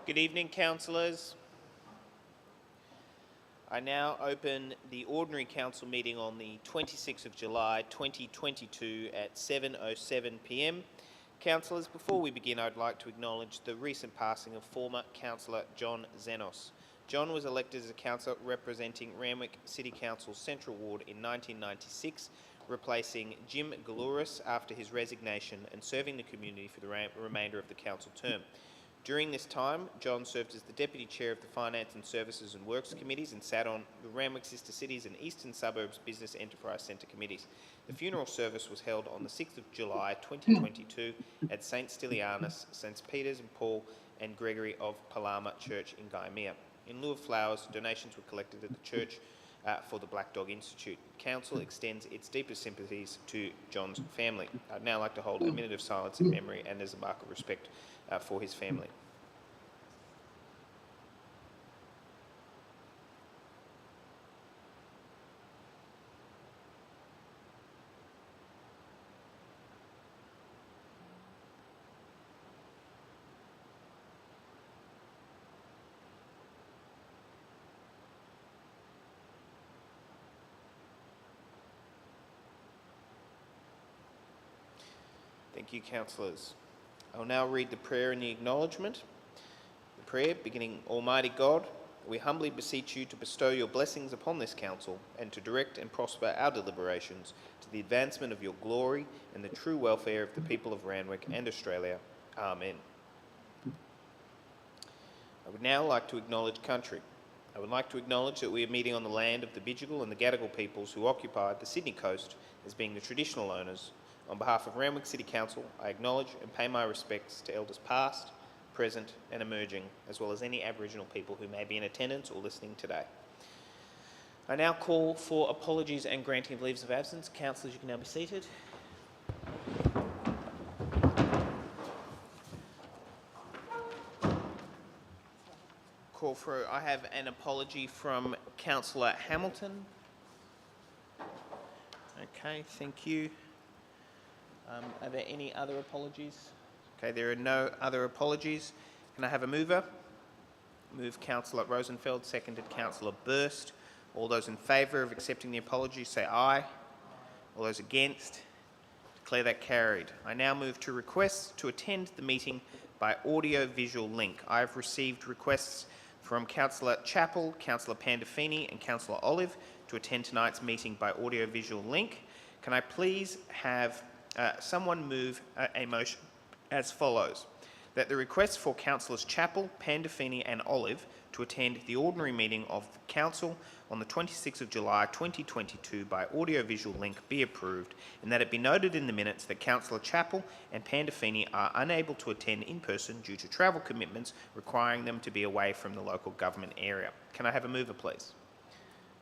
Good evening, councillors. I now open the ordinary council meeting on the 26th of July 2022 at 7:07 p.m. Councillors, before we begin, I'd like to acknowledge the recent passing of former councillor John Zenos. John was elected as a councillor representing Randwick City Council Central Ward in 1996, replacing Jim Galouris after his resignation and serving the community for the remainder of the council term. During this time, John served as the Deputy Chair of the Finance and Services and Works Committees and sat on the Randwick Sister Cities and Eastern Suburbs Business Enterprise Centre Committees. The funeral service was held on the 6th of July 2022 at St Stylianus, St Peter's and Paul and Gregory of Palama Church in Gymea. In lieu of flowers, donations were collected at the church for the Black Dog Institute. Council extends its deepest sympathies to John's family. I'd now like to hold a minute of silence in memory and as a mark of respect for his family. Thank you, councillors. I will now read the prayer and the acknowledgement. The prayer, beginning, Almighty God, we humbly beseech you to bestow your blessings upon this council and to direct and prosper our deliberations to the advancement of your glory and the true welfare of the people of Randwick and Australia. Amen. I would now like to acknowledge country. I would like to acknowledge that we are meeting on the land of the Bidjigal and the Gadigal peoples who occupied the Sydney coast as being the traditional owners. On behalf of Randwick City Council, I acknowledge and pay my respects to elders past, present and emerging, as well as any Aboriginal people who may be in attendance or listening today. I now call for apologies and granting of leaves of absence. Councillors, you can now be seated. I have an apology from Councillor Hamilton. Okay, thank you. Are there any other apologies? Okay, there are no other apologies. Can I have a mover? Move Councillor Rosenfeld, seconded Councillor Burst. All those in favour of accepting the apology say aye. All those against? Declare that carried. I now move to requests to attend the meeting by audio-visual link. I have received requests from Councillor Chappell, Councillor Pandolfini and Councillor Olive to attend tonight's meeting by audio-visual link. Can I please have someone move a motion as follows: that the requests for Councillors Chappell, Pandolfini and Olive to attend the ordinary meeting of the Council on the 26th of July 2022 by audio-visual link be approved, and that it be noted in the minutes that Councillor Chappell and Pandolfini are unable to attend in person due to travel commitments requiring them to be away from the local government area. Can I have a mover, please?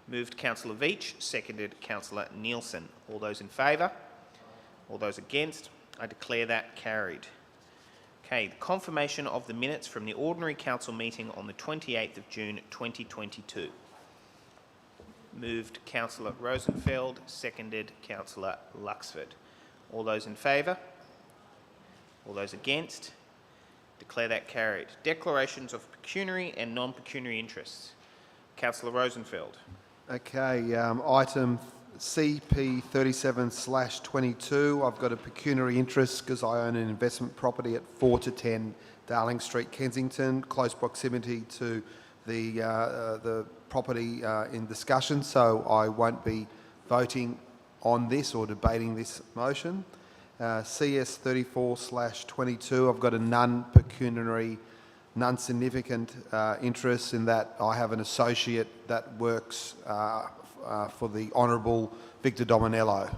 Moved Councillor Veach, seconded Councillor Nielsen. All those in favour? All those against? I declare that carried. Okay, the confirmation of the minutes from the ordinary council meeting on the 28th of June 2022. Moved Councillor Rosenfeld, seconded Councillor Luxford. All those in favour? All those against? Declare that carried. Declarations of pecuniary and non-pecuniary interests. Councillor Rosenfeld. Okay, item CP 37/22. I've got a pecuniary interest because I own an investment property at 4 to 10 Darling Street, Kensington, close proximity to the property in discussion, so I won't be voting on this or debating this motion. CS 34/22. I've got a non-pecuniary, non-significant interest in that I have an associate that works for the Honourable Victor Dominello.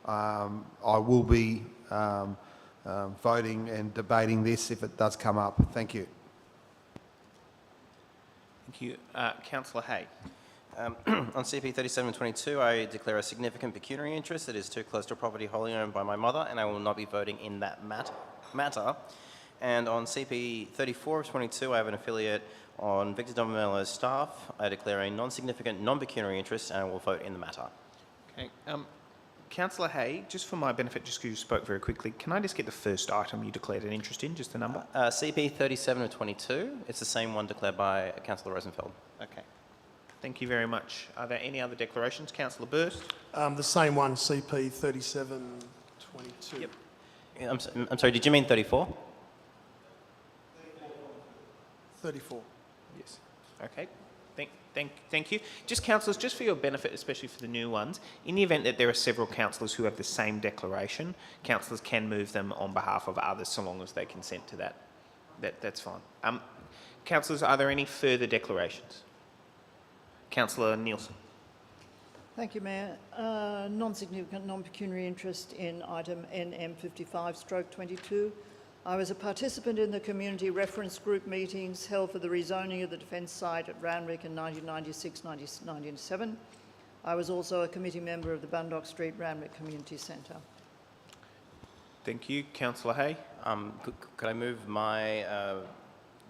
I will be voting and debating this if it does come up. Thank you. Thank you. Councillor Hay. On CP 3722, I declare a significant pecuniary interest that is too close to a property wholly owned by my mother, and I will not be voting in that matter. And on CP 3422, I have an affiliate on Victor Domello's staff. I declare a non-significant, non-pecuniary interest, and I will vote in the matter. Okay. Councillor Hay, just for my benefit, just because you spoke very quickly, can I just get the first item you declared an interest in, just the number? CP 3722, it's the same one declared by Councillor Rosenfeld. Okay. Thank you very much. Are there any other declarations? Councillor Burst? The same one, CP 3722. Yep. I'm sorry, did you mean 34? 34. Yes. Okay. Thank you. Just councillors, just for your benefit, especially for the new ones, in the event that there are several councillors who have the same declaration, councillors can move them on behalf of others so long as they consent to that. That's fine. Councillors, are there any further declarations? Councillor Nielsen. Thank you, Mayor. Non-significant, non-pecuniary interest in item NM55/22. I was a participant in the community reference group meetings held for the rezoning of the defence site at Randwick in 1996-1997. I was also a committee member of the Bundock Street Randwick Community Centre. Thank you. Councillor Hay. Could I move my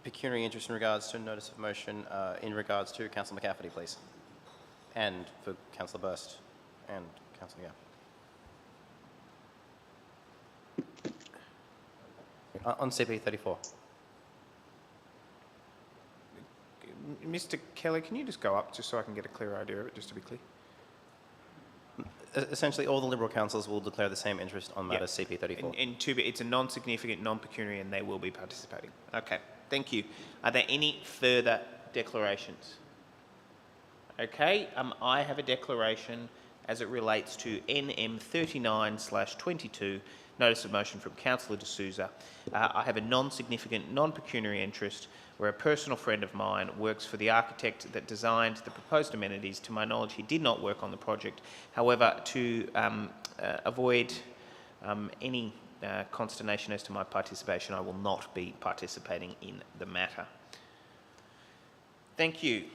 pecuniary interest in regards to a notice of motion in regards to Councillor McCafferty, please? And for Councillor Burst and Councillor on CP 34. Mr. Kelly, can you just go up just so I can get a clear idea of it, just to be clear? Essentially, all the Liberal councillors will declare the same interest on matters CP 34. And it's a non-significant, non-pecuniary, and they will be participating. Okay, thank you. Are there any further declarations? Okay, I have a declaration as it relates to NM 39/22, notice of motion from Councillor D'Souza. I have a non-significant, non-pecuniary interest where a personal friend of mine works for the architect that designed the proposed amenities. To my knowledge, he did not work on the project. However, to avoid any consternation as to my participation, I will not be participating in the matter. Thank you.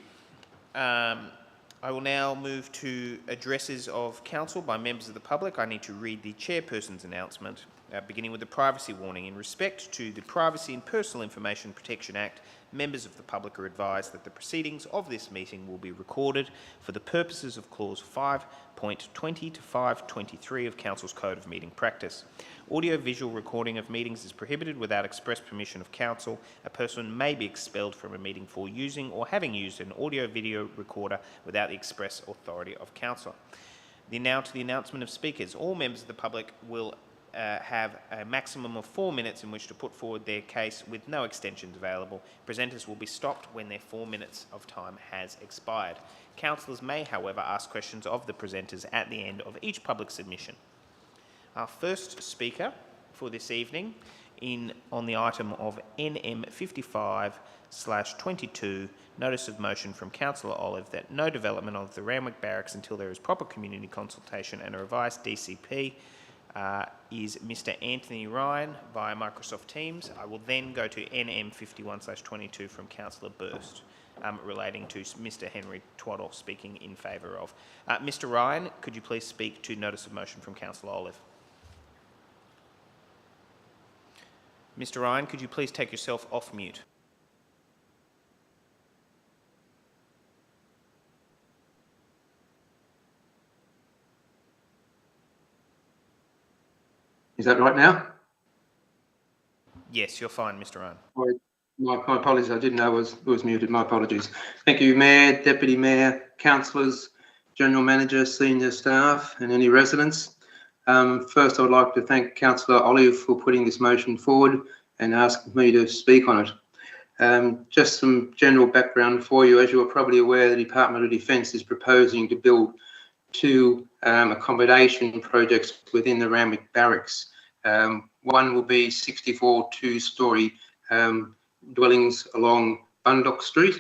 I will now move to addresses of council by members of the public. I need to read the chairperson's announcement, beginning with the privacy warning. In respect to the Privacy and Personal Information Protection Act, members of the public are advised that the proceedings of this meeting will be recorded for the purposes of clause 5.20 to 5.23 of Council's Code of Meeting Practice. Audio-visual recording of meetings is prohibited without express permission of council. A person may be expelled from a meeting for using or having used an audio-video recorder without the express authority of council. Now to the announcement of speakers. All members of the public will have a maximum of 4 minutes in which to put forward their case with no extensions available. Presenters will be stopped when their 4 minutes of time has expired. Councillors may, however, ask questions of the presenters at the end of each public submission. Our first speaker for this evening on the item of NM 55/22, notice of motion from Councillor Olive that no development of the Randwick Barracks until there is proper community consultation and a revised DCP is Mr. Anthony Ryan via Microsoft Teams. I will then go to NM 51/22 from Councillor Burst relating to Mr. Henry Twaddle speaking in favour of. Mr. Ryan, could you please speak to notice of motion from Councillor Olive? Mr. Ryan, could you please take yourself off mute? Is that right now? Yes, you're fine, Mr. Ryan. My apologies, I didn't know it was muted. My apologies. Thank you, Mayor, Deputy Mayor, councillors, General Manager, senior staff and any residents. First, I would like to thank Councillor Olive for putting this motion forward and asking me to speak on it. Just some general background for you. As you are probably aware, the Department of Defence is proposing to build 2 accommodation projects within the Randwick Barracks. One will be 64 2-storey dwellings along Bundock Street,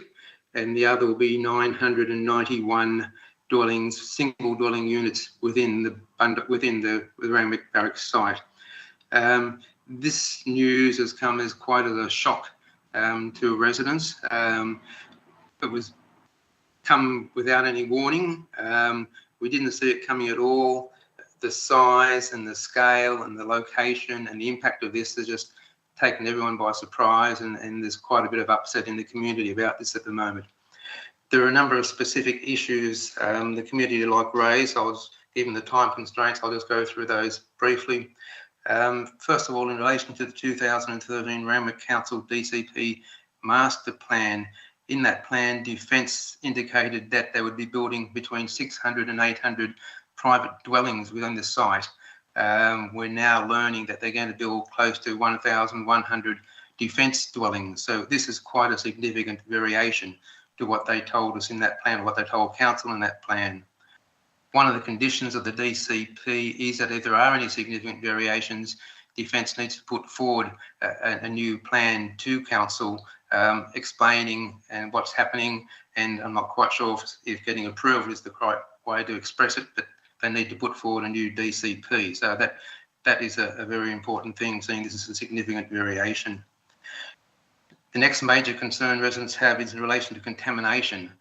and the other will be 991 dwellings, single dwelling units within the Randwick Barracks site. This news has come as quite a shock to residents. It was come without any warning. We didn't see it coming at all. The size and the scale and the location and the impact of this has just taken everyone by surprise, and there's quite a bit of upset in the community about this at the moment. There are a number of specific issues the community like raise. Given the time constraints, I'll just go through those briefly. First of all, in relation to the 2013 Randwick Council DCP Master Plan, in that plan, Defence indicated that they would be building between 600 and 800 private dwellings within the site. We're now learning that they're going to build close to 1,100 defence dwellings. So this is quite a significant variation to what they told us in that plan, what they told council in that plan. One of the conditions of the DCP is that if there are any significant variations, Defence needs to put forward a new plan to council explaining and what's happening. And I'm not quite sure if getting approval is the correct way to express it, but they need to put forward a new DCP. So that is a very important thing, seeing this is a significant variation. The next major concern residents have is in relation to contamination.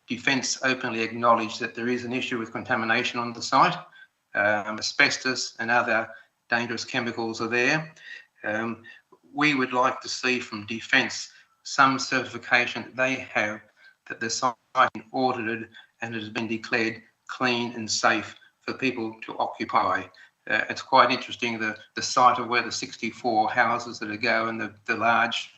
Defence openly acknowledged that there is an issue with contamination on the site. Asbestos and other dangerous chemicals are there. We would like to see from Defence some certification that they have that the site has been audited and it has been declared clean and safe for people to occupy. It's quite interesting, the site of where the 64 houses that are go and the large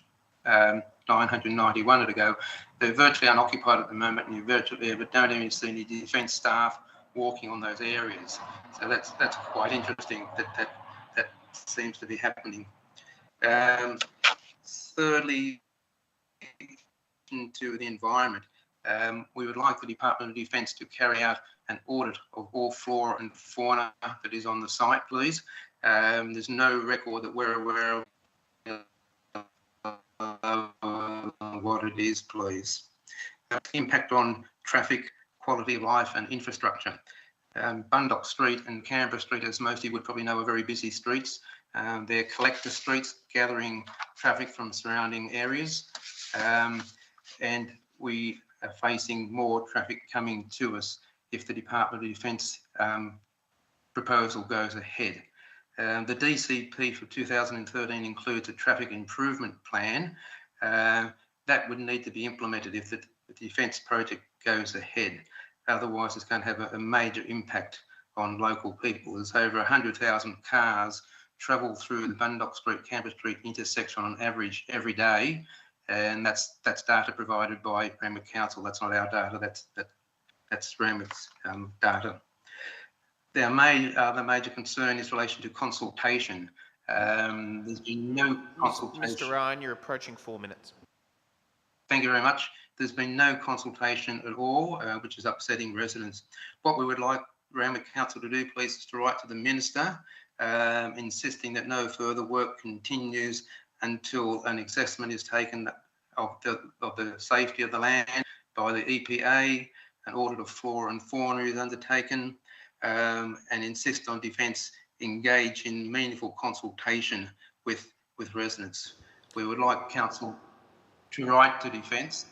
991 that go, they're virtually unoccupied at the moment, and you virtually but don't even see any Defence staff walking on those areas. So that's quite interesting that seems to be happening. Thirdly, into the environment, we would like the Department of Defence to carry out an audit of all flora and fauna that is on the site, please. There's no record that we're aware of what it is, please. Impact on traffic, quality of life and infrastructure. Bundock Street and Canberra Street, as most of you would probably know, are very busy streets. They're collector streets, gathering traffic from surrounding areas. And we are facing more traffic coming to us if the Department of Defence proposal goes ahead. The DCP for 2013 includes a traffic improvement plan. That would need to be implemented if the Defence project goes ahead. Otherwise, it's going to have a major impact on local people. There's over 100,000 cars travel through the Bundock Street, Canberra Street intersection on average every day. And that's data provided by Randwick Council. That's not our data, that's Randwick's data. The major concern is in relation to consultation. There's been no consultation. Mr. Ryan, you're approaching 4 minutes. Thank you very much. There's been no consultation at all, which is upsetting residents. What we would like Randwick Council to do, please, is to write to the Minister, insisting that no further work continues until an assessment is taken of the safety of the land by the EPA, an audit of flora and fauna is undertaken, and insist on Defence engage in meaningful consultation with residents. We would like Council to write to Defence,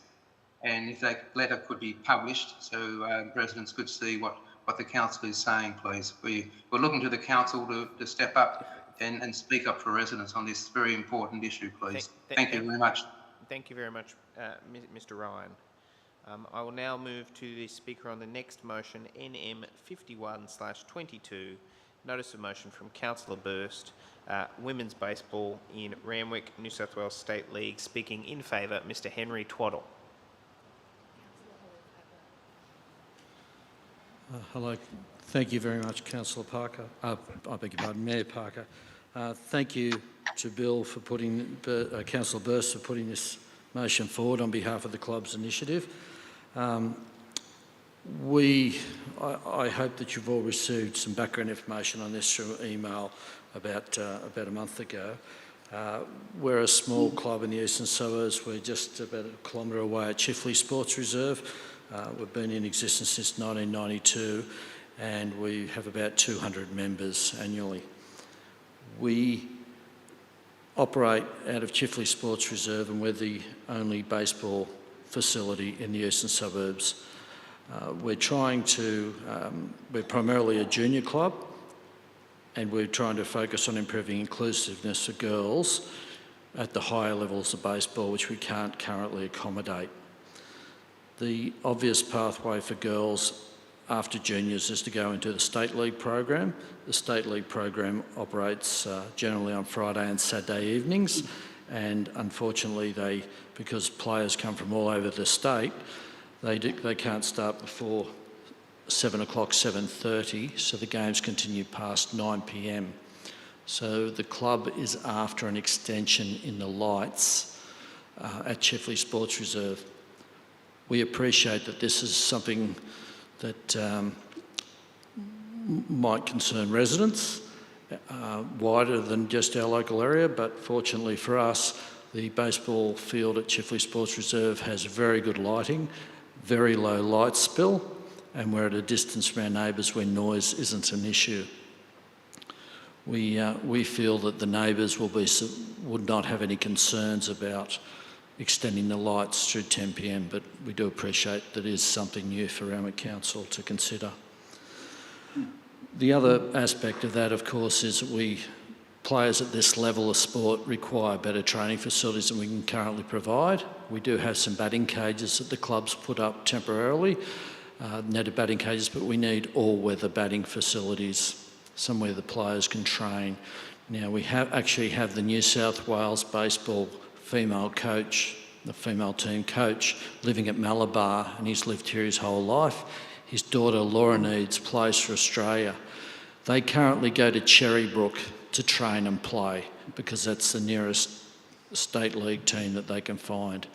and if that letter could be published so residents could see what the Council is saying, please. We're looking to the Council to step up and speak up for residents on this very important issue, please. Thank you very much. Thank you very much, Mr. Ryan. I will now move to the Speaker on the next motion, NM 51/22, notice of motion from Councillor Burst, women's baseball in Randwick, New South Wales State League. Speaking in favour, Mr. Henry Twaddle. Hello. Thank you very much, Councillor Parker. I beg your pardon, Mayor Parker. Thank you to Bill for Councillor Burst for putting this motion forward on behalf of the club's initiative. I hope that you've all received some background information on this through email about a month ago. We're a small club in the eastern suburbs. We're just about a kilometre away at Chifley Sports Reserve. We've been in existence since 1992 and we have about 200 members annually. We operate out of Chifley Sports Reserve and we're the only baseball facility in the eastern suburbs. We're primarily a junior club, and we're trying to focus on improving inclusiveness for girls at the higher levels of baseball, which we can't currently accommodate. The obvious pathway for girls after juniors is to go into the State League program. The State League program operates generally on Friday and Saturday evenings, and unfortunately because players come from all over the state, they can't start before 7 o'clock, 7:30, so the games continue past 9 p.m. So the club is after an extension in the lights at Chifley Sports Reserve. We appreciate that this is something that might concern residents wider than just our local area, but fortunately for us, the baseball field at Chifley Sports Reserve has very good lighting, very low light spill, and we're at a distance from our neighbours where noise isn't an issue. We feel that the neighbours would not have any concerns about extending the lights through 10 p.m, but we do appreciate that it is something new for Randwick Council to consider. The other aspect of that, of course, is that players at this level of sport require better training facilities than we can currently provide. We do have some batting cages that the club's put up temporarily, netted batting cages, but we need all-weather batting facilities, somewhere the players can train. Now, we actually have the New South Wales baseball female coach, the female team coach, living at Malabar, and he's lived here his whole life. His daughter Laura Needs plays for Australia. They currently go to Cherrybrook to train and play because that's the nearest state league team that they can find.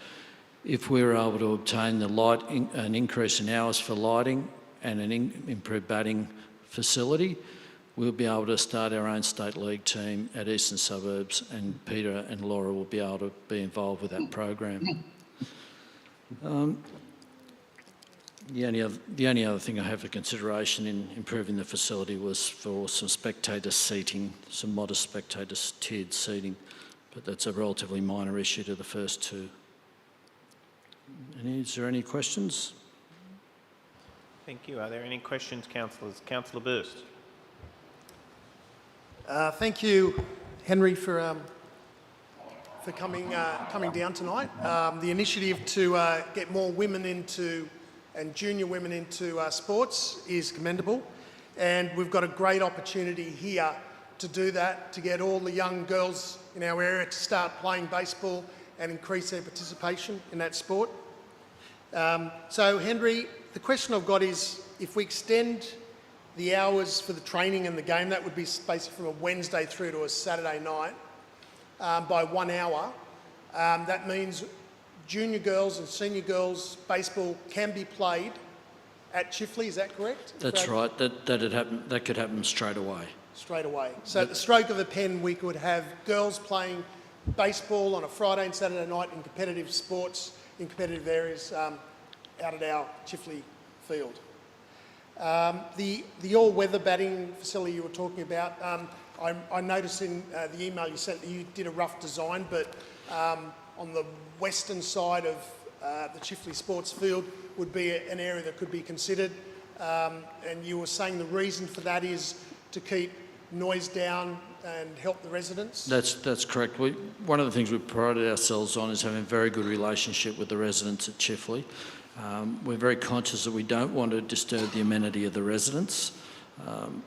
If we were able to obtain an increase in hours for lighting and an improved batting facility, we'll be able to start our own state league team at Eastern Suburbs, and Peter and Laura will be able to be involved with that program. The only other thing I have for consideration in improving the facility was for some spectator seating, some modest spectator tiered seating, but that's a relatively minor issue to the first two. Is there any questions? Thank you. Are there any questions, councillors? Councillor Burst. Thank you, Henry, for coming down tonight. The initiative to get more women and junior women into sports is commendable, and we've got a great opportunity here to do that, to get all the young girls in our area to start playing baseball and increase their participation in that sport. So, Henry, the question I've got is, if we extend the hours for the training and the game, that would be basically from a Wednesday through to a Saturday night, by 1 hour. That means junior girls and senior girls baseball can be played at Chifley, is that correct? That's right, that could happen straight away. Straight away. So at the stroke of a pen, we could have girls playing baseball on a Friday and Saturday night in competitive sports, in competitive areas out at our Chifley field. The all-weather batting facility you were talking about, I noticed in the email you sent that you did a rough design, but on the western side of the Chifley Sports Field would be an area that could be considered. And you were saying the reason for that is to keep noise down and help the residents? That's correct. One of the things we prided ourselves on is having a very good relationship with the residents at Chifley. We're very conscious that we don't want to disturb the amenity of the residents.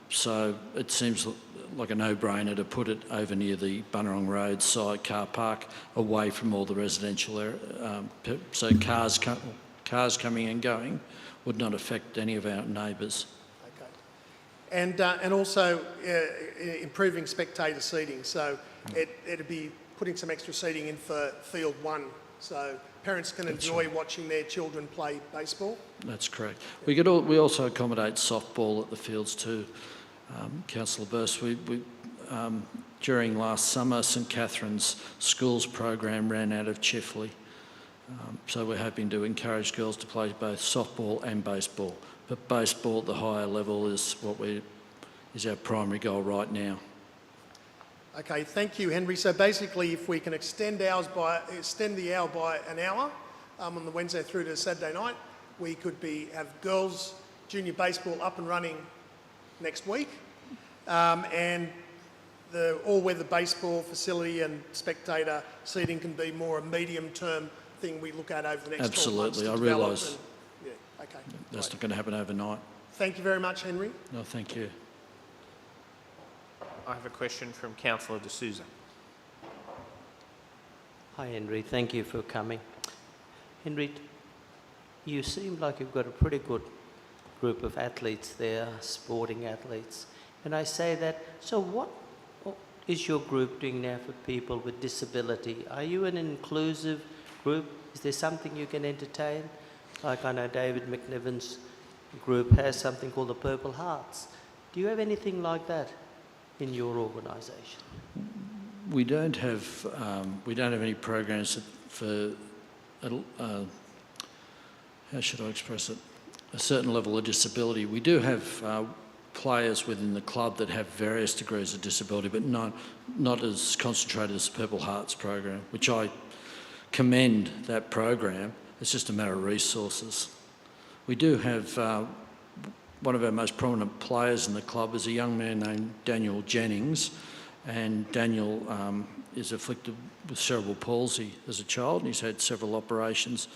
So it seems like a no-brainer to put it over near the Bunnerong Road side car park, away from all the residential area. So cars coming and going would not affect any of our neighbours. Okay. And also improving spectator seating. So it'd be putting some extra seating in for field 1. So parents can enjoy watching their children play baseball. That's correct. We also accommodate softball at the fields too, Councillor Burst. During last summer, St Catherine's Schools program ran out of Chifley. So we're hoping to encourage girls to play both softball and baseball. But baseball at the higher level is is our primary goal right now. Okay, thank you, Henry. So basically, if we can extend the hour by an hour on the Wednesday through to Saturday night, we could have girls junior baseball up and running next week, and the all-weather baseball facility and spectator seating can be more a medium-term thing we look at over the next 12 months. Absolutely, I develop realise and- Yeah, okay. that's Right. not going to happen overnight. Thank you very much, Henry. No, thank you. I have a question from Councillor De Souza. Hi, Henry. Thank you for coming. Henry, you seem like you've got a pretty good group of athletes there, sporting athletes. And I say that, so what is your group doing now for people with disability? Are you an inclusive group? Is there something you can entertain? Like I know David McNiven's group has something called the Purple Hearts. Do you have anything like that in your organisation? We don't have any programs for how should I express it? A certain level of disability. We do have players within the club that have various degrees of disability, but not as concentrated as the Purple Hearts program, which I commend that program. It's just a matter of resources. We do have one of our most prominent players in the club is a young man named Daniel Jennings, and Daniel is afflicted with cerebral palsy as a child, and he's had several operations,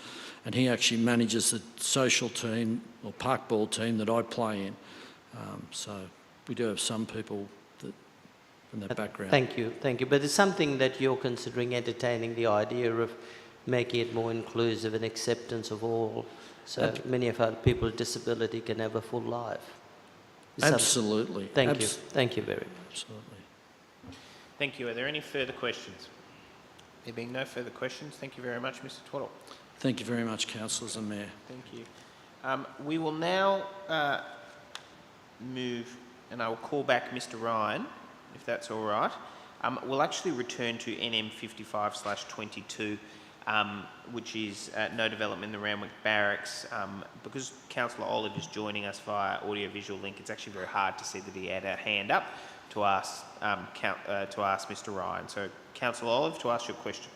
and he actually manages the social team or park ball team that I play in. So we do have some people that from that background. Thank you. But it's something that you're considering entertaining, the idea of making it more inclusive and acceptance of all, so many of our people with disability can have a full life. Absolutely. Thank you. Thank you very much. Absolutely. Thank you. Are there any further questions? There being no further questions, thank you very much, Mr. Twaddle. Thank you very much, councillors and Mayor. Thank you. We will now move, and I will call back Mr. Ryan, if that's all right. We'll actually return to NM 55/22, which is no development in the Randwick Barracks. Because Councillor Olive is joining us via audio-visual link, it's actually very hard to see that he had a hand up to ask Mr. Ryan. So, Councillor Olive, to ask your question.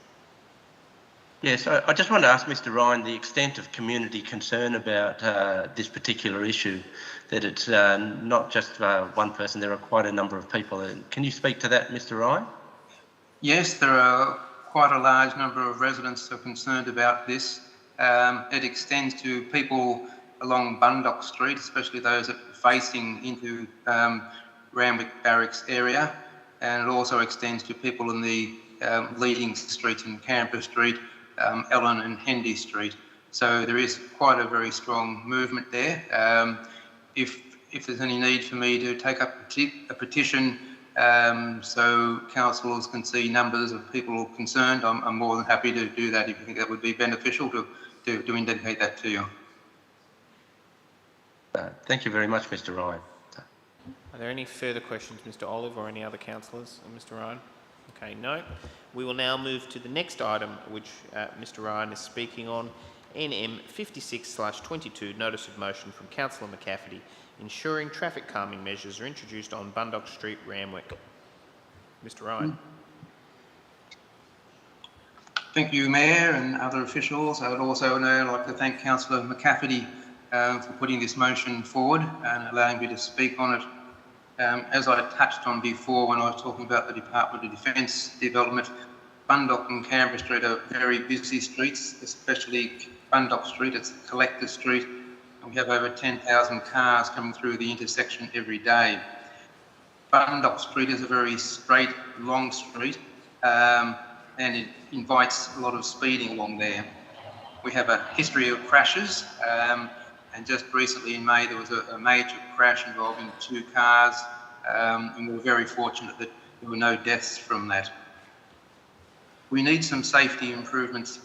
Yes, I just want to ask Mr. Ryan the extent of community concern about this particular issue, that it's not just one person, there are quite a number of people. Can you speak to that, Mr. Ryan? Yes, there are quite a large number of residents who are concerned about this. It extends to people along Bundock Street, especially those that are facing into Randwick Barracks area, and it also extends to people in the leading streets in Canberra Street, Ellen and Hendy Street. So there is quite a very strong movement there. If there's any need for me to take up a petition so councillors can see numbers of people concerned, I'm more than happy to do that if you think that would be beneficial to indicate that to you. Thank you very much, Mr. Ryan. Are there any further questions, Mr. Olive, or any other councillors, Mr. Ryan? Okay, no. We will now move to the next item, which Mr. Ryan is speaking on, NM 56/22, notice of motion from Councillor McCafferty, ensuring traffic calming measures are introduced on Bundock Street, Randwick. Mr. Ryan. Thank you, Mayor and other officials. I would also now like to thank Councillor McCafferty for putting this motion forward and allowing me to speak on it. As I touched on before when I was talking about the Department of Defence development, Bundock and Canberra Street are very busy streets, especially Bundock Street. It's a collector street, and we have over 10,000 cars coming through the intersection every day. Bundock Street is a very straight, long street, and it invites a lot of speeding along there. We have a history of crashes, and just recently in May there was a major crash involving 2 cars, and we were very fortunate that there were no deaths from that. We need some safety improvements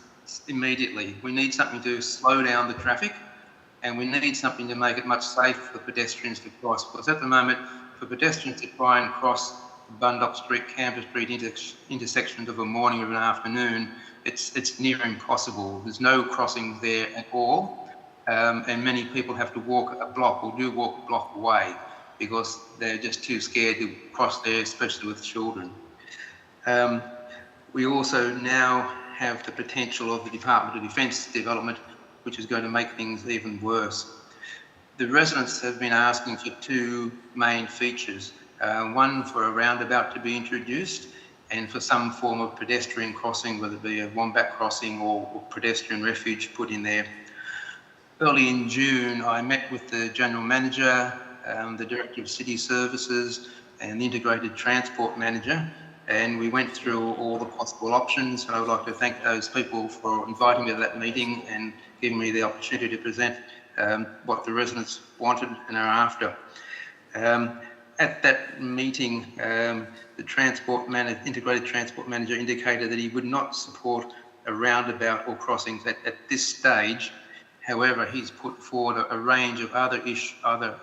immediately. We need something to slow down the traffic, and we need something to make it much safer for pedestrians to cross, because at the moment for pedestrians to try and cross Bundock Street, Canberra Street intersections of a morning or an afternoon, it's near impossible. There's no crossings there at all. And many people have to walk a block or do walk a block away because they're just too scared to cross there, especially with children. We also now have the potential of the Department of Defence development, which is going to make things even worse. The residents have been asking for two main features, one for a roundabout to be introduced and for some form of pedestrian crossing, whether it be a wombat crossing or pedestrian refuge put in there. Early in June, I met with the General Manager, the Director of City Services and the Integrated Transport Manager, and we went through all the possible options. And I would like to thank those people for inviting me to that meeting and giving me the opportunity to present what the residents wanted and are after. At that meeting, the Integrated Transport Manager indicated that he would not support a roundabout or crossings at this stage. However, he's put forward a range of other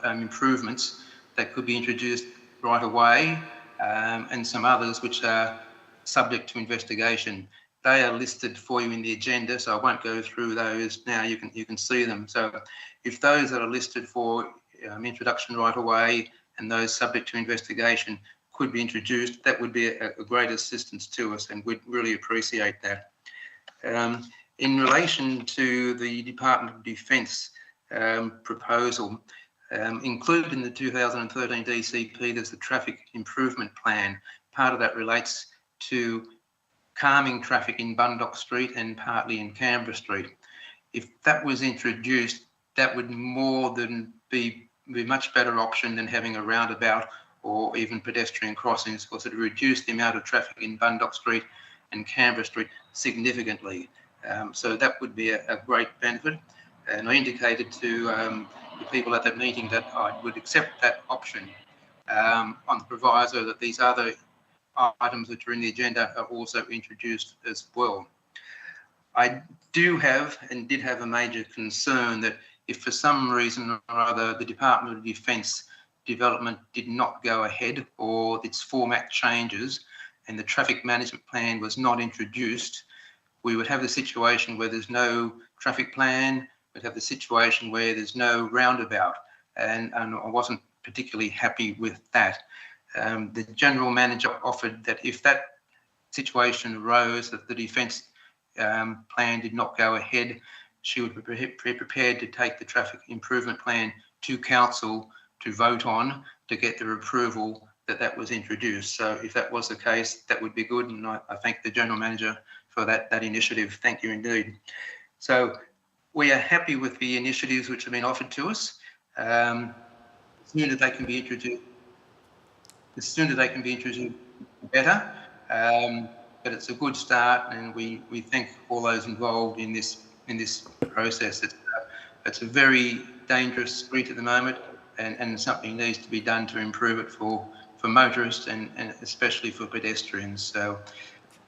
improvements that could be introduced right away, and some others which are subject to investigation. They are listed for you in the agenda, so I won't go through those now. You can see them. So, if those that are listed for introduction right away and those subject to investigation could be introduced, that would be a great assistance to us, and we'd really appreciate that. In relation to the Department of Defence proposal, included in the 2013 DCP, there's the traffic improvement plan. Part of that relates to calming traffic in Bundock Street and partly in Canberra Street. If that was introduced, that would more than be a much better option than having a roundabout or even pedestrian crossings, because it would reduce the amount of traffic in Bundock Street and Canberra Street significantly. So that would be a great benefit. And I indicated to the people at that meeting that I would accept that option on the proviso that these other items which are in the agenda are also introduced as well. I do have and did have a major concern that if for some reason or other the Department of Defence development did not go ahead or its format changes and the traffic management plan was not introduced, we would have the situation where there's no traffic plan, we'd have the situation where there's no roundabout, and I wasn't particularly happy with that. The General Manager offered that if that situation arose, that the Defence plan did not go ahead, she would be prepared to take the traffic improvement plan to Council to vote on to get their approval that was introduced. So if that was the case, that would be good, and I thank the General Manager for that initiative. Thank you indeed. So we are happy with the initiatives which have been offered to us. The sooner they can be introduced, the better. But it's a good start, and we thank all those involved in this process. It's a very dangerous street at the moment, and something needs to be done to improve it for motorists and especially for pedestrians. So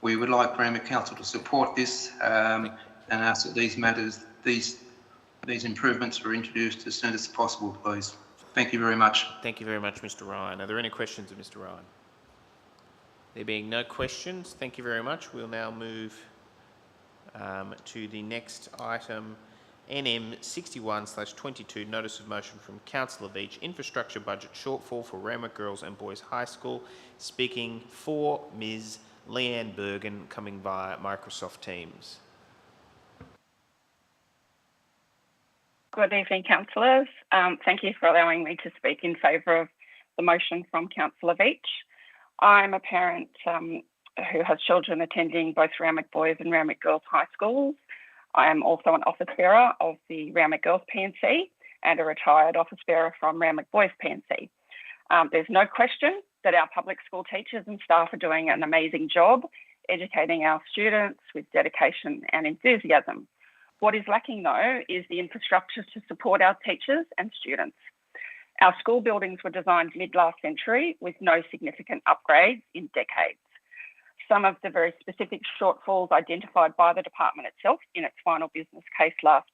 we would like Randwick Council to support this and ask that these improvements are introduced as soon as possible, please. Thank you very much. Thank you very much, Mr. Ryan. Are there any questions of Mr. Ryan? There being no questions, thank you very much. We'll now move to the next item, NM 61/22, Notice of Motion from Councillor Veitch, Infrastructure Budget Shortfall for Randwick Girls and Boys High School. Speaking for Ms. Leanne Bergen, coming via Microsoft Teams. Good evening, councillors. Thank you for allowing me to speak in favour of the motion from Councillor Veitch. I'm a parent who has children attending both Randwick Boys and Randwick Girls High Schools. I am also an office bearer of the Randwick Girls PNC and a retired office bearer from Randwick Boys PNC. There's no question that our public school teachers and staff are doing an amazing job educating our students with dedication and enthusiasm. What is lacking, though, is the infrastructure to support our teachers and students. Our school buildings were designed mid-last century with no significant upgrades in decades. Some of the very specific shortfalls identified by the department itself in its final business case last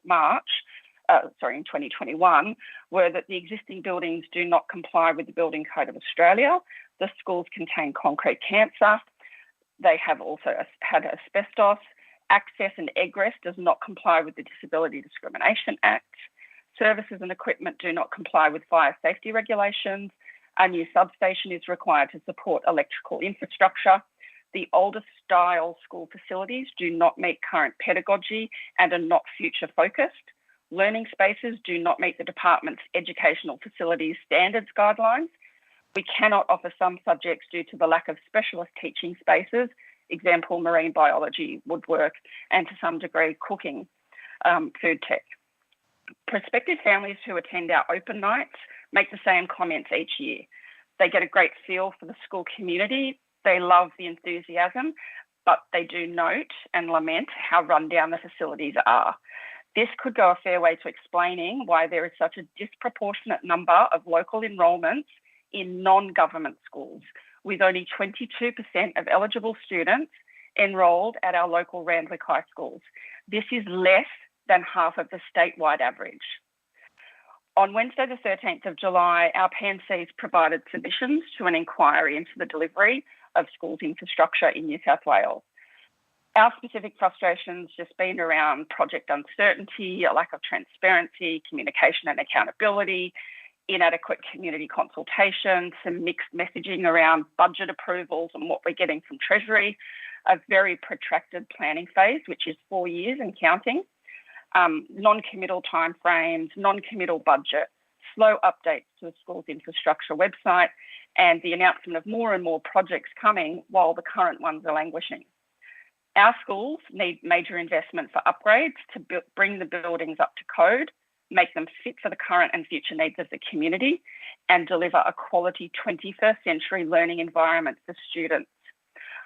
in 2021, were that the existing buildings do not comply with the Building Code of Australia. The schools contain concrete cancer. They have also had asbestos. Access and egress does not comply with the Disability Discrimination Act. Services and equipment do not comply with fire safety regulations. A new substation is required to support electrical infrastructure. The older style school facilities do not meet current pedagogy and are not future focused. Learning spaces do not meet the department's educational facilities standards guidelines. We cannot offer some subjects due to the lack of specialist teaching spaces, example, marine biology, woodwork, and to some degree, cooking, food tech. Prospective families who attend our open nights make the same comments each year. They get a great feel for the school community. They love the enthusiasm, but they do note and lament how run down the facilities are. This could go a fair way to explaining why there is such a disproportionate number of local enrolments in non-government schools, with only 22% of eligible students enrolled at our local Randwick High schools. This is less than half of the statewide average. On Wednesday, the 13th of July, our PNCs provided submissions to an inquiry into the delivery of schools infrastructure in New South Wales. Our specific frustrations just been around project uncertainty, a lack of transparency, communication and accountability, inadequate community consultation, some mixed messaging around budget approvals and what we're getting from Treasury, a very protracted planning phase, which is 4 years and counting, non-committal timeframes, non-committal budget, slow updates to the school's infrastructure website, and the announcement of more and more projects coming while the current ones are languishing. Our schools need major investment for upgrades to bring the buildings up to code, make them fit for the current and future needs of the community, and deliver a quality 21st century learning environment for students.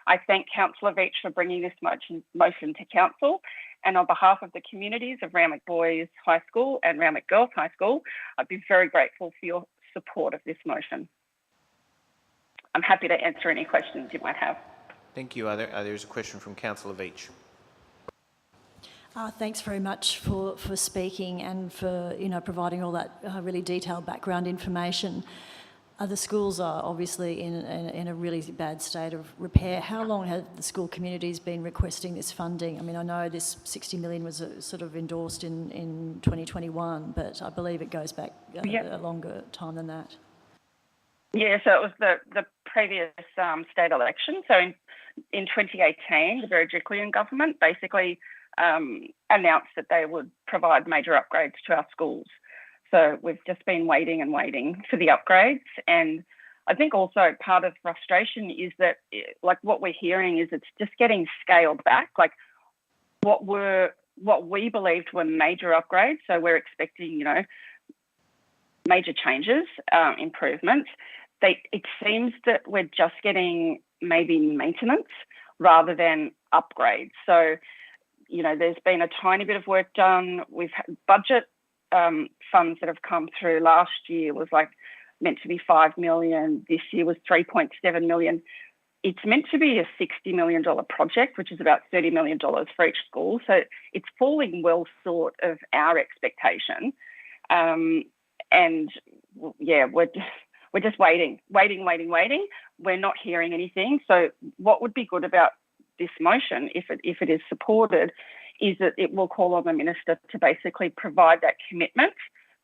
I thank Councillor Veitch for bringing this motion to Council, and on behalf of the communities of Randwick Boys High School and Randwick Girls High School, I'd be very grateful for your support of this motion. I'm happy to answer any questions you might have. Thank you. There's a question from Councillor Veitch. Thanks very much for speaking and for providing all that really detailed background information. The schools are obviously in a really bad state of repair. How long have the school communities been requesting this funding? I mean, I know this 60 million was sort of endorsed in 2021, but I believe it goes back a longer time than that. Yeah, so it was the previous state election. So in 2018, the Berejiklian government basically announced that they would provide major upgrades to our schools. So we've just been waiting and waiting for the upgrades. And I think also part of frustration is that, like, what we're hearing is it's just getting scaled back. Like what we believed were major upgrades. So we're expecting, major changes, improvements. It seems that we're just getting maybe maintenance rather than upgrades. So, there's been a tiny bit of work done. We've had budget funds that have come through. Last year was meant to be 5 million. This year was 3.7 million. It's meant to be a $60 million project, which is about $30 million for each school. So it's falling well short of our expectation. And yeah, we're just waiting. We're not hearing anything. So what would be good about this motion, if it is supported, is that it will call on the minister to basically provide that commitment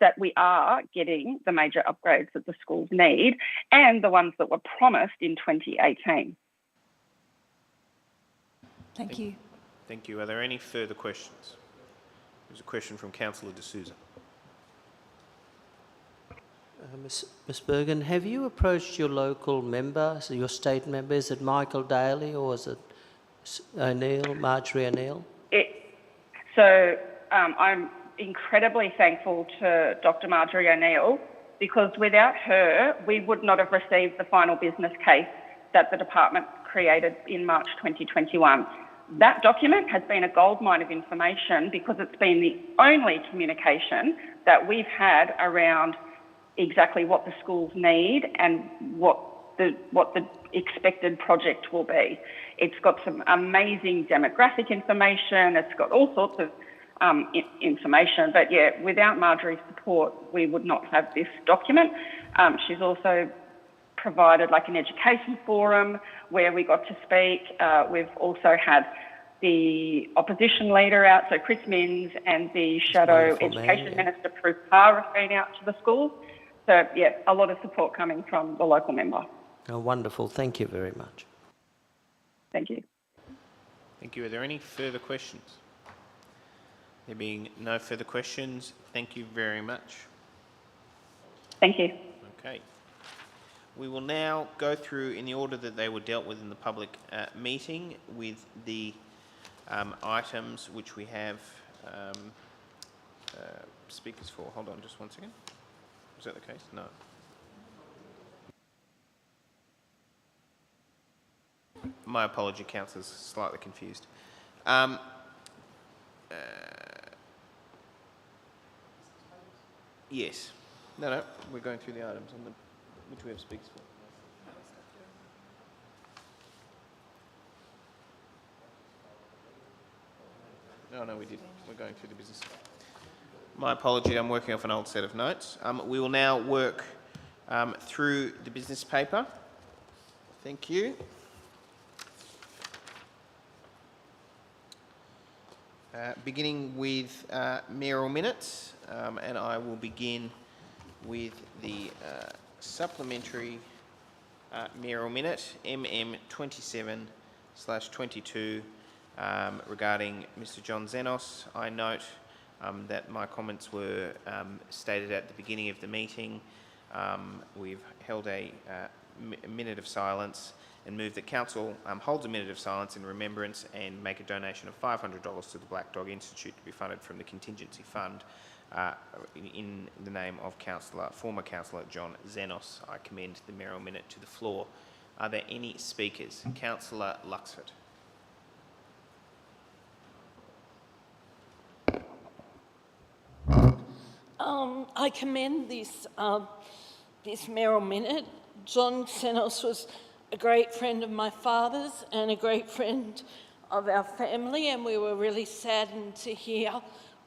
that we are getting the major upgrades that the schools need and the ones that were promised in 2018. Thank you. Thank you. Are there any further questions? There's a question from Councillor D'Souza. Ms. Bergen, have you approached your local member, so your state member? Is it Michael Daly or is it Marjorie O'Neill? So I'm incredibly thankful to Dr. Marjorie O'Neill, because without her, we would not have received the final business case that the department created in March 2021. That document has been a goldmine of information because it's been the only communication that we've had around exactly what the schools need and what the expected project will be. It's got some amazing demographic information. It's got all sorts of information. But yeah, without Marjorie's support, we would not have this document. She's also provided an education forum where we got to speak. We've also had the opposition leader out, so Chris Minns, and the Shadow Education Minister, Prue Parr, have been out to the schools. So yeah, a lot of support coming from the local member. Oh, wonderful. Thank you very much. Thank you. Thank you. Are there any further questions? There being no further questions, thank you very much. Thank you. Okay. We will now go through in the order that they were dealt with in the public meeting with the items which we have speakers for. Hold on just one second. Is that the case? No. My apology, councillors, slightly confused. Yes. No, we're going through the items on the which we have speakers for. No, we did. We're going through the business. My apology, I'm working off an old set of notes. We will now work through the business paper. Thank you. Beginning with mayoral minutes, and I will begin with the supplementary mayoral minute, MM 27/22, regarding Mr. John Zenos. I note that my comments were stated at the beginning of the meeting. We've held a minute of silence and move that council holds a minute of silence in remembrance and make a donation of $500 to the Black Dog Institute to be funded from the contingency fund in the name of former councillor John Zenos. I commend the mayoral minute to the floor. Are there any speakers? Councillor Luxford. I commend this mayoral minute. John Zenos was a great friend of my father's and a great friend of our family, and we were really saddened to hear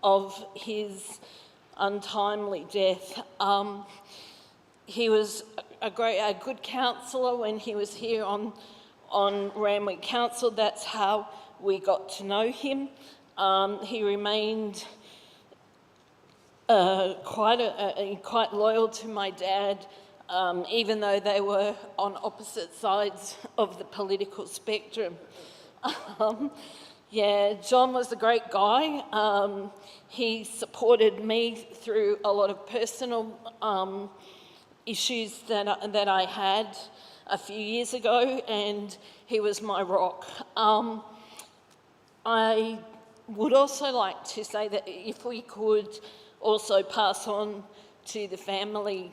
of his untimely death. He was a good councillor when he was here on Randwick Council. That's how we got to know him. He remained quite loyal to my dad, even though they were on opposite sides of the political spectrum. Yeah, John was a great guy. He supported me through a lot of personal issues that I had a few years ago, and he was my rock. I would also like to say that if we could also pass on to the family,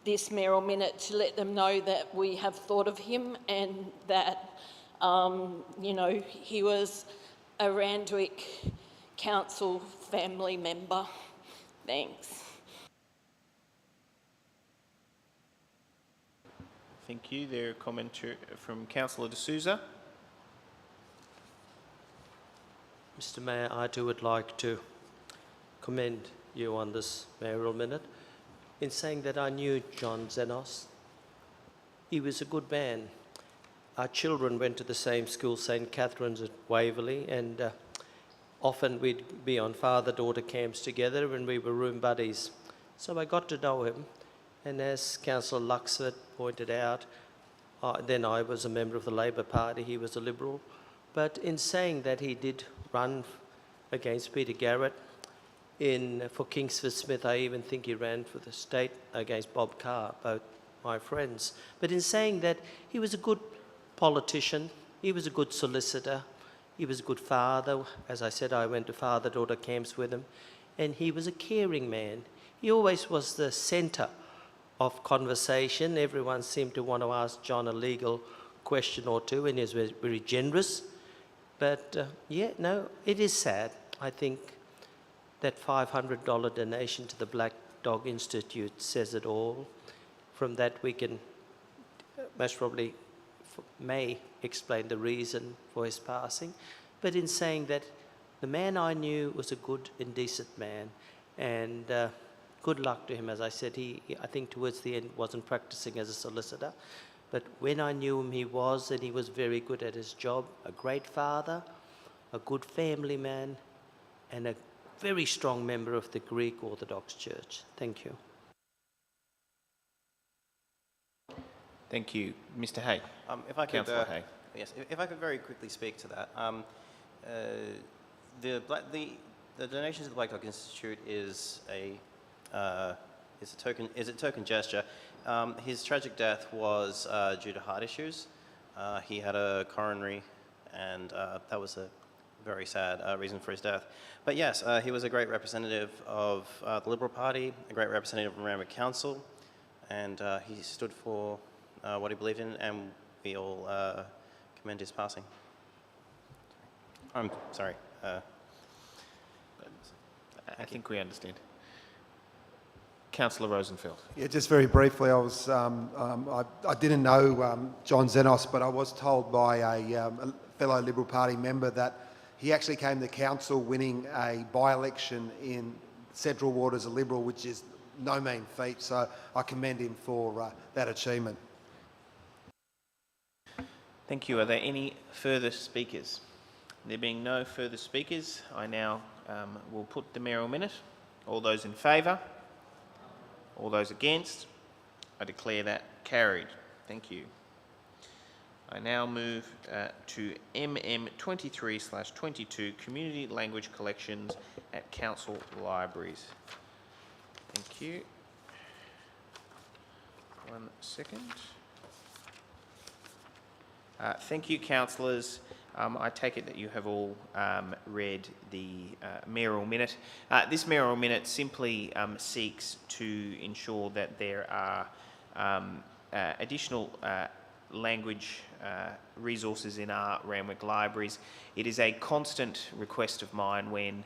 this mayoral minute, to let them know that we have thought of him and that, he was a Randwick Council family member. Thanks. Thank you. There a comment from Councillor D'Souza. Mr. Mayor, I too would like to commend you on this mayoral minute in saying that I knew John Zenos. He was a good man. Our children went to the same school, St. Catherine's at Waverley, and often we'd be on father-daughter camps together and we were room buddies. So I got to know him, and as Councillor Luxford pointed out, then I was a member of the Labor Party, he was a Liberal. But in saying that, he did run against Peter Garrett. For Kingsford Smith, I even think he ran for the state against Bob Carr, both my friends. But in saying that, he was a good politician, he was a good solicitor, he was a good father. As I said, I went to father-daughter camps with him, and he was a caring man. He always was the centre of conversation. Everyone seemed to want to ask John a legal question or two, and he was very generous. But it is sad. I think that $500 donation to the Black Dog Institute says it all. From that, we can most probably may explain the reason for his passing. But in saying that, the man I knew was a good and decent man, and good luck to him. As I said, I think towards the end wasn't practicing as a solicitor, but when I knew him, he was, and he was very good at his job. A great father, a good family man, and a very strong member of the Greek Orthodox Church. Thank you. Thank you. Mr Hay. If I could, Councillor Hay. yes, if I could very quickly speak to that. The donation to the Black Dog Institute is a token gesture. His tragic death was due to heart issues. He had a coronary, and that was a very sad reason for his death. But yes, he was a great representative of the Liberal Party, a great representative of Randwick Council, and he stood for what he believed in, and we all commend his passing. I'm sorry. I think we understand. Councillor Rosenfeld. Yeah, just very briefly, I didn't know John Zenos, but I was told by a fellow Liberal Party member that he actually came to council winning a by-election in Central Ward as a Liberal, which is no mean feat, so I commend him for that achievement. Thank you. Are there any further speakers? There being no further speakers, I now will put the mayoral minute. All those in favour? All those against? I declare that carried. Thank you. I now move to MM23/22 Community Language Collections at Council Libraries. Thank you. 1 second. Thank you, councillors. I take it that you have all read the mayoral minute. This mayoral minute simply seeks to ensure that there are additional language resources in our Randwick libraries. It is a constant request of mine when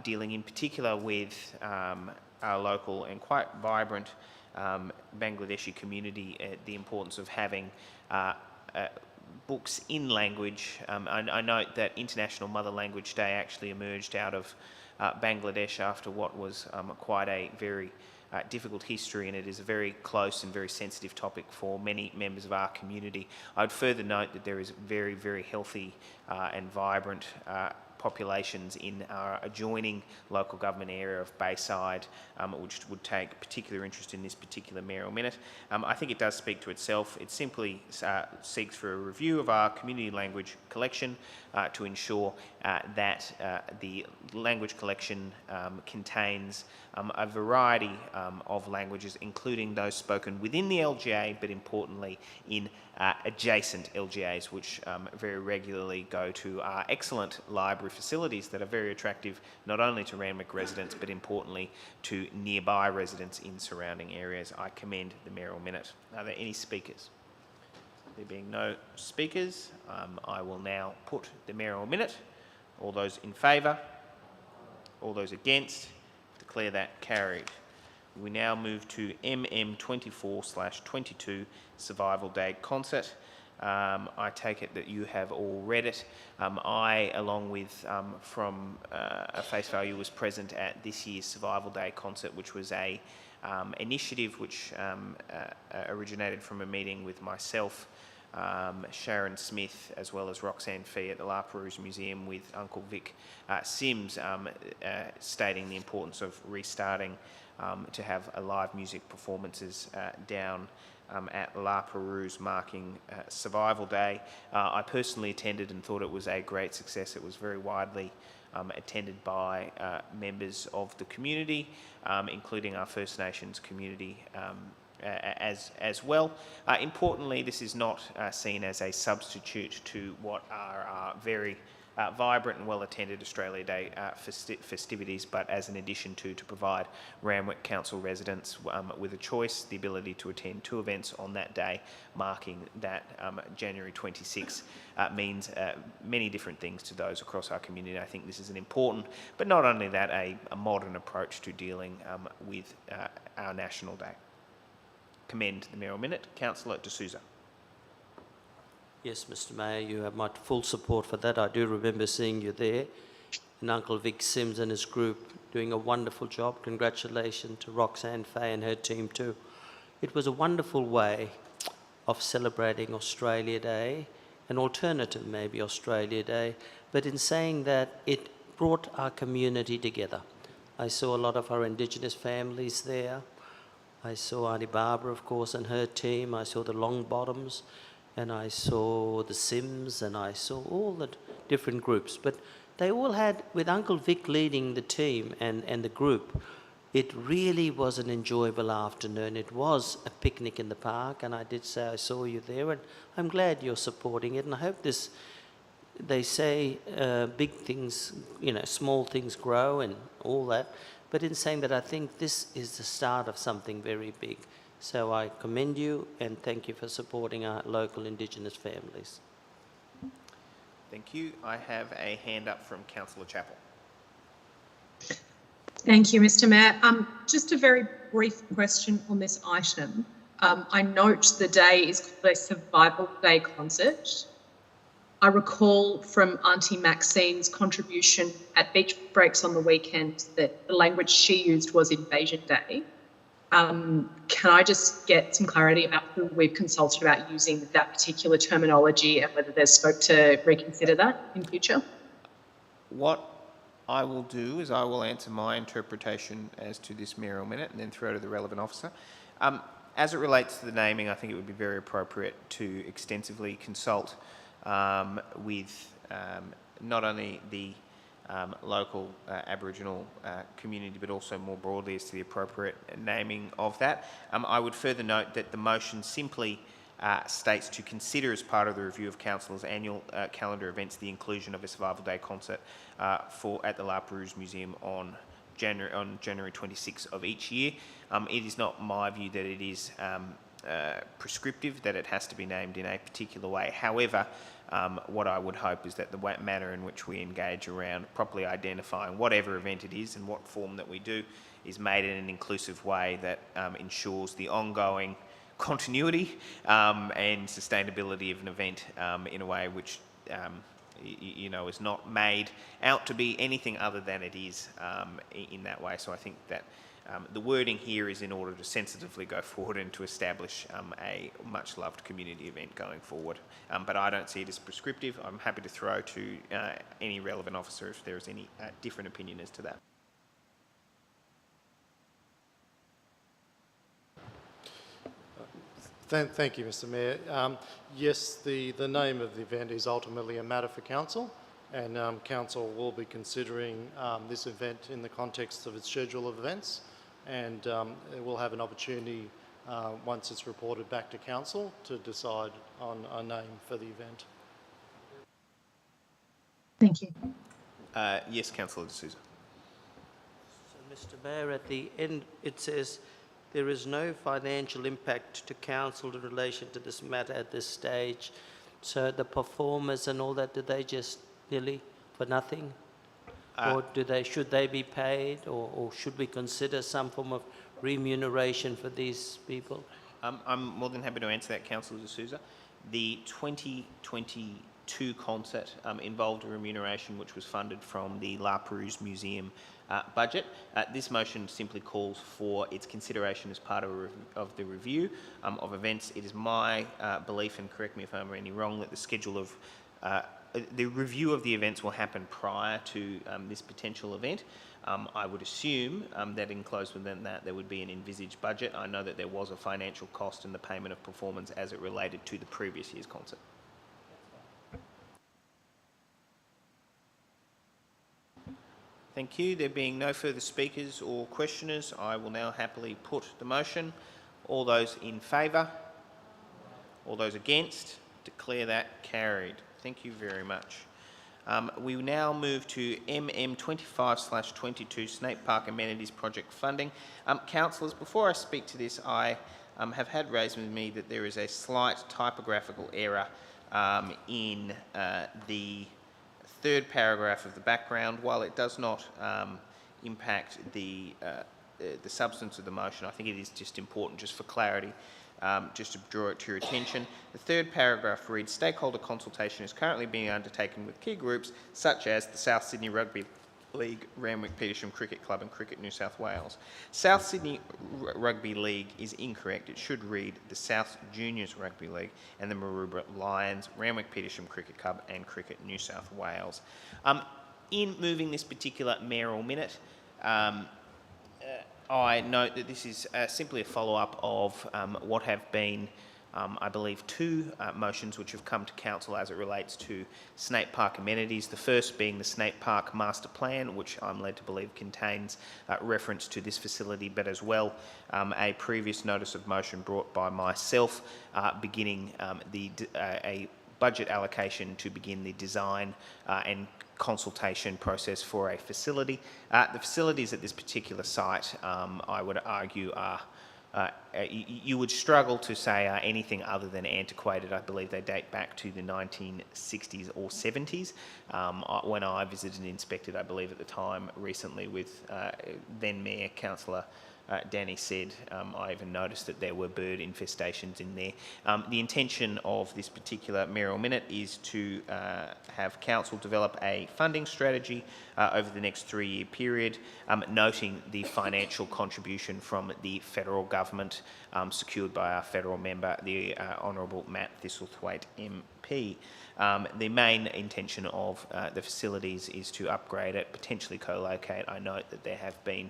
dealing in particular with our local and quite vibrant Bangladeshi community, the importance of having books in language. I note that International Mother Language Day actually emerged out of Bangladesh after what was quite a very difficult history, and it is a very close and very sensitive topic for many members of our community. I would further note that there is very, very healthy and vibrant populations in our adjoining local government area of Bayside, which would take particular interest in this particular mayoral minute. I think it does speak to itself. It simply seeks for a review of our community language collection to ensure that the language collection contains a variety of languages, including those spoken within the LGA, but importantly in adjacent LGAs, which very regularly go to our excellent library facilities that are very attractive not only to Randwick residents, but importantly to nearby residents in surrounding areas. I commend the mayoral minute. Are there any speakers? There being no speakers, I will now put the mayoral minute. All those in favour? All those against? Declare that carried. We now move to MM24/22 Survival Day Concert. I take it that you have all read it. I, along with from a face value, was present at this year's Survival Day Concert, which was a initiative which originated from a meeting with myself, Sharon Smith, as well as Roxanne Fee at the La Perouse Museum with Uncle Vic Sims, stating the importance of restarting to have live music performances down at La Perouse, marking Survival Day. I personally attended and thought it was a great success. It was very widely attended by members of the community, including our First Nations community as well. Importantly, this is not seen as a substitute to what are very vibrant and well-attended Australia Day festivities, but as an addition to provide Randwick Council residents with a choice, the ability to attend 2 events on that day, marking that January 26 means many different things to those across our community. I think this is an important, but not only that, a modern approach to dealing with our National Day. Commend the mayoral minute. Councillor D'Souza. Yes, Mr Mayor, you have my full support for that. I do remember seeing you there, and Uncle Vic Sims and his group doing a wonderful job. Congratulations to Roxanne Fay and her team too. It was a wonderful way of celebrating Australia Day, an alternative maybe Australia Day, but in saying that it brought our community together. I saw a lot of our Indigenous families there. I saw Auntie Barbara, of course, and her team. I saw the Longbottoms, and I saw the Sims, and I saw all the different groups. But they all had, with Uncle Vic leading the team and the group, it really was an enjoyable afternoon. It was a picnic in the park, and I did say I saw you there, and I'm glad you're supporting it, and I hope this, they say big things, small things grow and all that, but in saying that, I think this is the start of something very big. So I commend you and thank you for supporting our local Indigenous families. Thank you. I have a hand up from Councillor Chappell. Thank you, Mr. Mayor. Just a very brief question on this item. I note the day is called a Survival Day concert. I recall from Auntie Maxine's contribution at beach breaks on the weekend that the language she used was Invasion Day. Can I just get some clarity about who we've consulted about using that particular terminology and whether there's scope to reconsider that in future? What I will do is I will answer my interpretation as to this mayoral minute and then throw to the relevant officer. As it relates to the naming, I think it would be very appropriate to extensively consult with not only the local Aboriginal community, but also more broadly as to the appropriate naming of that. I would further note that the motion simply states to consider as part of the review of Council's annual calendar events the inclusion of a Survival Day concert at the La Perouse Museum on January 26th of each year. It is not my view that it is prescriptive that it has to be named in a particular way. However, what I would hope is that the manner in which we engage around properly identifying whatever event it is and what form that we do is made in an inclusive way that ensures the ongoing continuity and sustainability of an event in a way which is not made out to be anything other than it is in that way. So I think that the wording here is in order to sensitively go forward and to establish a much loved community event going forward. But I don't see it as prescriptive. I'm happy to throw to any relevant officer if there is any different opinion as to that. Thank you, Mr. Mayor. Yes, the name of the event is ultimately a matter for Council, and Council will be considering this event in the context of its schedule of events, and it will have an opportunity once it's reported back to Council to decide on a name for the event. Thank you. Yes, Councillor D'Souza. So, Mr. Mayor, at the end it says there is no financial impact to Council in relation to this matter at this stage. So the performers and all that, do they just nearly for nothing? Or should they be paid, or should we consider some form of remuneration for these people? I'm more than happy to answer that, Councillor D'Souza. The 2022 concert involved a remuneration which was funded from the La Perouse Museum budget. This motion simply calls for its consideration as part of the review of events. It is my belief, and correct me if I'm any wrong, that the schedule of the review of the events will happen prior to this potential event. I would assume that enclosed within that there would be an envisaged budget. I know that there was a financial cost in the payment of performance as it related to the previous year's concert. Thank you. There being no further speakers or questioners, I will now happily put the motion. All those in favour? All those against? Declare that carried. Thank you very much. We will now move to MM25/22 Snape Park Amenities Project funding. Councillors, before I speak to this, I have had raised with me that there is a slight typographical error in the third paragraph of the background. While it does not impact the substance of the motion, I think it is just important, just for clarity, just to draw it to your attention. The third paragraph reads, stakeholder consultation is currently being undertaken with key groups such as the South Sydney Rugby League, Randwick Petersham Cricket Club and Cricket New South Wales. South Sydney Rugby League is incorrect. It should read the South Juniors Rugby League and the Maroubra Lions, Randwick Petersham Cricket Club and Cricket New South Wales. In moving this particular mayoral minute, I note that this is simply a follow-up of what have been, I believe, two motions which have come to council as it relates to Snape Park amenities. The first being the Snape Park Master Plan, which I'm led to believe contains reference to this facility, but as well a previous notice of motion brought by myself beginning a budget allocation to begin the design and consultation process for a facility. The facilities at this particular site, I would argue, are you would struggle to say are anything other than antiquated. I believe they date back to the 1960s or 70s. When I visited and inspected, I believe at the time recently with then Mayor Councillor Danny said, I even noticed that there were bird infestations in there. The intention of this particular mayoral minute is to have council develop a funding strategy over the next 3-year period, noting the financial contribution from the federal government secured by our federal member, the Honourable Matt Thistlethwaite MP. The main intention of the facilities is to upgrade it, potentially co-locate. I note that there have been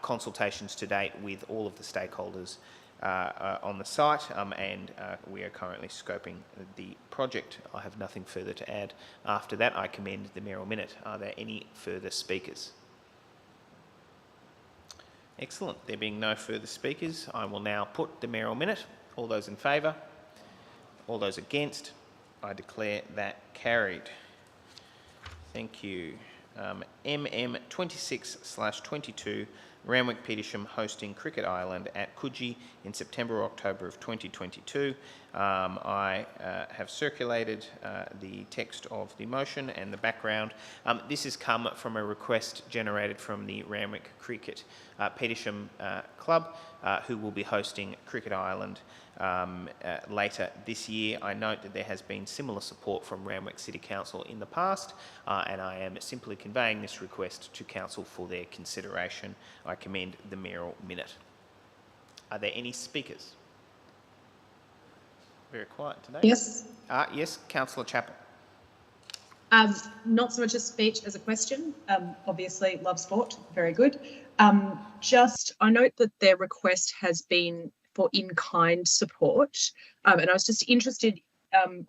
consultations to date with all of the stakeholders on the site, and we are currently scoping the project. I have nothing further to add. After that, I commend the mayoral minute. Are there any further speakers? Excellent. There being no further speakers, I will now put the mayoral minute. All those in favour? All those against? I declare that carried. Thank you. MM 26/22, Randwick Petersham hosting Cricket Island at Coogee in September or October of 2022. I have circulated the text of the motion and the background. This has come from a request generated from the Randwick Cricket Petersham Club, who will be hosting Cricket Island later this year. I note that there has been similar support from Randwick City Council in the past, and I am simply conveying this request to Council for their consideration. I commend the mayoral minute. Are there any speakers? Very quiet today. Yes. Yes, Councillor Chappell. Not so much a speech as a question. Obviously, love sport, very good. I note that their request has been for in-kind support, and I was just interested.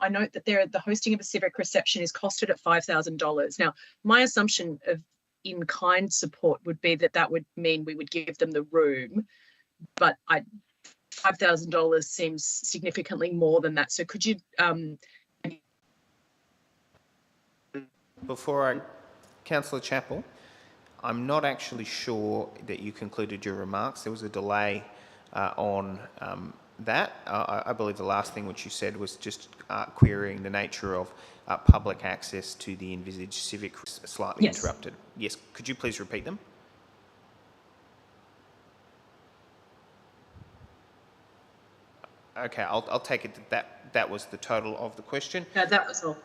I note that the hosting of a civic reception is costed at $5,000. Now, my assumption of in-kind support would be that would mean we would give them the room, but $5,000 seems significantly more than that. So could you Councillor Chappell, I'm not actually sure that you concluded your remarks. There was a delay on that. I believe the last thing which you said was just querying the nature of public access to the envisaged civic. Slightly Yes. interrupted. Yes, could you please repeat them? Okay, I'll take it that was the total of the question. No, that was all.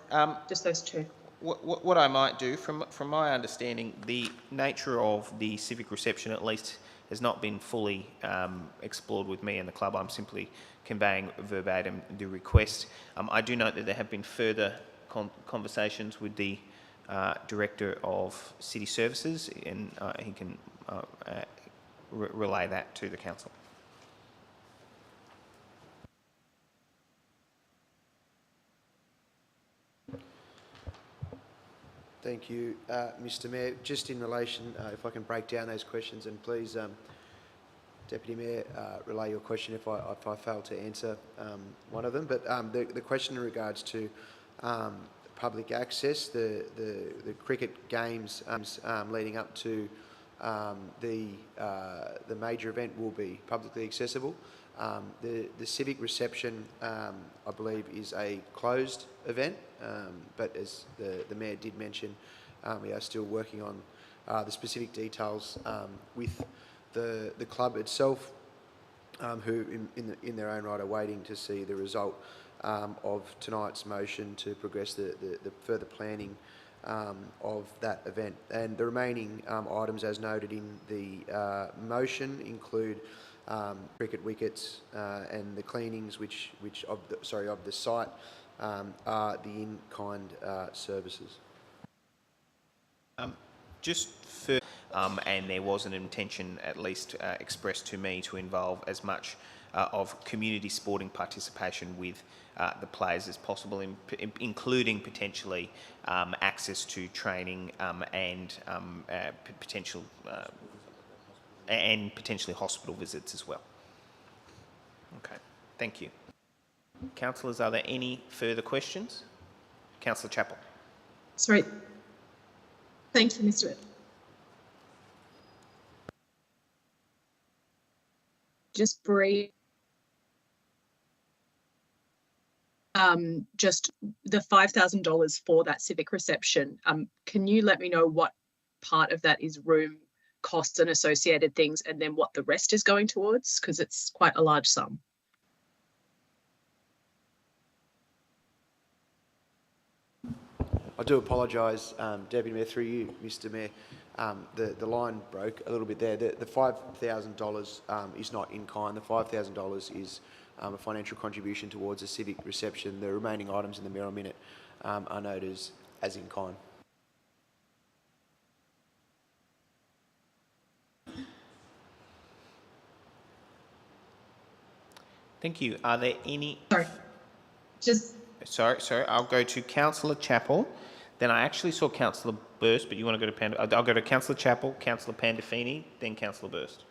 Just those two. What I might do, from my understanding, the nature of the civic reception at least has not been fully explored with me and the club. I'm simply conveying verbatim the request. I do note that there have been further conversations with the Director of City Services, and he can relay that to the council. Thank you, Mr Mayor. Just in relation, if I can break down those questions, and please, Deputy Mayor, relay your question if I fail to answer one of them. But the question in regards to public access, the cricket games leading up to the major event will be publicly accessible. The civic reception, I believe, is a closed event, but as the Mayor did mention, we are still working on the specific details with the club itself, who in their own right are waiting to see the result of tonight's motion to progress the further planning of that event. And the remaining items, as noted in the motion, include cricket wickets and the cleanings, which of the site are the in-kind services. Just for, and there was an intention, at least expressed to me, to involve as much of community sporting participation with the players as possible, including potentially access to training and potentially hospital visits as well. Okay, thank you. Councillors, are there any further questions? Councillor Chappell. Sorry. Thank you, Mr. Just brief. Just the $5,000 for that civic reception. Can you let me know what part of that is room costs and associated things, and then what the rest is going towards? Because it's quite a large sum. I do apologise, Deputy Mayor, through you, Mr. Mayor. The line broke a little bit there. The $5,000 is not in kind. The $5,000 is a financial contribution towards a civic reception. The remaining items in the Mayoral Minute are noted as in kind. Thank you. Are there any... Sorry. Sorry. I'll go to Councillor Chappell. Then I actually saw Councillor Burst, but you want to go to I'll go to Councillor Chappell, Councillor Pandolfini, then Councillor Burst.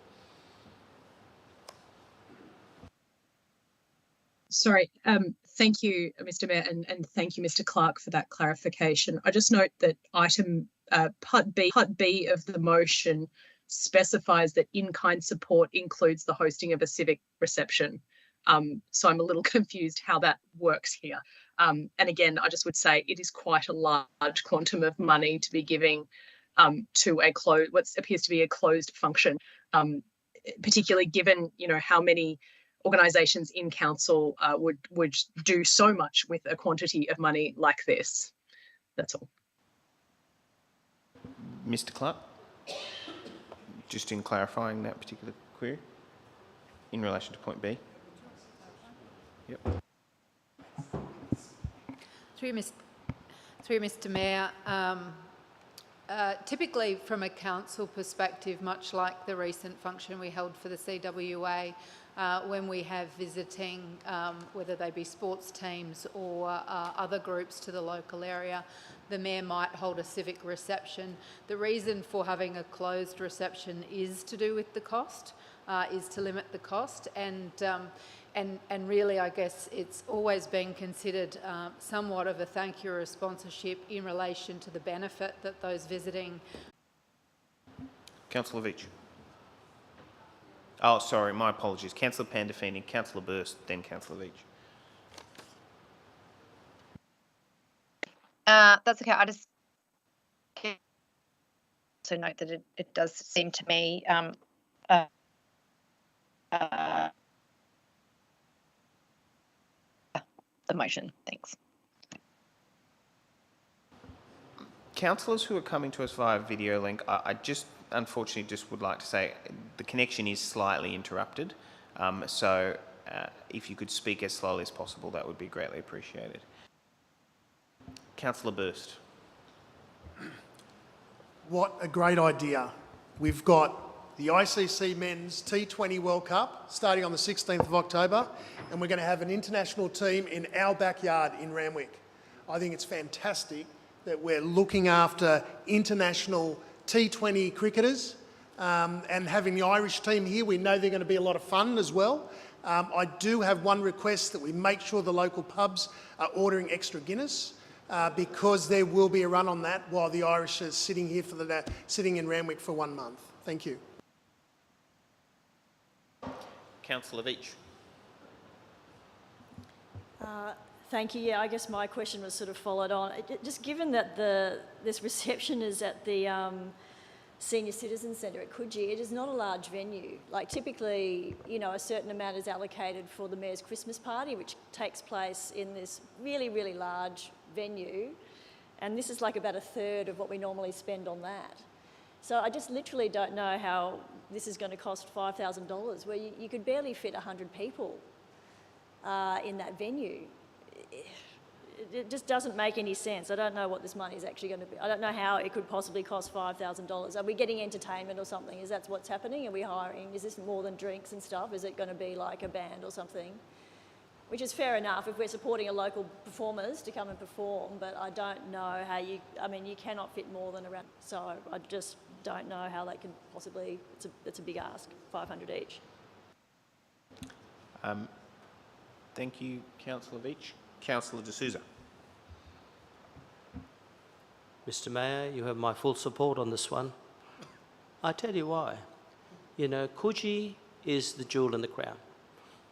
Sorry. Thank you, Mr. Mayor, and thank you, Mr. Clark, for that clarification. I just note that item Part B of the motion specifies that in-kind support includes the hosting of a civic reception. So I'm a little confused how that works here. And again, I just would say it is quite a large quantum of money to be giving to what appears to be a closed function, particularly given, you know, how many organisations in council would do so much with a quantity of money like this. That's all. Mr. Clark, just in clarifying that particular query in relation to point B. Yep. Through Mr. Mayor, typically from a council perspective, much like the recent function we held for the CWA, when we have visiting, whether they be sports teams or other groups to the local area, the Mayor might hold a civic reception. The reason for having a closed reception is to do with the cost, is to limit the cost, and really, I guess it's always been considered somewhat of a thank you or a sponsorship in relation to the benefit that those visiting. Councillor Veitch. Oh, sorry, my apologies. Councillor Pandolfini, Councillor Burst, then Councillor Veitch. That's okay. I just also note that it does seem to me the motion. Thanks. Councillors who are coming to us via video link, I just unfortunately just would like to say the connection is slightly interrupted. So if you could speak as slowly as possible, that would be greatly appreciated. Councillor Burst. What a great idea. We've got the ICC Men's T20 World Cup starting on the 16th of October, and we're going to have an international team in our backyard in Randwick. I think it's fantastic that we're looking after international T20 cricketers and having the Irish team here. We know they're going to be a lot of fun as well. I do have one request, that we make sure the local pubs are ordering extra Guinness because there will be a run on that while the Irish are sitting here sitting in Randwick for 1 month. Thank you. Councillor Veitch. Thank you. Yeah, I guess my question was sort of followed on. Just given that this reception is at the Senior Citizen Centre at Coogee, it is not a large venue. Like typically, you know, a certain amount is allocated for the Mayor's Christmas party, which takes place in this really, really large venue. And this is like about a third of what we normally spend on that. So I just literally don't know how this is going to cost $5,000, where you could barely fit 100 people in that venue. it just doesn't make any sense. I don't know what this money is actually going to be. I don't know how it could possibly cost $5,000. Are we getting entertainment or something? Is that what's happening? Are we hiring? Is this more than drinks and stuff? Is it going to be like a band or something? Which is fair enough if we're supporting a local performers to come and perform, but I don't know how you, I mean, you cannot fit more than around, so I just don't know how they can possibly, it's a big ask, 500 each. Thank you, Councillor Veach. Councillor D'Souza. Mr. Mayor, you have my full support on this one. I tell you why. You know, Coogee is the jewel in the crown.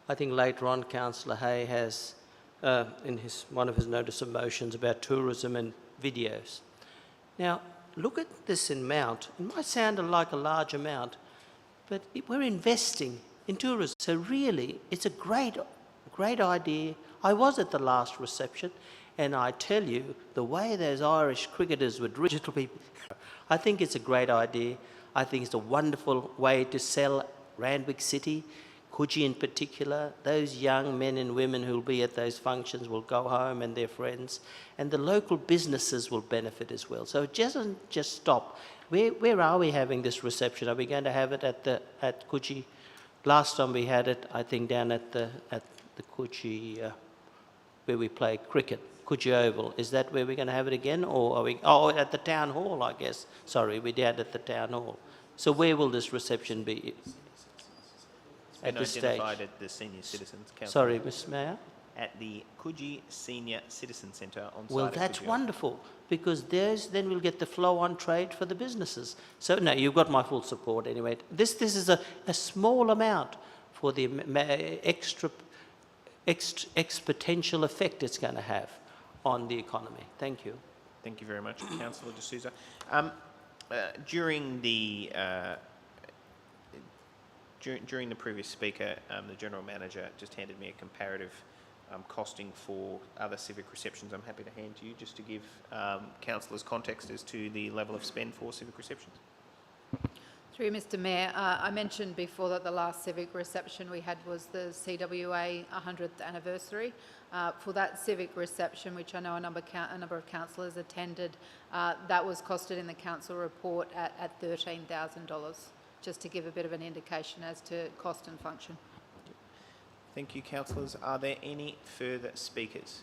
I think later on Councillor Hay has, in one of his notice of motions about tourism and videos. Now, look at this amount. It might sound like a large amount, but we're investing in tourism. So really, it's a great idea. I was at the last reception, and I tell you, the way those Irish cricketers would digital people, I think it's a great idea. I think it's a wonderful way to sell Randwick City, Coogee in particular. Those young men and women who will be at those functions will go home and their friends, and the local businesses will benefit as well. So it doesn't just stop. Where are we having this reception? Are we going to have it at Coogee? Last time we had it, I think, down at the Coogee, where we play cricket, Coogee Oval. Is that where we're going to have it again, or are we? Oh, at the town hall, I guess. Sorry, we did at the town hall. So where will this reception be? At this stage. Identified at the Senior Citizens Council. Sorry, Mr. Mayor. At the Coogee Senior Citizen Centre on site. Well, that's wonderful, because then we'll get the flow-on trade for the businesses. So no, you've got my full support anyway. This is a small amount for the exponential effect it's going to have on the economy. Thank you. Thank you very much, Councillor D'Souza. During the previous speaker, the General Manager just handed me a comparative costing for other civic receptions. I'm happy to hand to you just to give councillors context as to the level of spend for civic receptions. Through you, Mr. Mayor, I mentioned before that the last civic reception we had was the CWA 100th anniversary. For that civic reception, which I know a number of councillors attended, that was costed in the council report at $13,000, just to give a bit of an indication as to cost and function. Thank you, councillors. Are there any further speakers?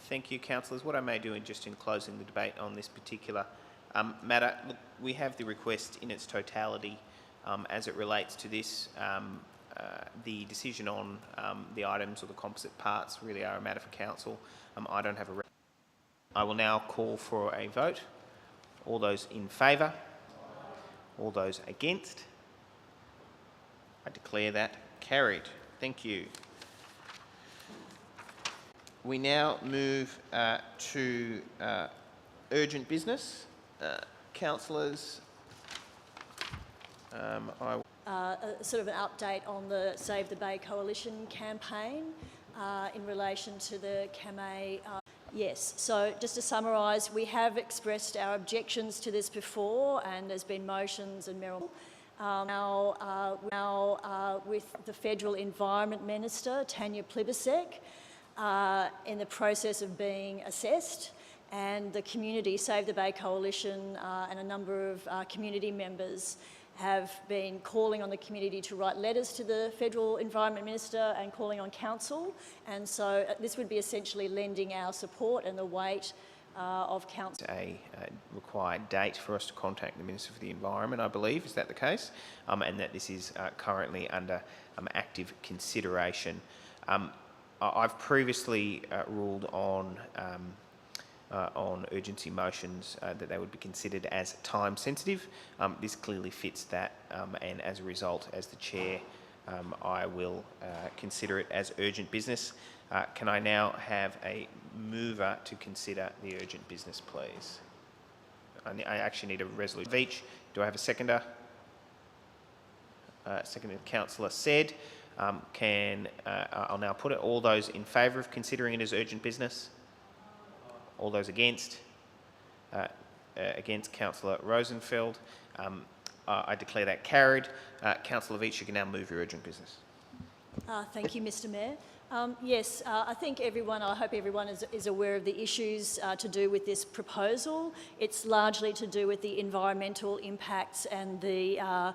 Thank you, councillors. What I may do in closing the debate on this particular matter, look, we have the request in its totality as it relates to this. The decision on the items or the composite parts really are a matter for council. I don't have a... I will now call for a vote. All those in favour? All those against? I declare that carried. Thank you. We now move to urgent business. Councillors, Sort of an update on the Save the Bay Coalition campaign in relation to the CAMA. Yes, so just to summarise, we have expressed our objections to this before, and there's been motions and Merrill. Now with the Federal Environment Minister, Tanya Plibersek, in the process of being assessed, and the community, Save the Bay Coalition, and a number of community members have been calling on the community to write letters to the Federal Environment Minister and calling on Council. And so this would be essentially lending our support and the weight of Council. A required date for us to contact the Minister for the Environment, I believe. Is that the case? And that this is currently under active consideration. I've previously ruled on urgency motions that they would be considered as time sensitive. This clearly fits that, and as a result, as the chair, I will consider it as urgent business. Can I now have a mover to consider the urgent business, please? I actually need a resolution of each. Do I have a seconder? Seconded, Councillor Said. I'll now put it. All those in favour of considering it as urgent business? All those against? Against, Councillor Rosenfeld. I declare that carried. Councillor Veach, you can now move your urgent business. Thank you, Mr. Mayor. Yes, I think I hope everyone is aware of the issues to do with this proposal. It's largely to do with the environmental impacts and the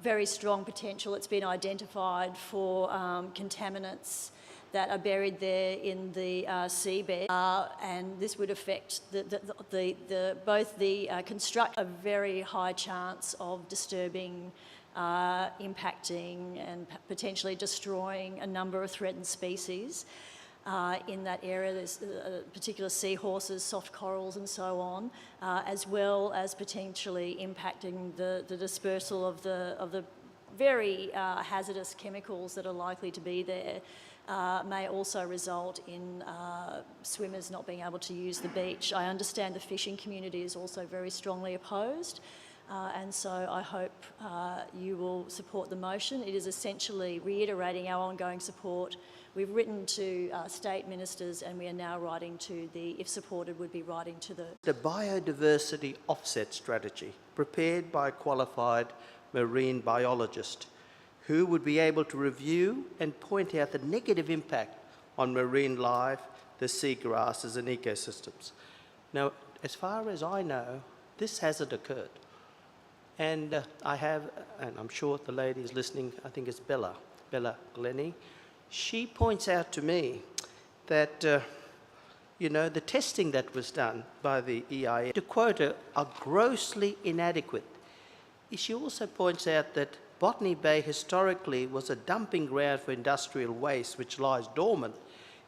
very strong potential that's been identified for contaminants that are buried there in the seabed, and this would affect both the construct a very high chance of disturbing, impacting and potentially destroying a number of threatened species in that area. There's particular seahorses, soft corals and so on, as well as potentially impacting the dispersal of the very hazardous chemicals that are likely to be there. May also result in swimmers not being able to use the beach. I understand the fishing community is also very strongly opposed, and so I hope you will support the motion. It is essentially reiterating our ongoing support. We've written to state ministers, and we are now writing to if supported, would be writing to The biodiversity offset strategy prepared by a qualified marine biologist who would be able to review and point out the negative impact on marine life, the seagrasses and ecosystems. Now, as far as I know, this hasn't occurred. And I have, and I'm sure the lady is listening, I think it's Bella Glennie. She points out to me that, the testing that was done by the EIA, to quote her, are grossly inadequate. She also points out that Botany Bay historically was a dumping ground for industrial waste which lies dormant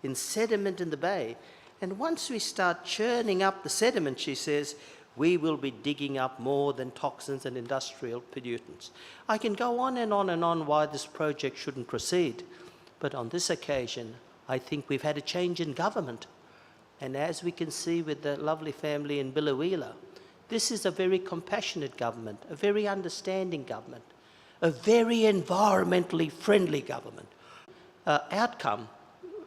in sediment in the bay. And once we start churning up the sediment, she says, we will be digging up more than toxins and industrial pollutants. I can go on and on and on why this project shouldn't proceed. But on this occasion, I think we've had a change in government. And as we can see with the lovely family in Biloela, this is a very compassionate government, a very understanding government, a very environmentally friendly government. Outcome,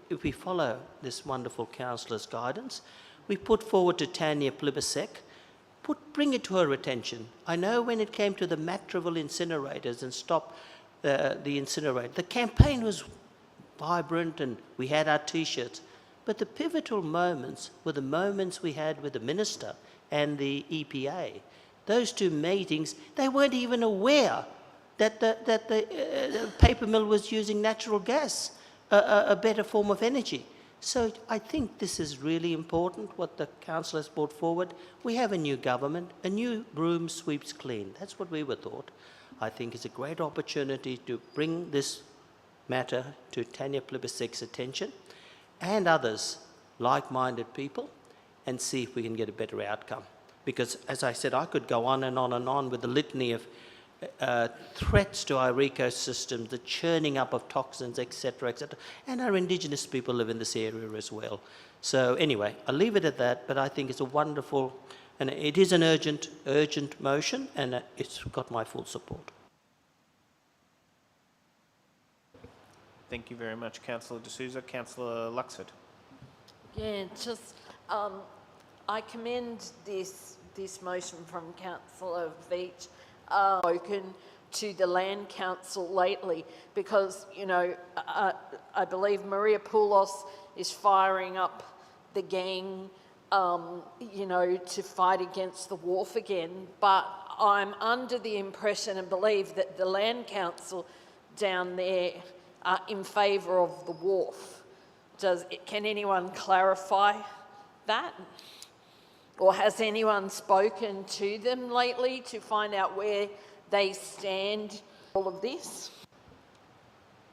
if we follow this wonderful councillor's guidance, we put forward to Tanya Plibersek, bring it to her attention. I know when it came to the Matraville incinerators and stop the incinerator, the campaign was vibrant and we had our T-shirts, but the pivotal moments were the moments we had with the Minister and the EPA. Those two meetings, they weren't even aware that the paper mill was using natural gas, a better form of energy. So I think this is really important, what the council has brought forward. We have a new government, a new broom sweeps clean. That's what we were thought. I think it's a great opportunity to bring this matter to Tanya Plibersek's attention and others, like-minded people, and see if we can get a better outcome. Because, as I said, I could go on and on and on with the litany of threats to our ecosystems, the churning up of toxins, etc., etc. And our Indigenous people live in this area as well. So anyway, I'll leave it at that, but I think it's a wonderful, and it is an urgent motion, and it's got my full support. Thank you very much, Councillor D'Souza. Councillor Luxford. Yeah, just I commend this motion from Councillor Veitch, spoken to the Land Council lately, because I believe Maria Poulos is firing up the gang, to fight against the wharf again. But I'm under the impression and believe that the Land Council down there are in favour of the wharf. Can anyone clarify that? Or has anyone spoken to them lately to find out where they stand all of this?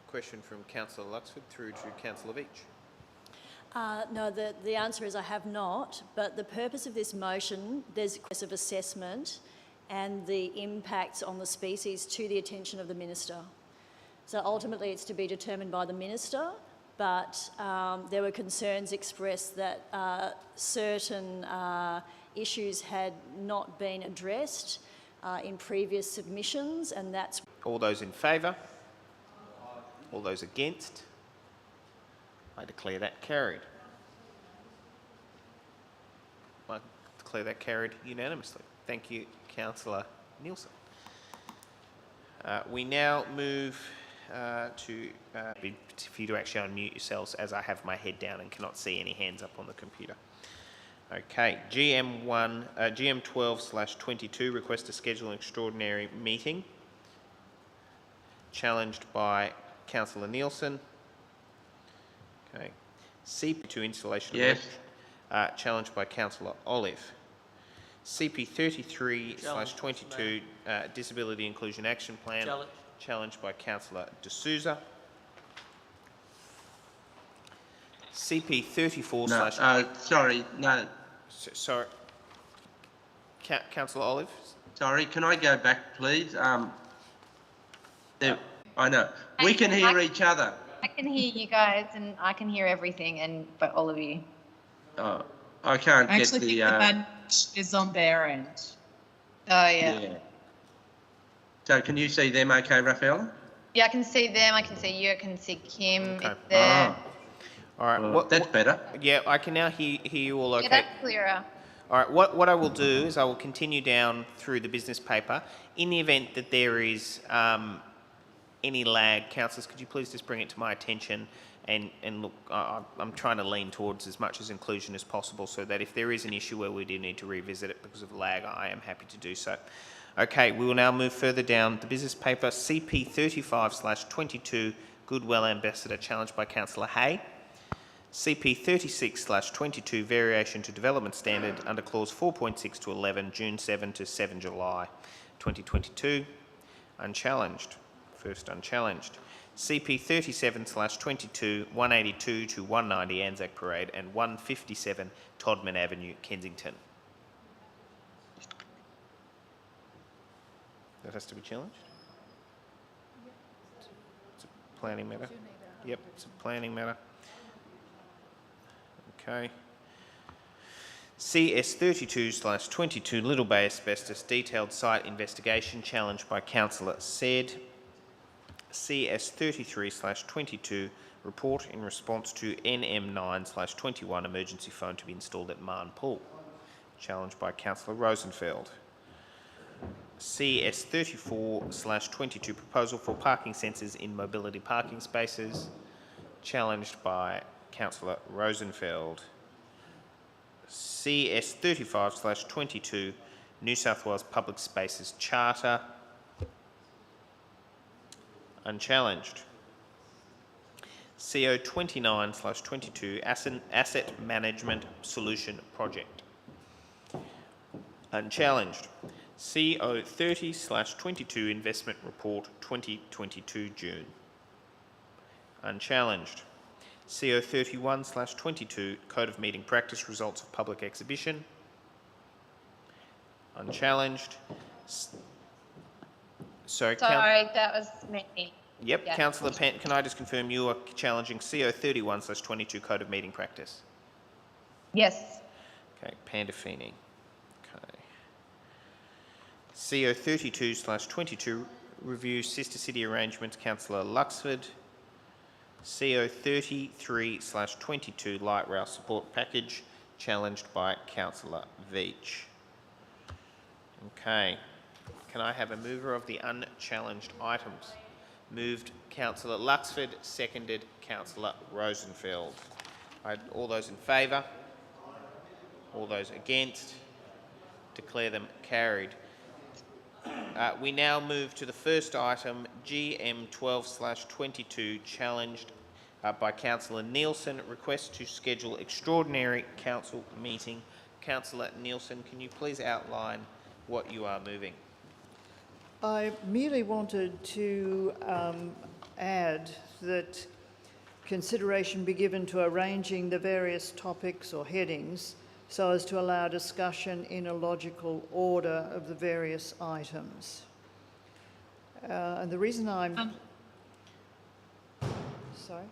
Question from Councillor Luxford through to Councillor Veitch. No, the answer is I have not, but the purpose of this motion, there's a process of assessment and the impacts on the species to the attention of the Minister. So ultimately it's to be determined by the Minister, but there were concerns expressed that certain issues had not been addressed in previous submissions, and that's... All those in favour? All those against? I declare that carried. I declare that carried unanimously. Thank you, Councillor Nielsen. We now move for you to actually unmute yourselves, as I have my head down and cannot see any hands up on the computer. Okay, GM 12/22, request to schedule an extraordinary meeting. Challenged by Councillor Nielsen. Okay. CP2 installation. Yes. Challenged by Councillor Olive. CP 33/22 Disability Inclusion Action Plan. Challenged by Councillor D'Souza. CP 34 No, sorry, no. Sorry. Councillor Olive? Sorry, can I go back, please? There, I know. We can hear each other. I can hear you guys, and I can hear everything, but all of you. Oh, I can't I get actually the... think the bad is on their end. Oh, yeah. yeah. So can you see them okay, Rafaela? Yeah, I can see them. I can see you. I can see Kim. Okay. It's there. All right. That's better. Yeah, I can now hear you all okay. Yeah, that's clearer. All right, what I will do is I will continue down through the business paper. In the event that there is any lag, councillors, could you please just bring it to my attention and look, I'm trying to lean towards as much as inclusion as possible, so that if there is an issue where we do need to revisit it because of lag, I am happy to do so. Okay, we will now move further down the business paper. CP 35/22, Goodwill Ambassador, challenged by Councillor Hay. CP 36/22, Variation to Development Standard under Clause 4.6 to 11, June 7 to 7 July 2022. Unchallenged. First unchallenged. CP 37/22, 182 to 190 Anzac Parade and 157 Todman Avenue, Kensington. That has to be challenged? It's a planning matter? Yep, it's a planning matter. Okay. CS 32/22, Little Bay Asbestos, Detailed Site Investigation, challenged by Councillor Said. CS 33/22, Report in response to NM9/21, Emergency Phone to be installed at Marn Pool, challenged by Councillor Rosenfeld. CS 34/22, Proposal for Parking Sensors in Mobility Parking Spaces, challenged by Councillor Rosenfeld. CS 35/22, New South Wales Public Spaces Charter, unchallenged. CO 29/22, Asset Management Solution Project, unchallenged. CO 30/22, Investment Report 2022 June, unchallenged. CO 31/22, Code of Meeting Practice, Results of Public Exhibition, unchallenged. Sorry, that was me. Yep, Yeah. Councillor Penn, can I just confirm you are challenging CO 31/22, Code of Meeting Practice? Yes. Okay, Pandafini. Okay. CO 32/22, Review Sister City Arrangements, Councillor Luxford. CO 33/22, Light Rail Support Package, challenged by Councillor Veach. Okay. Can I have a mover of the unchallenged items? Moved Councillor Luxford, seconded Councillor Rosenfeld. All those in favour? All those against? Declare them carried. We now move to the first item, GM 12/22, challenged by Councillor Nielsen, request to schedule extraordinary council meeting. Councillor Nielsen, can you please outline what you are moving? I merely wanted to add that consideration be given to arranging the various topics or headings so as to allow discussion in a logical order of the various items. And the reason I'm... Sorry?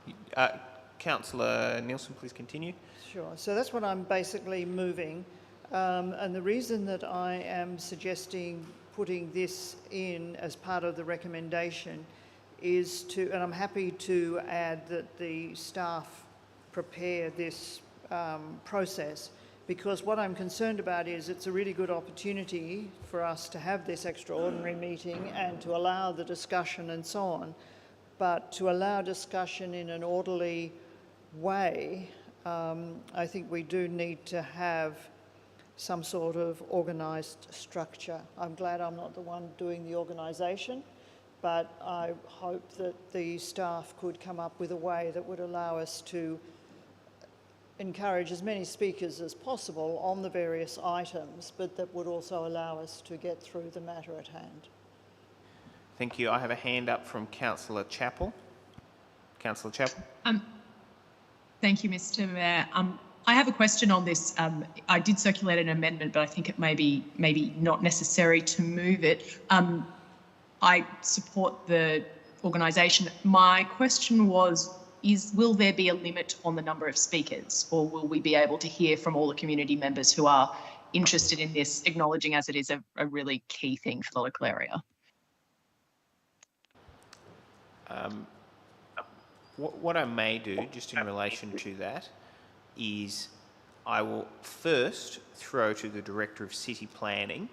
Councillor Nielsen, please continue. Sure. So that's what I'm basically moving. And the reason that I am suggesting putting this in as part of the recommendation is to, and I'm happy to add that the staff prepare this process, because what I'm concerned about is it's a really good opportunity for us to have this extraordinary meeting and to allow the discussion and so on. but to allow discussion in an orderly way, I think we do need to have some sort of organised structure. I'm glad I'm not the one doing the organisation, but I hope that the staff could come up with a way that would allow us to encourage as many speakers as possible on the various items, but that would also allow us to get through the matter at hand. Thank you. I have a hand up from Councillor Chappell. Councillor Chappell. Thank you, Mr. Mayor. I have a question on this. I did circulate an amendment, but I think it may be not necessary to move it. I support the organisation. My question was, will there be a limit on the number of speakers, or will we be able to hear from all the community members who are interested in this, acknowledging as it is a really key thing for the local area? What I may do, just in relation to that, is I will first throw to the Director of City Planning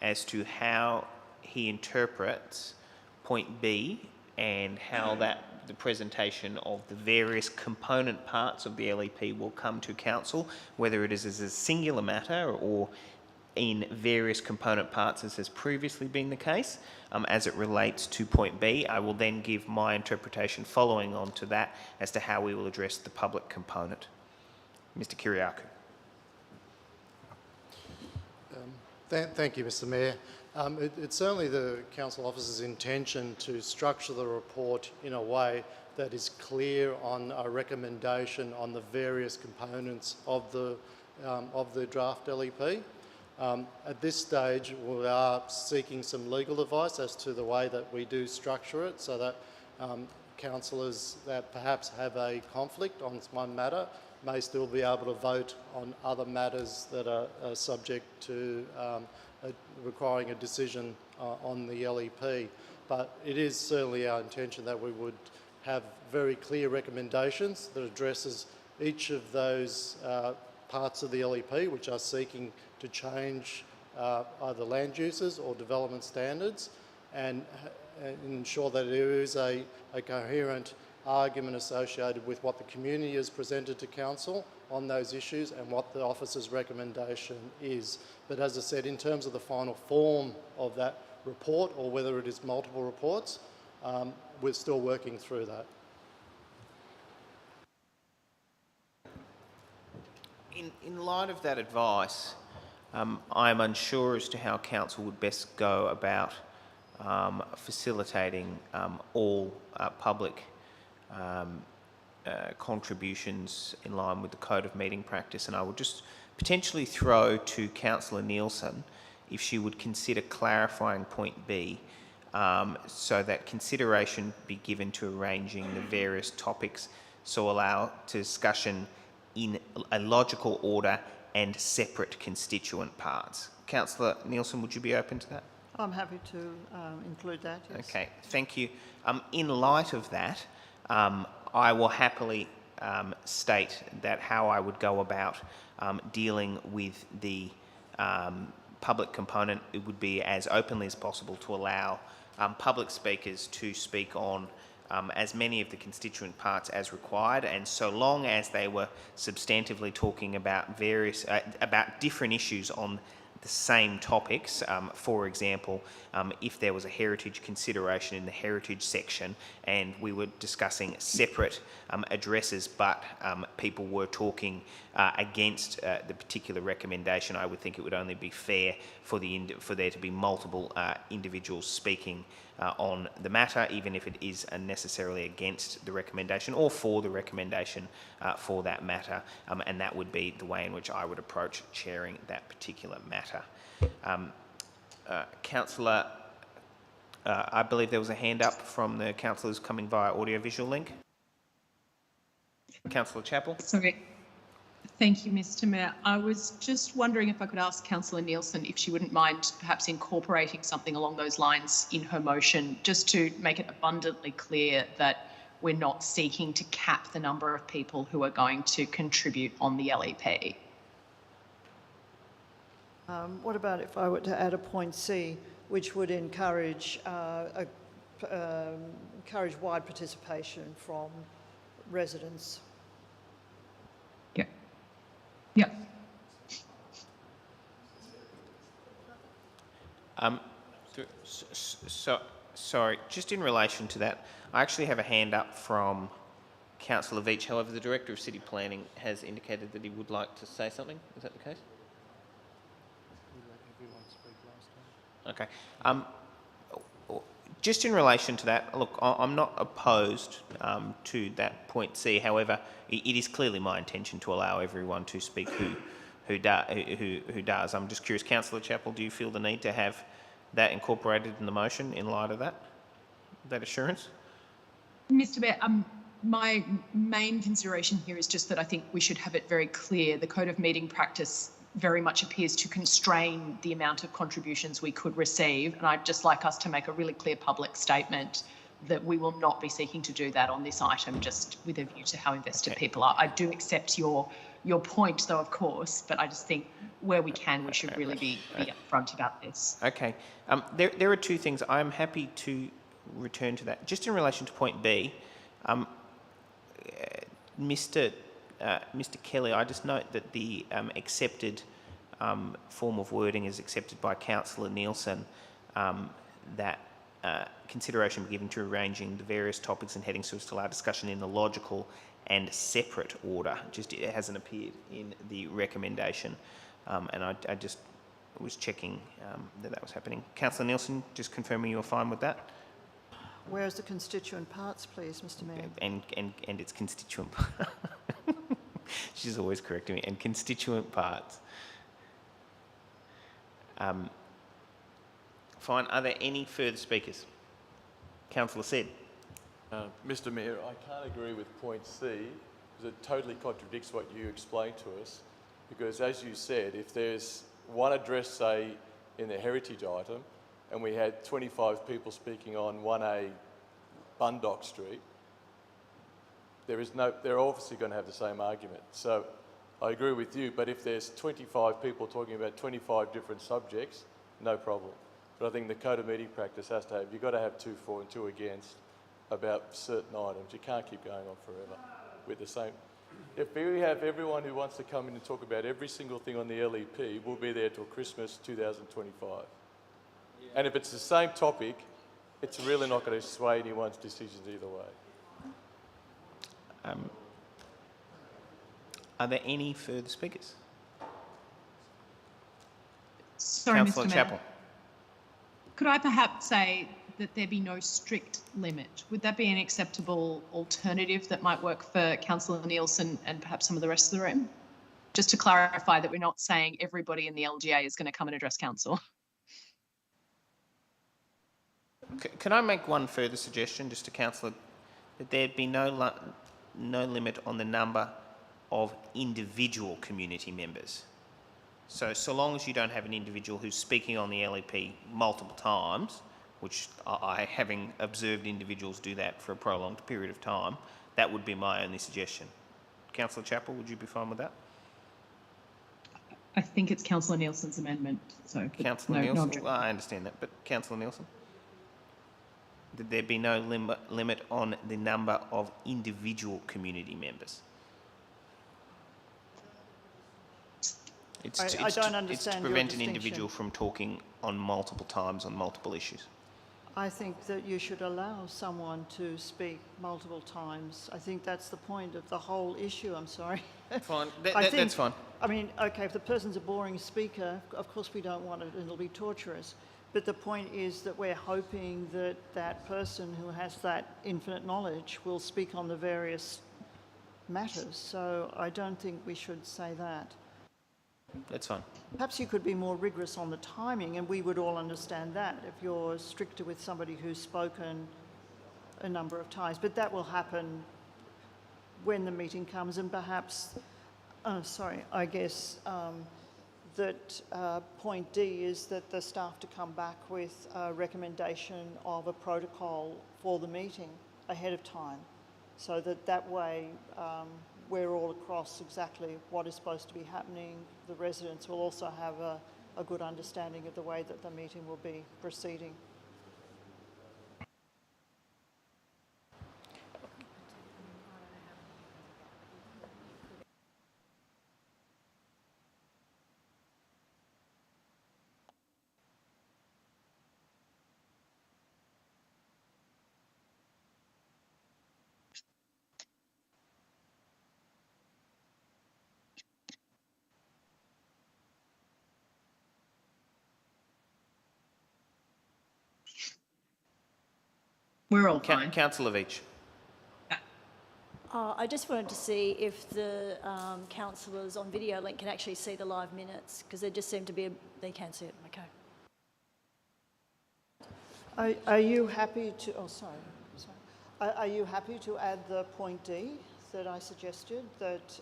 as to how he interprets point B and how the presentation of the various component parts of the LEP will come to Council, whether it is as a singular matter or in various component parts as has previously been the case. As it relates to point B, I will then give my interpretation following on to that as to how we will address the public component. Mr. Kyriakou. Thank you, Mr. Mayor. It's certainly the Council Officer's intention to structure the report in a way that is clear on a recommendation on the various components of the draft LEP. At this stage, we are seeking some legal advice as to the way that we do structure it, so that councillors that perhaps have a conflict on one matter may still be able to vote on other matters that are subject to requiring a decision on the LEP. But it is certainly our intention that we would have very clear recommendations that addresses each of those parts of the LEP which are seeking to change either land uses or development standards, and ensure that there is a coherent argument associated with what the community has presented to Council on those issues and what the officer's recommendation is. But as I said, in terms of the final form of that report, or whether it is multiple reports, we're still working through that. In light of that advice, I'm unsure as to how Council would best go about facilitating all public contributions in line with the Code of Meeting Practice, and I would just potentially throw to Councillor Nielsen if she would consider clarifying point B so that consideration be given to arranging the various topics, so allow to discussion in a logical order and separate constituent parts. Councillor Nielsen, would you be open to that? I'm happy to include that, yes. Okay, thank you. In light of that, I will happily state that how I would go about dealing with the public component, it would be as openly as possible to allow public speakers to speak on as many of the constituent parts as required, and so long as they were substantively talking about various about different issues on the same topics. For example, if there was a heritage consideration in the heritage section and we were discussing separate addresses, but people were talking against the particular recommendation, I would think it would only be fair for there to be multiple individuals speaking on the matter, even if it is necessarily against the recommendation or for the recommendation for that matter, and that would be the way in which I would approach chairing that particular matter. Councillor, I believe there was a hand up from the councillors coming via audiovisual link. Councillor Chappell. Sorry. Thank you, Mr. Mayor. I was just wondering if I could ask Councillor Nielsen if she wouldn't mind perhaps incorporating something along those lines in her motion, just to make it abundantly clear that we're not seeking to cap the number of people who are going to contribute on the LEP. What about if I were to add a point C, which would encourage encourage wide participation from residents. Yeah. Yeah. Sorry, just in relation to that, I actually have a hand up from Councillor Veach. However, the Director of City Planning has indicated that he would like to say something. Is that the case? Okay. Just in relation to that, look, I'm not opposed to that point C. However, it is clearly my intention to allow everyone to speak who does. I'm just curious, Councillor Chappell, do you feel the need to have that incorporated in the motion in light of that assurance? Mr. Mayor, my main consideration here is just that I think we should have it very clear. The Code of Meeting Practice very much appears to constrain the amount of contributions we could receive, and I'd just like us to make a really clear public statement that we will not be seeking to do that on this item, just with a view to how invested people are. I do accept your point, though, of course, but I just think where we can, we should really be upfront about this. Okay. There are two things. I'm happy to return to that. Just in relation to point B, Mr. Kelly, I just note that the accepted form of wording is accepted by Councillor Nielsen, that consideration be given to arranging the various topics and headings so as to allow discussion in a logical and separate order. Just it hasn't appeared in the recommendation, and I just was checking that was happening. Councillor Nielsen, just confirming you were fine with that. Where's the constituent parts, please, Mr. Mayor? And its constituent She's always correcting me. And constituent parts. Fine. Are there any further speakers? Councillor Sid. Mr. Mayor, I can't agree with point C because it totally contradicts what you explained to us. Because as you said, if there's one address, say, in the heritage item, and we had 25 people speaking on 1A Bundock Street, they're obviously going to have the same argument. So I agree with you, but if there's 25 people talking about 25 different subjects, no problem. But I think the Code of Meeting Practice has to have, you've got to have 2 for and 2 against about certain items. You can't keep going on forever with the same. If we have everyone who wants to come in and talk about every single thing on the LEP, we'll be there till Christmas 2025. And if it's the same topic, it's really not going to sway anyone's decisions either way. Are there any further speakers? Sorry, Councillor Mr. Mayor. Chappell. Could I perhaps say that there be no strict limit? Would that be an acceptable alternative that might work for Councillor Nielsen and perhaps some of the rest of the room? Just to clarify that we're not saying everybody in the LGA is going to come and address council. Can I make one further suggestion, just to Councillor, that there be no limit on the number of individual community members? So long as you don't have an individual who's speaking on the LEP multiple times, which I, having observed individuals do that for a prolonged period of time, that would be my only suggestion. Councillor Chappell, would you be fine with that? I think it's Councillor Nielsen's amendment. So Councillor Nielsen, well, I understand that, but Councillor Nielsen? That there be no limit on the number of individual community members? I don't understand It's to prevent an individual from talking on multiple times on multiple issues. I think that you should allow someone to speak multiple times. I think that's the point of the whole issue. I'm sorry. Fine, that's fine. I mean, okay, if the person's a boring speaker, of course we don't want it, it'll be torturous. But the point is that we're hoping that that person who has that infinite knowledge will speak on the various matters. So I don't think we should say that. That's fine. Perhaps you could be more rigorous on the timing and we would all understand that if you're stricter with somebody who's spoken a number of times. But that will happen when the meeting comes, and perhaps, I guess that point D is that the staff to come back with a recommendation of a protocol for the meeting ahead of time, so that way we're all across exactly what is supposed to be happening. The residents will also have a good understanding of the way that the meeting will be proceeding. We're all fine. Councillor Veach. I just wanted to see if the councillors on video link can actually see the live minutes, because they just seem to be, they can't see it. Okay. Are you happy to, oh, sorry. Are you happy to add the point D that I suggested, that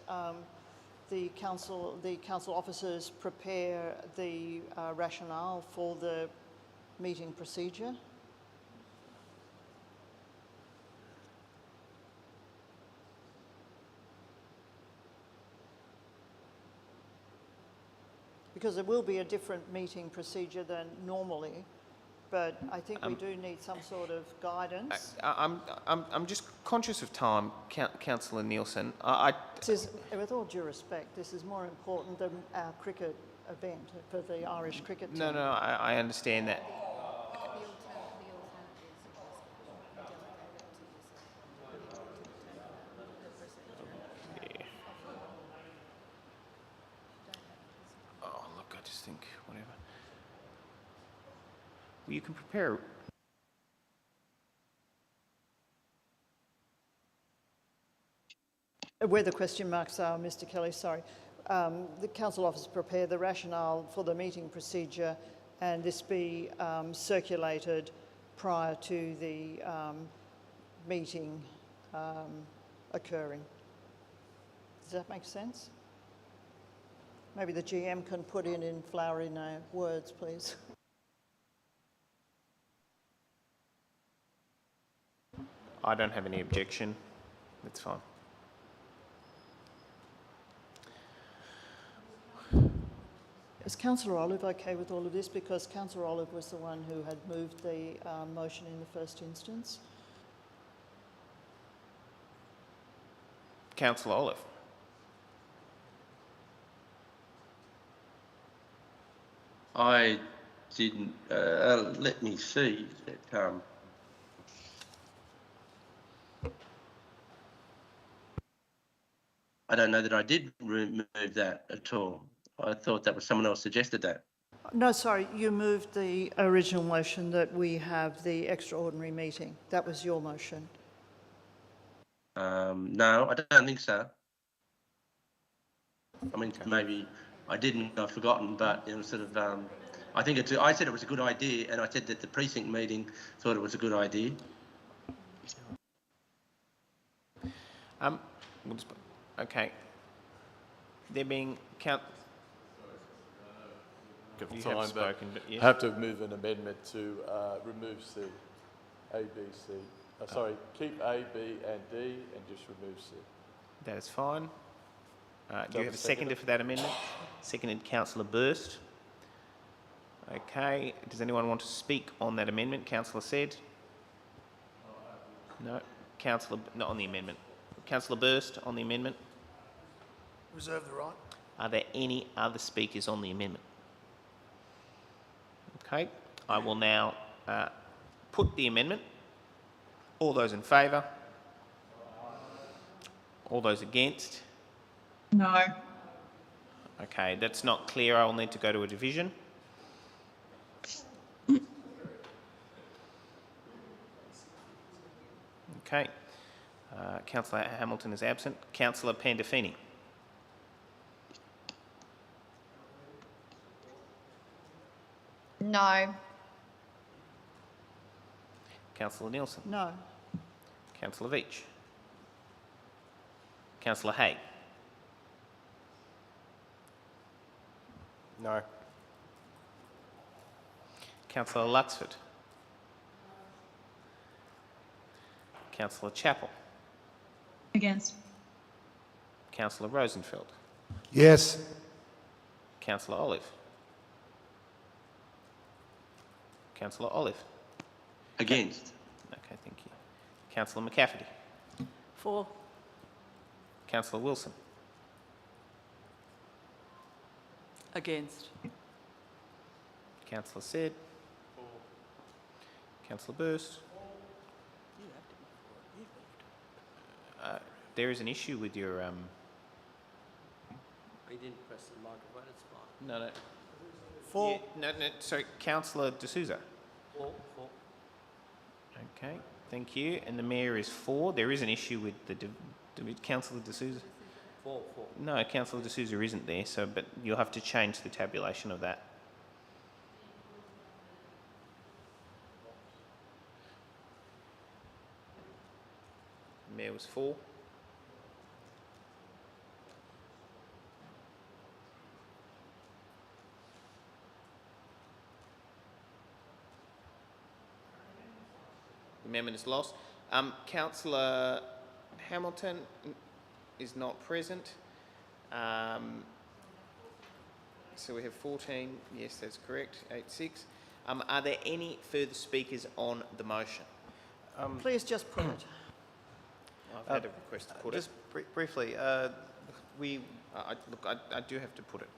the council officers prepare the rationale for the meeting procedure? Because there will be a different meeting procedure than normally, but I think we do need some sort of guidance. I'm just conscious of time, Councillor Nielsen. This is, with all due respect, this is more important than our cricket event for the Irish cricket team. No, I understand that. Oh, look, I just think, whatever. Well, you can prepare. Where the question marks are, Mr. Kelly, sorry. The council officers prepare the rationale for the meeting procedure, and this be circulated prior to the meeting occurring. Does that make sense? Maybe the GM can put in flowery words, please. I don't have any objection. That's fine. Is Councillor Olive okay with all of this? Because Councillor Olive was the one who had moved the motion in the first instance. Councillor Olive. I didn't, let me see. I don't know that I did remove that at all. I thought that was someone else suggested that. No, sorry, you moved the original motion that we have the extraordinary meeting. That was your motion. No, I don't think so. I mean, maybe I didn't, I've forgotten, but it was sort of, I think I said it was a good idea, and I said that the precinct meeting thought it was a good idea. Okay. There being You have spoken, but yes. I have to move an amendment to remove C, A, B, C. Sorry, keep A, B and D and just remove C. That is fine. Do you have a seconder for that amendment? Seconded Councillor Burst. Okay. Does anyone want to speak on that amendment? Councillor said. No. Councillor, not on the amendment. Councillor Burst on the amendment. Reserve the right. Are there any other speakers on the amendment? Okay. I will now put the amendment. All those in favour? All those against? No. Okay, that's not clear. I will need to go to a division. Okay. Councillor Hamilton is absent. Councillor Pandolfini. No. Councillor Nielsen. No. Councillor Veach. Councillor Hay. No. Councillor Luxford. Councillor Chappell. Against. Councillor Rosenfeld. Yes. Councillor Olive. Councillor Olive. Against. Okay, thank you. Councillor McCafferty. For. Councillor Wilson. Against. Councillor Said. Councillor Burst. There is an issue with your... You didn't press the microphone, it's fine. No. For. Yeah, no, sorry, Councillor D'Souza. For. Okay. Thank you. And the Mayor is for. There is an issue with the Councillor D'Souza. For. No, Councillor D'Souza isn't there, so but you'll have to change the tabulation of that. The Mayor was for. The amendment is lost. Councillor Hamilton is not present. So we have 14. Yes, that's correct. 8-6. Are there any further speakers on the motion? Please just put it. I've had a request to put just briefly, look, I do have to put it.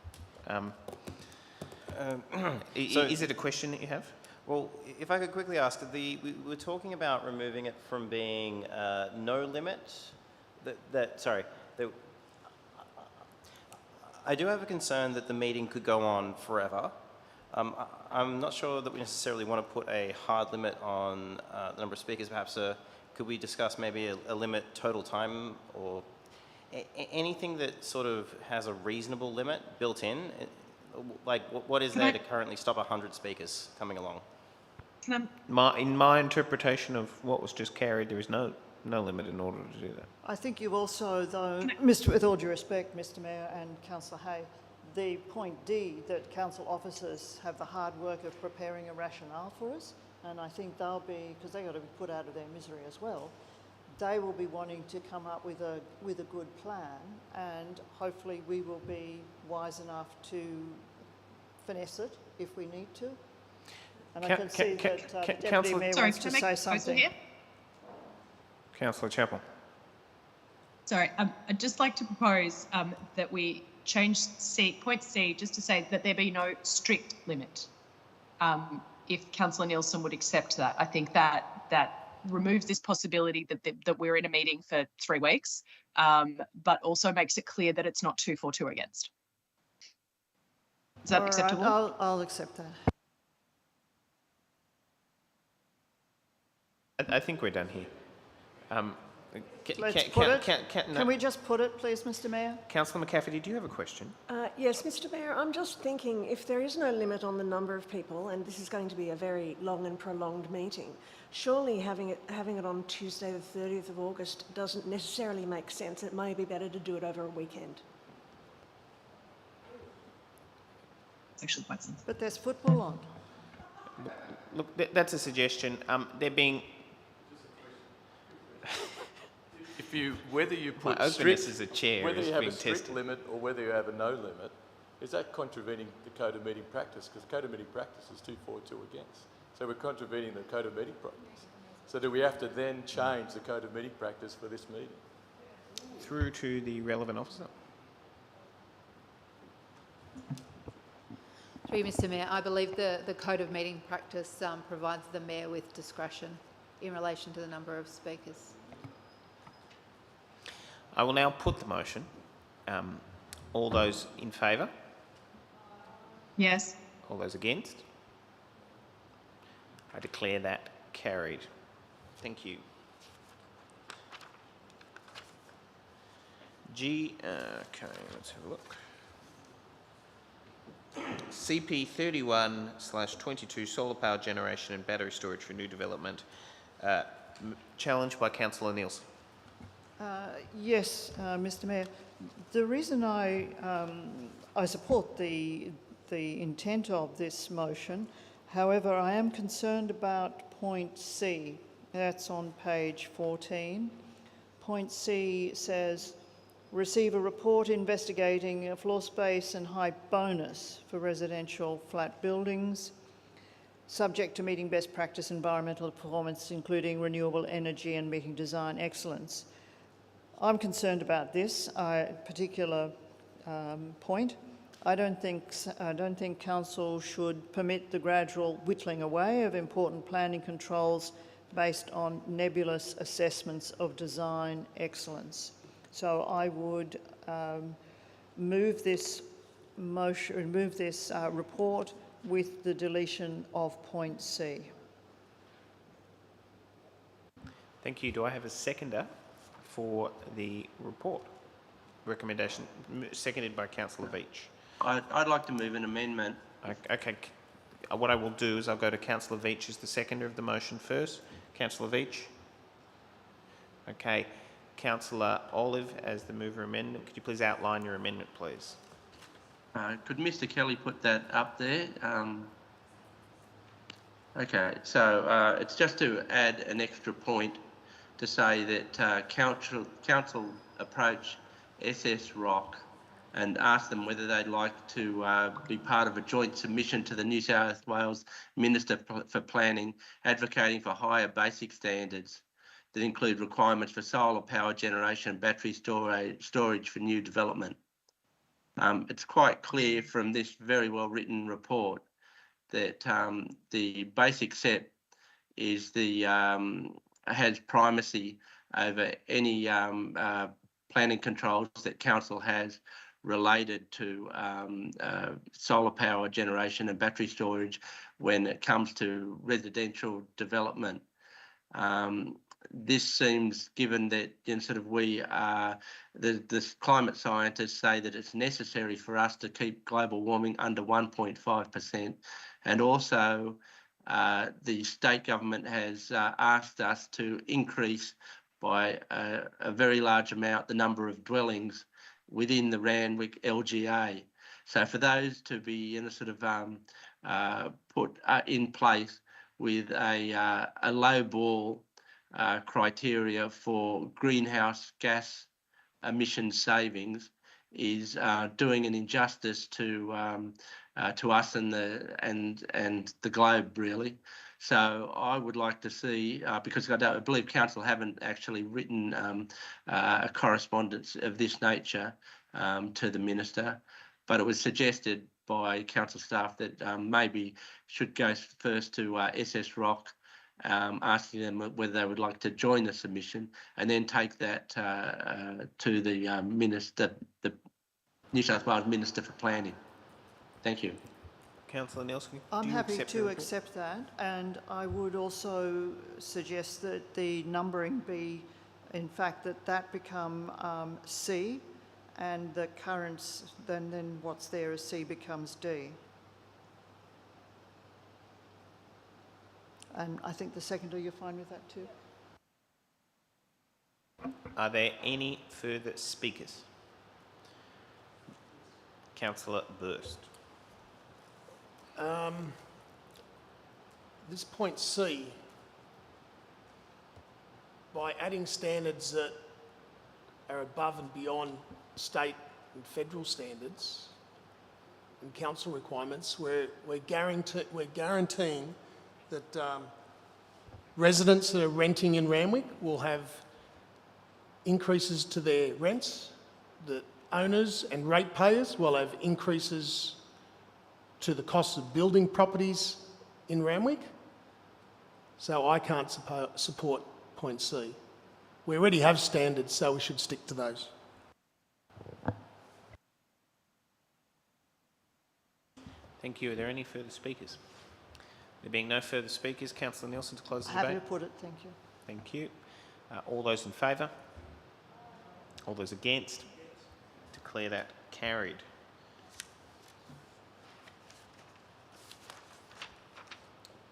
So- Is it a question that you have? Well, if I could quickly ask, we were talking about removing it from being no limit. I do have a concern that the meeting could go on forever. I'm not sure that we necessarily want to put a hard limit on the number of speakers. Perhaps could we discuss maybe a limit total time or anything that sort of has a reasonable limit built in? Like, what is there to currently stop 100 speakers coming along? Can In my interpretation of what was just carried, there is no limit in order to do that. I think you also, though, with all due respect, Mr Mayor and Councillor Hay, the point D, that council officers have the hard work of preparing a rationale for us, and I think they'll be, because they've got to be put out of their misery as well, they will be wanting to come up with a good plan, and hopefully we will be wise enough to finesse it if we need to. And I can see that the Deputy Mayor wants to say something. Councillor Chappell. Sorry, I'd just like to propose that we change point C just to say that there be no strict limit. If Councillor Nielsen would accept that, I think that removes this possibility that we're in a meeting for 3 weeks, but also makes it clear that it's not 2 for, 2 against. Is that acceptable? I'll accept that. I think we're done here. Let's put it. Can we just put it, please, Mr Mayor? Councillor McCafferty, do you have a question? Yes, Mr Mayor, I'm just thinking if there is no limit on the number of people, and this is going to be a very long and prolonged meeting, surely having it on Tuesday the 30th of August doesn't necessarily make sense. It may be better to do it over a weekend. It's actually quite sensible. But there's football on. Look, that's a suggestion. They're being... Whether you put My openness as a chair whether is you have being a strict tested. limit or whether you have a no limit, is that contravening the code of meeting practice? Because the code of meeting practice is 2 for, 2 against. So we're contravening the code of meeting practice. So do we have to then change the code of meeting practice for this meeting? Through to the relevant officer. Through you, Mr Mayor, I believe the code of meeting practice provides the Mayor with discretion in relation to the number of speakers. I will now put the motion. All those in favour? Yes. All those against? I declare that carried. Thank you. Okay, let's have a look. CP 31/22 solar power generation and battery storage for new development. Challenged by Councillor Nielsen. Yes, Mr Mayor. The reason I support the intent of this motion, however, I am concerned about point C. That's on page 14. Point C says, receive a report investigating a floor space and height bonus for residential flat buildings, subject to meeting best practice environmental performance, including renewable energy and meeting design excellence. I'm concerned about this particular point. I don't think council should permit the gradual whittling away of important planning controls based on nebulous assessments of design excellence. So I would move this report with the deletion of point C. Thank you. Do I have a seconder for the report? Recommendation, seconded by Councillor Veitch. I'd like to move an amendment. Okay. What I will do is I'll go to Councillor Veitch as the seconder of the motion first. Councillor Veitch. Okay. Councillor Olive as the mover amendment. Could you please outline your amendment, please? Could Mr. Kelly put that up there? Okay, so it's just to add an extra point to say that council approach SS Rock and ask them whether they'd like to be part of a joint submission to the New South Wales Minister for Planning, advocating for higher basic standards that include requirements for solar power generation and battery storage for new development. It's quite clear from this very well written report that the basic set is has primacy over any planning controls that council has related to solar power generation and battery storage when it comes to residential development. This seems, given that the climate scientists say that it's necessary for us to keep global warming under 1.5%, and also the state government has asked us to increase by a very large amount the number of dwellings within the Randwick LGA. So for those to be put in place with a low ball criteria for greenhouse gas emission savings is doing an injustice to us and the globe, really. So I would like to see, because I believe council haven't actually written a correspondence of this nature to the minister, but it was suggested by council staff that maybe should go first to SS Rock, asking them whether they would like to join the submission, and then take that to the minister, the New South Wales Minister for Planning. Thank you. Councillor Nelson, I'm happy to accept that, and I would also suggest that the numbering be, in fact, that become C, and the current, then what's there as C becomes D. And I think the seconder, you're fine with that too? Are there any further speakers? Councillor Burst. This point C, by adding standards that are above and beyond state and federal standards and council requirements, we're guaranteeing that residents that are renting in Randwick will have increases to their rents, that owners and ratepayers will have increases to the cost of building properties in Randwick. So I can't support point C. We already have standards, so we should stick to those. Thank you. Are there any further speakers? There being no further speakers, Councillor Nielsen to close the debate. Happy to put it, thank you. Thank you. All those in favour? All those against? Declare that carried.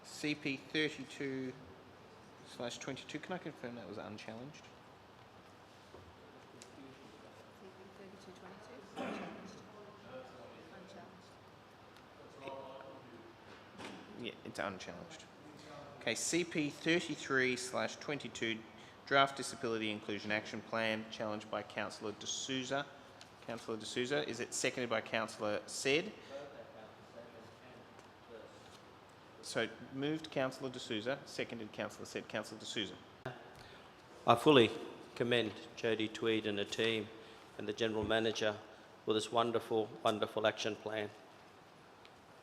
CP 32/22, can I confirm that was unchallenged? Yeah, it's unchallenged. Okay, CP 33/22, Draft Disability Inclusion Action Plan, challenged by Councillor D'Souza. Councillor D'Souza, is it seconded by Councillor Said? So moved Councillor D'Souza, seconded Councillor Said. Councillor D'Souza. I fully commend Jodie Tweed and her team and the General Manager for this wonderful, wonderful action plan.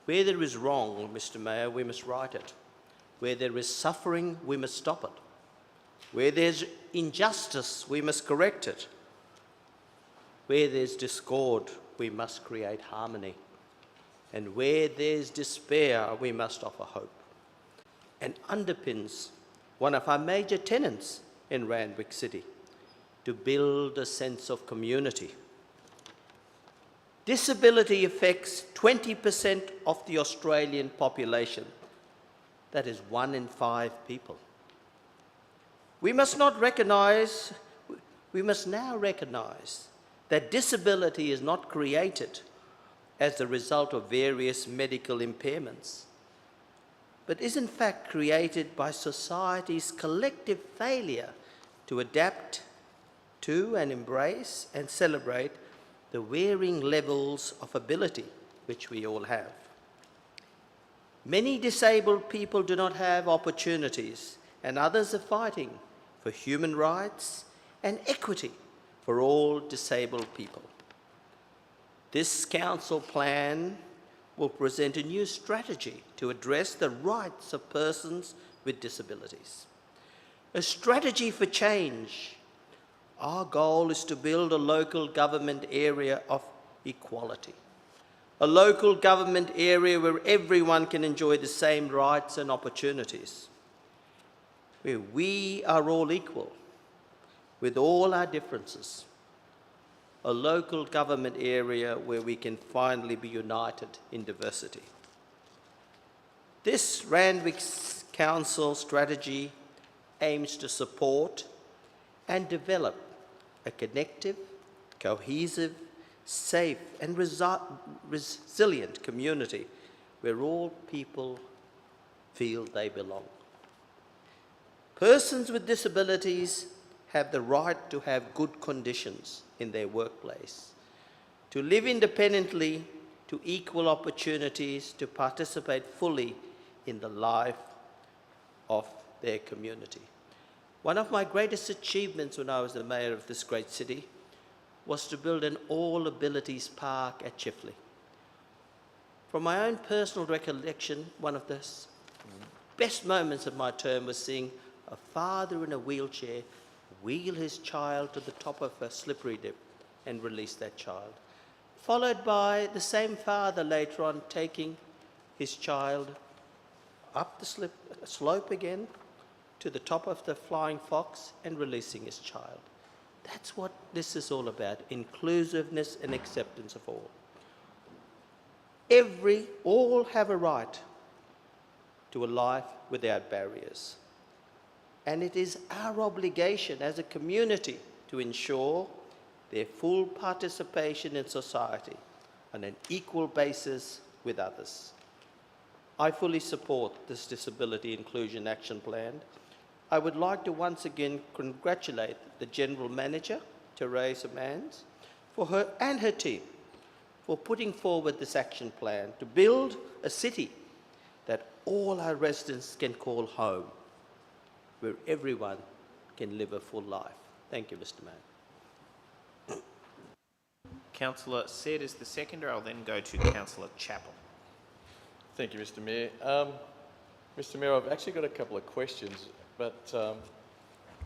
Where there is wrong, Mr Mayor, we must right it. Where there is suffering, we must stop it. Where there's injustice, we must correct it. Where there's discord, we must create harmony. And where there's despair, we must offer hope. And underpins one of our major tenets in Randwick City to build a sense of community. Disability affects 20% of the Australian population. That is 1 in 5 people. We must now recognise that disability is not created as the result of various medical impairments, but is in fact created by society's collective failure to adapt to and embrace and celebrate the varying levels of ability which we all have. Many disabled people do not have opportunities, and others are fighting for human rights and equity for all disabled people. This council plan will present a new strategy to address the rights of persons with disabilities. A strategy for change. Our goal is to build a local government area of equality. A local government area where everyone can enjoy the same rights and opportunities. Where we are all equal with all our differences. A local government area where we can finally be united in diversity. This Randwick Council strategy aims to support and develop a connective, cohesive, safe and resilient community where all people feel they belong. Persons with disabilities have the right to have good conditions in their workplace, to live independently, to equal opportunities, to participate fully in the life of their community. One of my greatest achievements when I was the mayor of this great city was to build an all-abilities park at Chifley. From my own personal recollection, one of the best moments of my term was seeing a father in a wheelchair wheel his child to the top of a slippery dip and release that child, followed by the same father later on taking his child up the slope again to the top of the flying fox and releasing his child. That's what this is all about, inclusiveness and acceptance of all. All have a right to a life without barriers. And it is our obligation as a community to ensure their full participation in society on an equal basis with others. I fully support this Disability Inclusion Action Plan. I would like to once again congratulate the General Manager, Theresa Manns, for her and her team for putting forward this action plan to build a city that all our residents can call home, where everyone can live a full life. Thank you, Mr. Mayor. Councillor Said is the seconder. I'll then go to Councillor Chappell. Thank you, Mr. Mayor. Mr. Mayor, I've actually got a couple of questions, but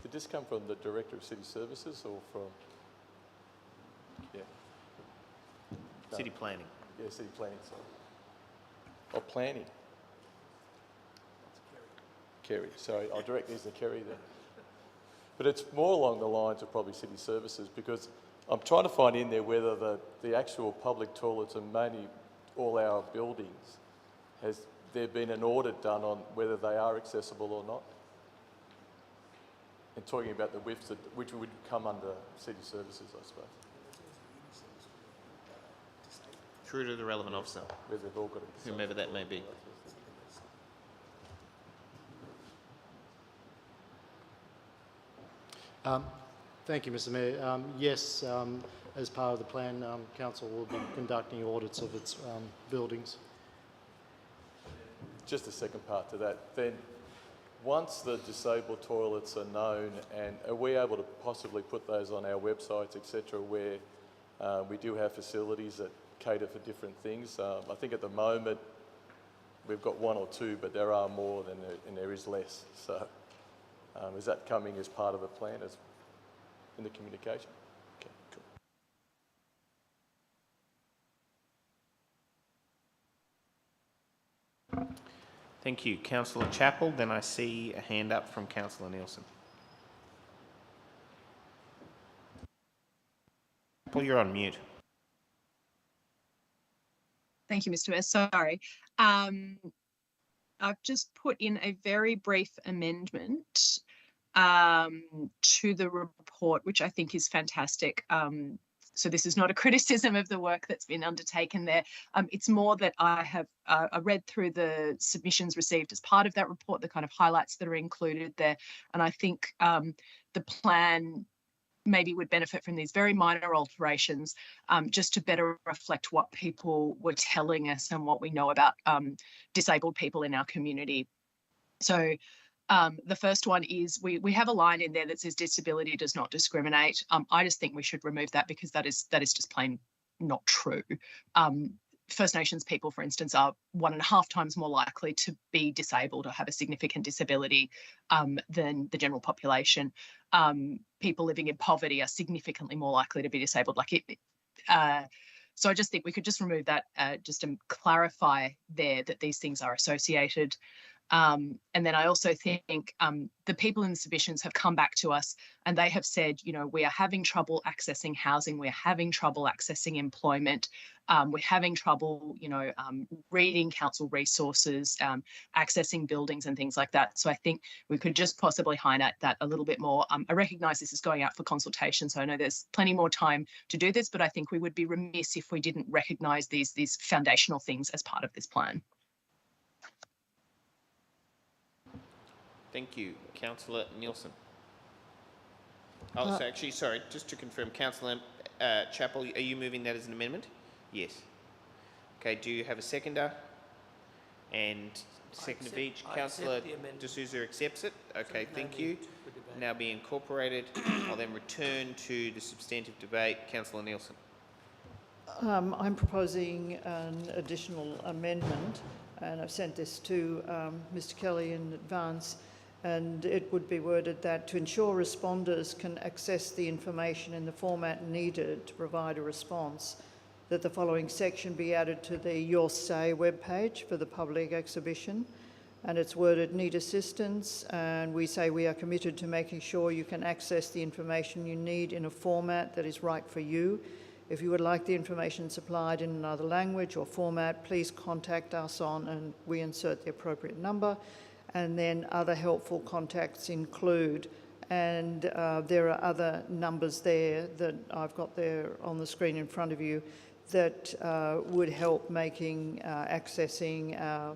did this come from the Director of City Services or from? Yeah. No. City Planning. Yeah, City Planning, sorry. Or Planning. Kerry, sorry, I'll direct these to Kerry then. But it's more along the lines of probably City Services, because I'm trying to find in there whether the actual public toilets and mainly all our buildings, has there been an audit done on whether they are accessible or not? And talking about the widths, which would come under City Services, I suppose. Through to the relevant officer, Where they've all got it. whomever that may be. Thank you, Mr. Mayor. Yes, as part of the plan, Council will be conducting audits of its buildings. Just a second part to that. Then, once the disabled toilets are known, and are we able to possibly put those on our websites, etc., where we do have facilities that cater for different things? I think at the moment we've got 1 or 2, but there are more and there is less. So, is that coming as part of the plan, as in the communication? Okay, cool. Thank you, Councillor Chappell. Then I see a hand up from Councillor Nielsen. Chapel, you're on mute. Thank you, Mr. Mayor. Sorry. I've just put in a very brief amendment to the report, which I think is fantastic. So this is not a criticism of the work that's been undertaken there. It's more that I have I read through the submissions received as part of that report, the kind of highlights that are included there. And I think the plan maybe would benefit from these very minor alterations just to better reflect what people were telling us and what we know about disabled people in our community. So the first one is we have a line in there that says disability does not discriminate. I just think we should remove that because that is just plain not true. First Nations people, for instance, are 1.5 times more likely to be disabled or have a significant disability than the general population. People living in poverty are significantly more likely to be disabled. So I just think we could just remove that just to clarify there that these things are associated. And then I also think the people in the submissions have come back to us and they have said, you know, we are having trouble accessing housing, we're having trouble accessing employment, we're having trouble, you know, reading council resources, accessing buildings and things like that. So I think we could just possibly highlight that a little bit more. I recognise this is going out for consultation, so I know there's plenty more time to do this, but I think we would be remiss if we didn't recognise these foundational things as part of this plan. Thank you. Councillor Nielsen. Oh, so actually, sorry, just to confirm, Councillor Chapel, are you moving that as an amendment? Yes. Okay, do you have a seconder? And second of each. Councillor D'Souza accepts it. Okay, thank you. Now be incorporated. I'll then return to the substantive debate. Councillor Nielsen. I'm proposing an additional amendment, and I've sent this to Mr. Kelly in advance, and it would be worded that to ensure responders can access the information in the format needed to provide a response, that the following section be added to the Your Say webpage for the public exhibition. And it's worded, need assistance, and we say we are committed to making sure you can access the information you need in a format that is right for you. If you would like the information supplied in another language or format, please contact us on, and we insert the appropriate number. And then other helpful contacts include, and there are other numbers there that I've got there on the screen in front of you that would help making accessing our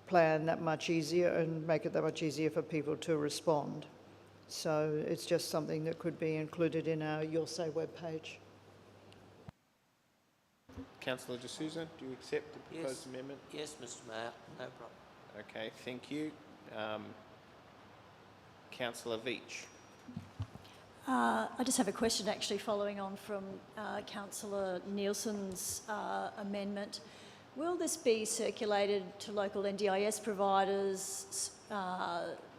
plan that much easier and make it that much easier for people to respond. So it's just something that could be included in our Your Say webpage. Councillor D'Souza, do you accept the proposed amendment? Yes, Mr. Mayor, no problem. Okay, thank you. Councillor Veach. I just have a question actually following on from Councillor Nielsen's amendment. Will this be circulated to local NDIS providers,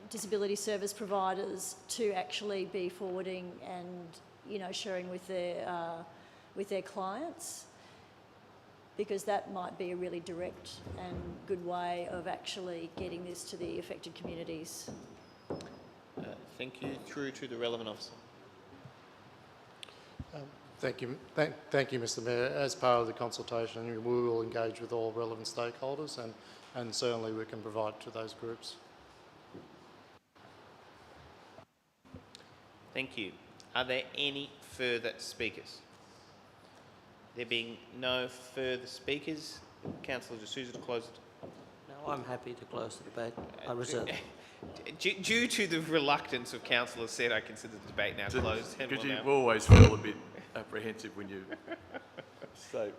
disability service providers to actually be forwarding and, you know, sharing with their clients? Because that might be a really direct and good way of actually getting this to the affected communities. Thank you. Through to the relevant officer. Thank you, Mr. Mayor. As part of the consultation, we will engage with all relevant stakeholders, and certainly we can provide to those groups. Thank you. Are there any further speakers? There being no further speakers, Councillor D'Souza to close it. No, I'm happy to close the debate. I reserve. Due to the reluctance of councillors said, I consider the debate now closed. Because you always feel a bit apprehensive when you say,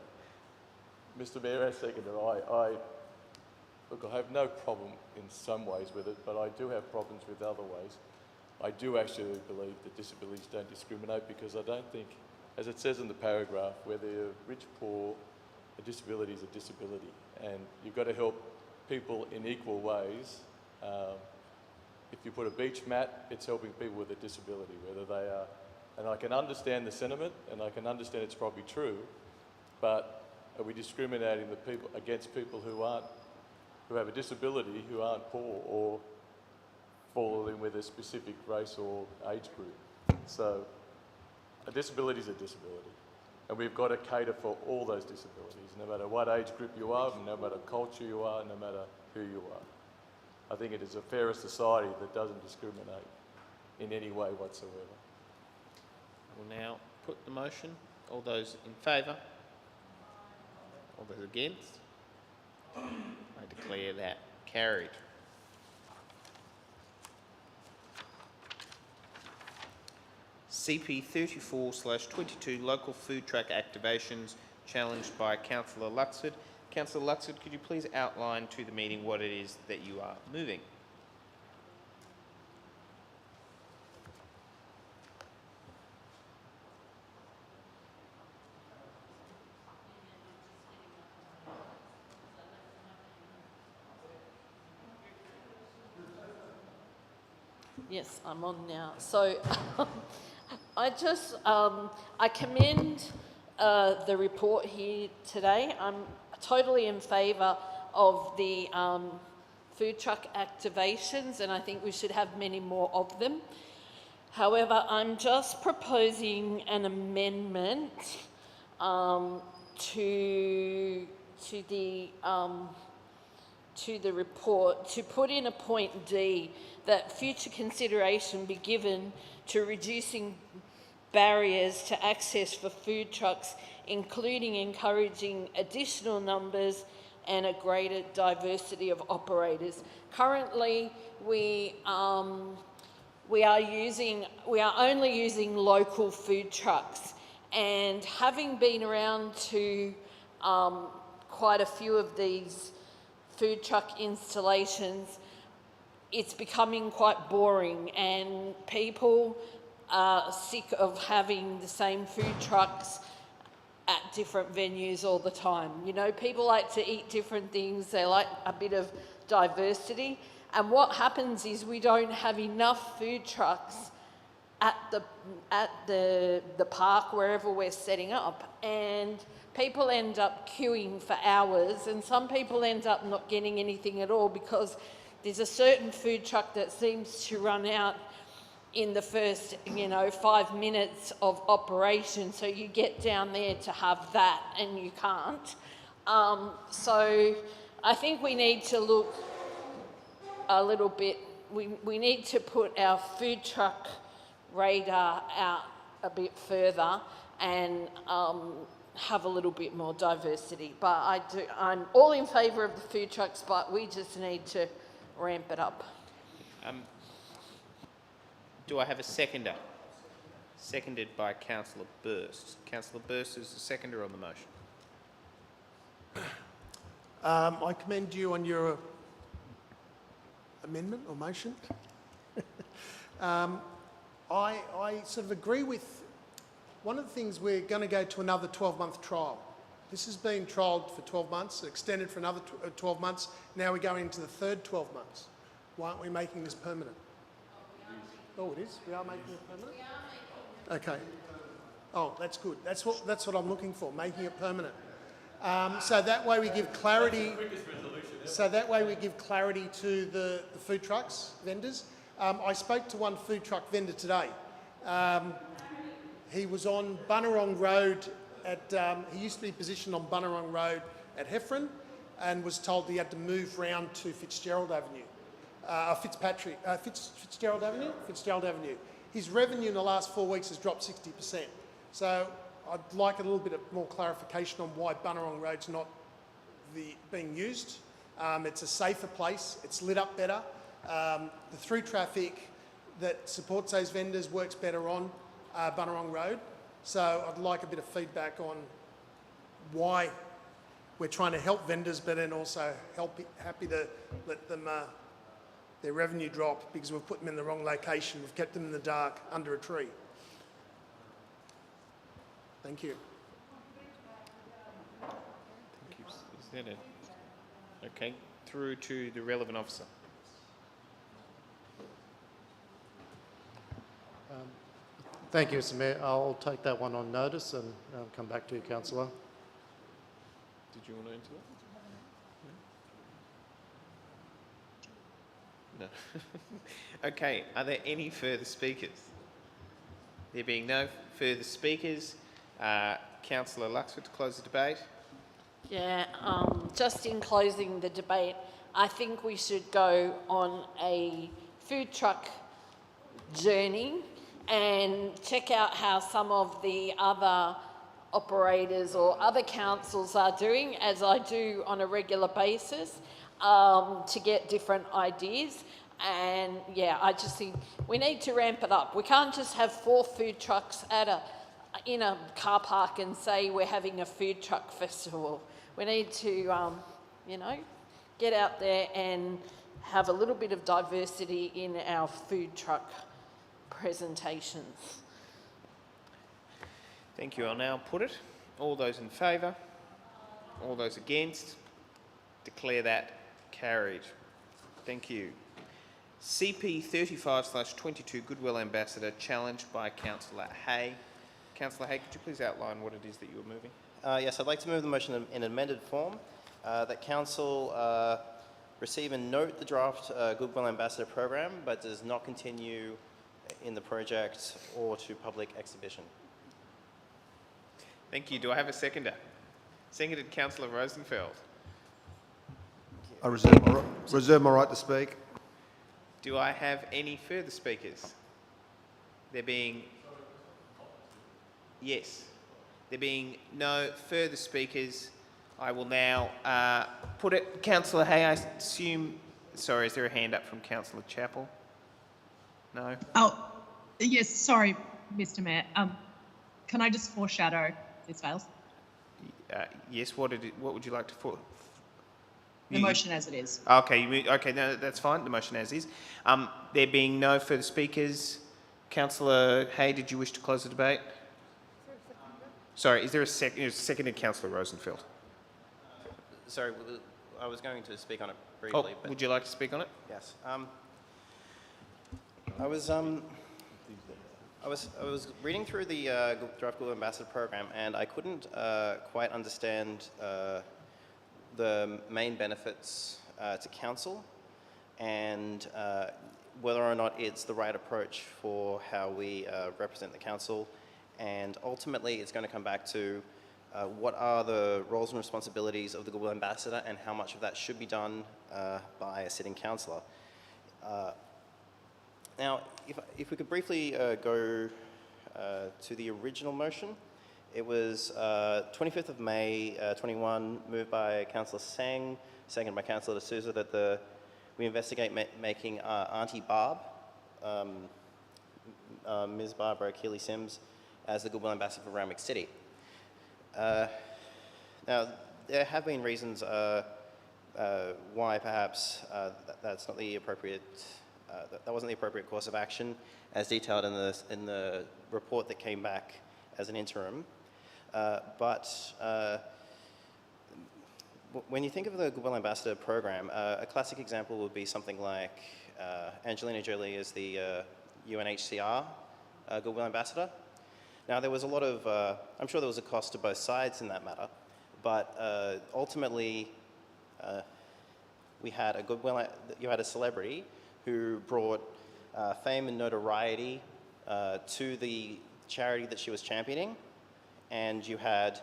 Mr. Mayor, as seconder, look, I have no problem in some ways with it, but I do have problems with other ways. I do actually believe that disabilities don't discriminate, because I don't think, as it says in the paragraph, whether you're rich, poor, a disability is a disability, and you've got to help people in equal ways. If you put a beach mat, it's helping people with a disability, whether they are, and I can understand the sentiment, and I can understand it's probably true, but are we discriminating against people who have a disability, who aren't poor or fall in with a specific race or age group? So a disability is a disability. And we've got to cater for all those disabilities, no matter what age group you are, no matter culture you are, no matter who you are. I think it is a fairer society that doesn't discriminate in any way whatsoever. We'll now put the motion. All those in favour? All those against? I declare that carried. CP 34/22 local food truck activations challenged by Councillor Luxford. Councillor Luxford, could you please outline to the meeting what it is that you are moving? Yes, I'm on now. So I commend the report here today. I'm totally in favour of the food truck activations, and I think we should have many more of them. However, I'm just proposing an amendment to the report to put in a point D that future consideration be given to reducing barriers to access for food trucks, including encouraging additional numbers and a greater diversity of operators. Currently, we are only using local food trucks, and having been around to quite a few of these food truck installations, it's becoming quite boring, and people are sick of having the same food trucks at different venues all the time. You know, people like to eat different things, they like a bit of diversity, and what happens is we don't have enough food trucks at the park, wherever we're setting up, and people end up queuing for hours, and some people end up not getting anything at all because there's a certain food truck that seems to run out in the first, 5 minutes of operation. So you get down there to have that and you can't. So I think we need to look a little bit, we need to put our food truck radar out a bit further and have a little bit more diversity. But I'm all in favour of the food trucks, but we just need to ramp it up. Do I have a seconder? Seconded by Councillor Burst. Councillor Burst is the seconder on the motion. I commend you on your amendment or motion. I sort of agree with one of the things. We're going to go to another 12-month trial. This has been trialled for 12 months, extended for another 12 months. Now we're going into the third 12 months. Why aren't we making this permanent? Oh, it is? We are making it permanent? Okay. Oh, that's good. That's what I'm looking for, making it permanent. So that way we give clarity. So that way we give clarity to the food trucks vendors. I spoke to one food truck vendor today. He was on Bunurong Road he used to be positioned on Bunurong Road at Heffron, and was told he had to move round to Fitzgerald Avenue. Fitzgerald Avenue. His revenue in the last 4 weeks has dropped 60%. So I'd like a little bit more clarification on why Bunurong Road's not being used. It's a safer place, it's lit up better. The through traffic that supports those vendors works better on Bunurong Road. So I'd like a bit of feedback on why we're trying to help vendors, but then also happy to let them their revenue drop because we've put them in the wrong location. We've kept them in the dark under a tree. Thank you. Thank you. Is that it? Okay, through to the relevant officer. Thank you, Mr. Mayor. I'll take that one on notice and come back to you, Councillor. Did you want to answer that? No. Okay, are there any further speakers? There being no further speakers, Councillor Luxford to close the debate. Yeah, just in closing the debate, I think we should go on a food truck journey and check out how some of the other operators or other councils are doing, as I do on a regular basis, to get different ideas. And yeah, I just think we need to ramp it up. We can't just have 4 food trucks in a car park and say we're having a food truck festival. We need to, you know, get out there and have a little bit of diversity in our food truck presentations. Thank you. I'll now put it. All those in favour? All those against? Declare that carried. Thank you. CP 35/22 Goodwill Ambassador, challenged by Councillor Hay. Councillor Hay, could you please outline what it is that you are moving? Yes, I'd like to move the motion in amended form, that Council receive and note the draft Goodwill Ambassador program, but does not continue in the project or to public exhibition. Thank you. Do I have a seconder? Seconded Councillor Rosenfeld. I reserve my right to speak. Do I have any further speakers? There being... Yes. There being no further speakers, I will now put it. Councillor Hay, I assume... Sorry, is there a hand up from Councillor Chappell? No? Oh, yes, sorry, Mr Mayor. Can I just foreshadow this fails? Yes, what would you like to... The motion as it is. Okay, okay, no, that's fine, the motion as is. There being no further speakers, Councillor Hay, did you wish to close the debate? Sorry, is there a seconded Councillor Rosenfeld? Sorry, I was going to speak on it briefly. But would you like to speak on it? yes. I was reading through the draft Goodwill Ambassador program, and I couldn't quite understand the main benefits to council, and whether or not it's the right approach for how we represent the council. And ultimately, it's going to come back to what are the roles and responsibilities of the Goodwill Ambassador, and how much of that should be done by a sitting councillor. Now, if we could briefly go to the original motion. It was 25th of May 21, moved by Councillor Sang, seconded by Councillor D'Souza, that we investigate making Auntie Barb, Ms. Barbara Keeley-Sims, as the Goodwill Ambassador for Randwick City. Now, there have been reasons why perhaps that's not the appropriate, that wasn't the appropriate course of action, as detailed in the report that came back as an interim. But when you think of the Goodwill Ambassador program, a classic example would be something like Angelina Jolie as the UNHCR Goodwill Ambassador. Now, there was a lot of, I'm sure there was a cost to both sides in that matter, but ultimately you had a celebrity who brought fame and notoriety to the charity that she was championing, and you had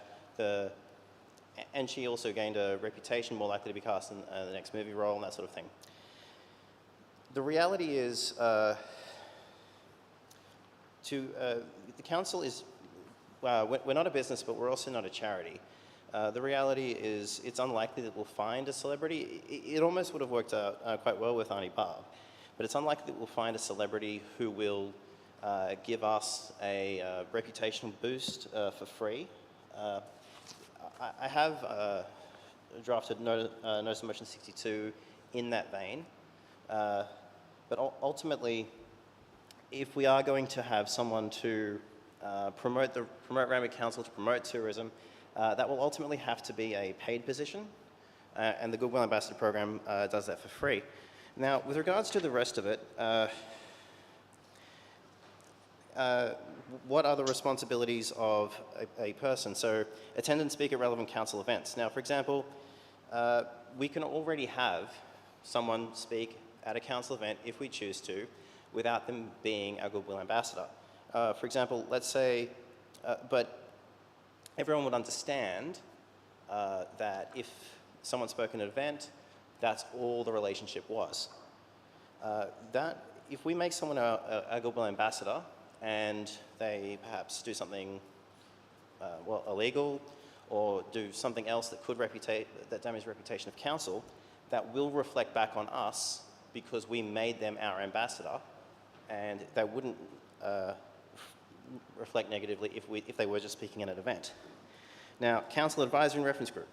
and she also gained a reputation, more likely to be cast in the next movie role and that sort of thing. The reality is, the council is, we're not a business, but we're also not a charity. The reality is, it's unlikely that we'll find a celebrity. It almost would have worked out quite well with Auntie Barb, but it's unlikely that we'll find a celebrity who will give us a reputational boost for free. I have drafted Notice of Motion 62 in that vein, but ultimately, if we are going to have someone to promote Randwick Council, to promote tourism, that will ultimately have to be a paid position, and the Goodwill Ambassador program does that for free. Now, with regards to the rest of it, what are the responsibilities of a person? So, attend and speak at relevant council events. Now, for example, we can already have someone speak at a council event if we choose to, without them being our Goodwill Ambassador. For example, let's say, but everyone would understand that if someone spoke in an event, that's all the relationship was. That if we make someone a Goodwill ambassador and they perhaps do something illegal or do something else that could damage the reputation of council, that will reflect back on us because we made them our ambassador, and they wouldn't reflect negatively if they were just speaking at an event. Now, council advisory and reference group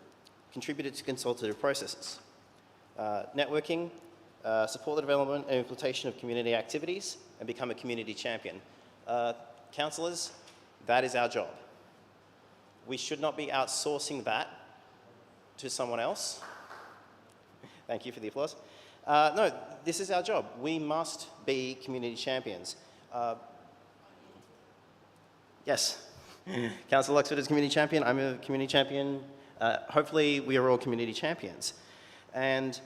contributed to consultative processes. Networking, support the development and implementation of community activities, and become a community champion. Councillors, that is our job. We should not be outsourcing that to someone else. Thank you for the applause. No, this is our job. We must be community champions. Yes, Councillor Luxford is a community champion. I'm a community champion. Hopefully, we are all community champions. And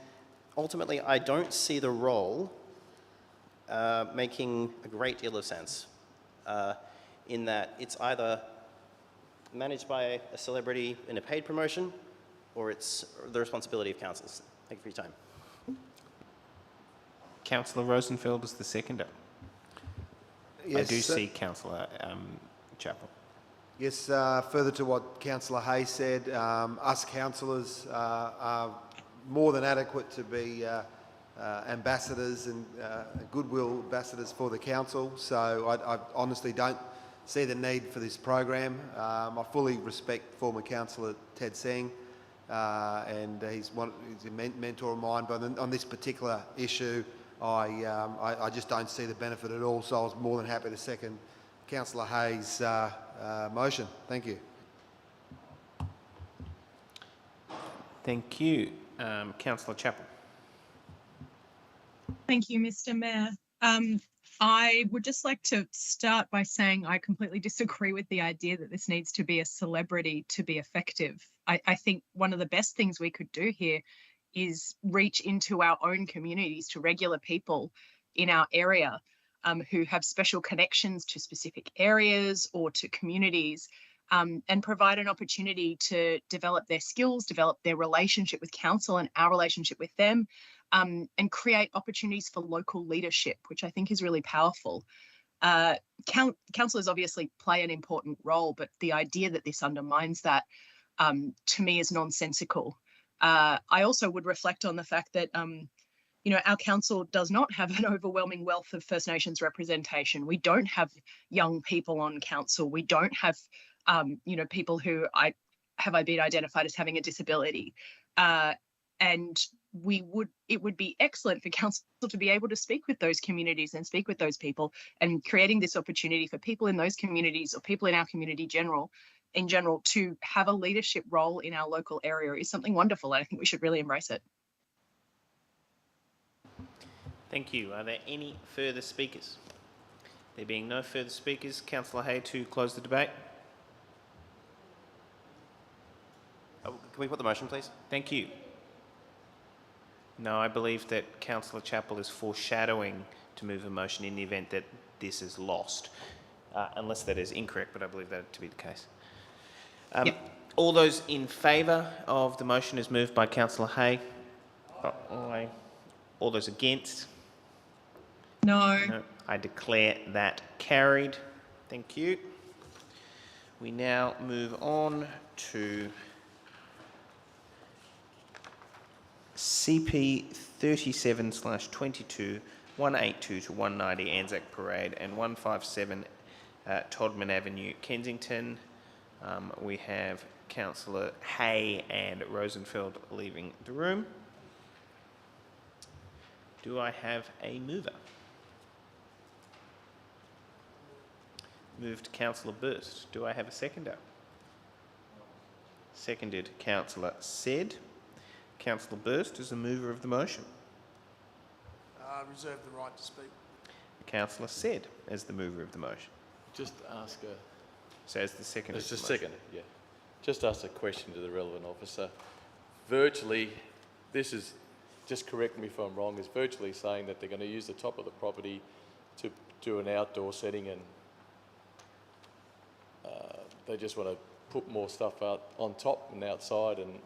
ultimately, I don't see the role making a great deal of sense in that it's either managed by a celebrity in a paid promotion or it's the responsibility of councils. Thank you for your time. Councillor Rosenfeld is the seconder. Yes, I do see Councillor Chapel. Yes, further to what Councillor Hay said, us councillors are more than adequate to be ambassadors and goodwill ambassadors for the council. So I honestly don't see the need for this program. I fully respect former councillor Ted Singh, and he's a mentor of mine. But on this particular issue, I just don't see the benefit at all. So I was more than happy to second Councillor Hay's motion. Thank you. Thank you. Councillor Chapel. Thank you, Mr. Mayor. I would just like to start by saying I completely disagree with the idea that this needs to be a celebrity to be effective. I think one of the best things we could do here is reach into our own communities, to regular people in our area who have special connections to specific areas or to communities, and provide an opportunity to develop their skills, develop their relationship with council and our relationship with them, and create opportunities for local leadership, which I think is really powerful. Councillors obviously play an important role, but the idea that this undermines that, to me, is nonsensical. I also would reflect on the fact that our council does not have an overwhelming wealth of First Nations representation. We don't have young people on council. We don't have, people who have been identified as having a disability. And it would be excellent for council to be able to speak with those communities and speak with those people, and creating this opportunity for people in those communities or people in our community in general to have a leadership role in our local area is something wonderful. I think we should really embrace it. Thank you. Are there any further speakers? There being no further speakers, Councillor Hay to close the debate. Can we put the motion, please? Thank you. No, I believe that Councillor Chapel is foreshadowing to move a motion in the event that this is lost, unless that is incorrect, but I believe that to be the case. Yep. All those in favour of the motion as moved by Councillor Hay? Aye. All those against? No. I declare that carried. Thank you. We now move on to CP 37/22, 182 to 190 Anzac Parade and 157 Todman Avenue, Kensington. We have Councillor Hay and Rosenfeld leaving the room. Do I have a mover? Moved Councillor Burst. Do I have a seconder? Seconded Councillor Said. Councillor Burst is the mover of the motion. Reserve the right to speak. Councillor Said as the mover of the motion. Just ask a... So as the seconder. It's just second, yeah. Just ask a question to the relevant officer. Virtually, this is, just correct me if I'm wrong, is virtually saying that they're going to use the top of the property to do an outdoor setting, and they just want to put more stuff out on top and outside, and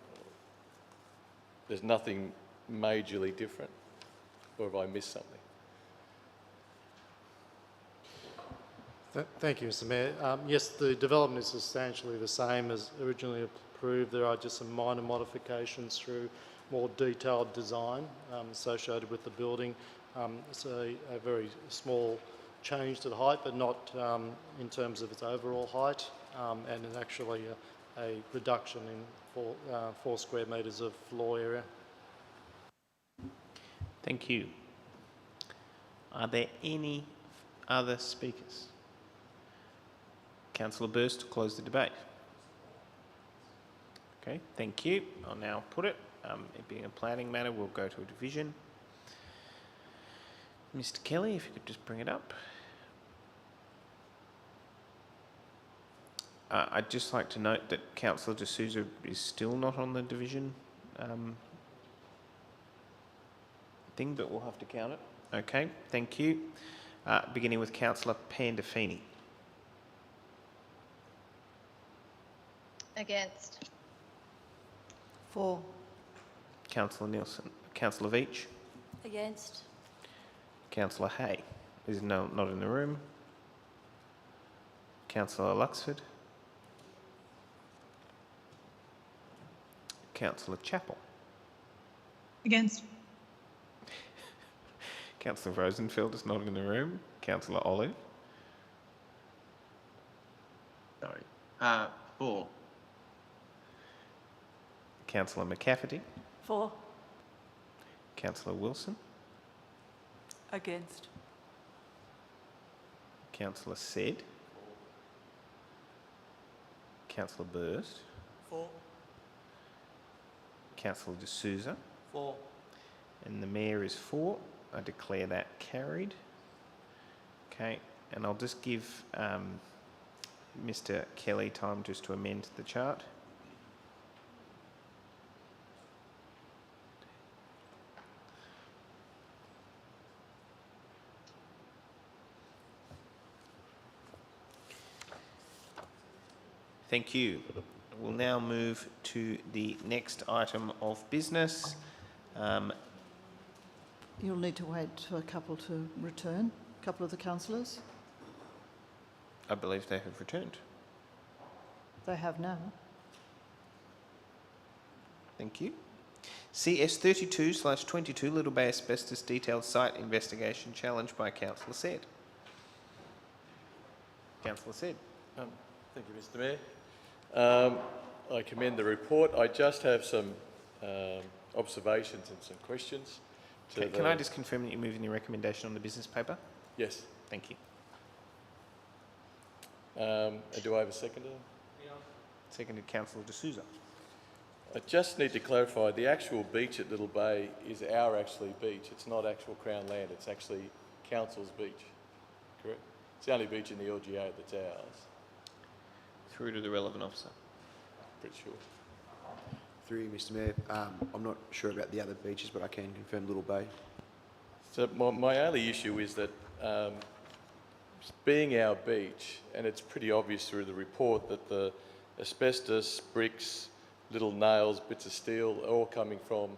there's nothing majorly different, or have I missed something? Thank you, Mr Mayor. Yes, the development is substantially the same as originally approved. There are just some minor modifications through more detailed design associated with the building. It's a very small change to the height, but not in terms of its overall height, and it's actually a reduction in 4 square metres of floor area. Thank you. Are there any other speakers? Councillor Burst to close the debate. Okay, thank you. I'll now put it. It being a planning matter, we'll go to a division. Mr. Kelly, if you could just bring it up. I'd just like to note that Councillor D'Souza is still not on the division thing, but we'll have to count it. Okay, thank you. Beginning with Councillor Pandafini. Against. For. Councillor Nielsen. Councillor Veach. Against. Councillor Hay is not in the room. Councillor Luxford. Councillor Chappell. Against. Councillor Rosenfeld is not in the room. Councillor Olive. Sorry. For. Councillor McCafferty. For. Councillor Wilson. Against. Councillor Said. Councillor Burst. For. Councillor D'Souza. For. And the Mayor is for. I declare that carried. Okay, and I'll just give Mr. Kelly time just to amend the chart. Thank you. We'll now move to the next item of business. You'll need to wait for a couple to return, a couple of the councillors. I believe they have returned. They have now. Thank you. CS 32/22 Little Bay Asbestos Detailed Site Investigation challenged by Councillor Said. Councillor Said. Thank you, Mr Mayor. I commend the report. I just have some observations and some questions. Can I just confirm that you're moving your recommendation on the business paper? Yes. Thank you. And do I have a seconder? Seconded Councillor D'Souza. I just need to clarify, the actual beach at Little Bay is our actually beach. It's not actual Crown land, it's actually Council's beach, correct? It's the only beach in the LGA that's ours. Through to the relevant officer. Pretty sure. Through you, Mr Mayor, I'm not sure about the other beaches, but I can confirm Little Bay. So my only issue is that being our beach, and it's pretty obvious through the report that the asbestos, bricks, little nails, bits of steel are all coming from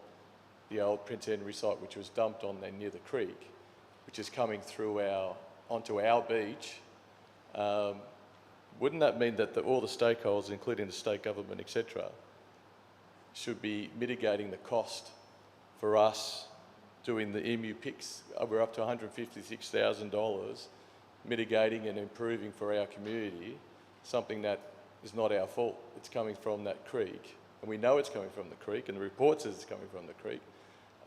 the old Prince Henry site, which was dumped on there near the creek, which is coming through onto our beach. Wouldn't that mean that all the stakeholders, including the state government, etc., should be mitigating the cost for us doing the emu picks? We're up to $156,000, mitigating and improving for our community, something that is not our fault. It's coming from that creek, and we know it's coming from the creek, and the report says it's coming from the creek.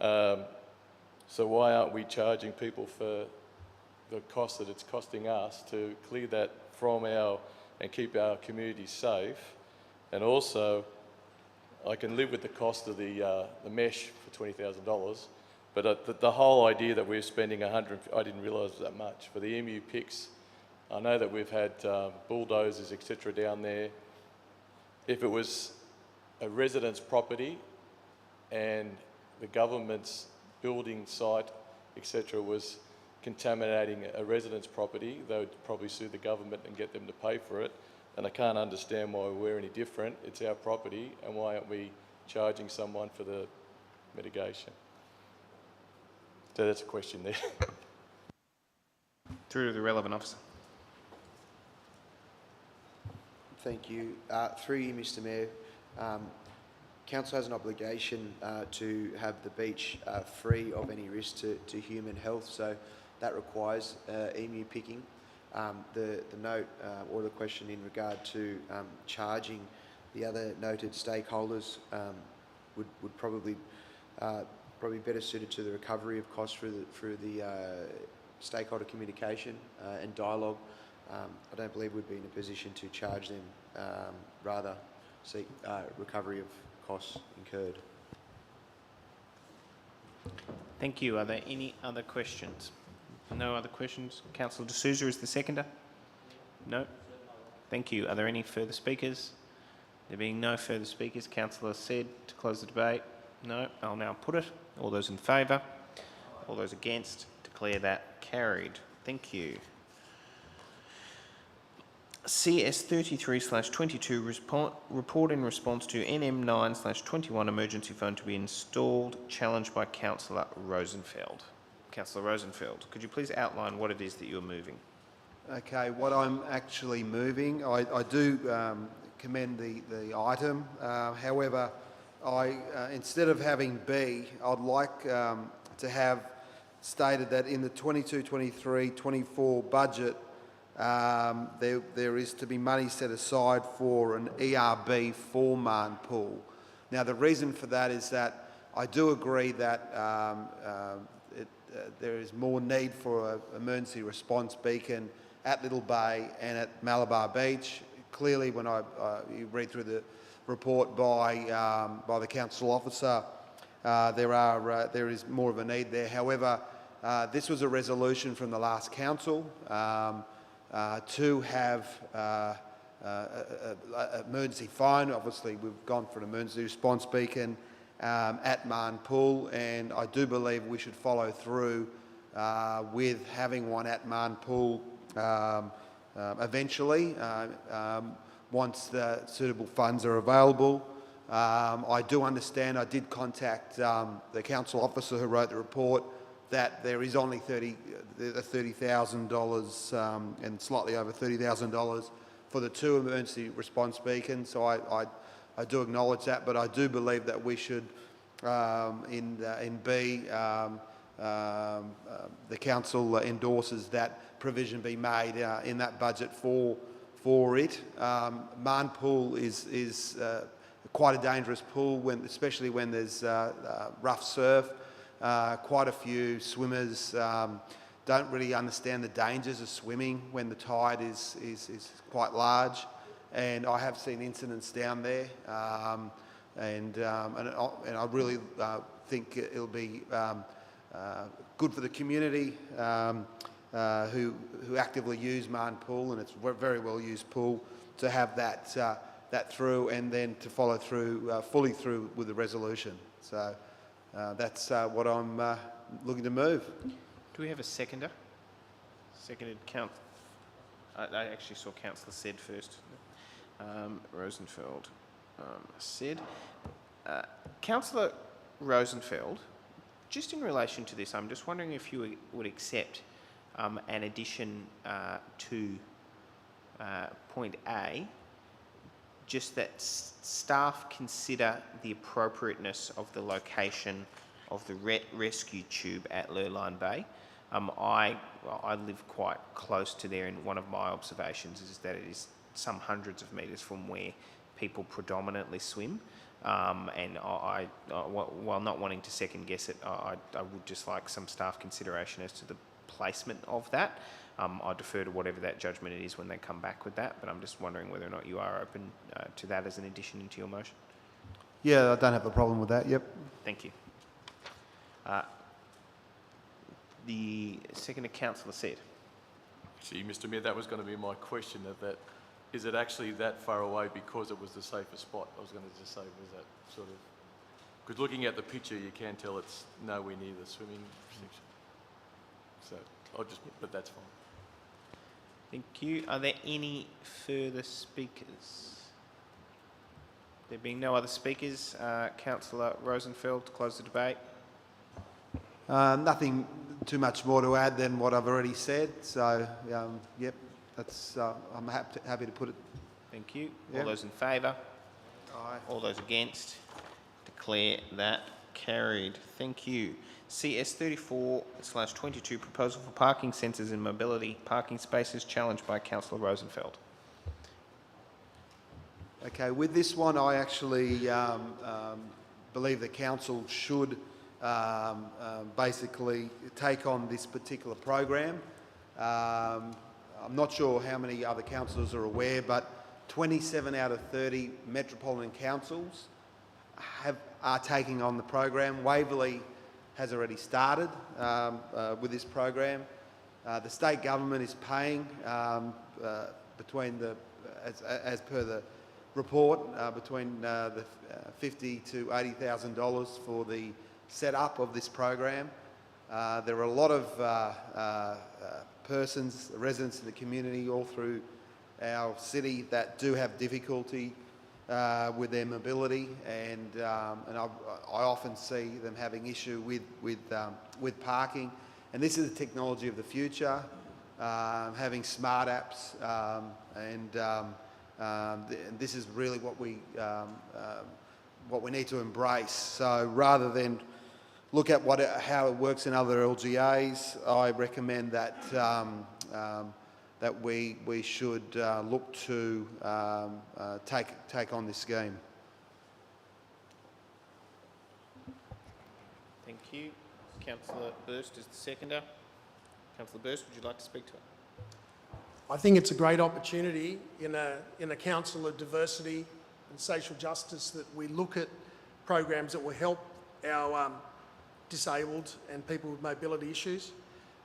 So why aren't we charging people for the cost that it's costing us to clear that from and keep our communities safe? And also, I can live with the cost of the mesh for $20,000, but the whole idea that we're spending I didn't realise that much for the emu picks. I know that we've had bulldozers, etc., down there. If it was a residence property and the government's building site, etc., was contaminating a residence property, they would probably sue the government and get them to pay for it. and I can't understand why we're any different. It's our property, and why aren't we charging someone for the mitigation? So that's a question there. Through to the relevant officer. Thank you. Through you, Mr Mayor, Council has an obligation to have the beach free of any risk to human health, so that requires emu picking. The note or the question in regard to charging the other noted stakeholders would probably better suited to the recovery of costs through the stakeholder communication and dialogue. I don't believe we'd be in a position to charge them, rather seek recovery of costs incurred. Thank you. Are there any other questions? No other questions. Councillor D'Souza is the seconder? No? Thank you. Are there any further speakers? There being no further speakers, Councillor said to close the debate. No? I'll now put it. All those in favour? All those against? Declare that carried. Thank you. CS 33/22 report in response to NM 9/21 emergency phone to be installed, challenged by Councillor Rosenfeld. Councillor Rosenfeld, could you please outline what it is that you're moving? Okay, what I'm actually moving, I do commend the item. However, instead of having B, I'd like to have stated that in the 22-23-24 budget, there is to be money set aside for an ERB for Marn Pool. Now, the reason for that is that I do agree that there is more need for an emergency response beacon at Little Bay and at Malabar Beach. Clearly, when you read through the report by the council officer, there is more of a need there. However, this was a resolution from the last council to have an emergency phone. Obviously, we've gone for an emergency response beacon at Marn Pool, and I do believe we should follow through with having one at Marn Pool eventually, once the suitable funds are available. I do understand, I did contact the council officer who wrote the report, that there is only $30,000 and slightly over $30,000 for the 2 emergency response beacons. So I do acknowledge that, but I do believe that we should, in B, the council endorses that provision be made in that budget for it. Marn Pool is quite a dangerous pool, especially when there's rough surf. Quite a few swimmers don't really understand the dangers of swimming when the tide is quite large, and I have seen incidents down there, and I really think it'll be good for the community who actively use Marn Pool, and it's a very well used pool, to have that through, and then to follow through fully through with the resolution. So that's what I'm looking to move. Do we have a seconder? Seconded I actually saw Councillor Said first. Rosenfeld said. Councillor Rosenfeld, just in relation to this, I'm just wondering if you would accept an addition to point A, just that staff consider the appropriateness of the location of the rescue tube at Lurline Bay. I live quite close to there, and one of my observations is that it is some hundreds of metres from where people predominantly swim. And while not wanting to second guess it, I would just like some staff consideration as to the placement of that. I defer to whatever that judgment it is when they come back with that, but I'm just wondering whether or not you are open to that as an addition into your motion. Yeah, I don't have a problem with that, yep. Thank you. The second councillor said. Actually, Mr Mayor, that was going to be my question, that is it actually that far away because it was the safest spot? I was going to just say, was that sort of... Because looking at the picture, you can tell it's nowhere near the swimming section. So, but that's fine. Thank you. Are there any further speakers? There being no other speakers, Councillor Rosenfeld, to close the debate. Nothing too much more to add than what I've already said. So, yep, that's. I'm happy to put it. Thank you. Yeah. All those in favour? Aye. All those against? Declare that carried. Thank you. CS 34/22, proposal for parking sensors in mobility parking spaces, challenged by Councillor Rosenfeld. Okay, with this one, I actually believe the council should basically take on this particular program. I'm not sure how many other councillors are aware, but 27 out of 30 metropolitan councils are taking on the program. Waverley has already started with this program. The state government is paying between the, as per the report, between the $50,000 to $80,000 for the setup of this program. There are a lot of persons, residents in the community all through our city that do have difficulty with their mobility, and I often see them having issue with parking. And this is the technology of the future, having smart apps, and this is really what we need to embrace. So rather than look at how it works in other LGAs, I recommend that that we should look to take on this scheme. Thank you. Councillor Burst is the seconder. Councillor Burst, would you like to speak to it? I think it's a great opportunity in a council of diversity and social justice that we look at programs that will help our disabled and people with mobility issues.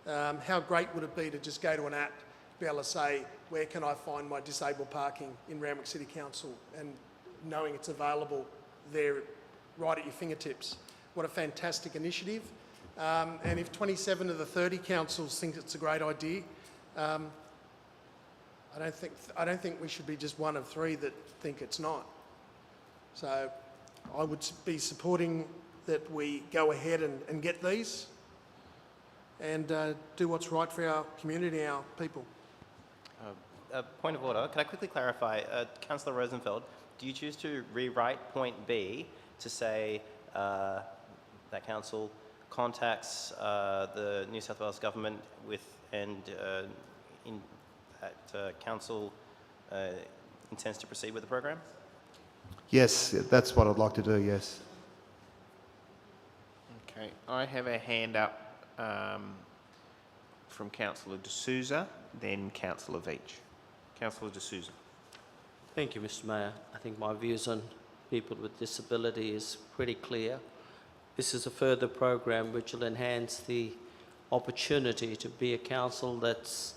How great would it be to just go to an app, be able to say, where can I find my disabled parking in Randwick City Council, and knowing it's available there right at your fingertips. What a fantastic initiative. And if 27 of the 30 councils think it's a great idea, I don't think we should be just one of 3 that think it's not. So I would be supporting that we go ahead and get these and do what's right for our community, our people. Point of order. Can I quickly clarify? Councillor Rosenfeld, do you choose to rewrite point B to say that council contacts the New South Wales government council intends to proceed with the program? Yes, that's what I'd like to do, yes. Okay, I have a hand up from Councillor D'Souza, then Councillor Veach. Councillor D'Souza. Thank you, Mr. Mayor. I think my views on people with disability is pretty clear. This is a further program which will enhance the opportunity to be a council that's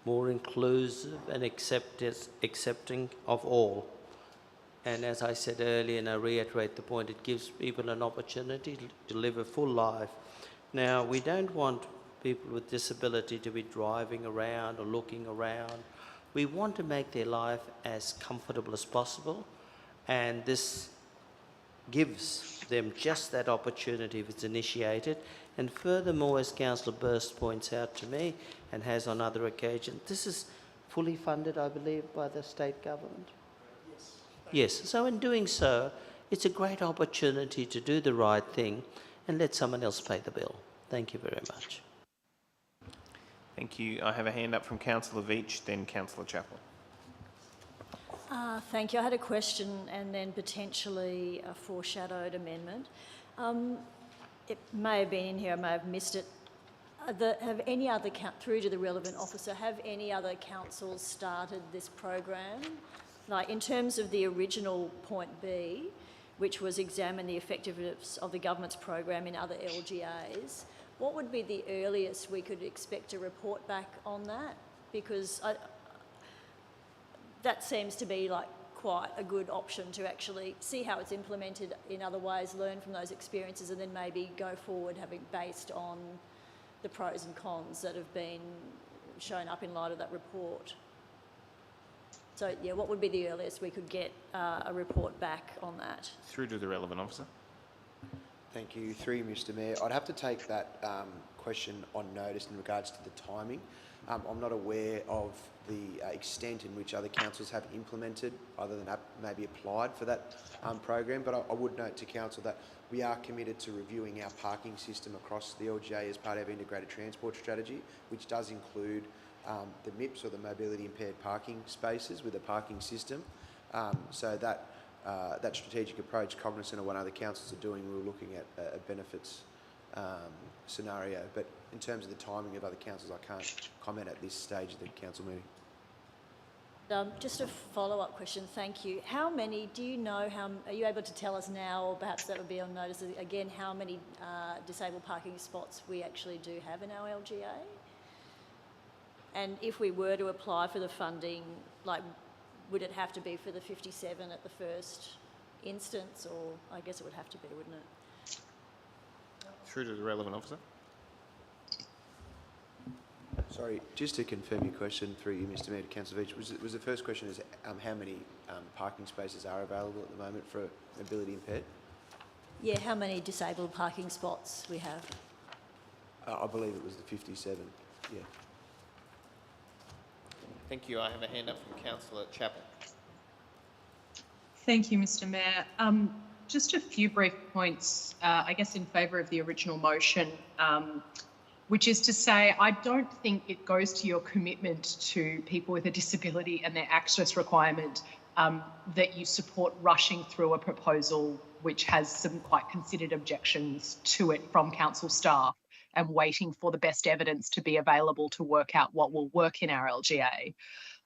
more inclusive and accepting of all. And as I said earlier, and I reiterate the point, it gives people an opportunity to live a full life. Now, we don't want people with disability to be driving around or looking around. We want to make their life as comfortable as possible, and this gives them just that opportunity if it's initiated. And furthermore, as Councillor Burst points out to me and has on other occasions, this is fully funded, I believe, by the state government. Yes, so in doing so, it's a great opportunity to do the right thing and let someone else pay the bill. Thank you very much. Thank you. I have a hand up from Councillor Veach, then Councillor Chaplin. Thank you. I had a question and then potentially a foreshadowed amendment. It may have been in here, I may have missed it. Have any other, through to the relevant officer, have any other councils started this program? Like in terms of the original point B, which was examine the effectiveness of the government's program in other LGAs, what would be the earliest we could expect a report back on that? Because that seems to be like quite a good option to actually see how it's implemented in other ways, learn from those experiences, and then maybe go forward having based on the pros and cons that have been shown up in light of that report. So, yeah, what would be the earliest we could get a report back on that? Through to the relevant officer. Thank you. Through you, Mr Mayor. I'd have to take that question on notice in regards to the timing. I'm not aware of the extent in which other councils have implemented, other than maybe applied for that program, but I would note to council that we are committed to reviewing our parking system across the LGA as part of our integrated transport strategy, which does include the MIPS, or the mobility impaired parking spaces, with a parking system. So that strategic approach, cognizant of what other councils are doing, we're looking at a benefits scenario. But in terms of the timing of other councils, I can't comment at this stage of the council meeting. Just a follow-up question, thank you. How many, do you know, are you able to tell us now, or perhaps that would be on notice again, how many disabled parking spots we actually do have in our LGA? And if we were to apply for the funding, like, would it have to be for the 57 at the first instance, or I guess it would have to be, wouldn't it? Through to the relevant officer. Sorry, just to confirm your question through you, Mr Mayor, to Councillor Veach, was the first question is how many parking spaces are available at the moment for mobility impaired? Yeah, how many disabled parking spots we have? I believe it was the 57, yeah. Thank you. I have a hand up from Councillor Chappell. Thank you, Mr Mayor. Just a few brief points, I guess, in favour of the original motion, which is to say, I don't think it goes to your commitment to people with a disability and their access requirement that you support rushing through a proposal which has some quite considered objections to it from council staff, and waiting for the best evidence to be available to work out what will work in our LGA.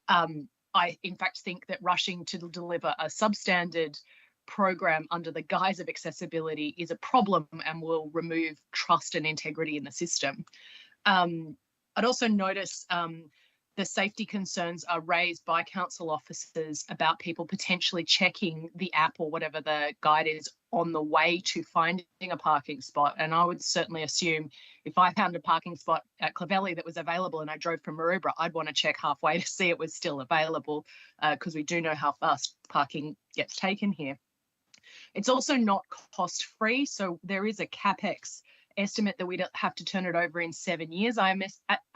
I, in fact, think that rushing to deliver a substandard program under the guise of accessibility is a problem and will remove trust and integrity in the system. I'd also notice the safety concerns are raised by council officers about people potentially checking the app or whatever the guide is on the way to finding a parking spot. And I would certainly assume if I found a parking spot at Clovelly that was available and I drove from Maroubra, I'd want to check halfway to see it was still available, because we do know how fast parking gets taken here. It's also not cost free, so there is a CapEx estimate that we'd have to turn it over in 7 years. I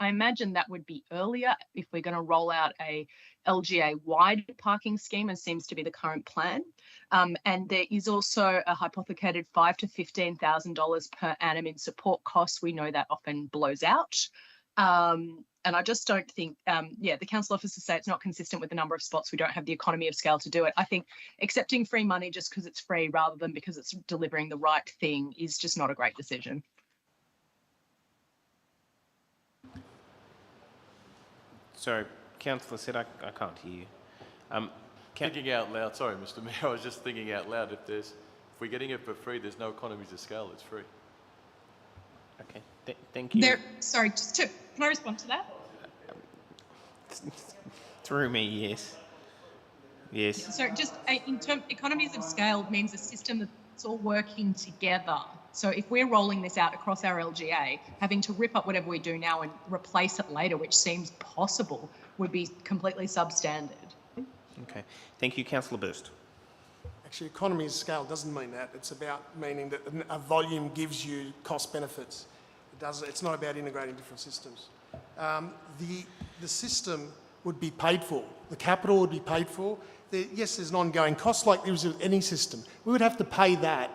imagine that would be earlier if we're going to roll out a LGA-wide parking scheme, as seems to be the current plan. And there is also a hypothecated $5,000 to $15,000 per annum in support costs. We know that often blows out. And I just don't think, the council officers say it's not consistent with the number of spots. We don't have the economy of scale to do it. I think accepting free money just because it's free rather than because it's delivering the right thing is just not a great decision. Sorry, Councillor said I can't hear you. Thinking out loud, sorry, Mr Mayor, I was just thinking out loud, if we're getting it for free, there's no economies of scale, it's free. Okay, thank you. Sorry, can I respond to that? Through me, yes. Yes. So just in terms, economies of scale means a system that's all working together. So if we're rolling this out across our LGA, having to rip up whatever we do now and replace it later, which seems possible, would be completely substandard. Okay, thank you. Councillor Burst. Actually, economies of scale doesn't mean that. It's about meaning that a volume gives you cost benefits. It's not about integrating different systems. The system would be paid for. The capital would be paid for. Yes, there's an ongoing cost like there is with any system. We would have to pay that,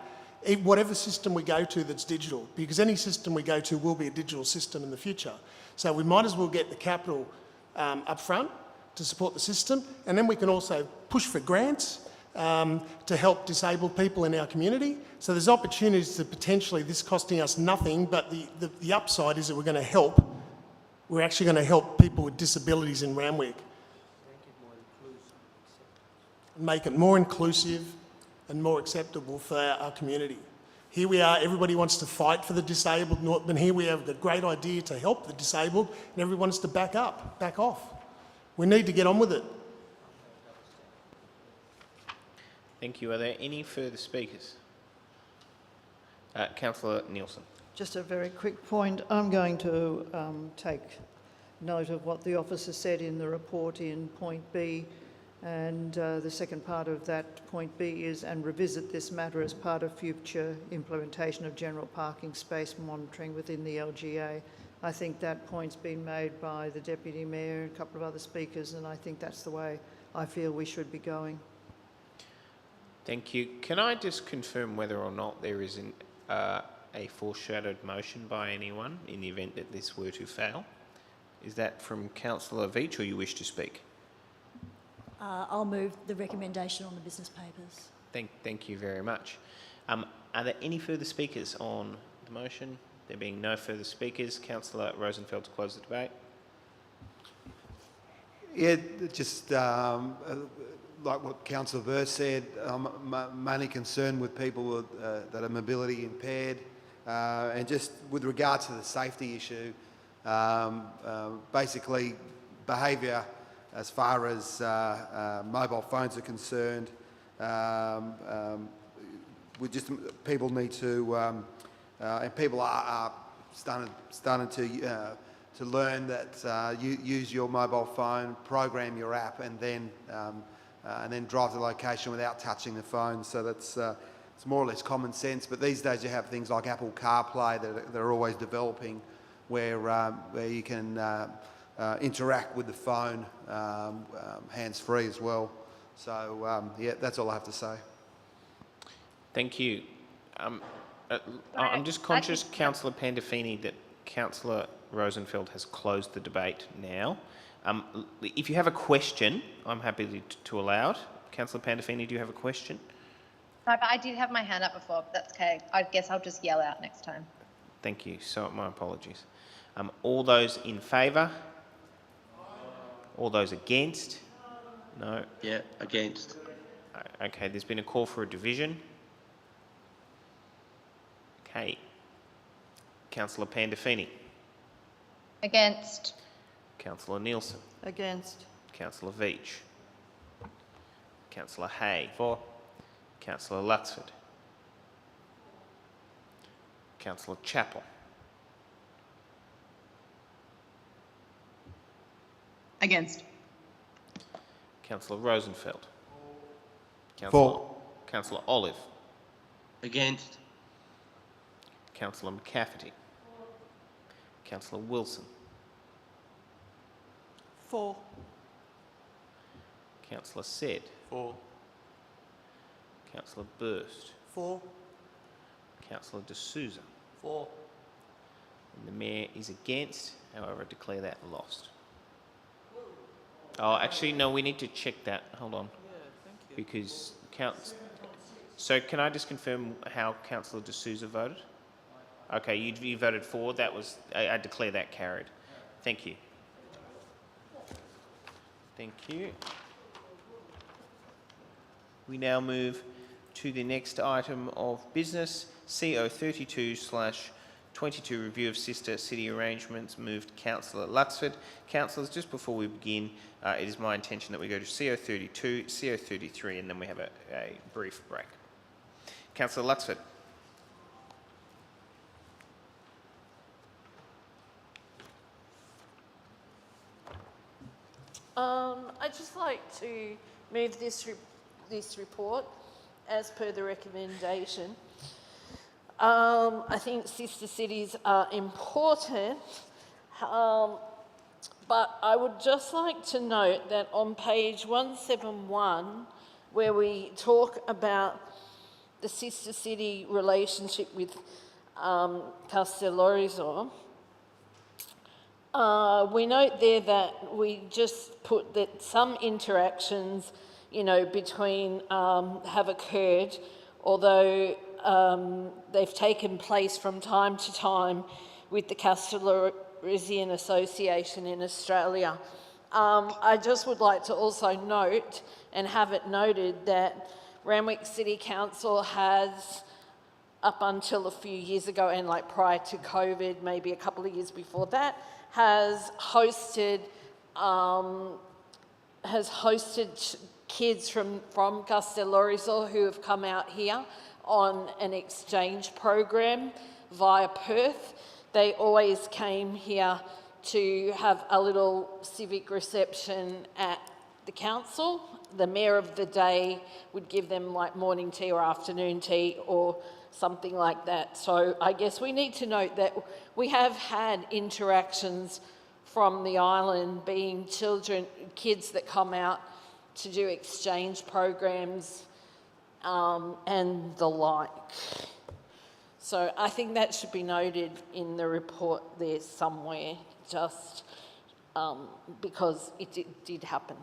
whatever system we go to that's digital, because any system we go to will be a digital system in the future. So we might as well get the capital up front to support the system, and then we can also push for grants to help disabled people in our community. So there's opportunities to potentially, this costing us nothing, but the upside is that we're going to help. We're actually going to help people with disabilities in Randwick. Make it more inclusive and more acceptable for our community. Here we are, everybody wants to fight for the disabled, but here we have a great idea to help the disabled, and everyone wants to back off. We need to get on with it. Thank you. Are there any further speakers? Councillor Nielsen. Just a very quick point. I'm going to take note of what the officer said in the report in point B. And the second part of that point B is, and revisit this matter as part of future implementation of general parking space monitoring within the LGA. I think that point's been made by the Deputy Mayor and a couple of other speakers, and I think that's the way I feel we should be going. Thank you. Can I just confirm whether or not there is a foreshadowed motion by anyone in the event that this were to fail? Is that from Councillor Veach, or you wish to speak? I'll move the recommendation on the business papers. Thank you very much. Are there any further speakers on the motion? There being no further speakers, Councillor Rosenfeld to close the debate. Yeah, just like what Councillor Burr said, I'm mainly concerned with people that are mobility impaired, and just with regard to the safety issue, basically behaviour as far as mobile phones are concerned. People need to, and people are starting to learn that you use your mobile phone, program your app, and then drive the location without touching the phone. So that's it's more or less common sense. But these days you have things like Apple CarPlay that are always developing, where you can interact with the phone hands-free as well. So yeah, that's all I have to say. Thank you. I'm just conscious, Councillor Pandolfini, that Councillor Rosenfeld has closed the debate now. If you have a question, I'm happy to allow it. Councillor Pandolfini, do you have a question? No, but I did have my hand up before, but that's okay. I guess I'll just yell out next time. Thank you. So my apologies. All those in favour? All those against? No? Yeah, against. Okay, there's been a call for a division. Okay. Councillor Pandolfini. Against. Councillor Nielsen. Against. Councillor Veach. Councillor Hay. For. Councillor Luxford. Councillor Chappell. Against. Councillor Rosenfeld. For. Councillor Olive. Against. Councillor McCafferty. Councillor Wilson. For. Councillor Said. For. Councillor Burst. For. Councillor D'Souza. For. And the Mayor is against. However, I declare that lost. Oh, actually, no, we need to check that. Hold on. Because So can I just confirm how Councillor D'Souza voted? Okay, you voted for. That was, I declare that carried. Thank you. Thank you. We now move to the next item of business, CO 32/22 review of sister city arrangements, moved Councillor Luxford. Councillors, just before we begin, it is my intention that we go to CO 32, CO 33, and then we have a brief break. Councillor Luxford. I'd just like to move this report as per the recommendation. I think sister cities are important, but I would just like to note that on page 171, where we talk about the sister city relationship with Castellorizo, we note there that we just put that some interactions, between have occurred, although they've taken place from time to time with the Castellorizian Association in Australia. I just would like to also note and have it noted that Randwick City Council has, up until a few years ago and prior to COVID, maybe a couple of years before that, has hosted kids from Castellorizo who have come out here on an exchange program via Perth. They always came here to have a little civic reception at the council. The mayor of the day would give them like morning tea or afternoon tea or something like that. So I guess we need to note that we have had interactions from the island, being kids that come out to do exchange programs and the like. So I think that should be noted in the report there somewhere, just because it did happen.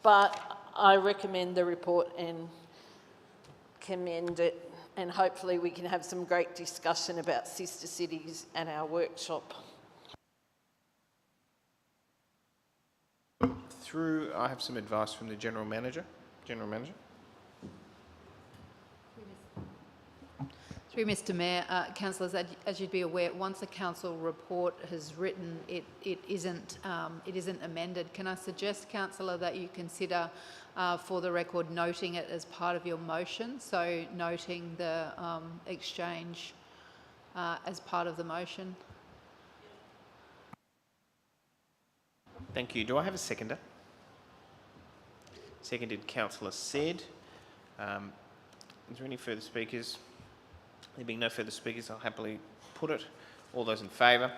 But I recommend the report and commend it, and hopefully we can have some great discussion about sister cities at our workshop. I have some advice from the General Manager. General Manager. Through Mr Mayor, councillors, as you'd be aware, once a council report has written, it isn't amended. Can I suggest, councillor, that you consider, for the record, noting it as part of your motion? So noting the exchange as part of the motion. Thank you. Do I have a seconder? Seconded, Councillor Said. Is there any further speakers? There being no further speakers, I'll happily put it. All those in favour?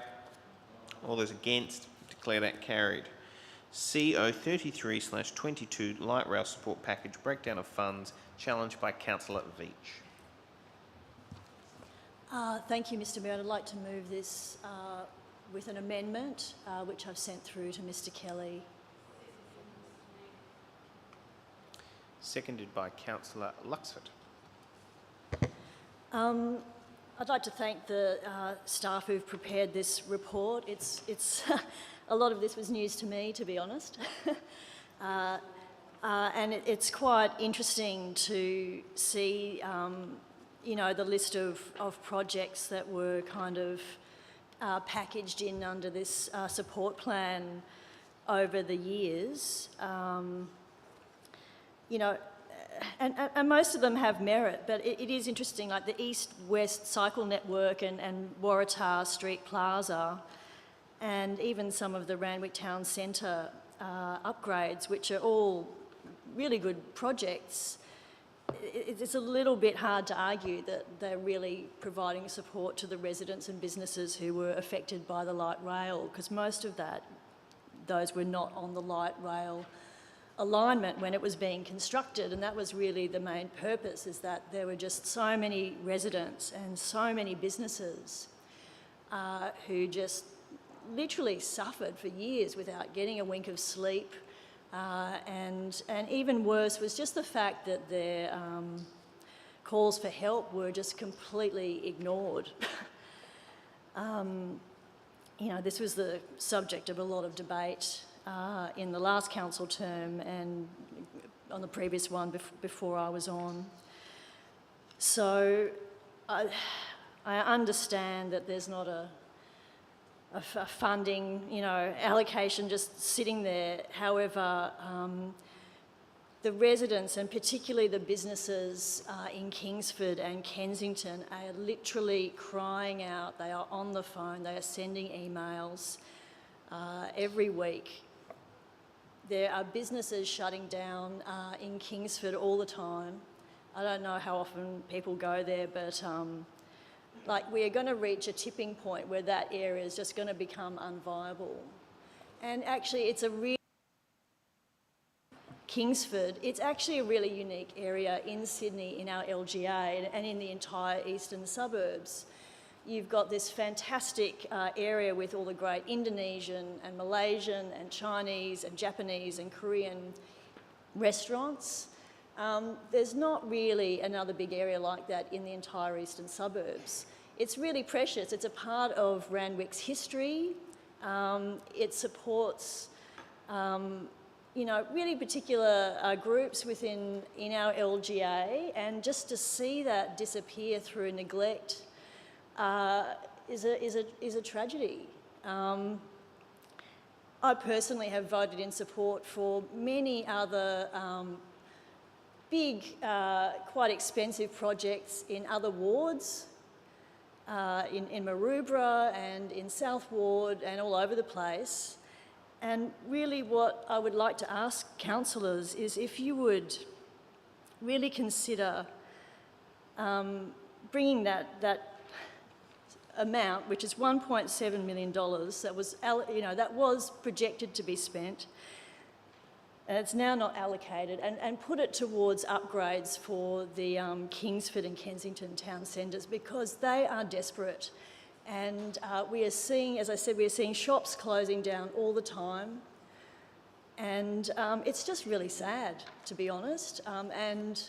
All those against? Declare that carried. CO 33/22 Light Rail Support Package Breakdown of Funds, challenged by Councillor Veach. Thank you, Mr Mayor. I'd like to move this with an amendment, which I've sent through to Mr Kelly. Seconded by Councillor Luxford. I'd like to thank the staff who've prepared this report. It's a lot of this was news to me, to be honest. And it's quite interesting to see, you know, the list of projects that were kind of packaged in under this support plan over the years. You know, and most of them have merit, but it is interesting, like the East-West Cycle Network and Waratah Street Plaza, and even some of the Randwick Town Centre upgrades, which are all really good projects. It's a little bit hard to argue that they're really providing support to the residents and businesses who were affected by the light rail, because most of those were not on the light rail alignment when it was being constructed, and that was really the main purpose, is that there were just so many residents and so many businesses who just literally suffered for years without getting a wink of sleep, and even worse was just the fact that their calls for help were just completely ignored. You know, this was the subject of a lot of debate in the last council term and on the previous one before I was on. So I understand that there's not a funding, you know, allocation just sitting there. However, the residents and particularly the businesses in Kingsford and Kensington are literally crying out. They are on the phone, they are sending emails every week. There are businesses shutting down in Kingsford all the time. I don't know how often people go there, but like we are going to reach a tipping point where that area is just going to become unviable. And actually it's a real Kingsford, it's actually a really unique area in Sydney, in our LGA and in the entire eastern suburbs. You've got this fantastic area with all the great Indonesian and Malaysian and Chinese and Japanese and Korean restaurants. There's not really another big area like that in the entire eastern suburbs. It's really precious. It's a part of Randwick's history. It supports, you know, really particular groups in our LGA, and just to see that disappear through neglect is a tragedy. I personally have voted in support for many other big, quite expensive projects in other wards, in Maroubra and in South Ward and all over the place. And really what I would like to ask councillors is if you would really consider bringing that amount, which is $1.7 million, that was projected to be spent, and it's now not allocated, and put it towards upgrades for the Kingsford and Kensington town centres, because they are desperate. And we are seeing, as I said, we are seeing shops closing down all the time. And it's just really sad, to be honest. And,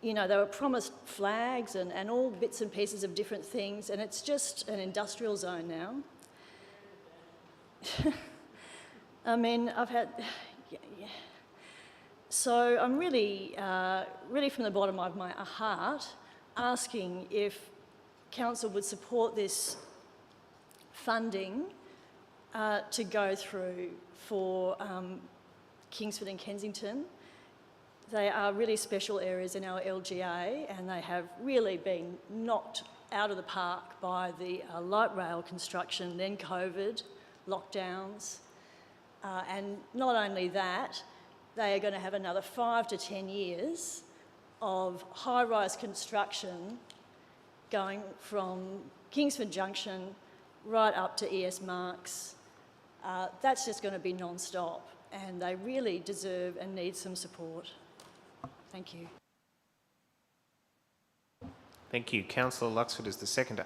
you know, they were promised flags and all bits and pieces of different things, and it's just an industrial zone now. I mean, I've had... Yeah. So I'm really, really from the bottom of my heart asking if council would support this funding to go through for Kingsford and Kensington. They are really special areas in our LGA, and they have really been knocked out of the park by the light rail construction, then COVID, lockdowns. And not only that, they are going to have another 5 to 10 years of high-rise construction going from Kingsford Junction right up to ES Marks. That's just going to be non-stop, and they really deserve and need some support. Thank you. Thank you. Councillor Luxford is the seconder.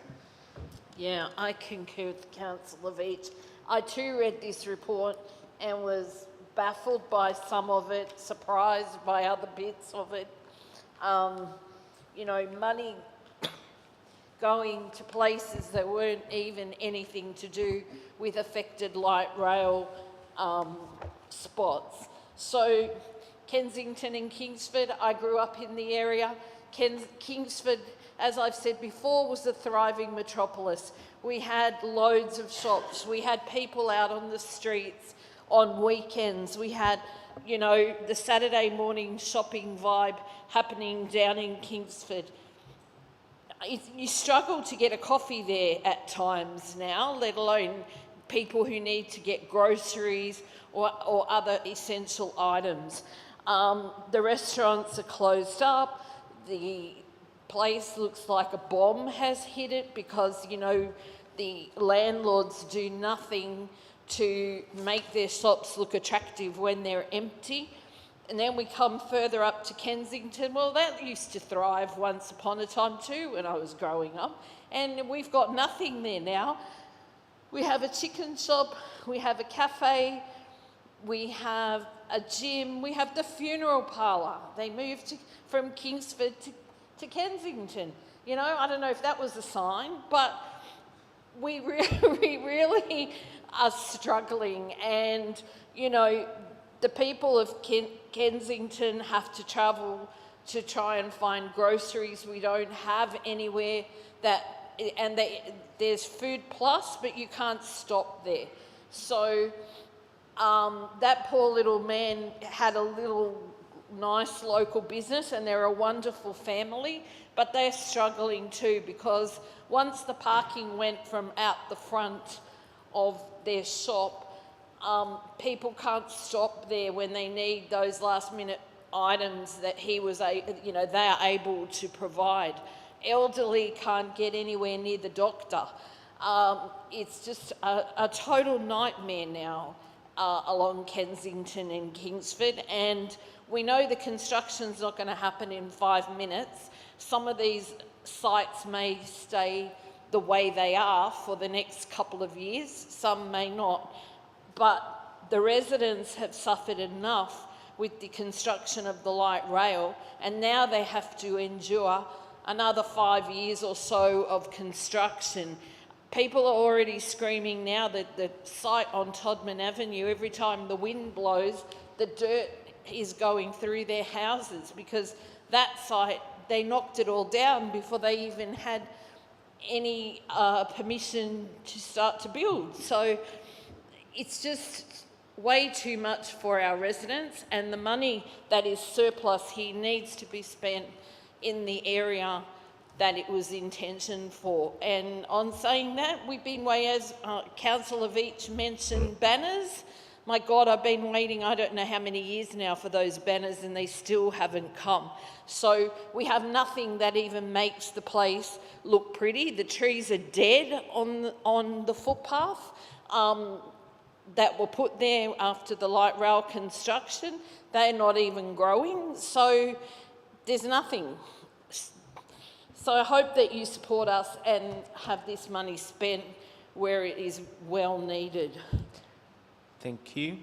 Yeah, I concur with Councillor Veitch. I too read this report and was baffled by some of it, surprised by other bits of it. You know, money going to places that weren't even anything to do with affected light rail spots. So Kensington and Kingsford, I grew up in the area. Kingsford, as I've said before, was a thriving metropolis. We had loads of shops. We had people out on the streets on weekends. We had, you know, the Saturday morning shopping vibe happening down in Kingsford. You struggle to get a coffee there at times now, let alone people who need to get groceries or other essential items. The restaurants are closed up. The place looks like a bomb has hit it because, you know, the landlords do nothing to make their shops look attractive when they're empty. And then we come further up to Kensington. Well, that used to thrive once upon a time too when I was growing up. And we've got nothing there now. We have a chicken shop, we have a cafe, we have a gym, we have the funeral parlour. They moved from Kingsford to Kensington. You know, I don't know if that was a sign, but we really are struggling. And, you know, the people of Kensington have to travel to try and find groceries. We don't have anywhere that, and there's Food Plus, but you can't stop there. So that poor little man had a little nice local business, and they're a wonderful family, but they're struggling too, because once the parking went from out the front of their shop, people can't stop there when they need those last minute items that they are able to provide. Elderly can't get anywhere near the doctor. It's just a total nightmare now along Kensington and Kingsford, and we know the construction's not going to happen in 5 minutes. Some of these sites may stay the way they are for the next couple of years, some may not. But the residents have suffered enough with the construction of the light rail, and now they have to endure another 5 years or so of construction. People are already screaming now that the site on Todman Avenue, every time the wind blows, the dirt is going through their houses, because that site, they knocked it all down before they even had any permission to start to build. So it's just way too much for our residents, and the money that is surplus here needs to be spent in the area that it was intentioned for. And on saying that, we've been waiting, as Councillor Veach mentioned, banners. My God, I've been waiting, I don't know how many years now for those banners, and they still haven't come. So we have nothing that even makes the place look pretty. The trees are dead on the footpath that were put there after the light rail construction. They're not even growing, so there's nothing. So I hope that you support us and have this money spent where it is well needed. Thank you.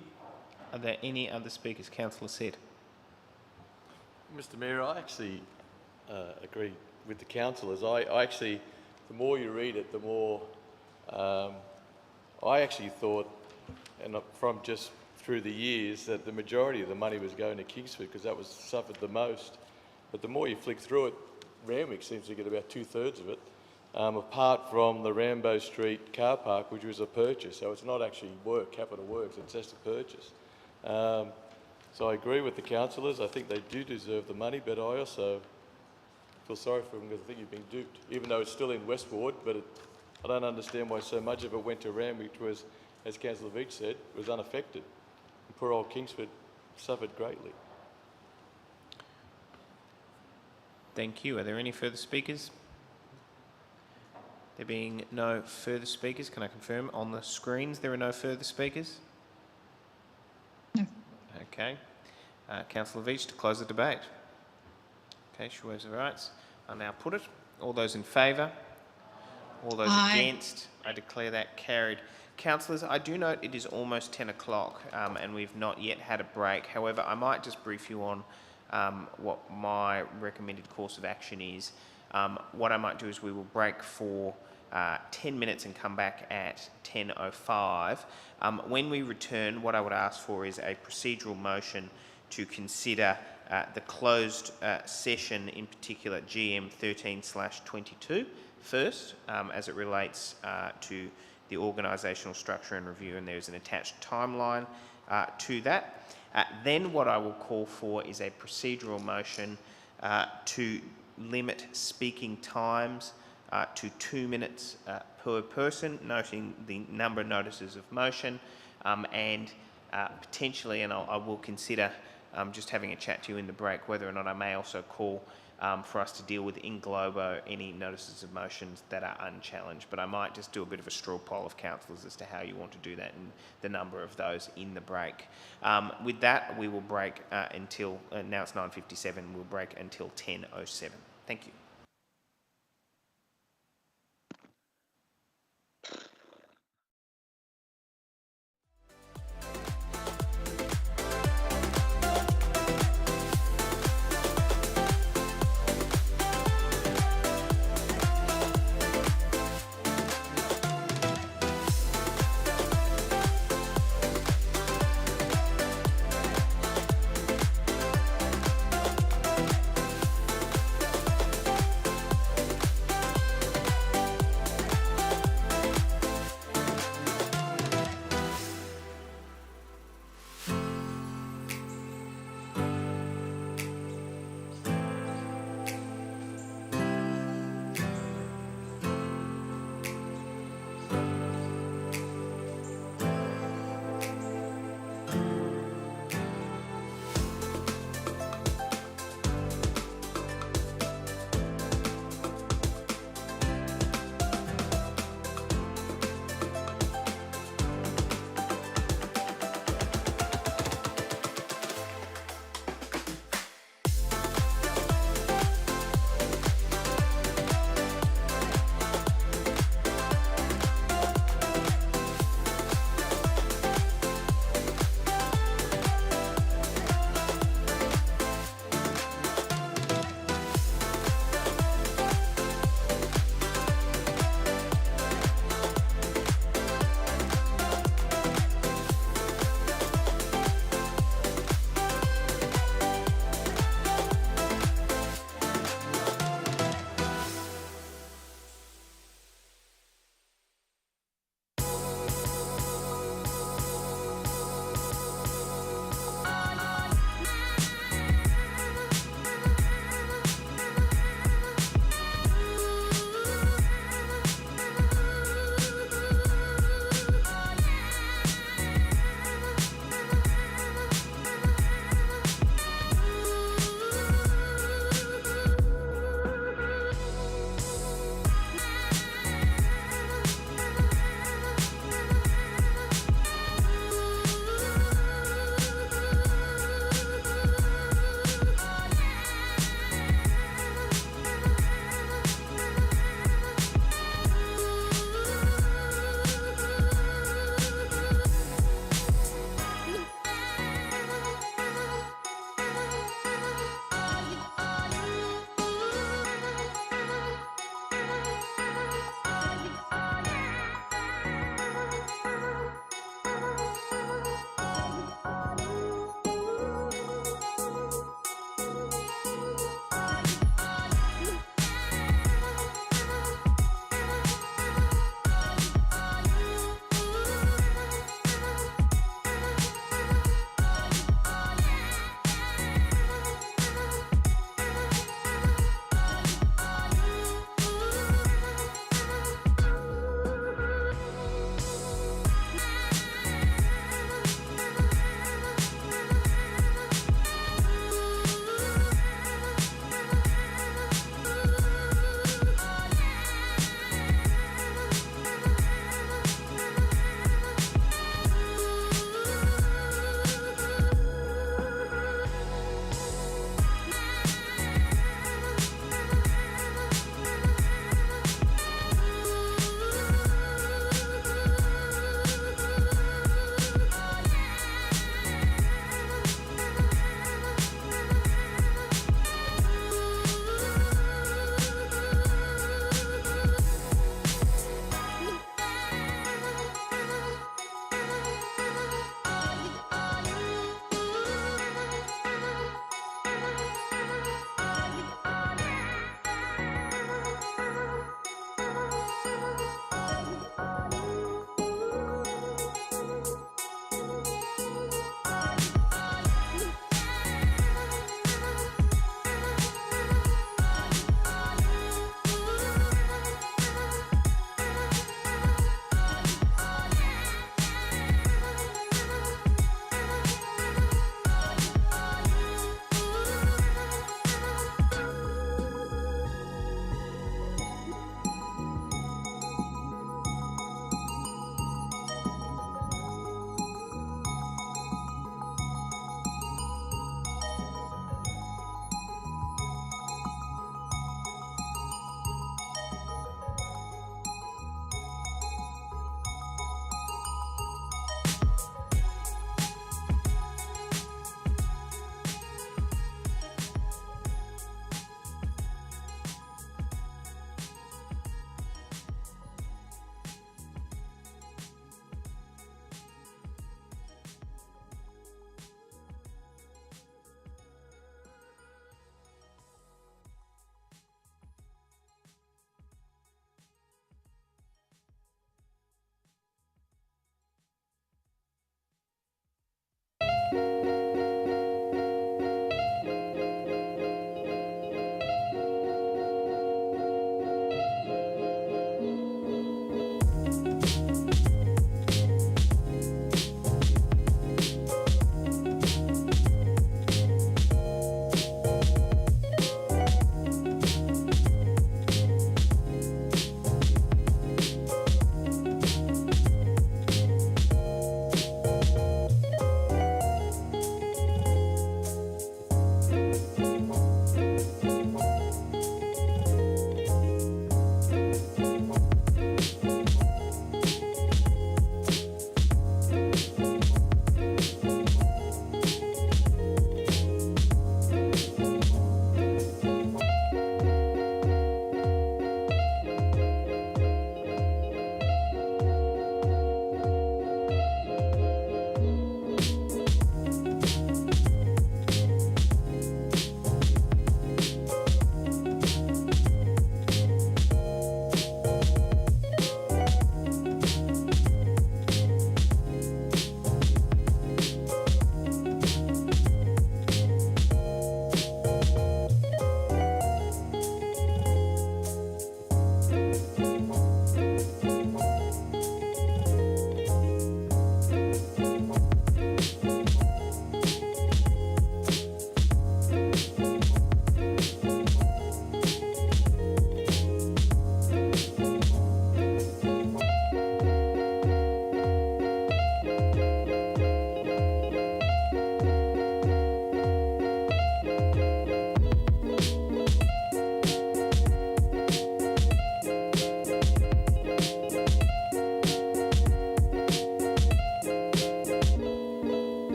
Are there any other speakers? Councillor Sedd. Mr Mayor, I actually agree with the councillors. I actually, the more you read it, the more I actually thought, and from just through the years, that the majority of the money was going to Kingsford because that was suffered the most. But the more you flick through it, Randwick seems to get about 2/3 of it, apart from the Rambo Street car park, which was a purchase. So it's not actually capital works, it's just a purchase. So I agree with the councillors. I think they do deserve the money, but I also feel sorry for them because I think you've been duped, even though it's still in Westward, but I don't understand why so much of it went to Randwick, which was, as Councillor Veach said, was unaffected. And poor old Kingsford suffered greatly. Thank you. Are there any further speakers? There being no further speakers, can I confirm on the screens there are no further speakers? No. Okay. Councillor Veach, to close the debate. Okay, she waves her rights. I'll now put it. All those in favour? All those against? I declare that carried. Councillors, I do note it is almost 10 o'clock and we've not yet had a break. However, I might just brief you on what my recommended course of action is. What I might do is we will break for 10 minutes and come back at 10:05. When we return, what I would ask for is a procedural motion to consider the closed session, in particular GM 13/22 first, as it relates to the organisational structure and review, and there's an attached timeline to that. Then what I will call for is a procedural motion to limit speaking times to 2 minutes per person, noting the number of notices of motion, and potentially, and I will consider just having a chat to you in the break, whether or not I may also call for us to deal with in globo any notices of motions that are unchallenged. But I might just do a bit of a straw poll of councillors as to how you want to do that and the number of those in the break. With that, we will break until, now it's 9:57, we'll break until 10:07. Thank you.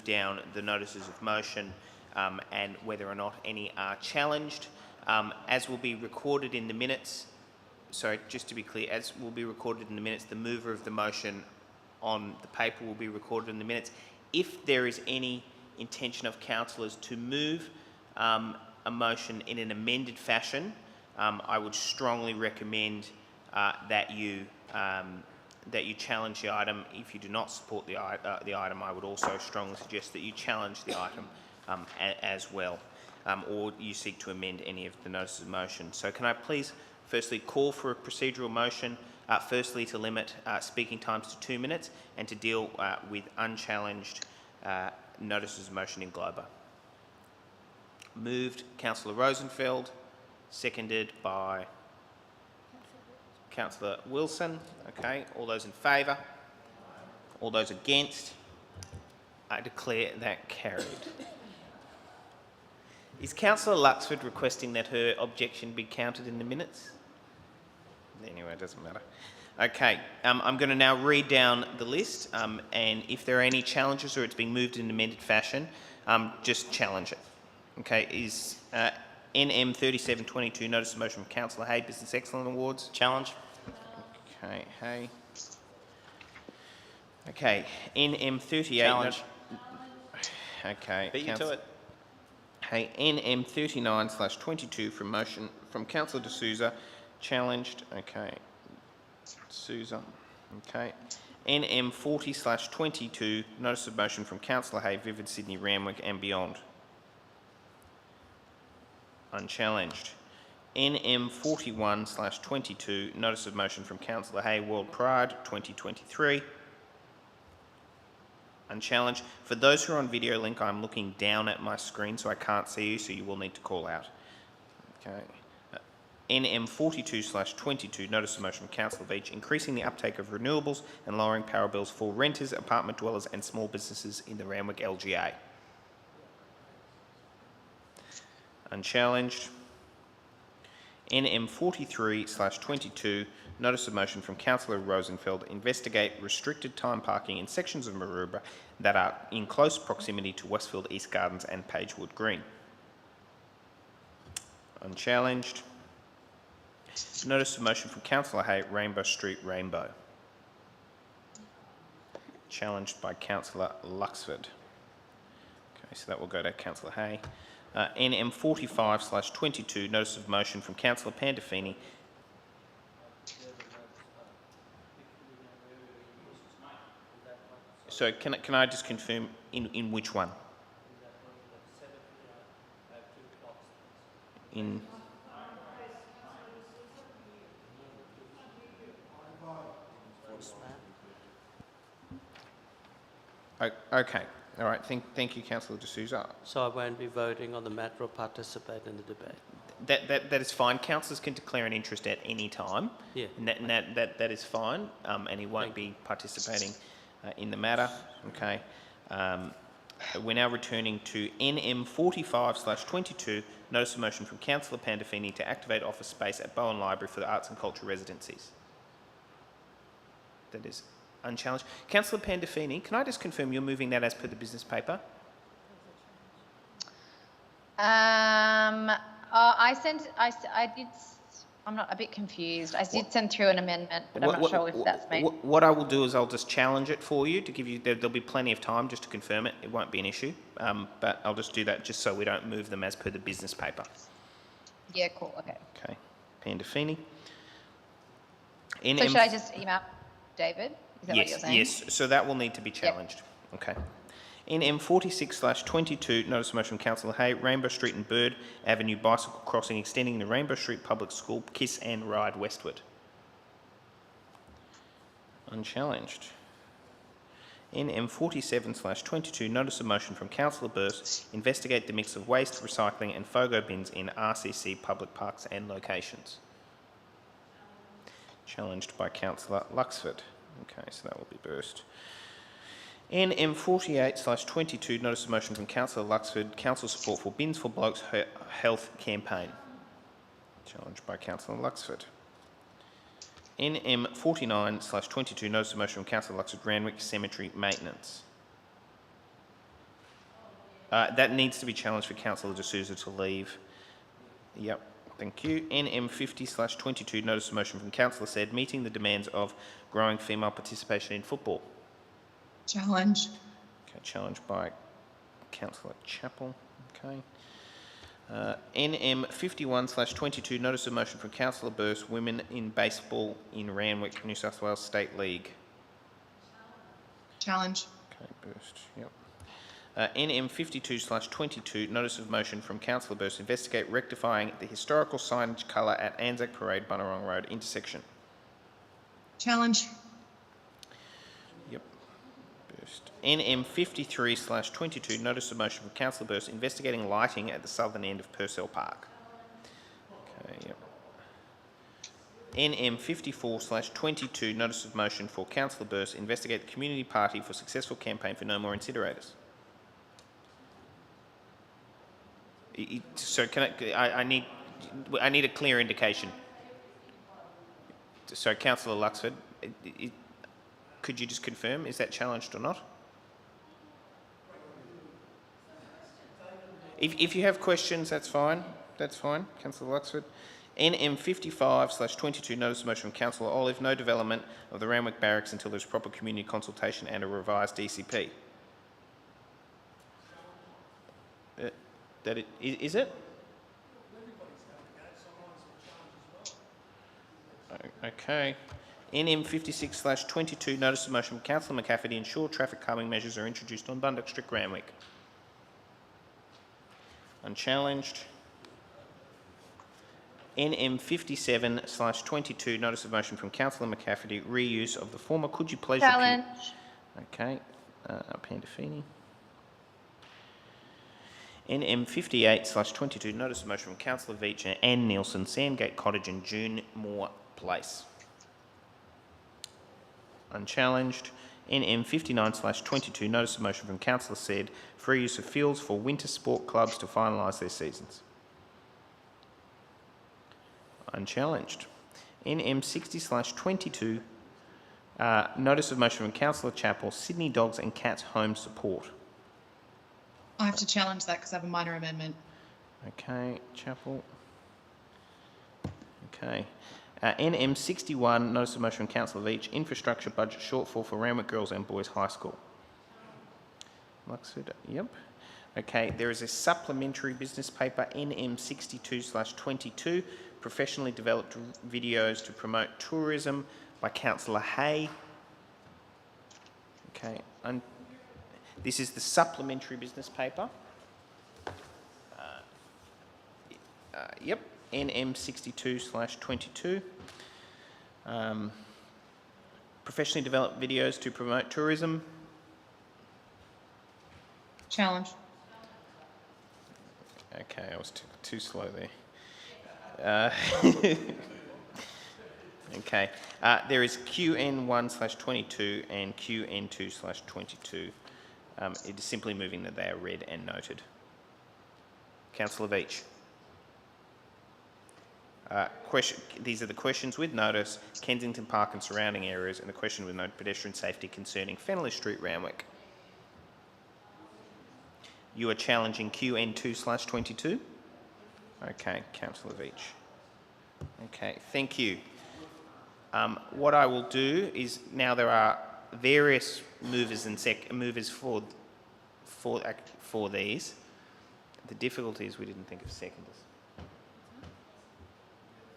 move down the notices of motion and whether or not any are challenged. As will be recorded in the minutes, sorry, just to be clear, as will be recorded in the minutes, the mover of the motion on the paper will be recorded in the minutes. If there is any intention of councillors to move a motion in an amended fashion, I would strongly recommend that you challenge the item. If you do not support the item, I would also strongly suggest that you challenge the item as well, or you seek to amend any of the notices of motion. So can I please firstly call for a procedural motion, firstly to limit speaking times to 2 minutes and to deal with unchallenged notices of motion in Glober. Moved, Councillor Rosenfeld, seconded by Councillor Wilson. Okay, all those in favour? All those against? I declare that carried. Is Councillor Luxford requesting that her objection be counted in the minutes? Anyway, it doesn't matter. Okay, I'm going to now read down the list, and if there are any challenges or it's being moved in an amended fashion, just challenge it. Okay, is NM 3722, notice of motion from Councillor Hay, Business Excellence Awards? Challenge. Okay, Hay. Okay, NM 38. Challenge. Okay. Beat you to it. Hey, NM 39/22 from motion from Councillor D'Souza, challenged. Okay, D'Souza. Okay, NM 40/22, notice of motion from Councillor Hay, Vivid Sydney, Randwick and beyond. Unchallenged. NM 41/22, notice of motion from Councillor Hay, World Pride 2023. Unchallenged. For those who are on video link, I'm looking down at my screen so I can't see you, so you will need to call out. Okay. NM 42/22, notice of motion from Councillor Veach, increasing the uptake of renewables and lowering power bills for renters, apartment dwellers and small businesses in the Randwick LGA. Unchallenged. NM 43/22, notice of motion from Councillor Rosenfeld, investigate restricted time parking in sections of Maroubra that are in close proximity to Westfield East Gardens and Pagewood Green. Unchallenged. Notice of motion from Councillor Hay, Rainbow Street, Rainbow. Challenged by Councillor Luxford. Okay, so that will go to Councillor Hay. NM 45/22, notice of motion from Councillor Pandolfini. So can I just confirm in which one? In okay. All right. Thank you, Councillor D'Souza. So I won't be voting on the matter or participate in the debate. That is fine. Councillors can declare an interest at any time. Yeah. And that is fine. And he won't be participating in the matter. Okay. We're now returning to NM 45/22, notice of motion from Councillor Pandolfini to activate office space at Bowen Library for the Arts and Culture residencies. That is unchallenged. Councillor Pandolfini, can I just confirm you're moving that as per the business paper? I'm not a bit confused. I did send through an amendment, but I'm not sure if that's me. What I will do is I'll just challenge it for you to give you, there'll be plenty of time just to confirm it. It won't be an issue, but I'll just do that just so we don't move them as per the business paper. Yeah, cool, okay. Okay, Pandolfini. So should I just email David? Is that what you're saying? Yes, so that will need to be challenged. Yep. Okay. NM 46/22, notice of motion from Councillor Hay, Rainbow Street and Bird Avenue bicycle crossing extending the Rainbow Street Public School kiss and ride westward. Unchallenged. NM 47/22, notice of motion from Councillor Burse, investigate the mix of waste, recycling and FOGO bins in RCC public parks and locations. Challenged by Councillor Luxford. Okay, so that will be Burst. NM 48/22, notice of motion from Councillor Luxford, council support for Bins for Blokes Health campaign. Challenged by Councillor Luxford. NM 49/22, notice of motion from Councillor Luxford, Randwick Cemetery maintenance. That needs to be challenged for Councillor D'Souza to leave. Yep, thank you. NM 50/22, notice of motion from Councillor said, meeting the demands of growing female participation in football. Challenge. Okay, challenged by Councillor Chappell. Okay. NM 51/22, notice of motion from Councillor Burst, women in baseball in Randwick, New South Wales State League. Challenge. Okay, Burst, yep. NM 52/22, notice of motion from Councillor Burst, investigate rectifying the historical signage colour at Anzac Parade, Bunurong Road intersection. Challenge. Yep. Burst. NM 53/22, notice of motion from Councillor Burst, investigating lighting at the southern end of Purcell Park. Okay, yep. NM 54/22, notice of motion for Councillor Burst, investigate the community party for successful campaign for no more incinerators. So can I need a clear indication. So Councillor Luxford, could you just confirm, is that challenged or not? If you have questions, that's fine. That's fine, Councillor Luxford. NM 55/22, notice of motion from Councillor Olive, no development of the Randwick Barracks until there's proper community consultation and a revised DCP. Is it? Okay. NM 56/22, notice of motion from Councillor McCafferty, ensure traffic calming measures are introduced on Bundock Street, Randwick. Unchallenged. NM 57/22, notice of motion from Councillor McCafferty, reuse of the former. Could you please... Challenge. Okay. Pandolfini. NM 58/22, notice of motion from Councillor Veitch and Ann Nielsen, Sandgate Cottage and June Moore Place. Unchallenged. NM 59/22, notice of motion from Councillor said, free use of fields for winter sport clubs to finalise their seasons. Unchallenged. NM 60/22, notice of motion from Councillor Chappell, Sydney Dogs and Cats Home Support. I have to challenge that because I have a minor amendment. Okay, Chappell. Okay. NM 61, notice of motion from Councillor Veitch, infrastructure budget shortfall for Randwick Girls and Boys High School. Luxford, yep. Okay, there is a supplementary business paper, NM 62/22, professionally developed videos to promote tourism by Councillor Hay. Okay, this is the supplementary business paper. Yep, NM 62/22. Professionally developed videos to promote tourism. Challenge. Okay, I was too slow there. Okay, there is QN1/22 and QN2/22. It is simply moving that they are read and noted. Councillor Veitch. These are the questions with notice, Kensington Park and surrounding areas, and the question with note, pedestrian safety concerning Feneley Street, Randwick. You are challenging QN2/22? Okay, Councillor Veitch. Okay, thank you. What I will do is, now there are various movers and movers for these. The difficulty is we didn't think of seconders.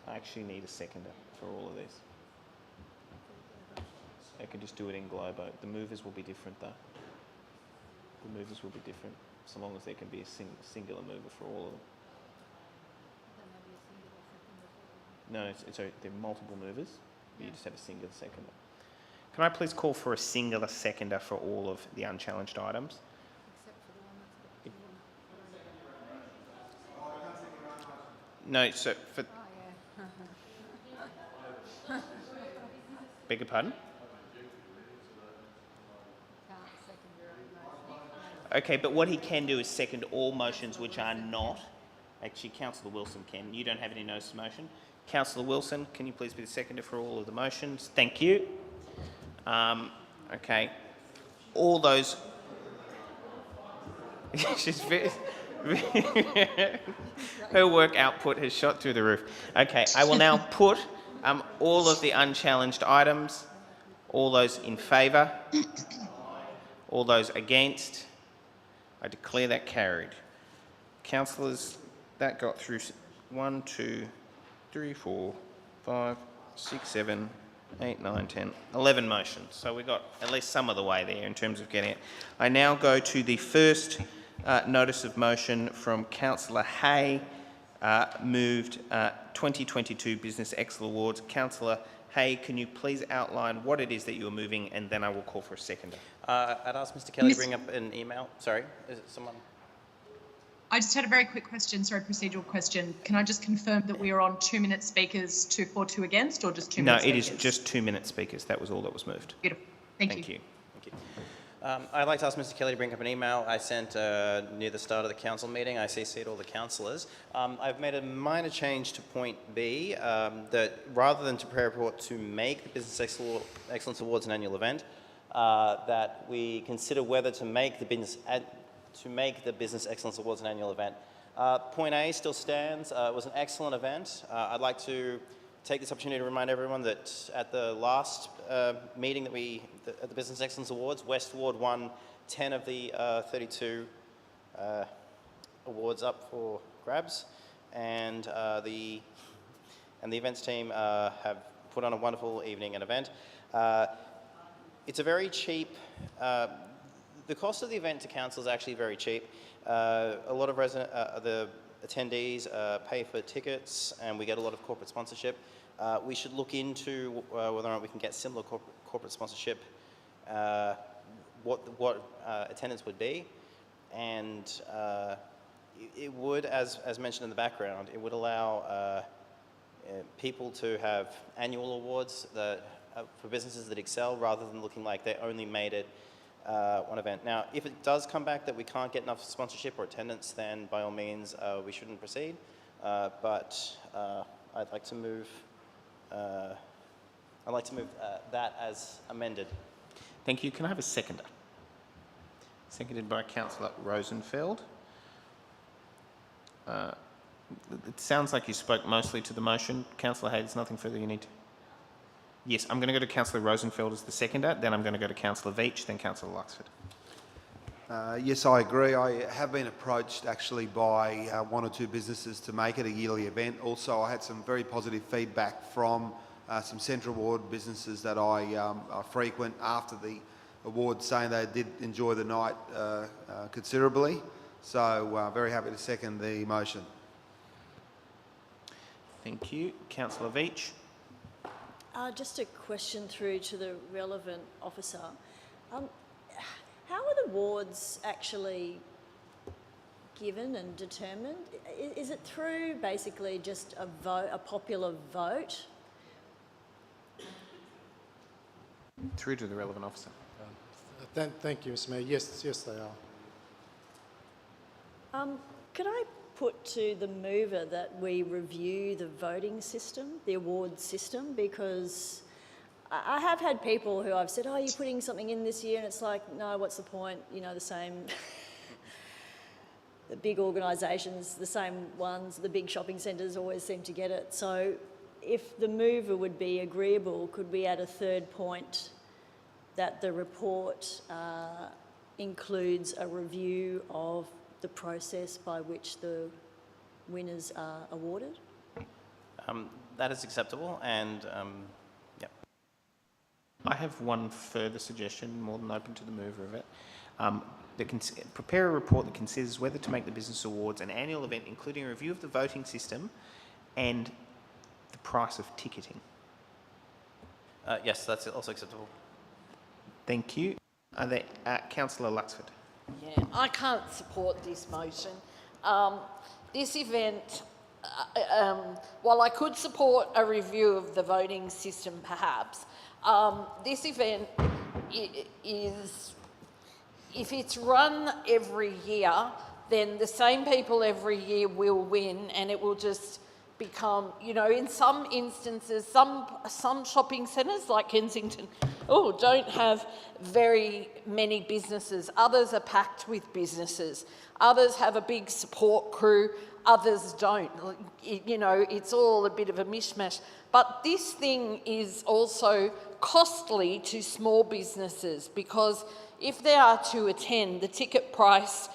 I actually need a seconder for all of these. I can just do it in Globo. The movers will be different though. The movers will be different, so long as there can be a singular mover for all of them. No, they're multiple movers. You just have a singular seconder. Can I please call for a singular seconder for all of the unchallenged items? No, so for... Beg your pardon? Okay, but what he can do is second all motions which are not... Actually, Councillor Wilson can. You don't have any notice of motion. Councillor Wilson, can you please be the seconder for all of the motions? Thank you. Okay. All those... She's very, her work output has shot through the roof. Okay, I will now put all of the unchallenged items. All those in favour? All those against? I declare that carried. Councillors, that got through 1, 2, 3, 4, 5, 6, 7, 8, 9, 10, 11 motions. So we got at least some of the way there in terms of getting it. I now go to the first notice of motion from Councillor Hay, moved 2022 Business Excellence Awards. Councillor Hay, can you please outline what it is that you're moving, and then I will call for a seconder. I'd ask Mr. Kelly to bring up an email. Sorry, is it someone? I just had a very quick question, sorry, procedural question. Can I just confirm that we are on 2-minute speakers, 2 for, 2 against, or just 2 minute speakers? No, it is just 2-minute speakers. That was all that was moved. Beautiful. Thank you. Thank you. I'd like to ask Mr. Kelly to bring up an email I sent near the start of the council meeting. I CC'd all the councillors. I've made a minor change to point B, that rather than to prepare a report to make the Business Excellence Awards an annual event, that we consider whether to make the Business Excellence Awards an annual event. Point A still stands. It was an excellent event. I'd like to take this opportunity to remind everyone that at the last meeting at the Business Excellence Awards, West Ward won 10 of the 32 awards up for grabs, and the events team have put on a wonderful evening and event. It's a very cheap. The cost of the event to council is actually very cheap. A lot of the attendees pay for tickets, and we get a lot of corporate sponsorship. We should look into whether or not we can get similar corporate sponsorship, what attendance would be, and it would, as mentioned in the background, it would allow people to have annual awards for businesses that excel, rather than looking like they only made it one event. Now, if it does come back that we can't get enough sponsorship or attendance, then by all means we shouldn't proceed. But I'd like to move. That as amended. Thank you. Can I have a seconder? Seconded by Councillor Rosenfeld. It sounds like you spoke mostly to the motion. Councillor Hay, there's nothing further you need to... Yes, I'm going to go to Councillor Rosenfeld as the seconder, then I'm going to go to Councillor Veach, then Councillor Luxford. Yes, I agree. I have been approached actually by 1 or 2 businesses to make it a yearly event. Also, I had some very positive feedback from some Central Ward businesses that I frequent after the awards, saying they did enjoy the night considerably. So very happy to second the motion. Thank you. Councillor Veach. Just a question through to the relevant officer. How are the wards actually given and determined? Is it through basically just a vote, a popular vote? Through to the relevant officer. Thank you, Mr. Mayor. Yes, they are. Could I put to the mover that we review the voting system, the award system, because I have had people who I've said, oh, you're putting something in this year, and it's like, no, what's the point? You know, the same, the big organisations, the same ones, the big shopping centres always seem to get it. So if the mover would be agreeable, could we add a third point that the report includes a review of the process by which the winners are awarded? That is acceptable, and yep. I have one further suggestion, more than open to the mover of it. Prepare a report that considers whether to make the Business Awards an annual event, including a review of the voting system and the price of ticketing. Yes, that's also acceptable. Thank you. Are there, Councillor Luxford? Yeah, I can't support this motion. This event, while I could support a review of the voting system perhaps, this event is, if it's run every year, then the same people every year will win, and it will just become, you know, in some instances, some shopping centres like Kensington don't have very many businesses. Others are packed with businesses. Others have a big support crew, others don't. You know, it's all a bit of a mishmash. But this thing is also costly to small businesses because if they are to attend, the ticket price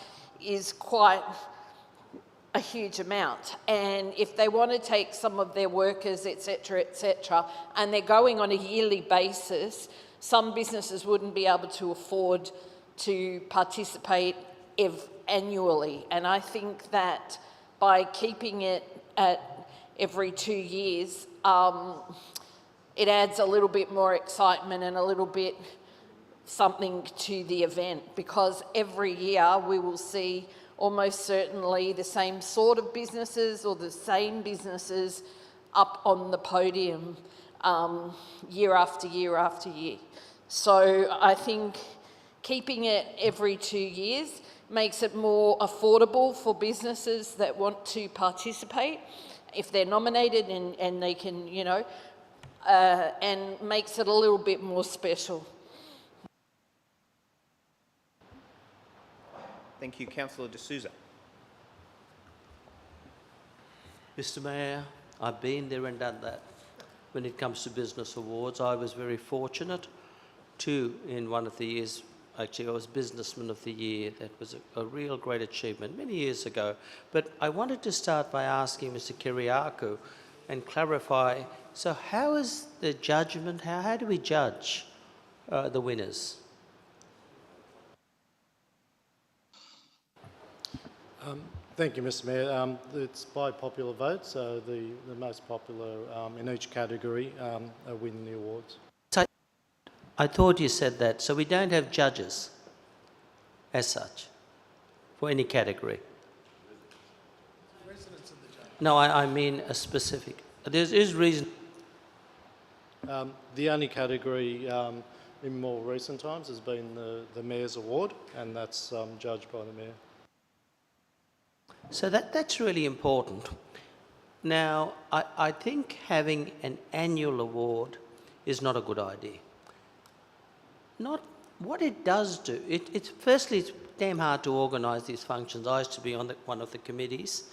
is quite a huge amount. And if they want to take some of their workers, etc., and they're going on a yearly basis, some businesses wouldn't be able to afford to participate annually. And I think that by keeping it at every 2 years, it adds a little bit more excitement and a little bit something to the event, because every year we will see almost certainly the same sort of businesses or the same businesses up on the podium year after year after year. So I think keeping it every 2 years makes it more affordable for businesses that want to participate if they're nominated and they can, you know, and makes it a little bit more special. Thank you. Councillor D'Souza. Mr. Mayor, I've been there and done that. When it comes to business awards, I was very fortunate to, in one of the years, actually I was Businessman of the Year. That was a real great achievement many years ago. But I wanted to start by asking Mr. Kyriakou and clarify, so how is the judgment, how do we judge the winners? Thank you, Mr. Mayor. It's by popular vote, so the most popular in each category win the awards. I thought you said that. So we don't have judges as such for any category? No, I mean a specific. There is reason. The only category in more recent times has been the Mayor's Award, and that's judged by the Mayor. So that's really important. Now, I think having an annual award is not a good idea. Not what it does do. Firstly, it's damn hard to organise these functions. I used to be on one of the committees,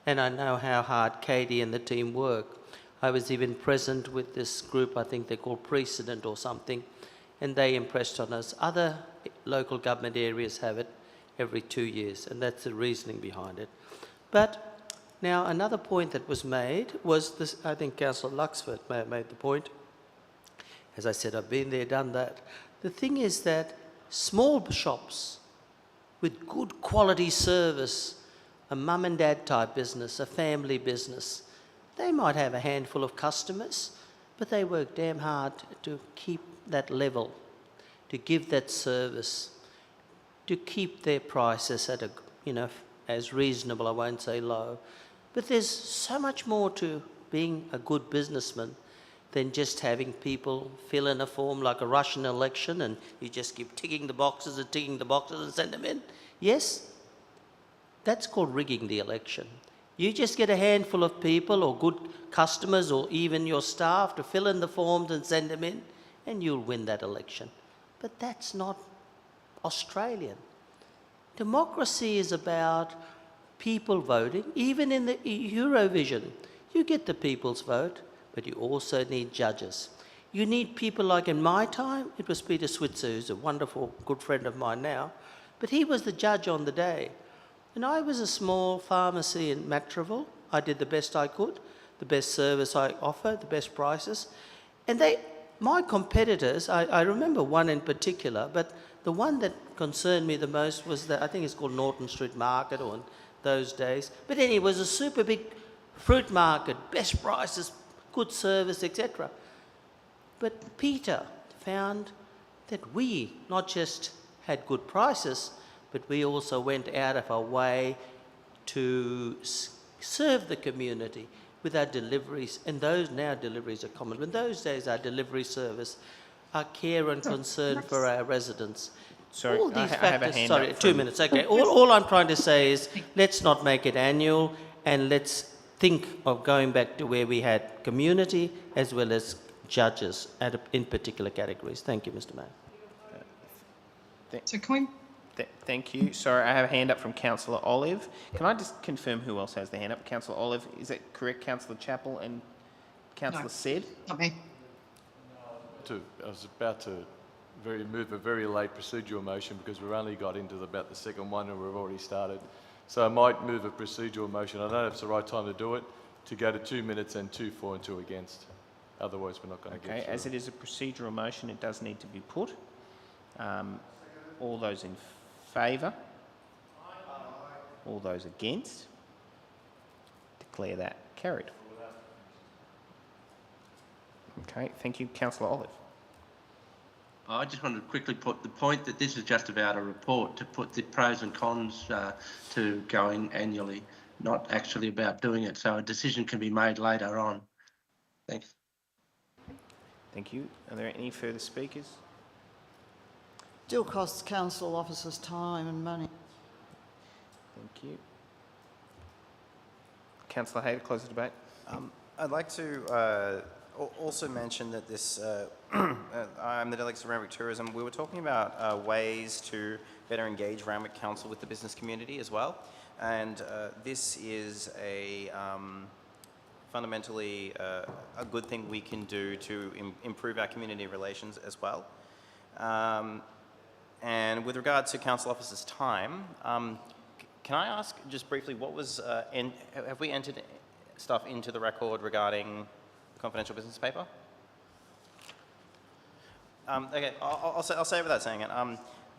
and I know how hard Katie and the team work. I was even present with this group, I think they're called Precedent or something, and they impressed on us. Other local government areas have it every 2 years, and that's the reasoning behind it. But now another point that was made was this, I think Councillor Luxford may have made the point. As I said, I've been there, done that. The thing is that small shops with good quality service, a mum and dad type business, a family business, they might have a handful of customers, but they work damn hard to keep that level, to give that service, to keep their prices at a, you know, as reasonable, I won't say low. But there's so much more to being a good businessman than just having people fill in a form like a Russian election and you just keep ticking the boxes and send them in. Yes, that's called rigging the election. You just get a handful of people or good customers or even your staff to fill in the forms and send them in and you'll win that election. But that's not Australian. Democracy is about people voting. Even in the Eurovision, you get the people's vote, but you also need judges. You need people like in my time, it was Peter Switzer, who's a wonderful, good friend of mine now, but he was the judge on the day. And I was a small pharmacy in Matraville. I did the best I could, the best service I offered, the best prices. And my competitors, I remember one in particular, but the one that concerned me the most was I think it's called Norton Street Market or in those days. But anyway, it was a super big fruit market, best prices, good service, etc. But Peter found that we not just had good prices, but we also went out of our way to serve the community with our deliveries. And those now deliveries are common. But in those days, our delivery service, our care and concern for our residents. Sorry, all these I factors, have a hand sorry, up 2 from- minutes, okay. All I'm trying to say is let's not make it annual and let's think of going back to where we had community as well as judges in particular categories. Thank you, Mr. Mayor. So can we... Thank you. Sorry, I have a hand up from Councillor Olive. Can I just confirm who else has their hand up? Councillor Olive, is that correct? Councillor Chappell and Councillor Said? Not me. I was about to move a very late procedural motion because we've only got into about the second one and we've already started. So I might move a procedural motion. I don't know if it's the right time to do it, to go to 2 minutes and 2 for and 2 against. Otherwise, we're not going to get through. As it is a procedural motion, it does need to be put. All those in favour? All those against? Declare that carried. Okay, thank you. Councillor Olive. I just wanted to quickly put the point that this is just about a report to put the pros and cons to going annually, not actually about doing it. So a decision can be made later on. Thanks. Thank you. Are there any further speakers? Still costs council officers time and money. Thank you. Councillor Hay, to close the debate. I'd like to also mention that this, I'm the Delegate of Randwick Tourism. We were talking about ways to better engage Randwick Council with the business community as well. And this is a fundamentally a good thing we can do to improve our community relations as well. And with regard to council officers' time, can I ask just briefly, what was, have we entered stuff into the record regarding confidential business paper? Okay, I'll say it without saying it.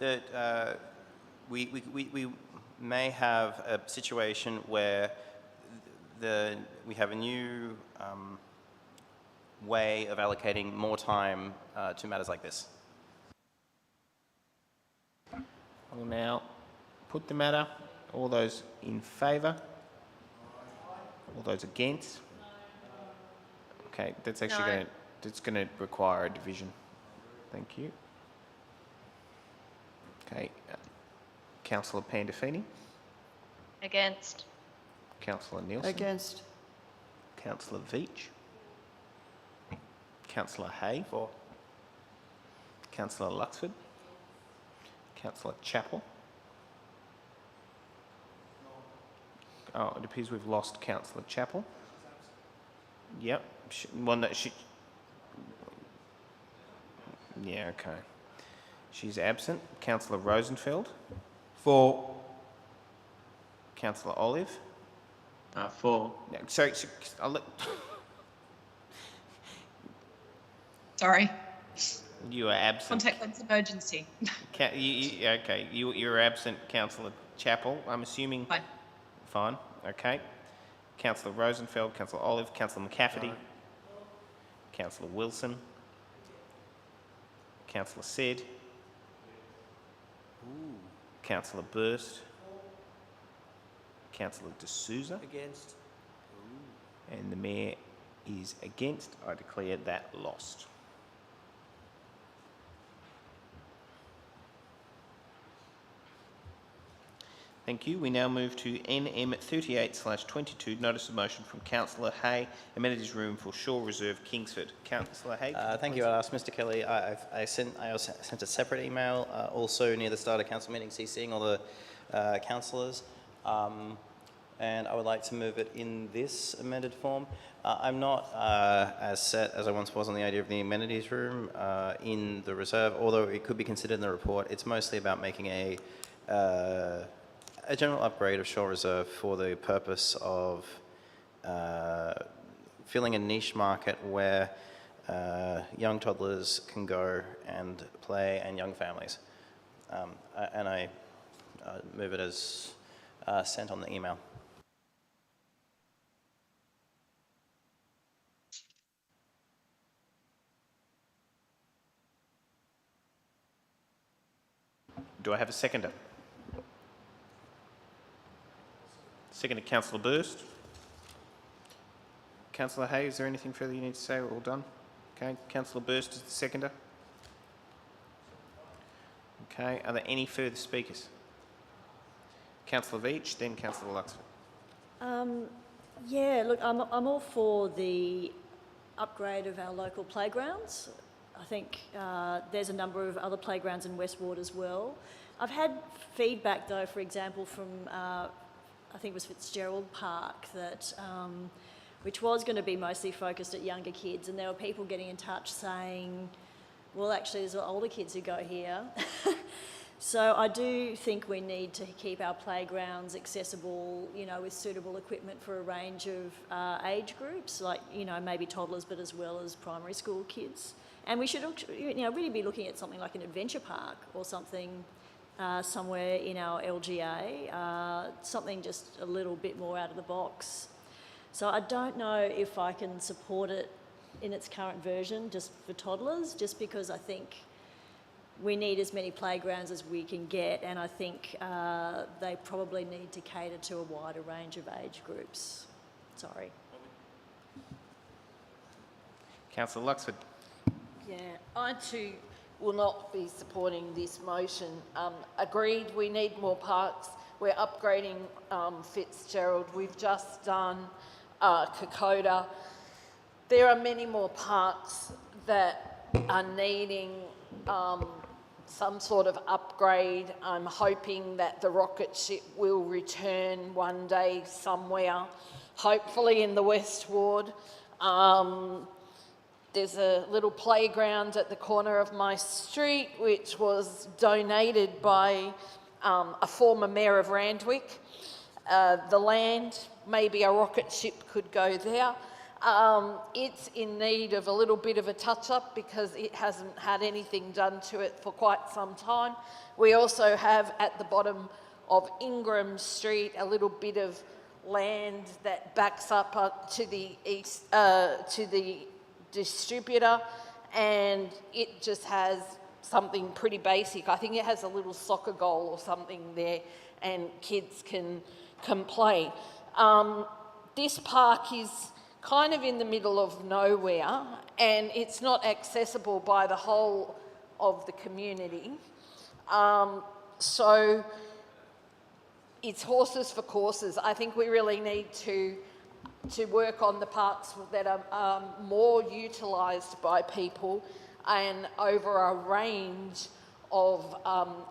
That we may have a situation where we have a new way of allocating more time to matters like this. I will now put the matter. All those in favour? All those against? Okay, that's actually going to require a division. Thank you. Okay, Councillor Pandolfini. Against. Councillor Nielsen. Against. Councillor Veitch. Councillor Hay. For. Councillor Luxford. Councillor Chappell. Oh, it appears we've lost Councillor Chappell. Yep. Yeah, okay. She's absent. Councillor Rosenfeld. For. Councillor Olive. For. No, sorry, I'll let... Sorry. You are absent. Contact lens emergency. Okay, you're absent, Councillor Chappell. I'm assuming... Fine. Fine, okay. Councillor Rosenfeld, Councillor Olive, Councillor McCafferty, no. Councillor Wilson, Councillor Said, Councillor Burst, Councillor D'Souza. Against. And the Mayor is against. I declare that lost. Thank you. We now move to NM 38/22, notice of motion from Councillor Hay, amenities room for Shore Reserve, Kingsford. Councillor Hay. Thank you. I asked Mr. Kelly. I also sent a separate email, also near the start of council meeting, CCing all the councillors, and I would like to move it in this amended form. I'm not as set as I once was on the idea of the amenities room in the reserve, although it could be considered in the report. It's mostly about making a general upgrade of Shore Reserve for the purpose of filling a niche market where young toddlers can go and play, and young families. And I move it as sent on the email. Do I have a seconder? Seconded, Councillor Burst. Councillor Hay, is there anything further you need to say? We're all done? Okay, Councillor Burst is the seconder. Okay, are there any further speakers? Councillor Veitch, then Councillor Luxford. Yeah, look, I'm all for the upgrade of our local playgrounds. I think there's a number of other playgrounds in Westward as well. I've had feedback though, for example, from I think it was Fitzgerald Park, that which was going to be mostly focused at younger kids, and there were people getting in touch saying, well, actually there's older kids who go here. So I do think we need to keep our playgrounds accessible, you know, with suitable equipment for a range of age groups, like, you know, maybe toddlers, but as well as primary school kids. And we should, you know, really be looking at something like an adventure park or something somewhere in our LGA, something just a little bit more out of the box. So I don't know if I can support it in its current version just for toddlers, just because I think we need as many playgrounds as we can get, and I think they probably need to cater to a wider range of age groups. Sorry. Councillor Luxford. Yeah, I too will not be supporting this motion. Agreed, we need more parks. We're upgrading Fitzgerald. We've just done Kokoda. There are many more parks that are needing some sort of upgrade. I'm hoping that the rocket ship will return one day somewhere, hopefully in the West Ward. There's a little playground at the corner of my street which was donated by a former mayor of Randwick. The land, maybe a rocket ship could go there. It's in need of a little bit of a touch-up because it hasn't had anything done to it for quite some time. We also have at the bottom of Ingram Street a little bit of land that backs up to the east, to the distributor, and it just has something pretty basic. I think it has a little soccer goal or something there, and kids can play. This park is kind of in the middle of nowhere, and it's not accessible by the whole of the community. So it's horses for courses. I think we really need to work on the parks that are more utilised by people and over a range of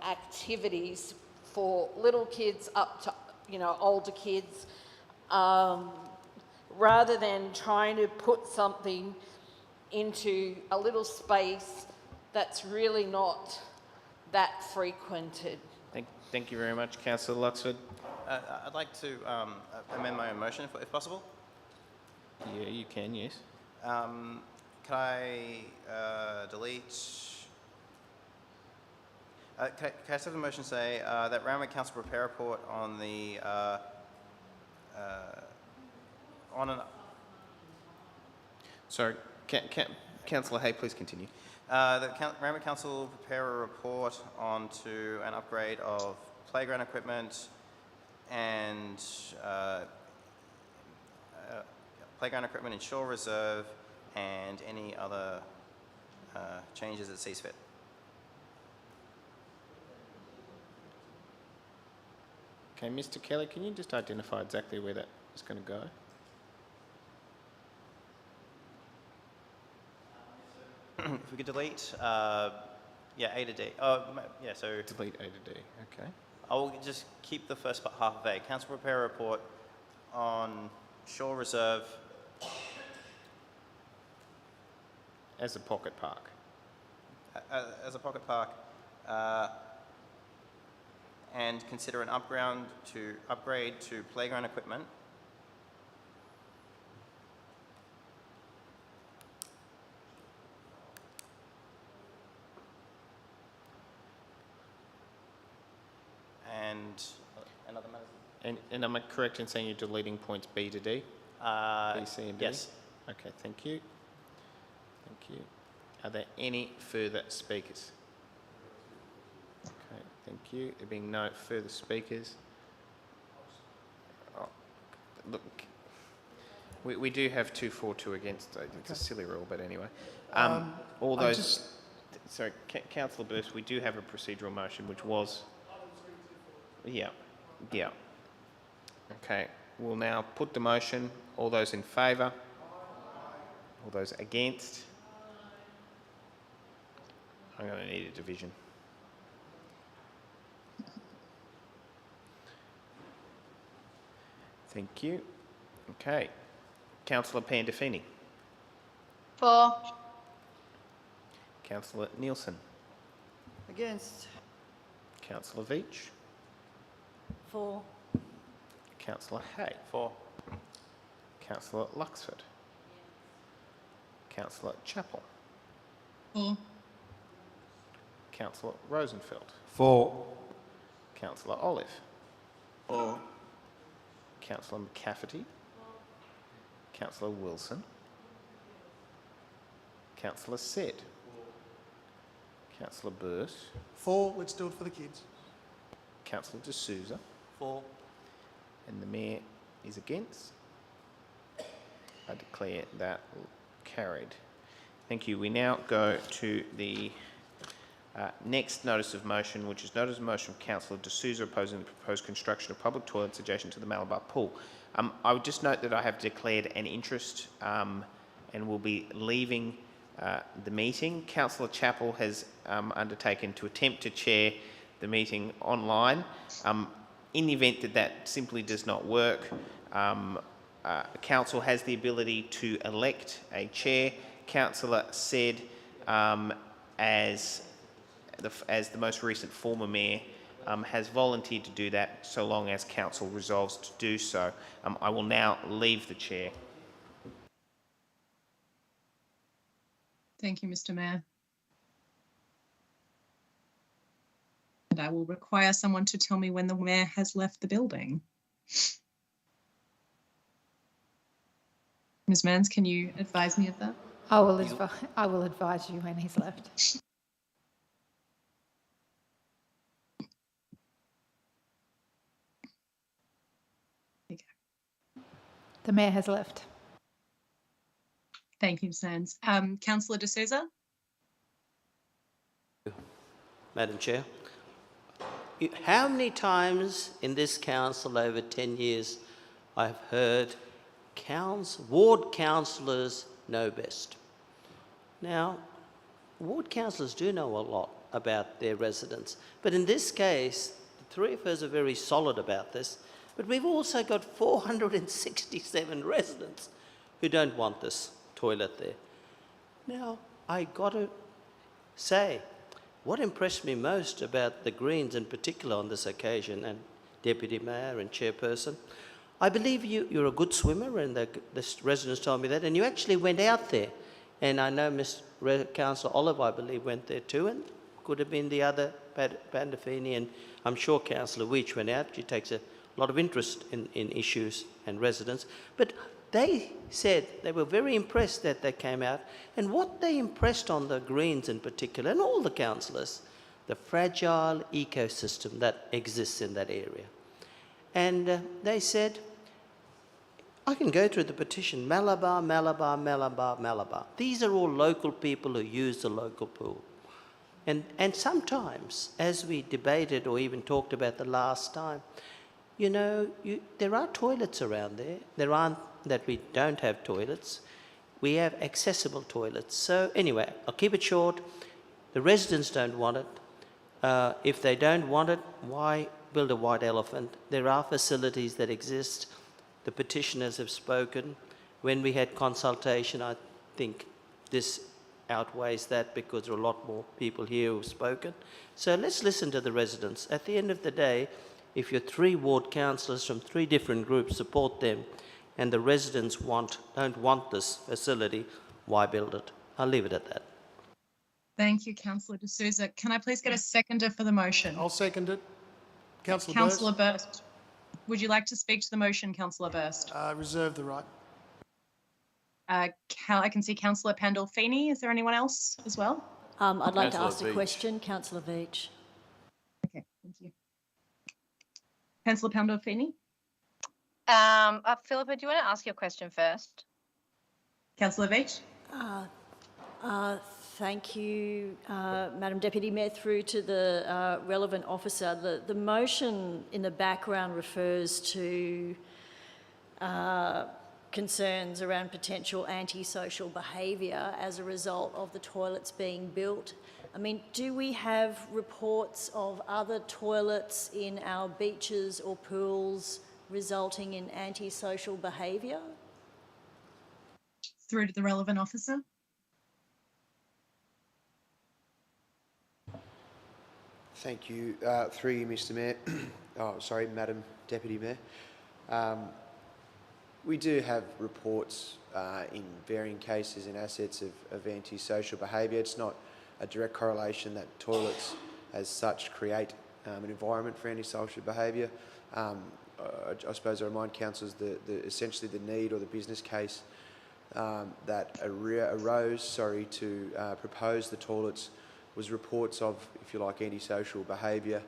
activities for little kids up to, you know, older kids, rather than trying to put something into a little space that's really not that frequented. Thank you very much, Councillor Luxford. I'd like to amend my own motion if possible. Yeah, you can, yes. Can I delete... can I just have a motion say that Randwick Council prepare a report on the... Sorry, Councillor Hay, please continue. Randwick Council prepare a report onto an upgrade of playground equipment and playground equipment in Shore Reserve and any other changes it sees fit. Okay, Mr. Kelly, can you just identify exactly where that is going to go? If we could delete, yeah, A to D. Oh, yeah, so... Delete A to D, okay. I'll just keep the first half of A. Council prepare a report on Shore Reserve. As a pocket park. As a pocket park. And consider an upgrade to playground equipment. And another matter. And am I correct in saying you're deleting points B to D? B, C and D? Yes. Okay, thank you. Thank you. Are there any further speakers? Okay, thank you. There being no further speakers. Oh, look, we do have 2 for, 2 against. It's a silly rule, but anyway. All those... Sorry, Councillor Burst, we do have a procedural motion, which was... Yeah. Okay, we'll now put the motion. All those in favour? All those against? I'm going to need a division. Thank you. Okay. Councillor Pandolfini. For. Councillor Nielsen. Against. Councillor Veach. For. Councillor Hay. For. Councillor Luxford. Councillor Chappell. For. Councillor Rosenfeld. For. Councillor Olive. For. Councillor McCafferty. Councillor Wilson. Councillor Said. Councillor Burse. For. Let's do it for the kids. Councillor D'Souza. For. And the Mayor is against. I declare that carried. Thank you. We now go to the next notice of motion, which is notice of motion from Councillor D'Souza opposing the proposed construction of public toilets adjacent to the Malabar Pool. I would just note that I have declared an interest and will be leaving the meeting. Councillor Chappell has undertaken to attempt to chair the meeting online. In the event that that simply does not work, Council has the ability to elect a chair. Councillor Said, as the most recent former mayor, has volunteered to do that so long as Council resolves to do so. I will now leave the chair. Thank you, Mr. Mayor. And I will require someone to tell me when the Mayor has left the building. Ms. Mans, can you advise me of that? I will advise you when he's left. The Mayor has left. Thank you, Ms. Mans. Councillor D'Souza? Madam Chair. How many times in this council over 10 years I've heard ward councillors know best? Now, ward councillors do know a lot about their residents, but in this case, the three of us are very solid about this, but we've also got 467 residents who don't want this toilet there. Now, I got to say, what impressed me most about the Greens in particular on this occasion, and Deputy Mayor and Chairperson, I believe you're a good swimmer, and the residents told me that, and you actually went out there. And I know Councillor Olive, I believe, went there too, and could have been the other Pandolfini, and I'm sure Councillor Weech went out. She takes a lot of interest in issues and residents. But they said they were very impressed that they came out, and what they impressed on the Greens in particular, and all the councillors, the fragile ecosystem that exists in that area. And they said, I can go through the petition, Malabar, Malabar, Malabar, Malabar. These are all local people who use the local pool. And sometimes, as we debated or even talked about the last time, you know, there are toilets around there. There aren't that we don't have toilets. We have accessible toilets. So anyway, I'll keep it short. The residents don't want it. If they don't want it, why build a white elephant? There are facilities that exist. The petitioners have spoken. When we had consultation, I think this outweighs that because there are a lot more people here who've spoken. So let's listen to the residents. At the end of the day, if your 3 ward councillors from 3 different groups support them and the residents don't want this facility, why build it? I'll leave it at that. Thank you, Councillor D'Souza. Can I please get a seconder for the motion? I'll second it. Councillor Councillor Burst. Would you like to speak to the motion, Councillor Burst? Reserve the right. I can see Councillor Pandolfini. Is there anyone else as well? I'd like to Councillor ask a Veach. question, Councillor Veach. Okay, thank you. Councillor Pandolfini? Philippa, do you want to ask your question first? Councillor Veach? Thank you, Madam Deputy Mayor, through to the relevant officer. The motion in the background refers to concerns around potential antisocial behaviour as a result of the toilets being built. I mean, do we have reports of other toilets in our beaches or pools resulting in antisocial behaviour? Through to the relevant officer. Thank you. Through you, Mr. Mayor. Madam Deputy Mayor. We do have reports in varying cases and assets of antisocial behaviour. It's not a direct correlation that toilets as such create an environment for antisocial behaviour. I suppose I remind councillors essentially the need or the business case that arose to propose the toilets was reports of, if you like, antisocial behaviour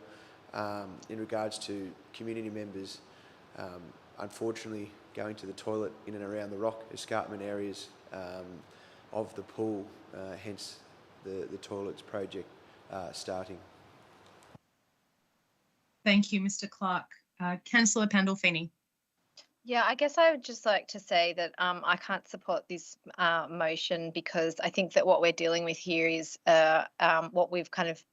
in regards to community members unfortunately going to the toilet in and around the rock escarpment areas of the pool, hence the toilets project starting. Thank you, Mr. Clark. Councillor Pandolfini. Yeah, I guess I would just like to say that I can't support this motion because I think that what we're dealing with here is what we've kind of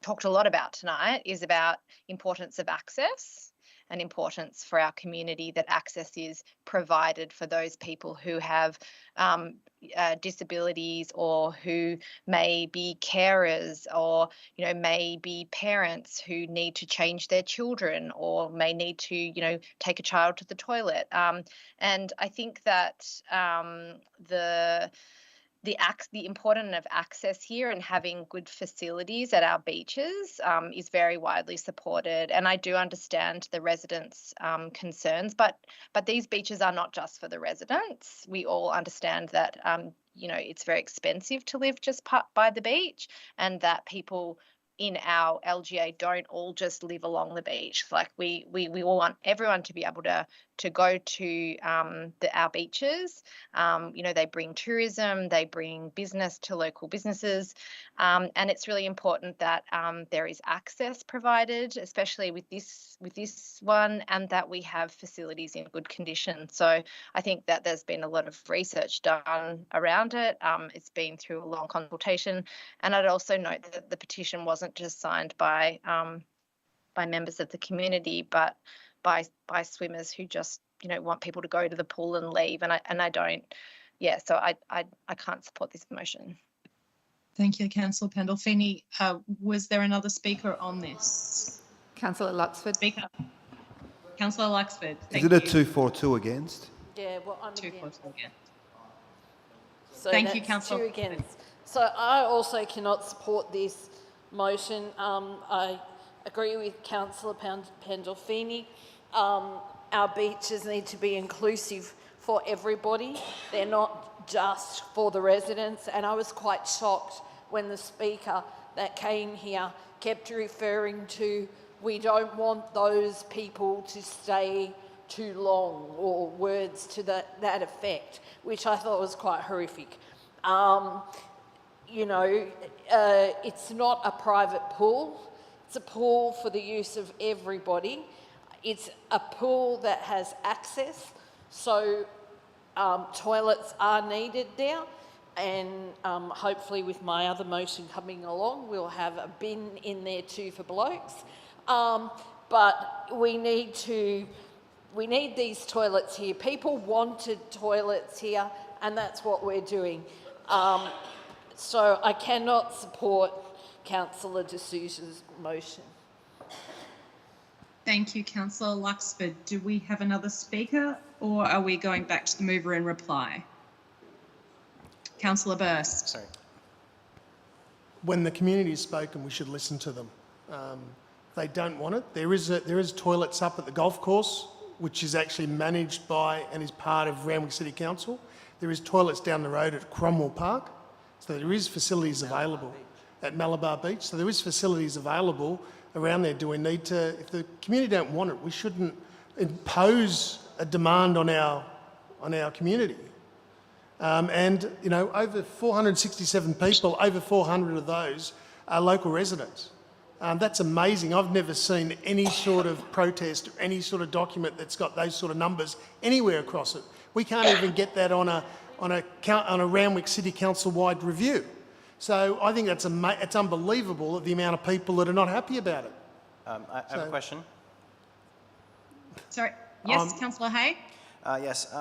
talked a lot about tonight is about importance of access and importance for our community that access is provided for those people who have disabilities or who may be carers or, you know, may be parents who need to change their children or may need to, you know, take a child to the toilet. And I think that the importance of access here and having good facilities at our beaches is very widely supported. And I do understand the residents' concerns, but these beaches are not just for the residents. We all understand that, you know, it's very expensive to live just by the beach and that people in our LGA don't all just live along the beach. Like we all want everyone to be able to go to our beaches. You know, they bring tourism, they bring business to local businesses, and it's really important that there is access provided, especially with this one, and that we have facilities in good condition. So I think that there's been a lot of research done around it. It's been through a long consultation, and I'd also note that the petition wasn't just signed by members of the community, but by swimmers who just, you know, want people to go to the pool and leave. And I don't, yeah, so I can't support this motion. Thank you, Councillor Pandolfini. Was there another speaker on this? Councillor Luxford. Speaker. Councillor Luxford. Is it a 242 against? Yeah, well, I'm 242 against. So Thank you, that's Councillor. 2 against. So I also cannot support this motion. I agree with Councillor Pandolfini. Our beaches need to be inclusive for everybody. They're not just for the residents. And I was quite shocked when the speaker that came here kept referring to, we don't want those people to stay too long, or words to that effect, which I thought was quite horrific. You know, it's not a private pool. It's a pool for the use of everybody. It's a pool that has access, so toilets are needed there. And hopefully with my other motion coming along, we'll have a bin in there too for blokes. But we need these toilets here. People wanted toilets here, and that's what we're doing. So I cannot support Councillor D'Souza's motion. Thank you, Councillor Luxford. Do we have another speaker, or are we going back to the mover in reply? Councillor Burst. Sorry. When the community has spoken, we should listen to them. They don't want it. There is toilets up at the golf course, which is actually managed by and is part of Randwick City Council. There is toilets down the road at Cromwell Park. So there is facilities available at Malabar Beach. So there is facilities available around there. Do we need to, if the community don't want it, we shouldn't impose a demand on our community. And, you know, over 467 people, over 400 of those are local residents. That's amazing. I've never seen any sort of protest, any sort of document that's got those sort of numbers anywhere across it. We can't even get that on a Randwick City Council wide review. So I think that's it's unbelievable the amount of people that are not happy about it. I have a question. Sorry. Yes, Councillor Hay. Yes.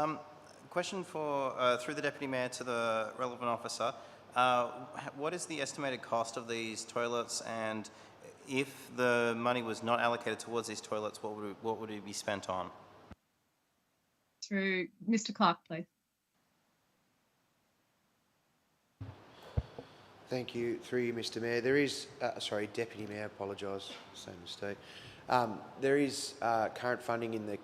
Question for through the deputy mayor to the relevant officer. What is the estimated cost of these toilets, and if the money was not allocated towards these toilets, what would it be spent on? Through Mr. Clark, please. Thank you. Through you, Mr. Mayor. There is, sorry, Deputy Mayor, apologise, same mistake. There is current funding in the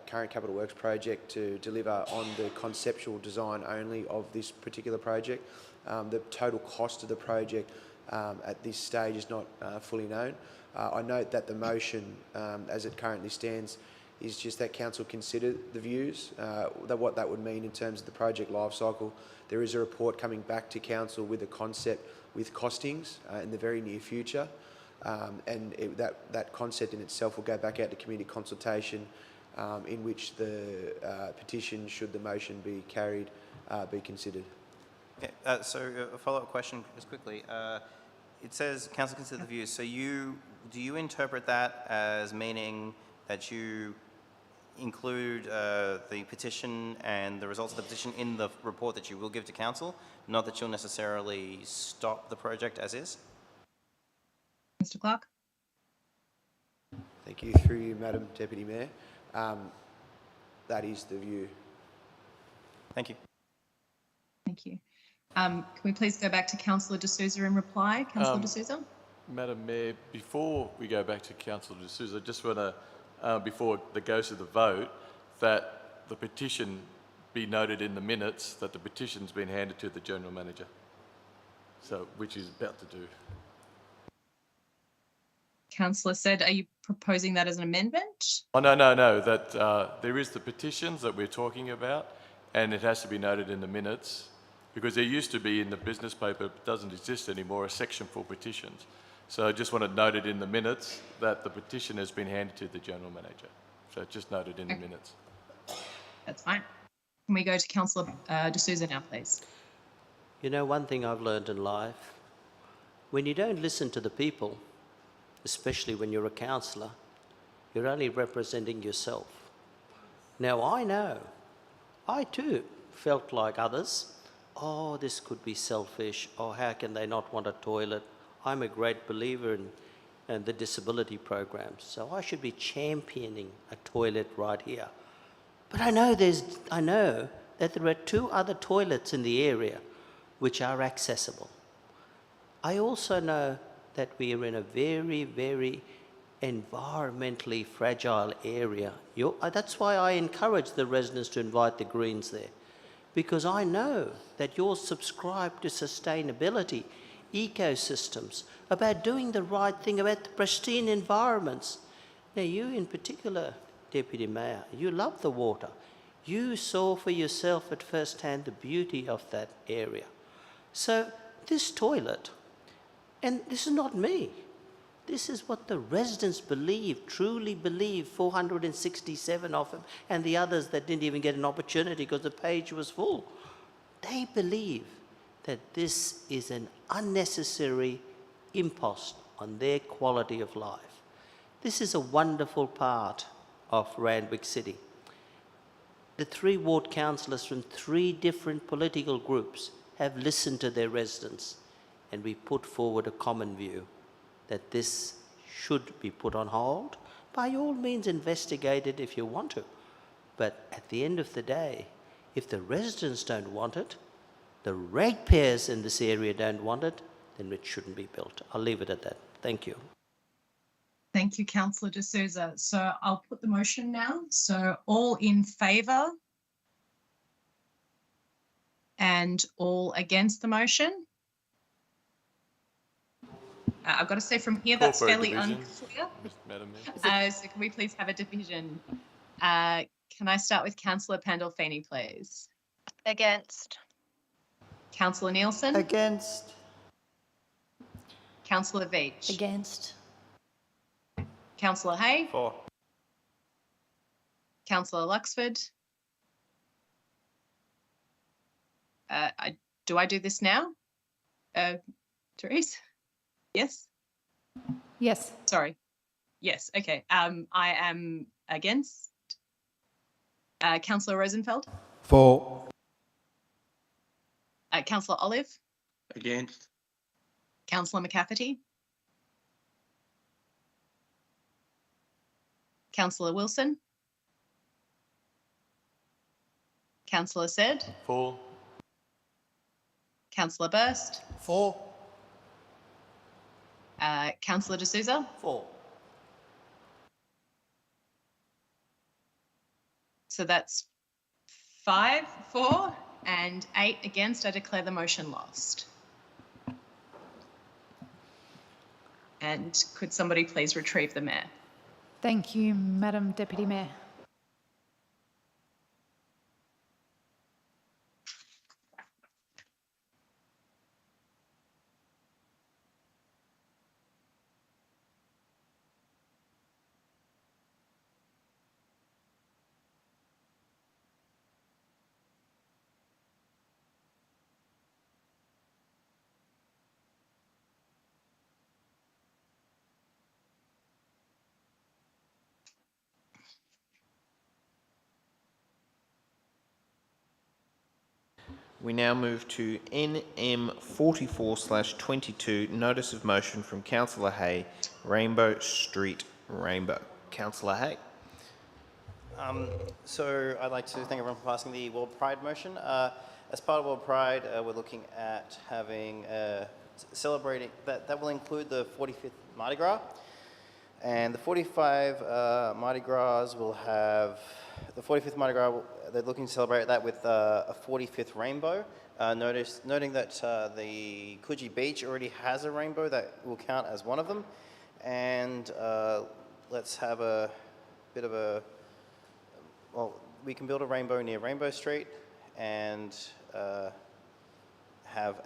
current Capital Works project to deliver on the conceptual design only of this particular project. The total cost of the project at this stage is not fully known. I note that the motion, as it currently stands, is just that council consider the views, what that would mean in terms of the project life cycle. There is a report coming back to council with a concept with costings in the very near future, and that concept in itself will go back out to community consultation, in which the petition, should the motion be carried, be considered. Okay, so a follow-up question just quickly. It says council consider the views. So do you interpret that as meaning that you include the petition and the results of the petition in the report that you will give to council, not that you'll necessarily stop the project as is? Mr. Clark. Thank you. Through you, Madam Deputy Mayor. That is the view. Thank you. Thank you. Can we please go back to Councillor De Souza in reply? Councillor De Souza. Madam Mayor, before we go back to Councillor De Souza, I just want to, before it goes to the vote, that the petition be noted in the minutes that the petition's been handed to the General Manager, so which he's about to do. Councillor said, are you proposing that as an amendment? Oh, no, that there is the petitions that we're talking about, and it has to be noted in the minutes, because there used to be in the business paper, it doesn't exist anymore, a section for petitions. So I just want to note it in the minutes that the petition has been handed to the General Manager. So just noted in the minutes. That's fine. Can we go to Councillor De Souza now, please? You know, one thing I've learned in life, when you don't listen to the people, especially when you're a councillor, you're only representing yourself. Now, I know, I too felt like others, oh, this could be selfish, or how can they not want a toilet? I'm a great believer in the disability programs, so I should be championing a toilet right here. But I know that there are 2 other toilets in the area which are accessible. I also know that we are in a very, very environmentally fragile area. That's why I encourage the residents to invite the Greens there, because I know that you're subscribed to sustainability, ecosystems, about doing the right thing, about the pristine environments. Now, you in particular, Deputy Mayor, you love the water. You saw for yourself at first hand the beauty of that area. So this toilet, and this is not me, this is what the residents believe, truly believe, 467 of them, and the others that didn't even get an opportunity because the page was full. They believe that this is an unnecessary impost on their quality of life. This is a wonderful part of Randwick City. The 3 ward councillors from 3 different political groups have listened to their residents, and we put forward a common view that this should be put on hold. By all means, investigate it if you want to. But at the end of the day, if the residents don't want it, the ratepayers in this area don't want it, then it shouldn't be built. I'll leave it at that. Thank you. Thank you, Councillor De Souza. So I'll put the motion now. So all in favour and all against the motion? I've got to say from here, that's fairly unclear. Madam Mayor. So can we please have a division? Can I start with Councillor Pandolfini, please? Against. Councillor Nielsen? Against. Councillor Veach? Against. Councillor Hay. For. Councillor Luxford. Do I do this now? Therese? Yes? Yes. Sorry. Yes, okay. I am against. Councillor Rosenfeld? For. Councillor Olive? Against. Councillor McCafferty? Councillor Wilson? Councillor Said? For. Councillor Burst? For. Councillor D'Souza? For. So that's 5 for and 8 against. I declare the motion lost. And could somebody please retrieve the mayor? Thank you, Madam Deputy Mayor. We now move to NM 44/22, notice of motion from Councillor Hay, Rainbow Street, Rainbow. Councillor Hay. So I'd like to thank everyone for passing the World Pride motion. As part of World Pride, we're looking at having celebrating that will include the 45th Mardi Gras, and the 45 Mardi Gras will have the 45th Mardi Gras. They're looking to celebrate that with a 45th rainbow. Noting that the Coogee Beach already has a rainbow that will count as one of them, and let's have a bit of a, well, we can build a rainbow near Rainbow Street and have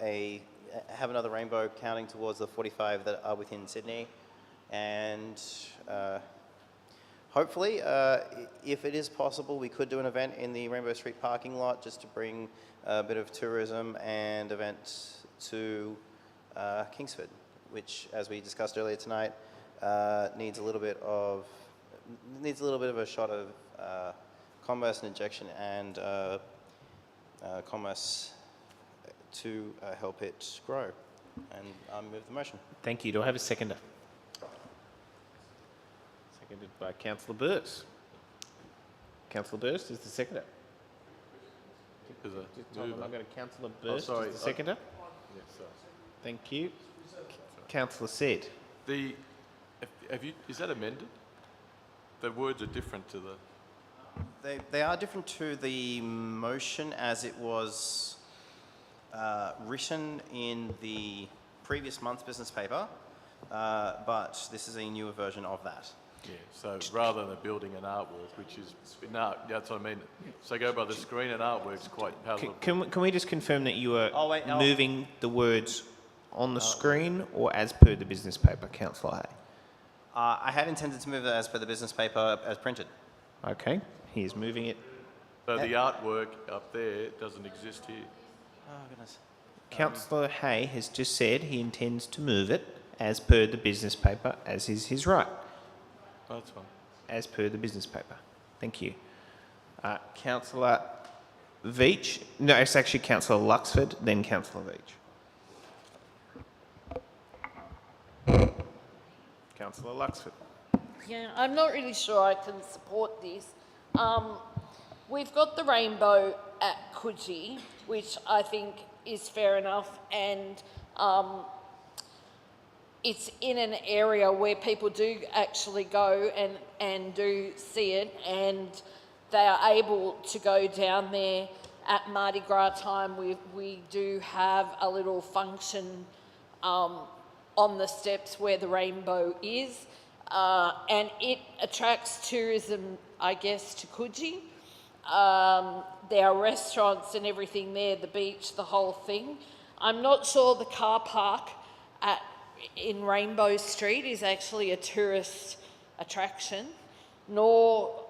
another rainbow counting towards the 45 that are within Sydney, and hopefully, if it is possible, we could do an event in the Rainbow Street parking lot just to bring a bit of tourism and events to Kingsford, which, as we discussed earlier tonight, needs a little bit of a shot of commerce and injection and commerce to help it grow. And I move the motion. Thank you. Do I have a seconder? Seconded by Councillor Burst. Councillor Burst is the seconder. I've got a Councillor Burst as the seconder. Yes, sir. Thank you. Councillor Said. Is that amended? The words are different to the... They are different to the motion as it was written in the previous month's business paper, but this is a newer version of that. Yeah, so rather than a building and artwork, which is, no, that's what I mean. So go by the screen and artwork's quite palatable. Can we just confirm that you are Oh. moving the words on the screen or as per the business paper, Councillor Hay? I had intended to move it as per the business paper as printed. Okay, he is moving it. So the artwork up there doesn't exist here. Oh, goodness. Councillor Hay has just said he intends to move it as per the business paper, as is his right. That's fine. As per the business paper. Thank you. Councillor Veach. No, it's actually Councillor Luxford, then Councillor Veach. Councillor Luxford. Yeah, I'm not really sure I can support this. We've got the rainbow at Coogee, which I think is fair enough, and it's in an area where people do actually go and do see it, and they are able to go down there at Mardi Gras time. We do have a little function on the steps where the rainbow is, and it attracts tourism, I guess, to Coogee. There are restaurants and everything there, the beach, the whole thing. I'm not sure the car park in Rainbow Street is actually a tourist attraction, nor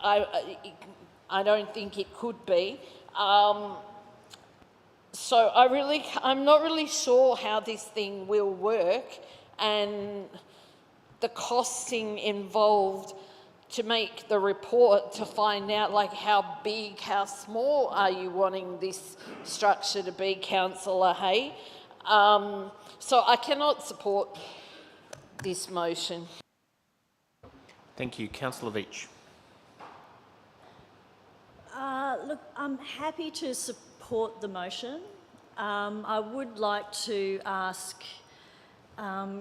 I don't think it could be. So I'm not really sure how this thing will work, and the costing involved to make the report to find out like how big, how small are you wanting this structure to be, Councillor Hay. So I cannot support this motion. Thank you. Councillor Veitch. Look, I'm happy to support the motion. I would like to ask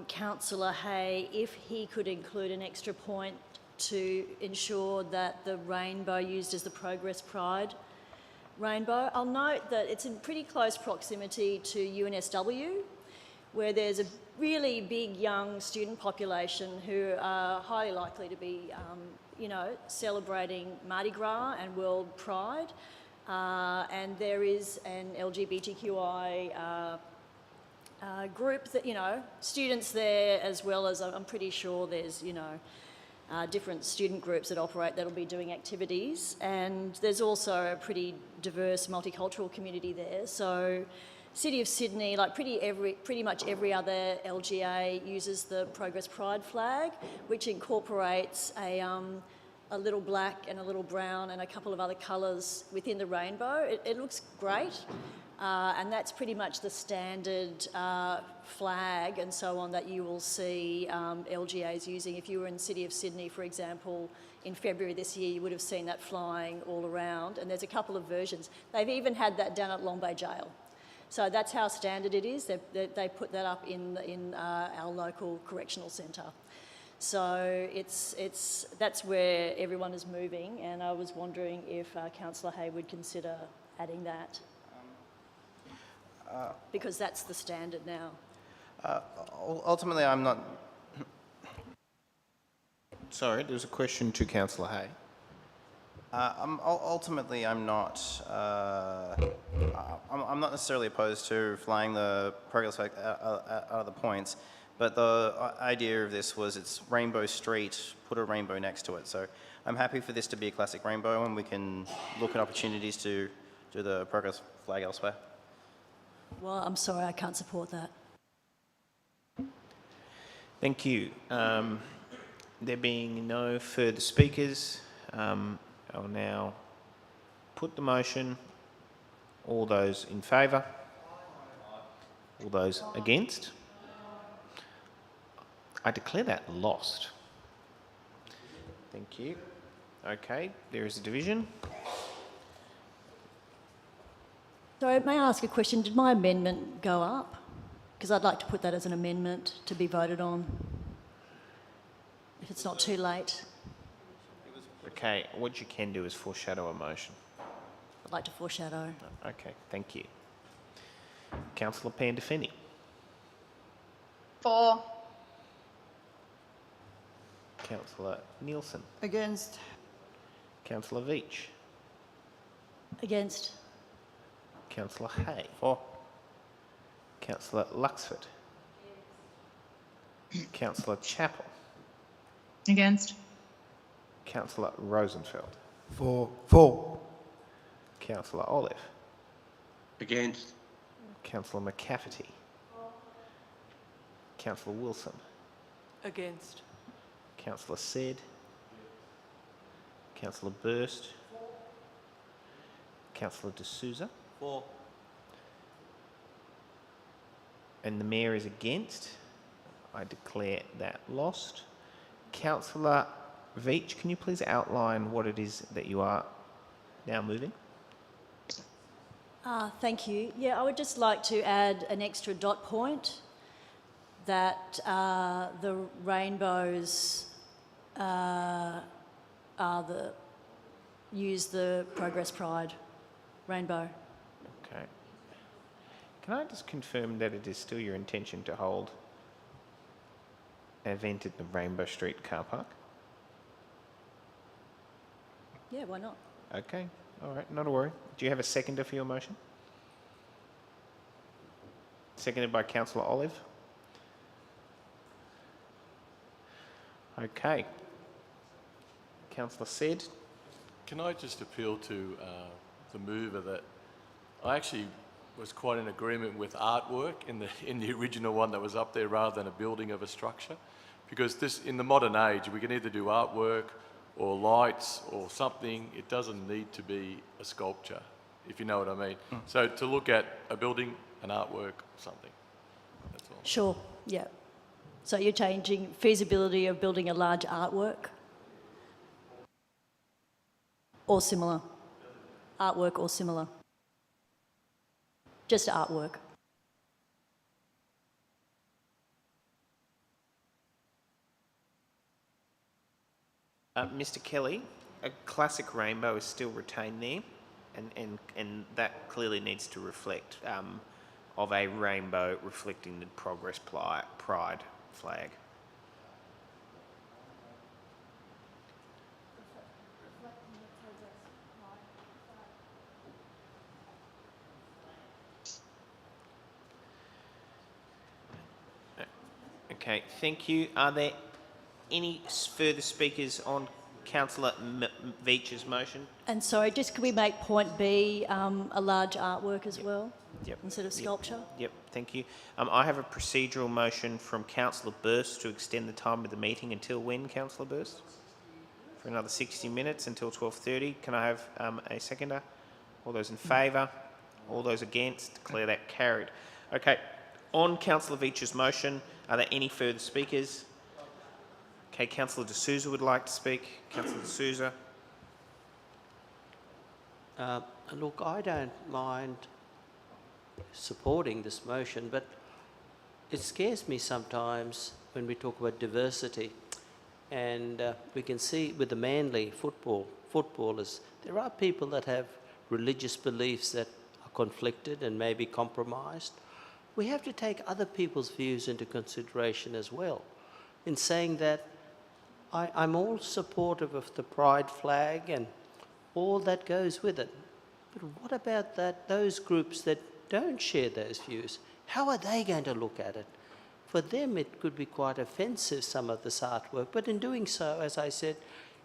Councillor Hay if he could include an extra point to ensure that the rainbow used as the Progress Pride rainbow. I'll note that it's in pretty close proximity to UNSW, where there's a really big young student population who are highly likely to be, celebrating Mardi Gras and World Pride. And there is an LGBTQI group that, students there, as well as I'm pretty sure there's, different student groups that operate that'll be doing activities. And there's also a pretty diverse multicultural community there. So City of Sydney, like pretty much every other LGA, uses the Progress Pride flag, which incorporates a little black and a little brown and a couple of other colours within the rainbow. It looks great, and that's pretty much the standard flag and so on that you will see LGAs using. If you were in City of Sydney, for example, in February this year, you would have seen that flying all around, and there's a couple of versions. They've even had that down at Long Bay Jail. So that's how standard it is. They put that up in our local correctional centre. So that's where everyone is moving, and I was wondering if Councillor Hay would consider adding that, because that's the standard now. Ultimately, I'm not... Sorry, there's a question to Councillor Hay. Ultimately, I'm not necessarily opposed to flying the progress flag out of the points, but the idea of this was it's Rainbow Street, put a rainbow next to it. So I'm happy for this to be a classic rainbow, and we can look at opportunities to do the progress flag elsewhere. Well, I'm sorry, I can't support that. Thank you. There being no further speakers, I'll now put the motion. All those in favour? All those against? I declare that lost. Thank you. Okay, there is a division. Sorry, may I ask a question? Did my amendment go up? Because I'd like to put that as an amendment to be voted on, if it's not too late. Okay, what you can do is foreshadow a motion. I'd like to foreshadow. Okay, thank you. Councillor Pandafini. For. Councillor Nielsen. Against. Councillor Veitch. Against. Councillor Hay. For. Councillor Luxford. Councillor Chappell. Against. Councillor Rosenfeld. For. Councillor Olive. Against. Councillor McCafferty. Councillor Wilson. Against. Councillor Said. Councillor Burst. Councillor D'Souza. For. And the Mayor is against. I declare that lost. Councillor Veitch, can you please outline what it is that you are now moving? Thank you. Yeah, I would just like to add an extra dot point that the rainbows use the Progress Pride rainbow. Okay. Can I just confirm that it is still your intention to hold an event at the Rainbow Street car park? Yeah, why not? Okay, all right, not a worry. Do you have a seconder for your motion? Seconded by Councillor Olive. Okay, Councillor Said. Can I just appeal to the mover that I actually was quite in agreement with artwork in the original one that was up there rather than a building of a structure, because this in the modern age we can either do artwork or lights or something. It doesn't need to be a sculpture, if you know what I mean. So to look at a building, an artwork, something. That's all. Sure, yeah. So you're changing feasibility of building a large artwork or similar? Artwork or similar? Just artwork. Mr. Kelly, a classic rainbow is still retained there, and that clearly needs to reflect of a rainbow reflecting the Progress Pride flag. Okay, thank you. Are there any further speakers on Councillor Veitch's motion? And sorry, just could we make point B a large artwork as well? Yep. Instead of sculpture? Yep, thank you. I have a procedural motion from Councillor Burst to extend the time of the meeting until when, Councillor Burst? For another 60 minutes until 12:30. Can I have a seconder? All those in favour? All those against? Declare that carried. Okay, on Councillor Veitch's motion, are there any further speakers? Okay, Councillor De Souza would like to speak. Councillor De Souza. Look, I don't mind supporting this motion, but it scares me sometimes when we talk about diversity. And we can see with the Manly footballers, there are people that have religious beliefs that are conflicted and maybe compromised. We have to take other people's views into consideration as well. In saying that, I'm all supportive of the pride flag and all that goes with it. But what about those groups that don't share those views? How are they going to look at it? For them, it could be quite offensive, some of this artwork. But in doing so, as I said,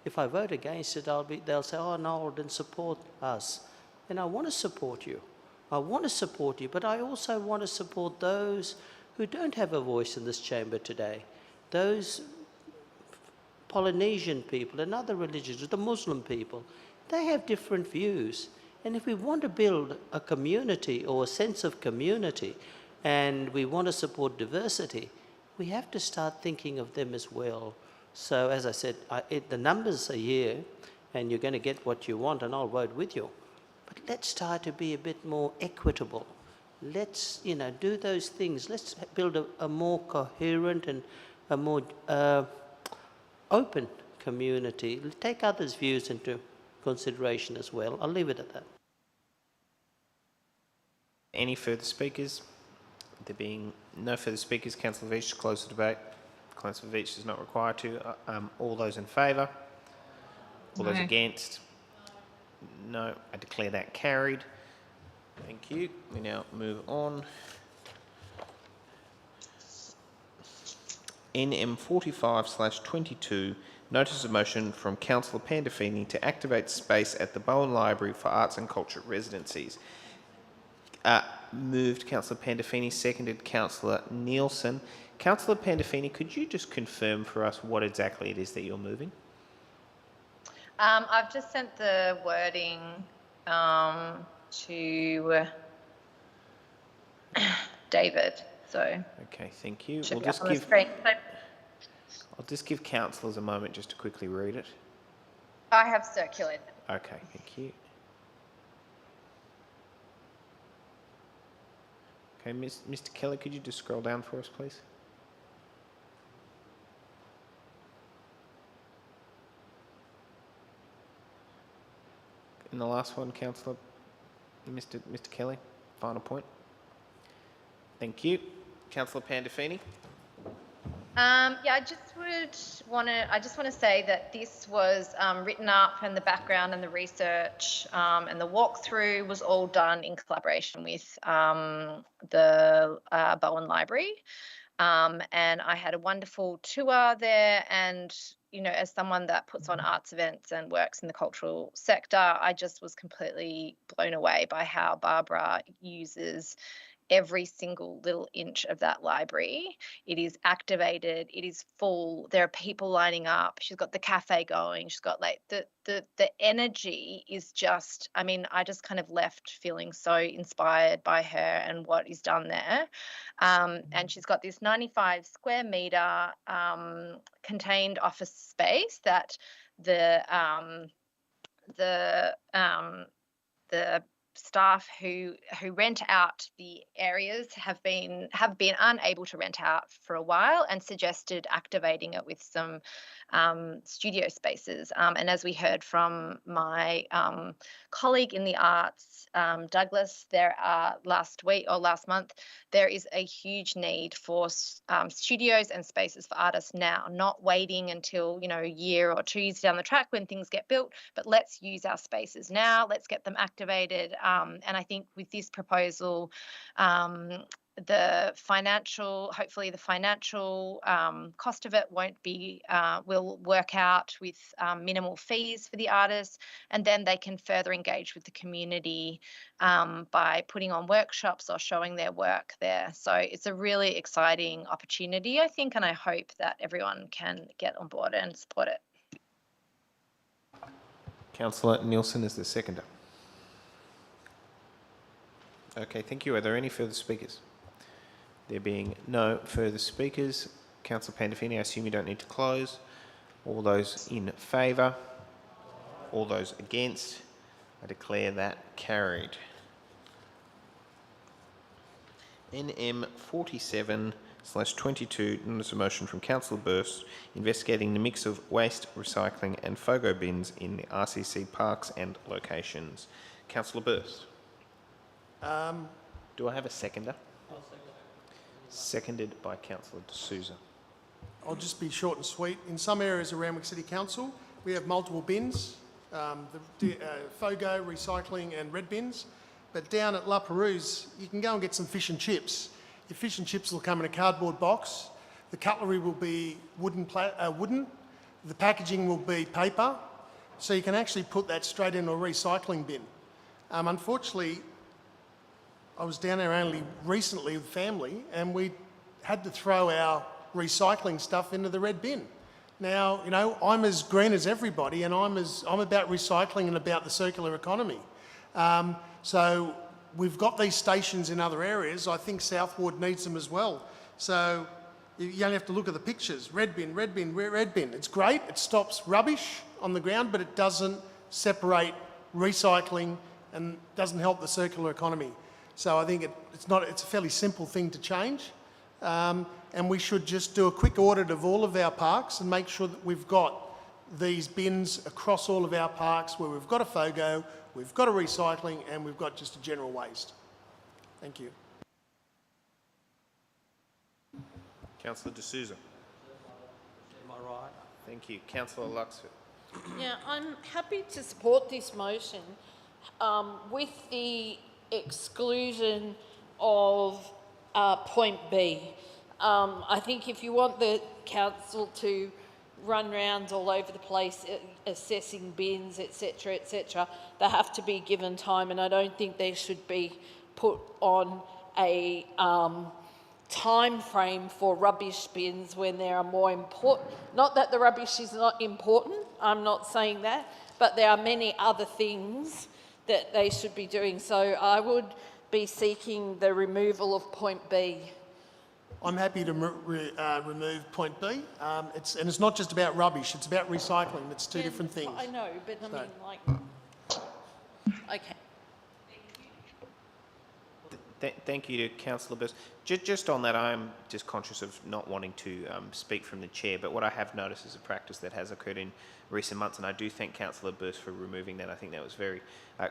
if I vote against it, they'll say, oh, no, didn't support us. And I want to support you. I want to support you, but I also want to support those who don't have a voice in this chamber today. Those Polynesian people and other religions, the Muslim people, they have different views. And if we want to build a community or a sense of community and we want to support diversity, we have to start thinking of them as well. So as I said, the numbers are here and you're going to get what you want and I'll vote with you. But let's try to be a bit more equitable. Let's, do those things. Let's build a more coherent and a more open community. Take others' views into consideration as well. I'll leave it at that. Any further speakers? There being no further speakers, Councillor Veitch, close the debate. Councillor Veitch is not required to. All those in favour? All those against? No. I declare that carried. Thank you. We now move on. NM 45/22, notice of motion from Councillor Pandolfini to activate space at the Bowen Library for Arts and Culture residencies. Moved Councillor Pandolfini, seconded Councillor Nielsen. Councillor Pandolfini, could you just confirm for us what exactly it is that you're moving? I've just sent the wording to David, so. Okay, thank you. Should We'll be up just on the give. screen. I'll just give councillors a moment just to quickly read it. I have circulated. Okay, thank you. Okay, Mr. Kelly, could you just scroll down for us, please? And the last one, Councillor, Mr. Kelly, final point. Thank you. Councillor Pandolfini. Yeah, I just want to say that this was written up, and the background and the research and the walkthrough was all done in collaboration with the Bowen Library. And I had a wonderful tour there, and you know, as someone that puts on arts events and works in the cultural sector, I just was completely blown away by how Barbara uses every single little inch of that library. It is activated, it is full, there are people lining up, she's got the cafe going, she's got like the energy is just, I mean, I just kind of left feeling so inspired by her and what is done there. And she's got this 95 square metre contained office space that the staff who rent out the areas have been unable to rent out for a while, and suggested activating it with some studio spaces. And as we heard from my colleague in the arts, Douglas, last month, there is a huge need for studios and spaces for artists now, not waiting until, you know, a year or 2 years down the track when things get built, but let's use our spaces now, let's get them activated. And I think with this proposal, hopefully the financial cost of it will work out with minimal fees for the artists, and then they can further engage with the community by putting on workshops or showing their work there. So it's a really exciting opportunity, I think, and I hope that everyone can get on board and support it. Councillor Nielsen is the seconder. Okay, thank you. Are there any further speakers? There being no further speakers, Councillor Pandolfini, I assume you don't need to close. All those in favour? All those against? I declare that carried. NM 47/22, notice of motion from Councillor Burst investigating the mix of waste, recycling and FOGO bins in the RCC parks and locations. Councillor Burst. Do I have a seconder? I'll second. Seconded by Councillor D'Souza. I'll just be short and sweet. In some areas of Randwick City Council, we have multiple bins, FOGO, recycling and red bins. But down at La Perouse, you can go and get some fish and chips. Your fish and chips will come in a cardboard box. The cutlery will be wooden. The packaging will be paper. So you can actually put that straight into a recycling bin. Unfortunately, I was down there only recently with family, and we had to throw our recycling stuff into the red bin. Now, you know, I'm as green as everybody, and I'm about recycling and about the circular economy. So we've got these stations in other areas. I think South Ward needs them as well. So you only have to look at the pictures. Red bin, red bin, red bin. It's great. It stops rubbish on the ground, but it doesn't separate recycling and doesn't help the circular economy. So I think it's a fairly simple thing to change. And we should just do a quick audit of all of our parks and make sure that we've got these bins across all of our parks where we've got a FOGO, we've got a recycling, and we've got just a general waste. Thank you. Councillor D'Souza. Am I right? Thank you. Councillor Luxford. Yeah, I'm happy to support this motion with the exclusion of point B. I think if you want the council to run rounds all over the place assessing bins, etc., they have to be given time, and I don't think they should be put on a time frame for rubbish bins when there are more important. Not that the rubbish is not important, I'm not saying that, but there are many other things that they should be doing. So I would be seeking the removal of point B. I'm happy to remove point B. It's not just about rubbish, it's about recycling. It's two different things. I know, but I mean, like, okay. Thank you to Councillor Burst. Just on that, I'm just conscious of not wanting to speak from the chair, but what I have noticed is a practice that has occurred in recent months, and I do thank Councillor Burst for removing that. I think that was very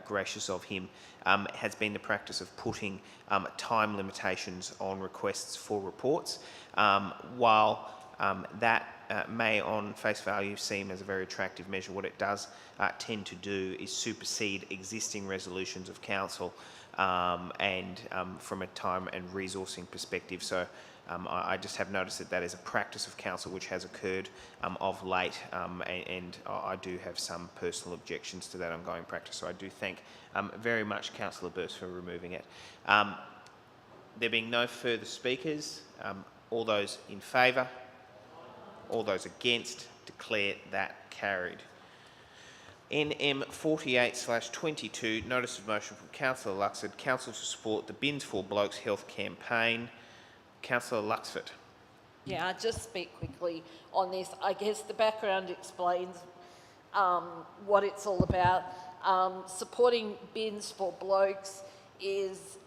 gracious of him, has been the practice of putting time limitations on requests for reports. While that may on face value seem as a very attractive measure, what it does tend to do is supersede existing resolutions of council and from a time and resourcing perspective. So I just have noticed that that is a practice of council which has occurred of late, and I do have some personal objections to that ongoing practice. So I do thank very much Councillor Burst for removing it. There being no further speakers, all those in favour, all those against, declare that carried. NM 48/22, notice of motion from Councillor Luxford, council to support the Bins for Blokes Health campaign. Councillor Luxford. Yeah, I'll just speak quickly on this. I guess the background explains what it's all about. Supporting Bins for Blokes is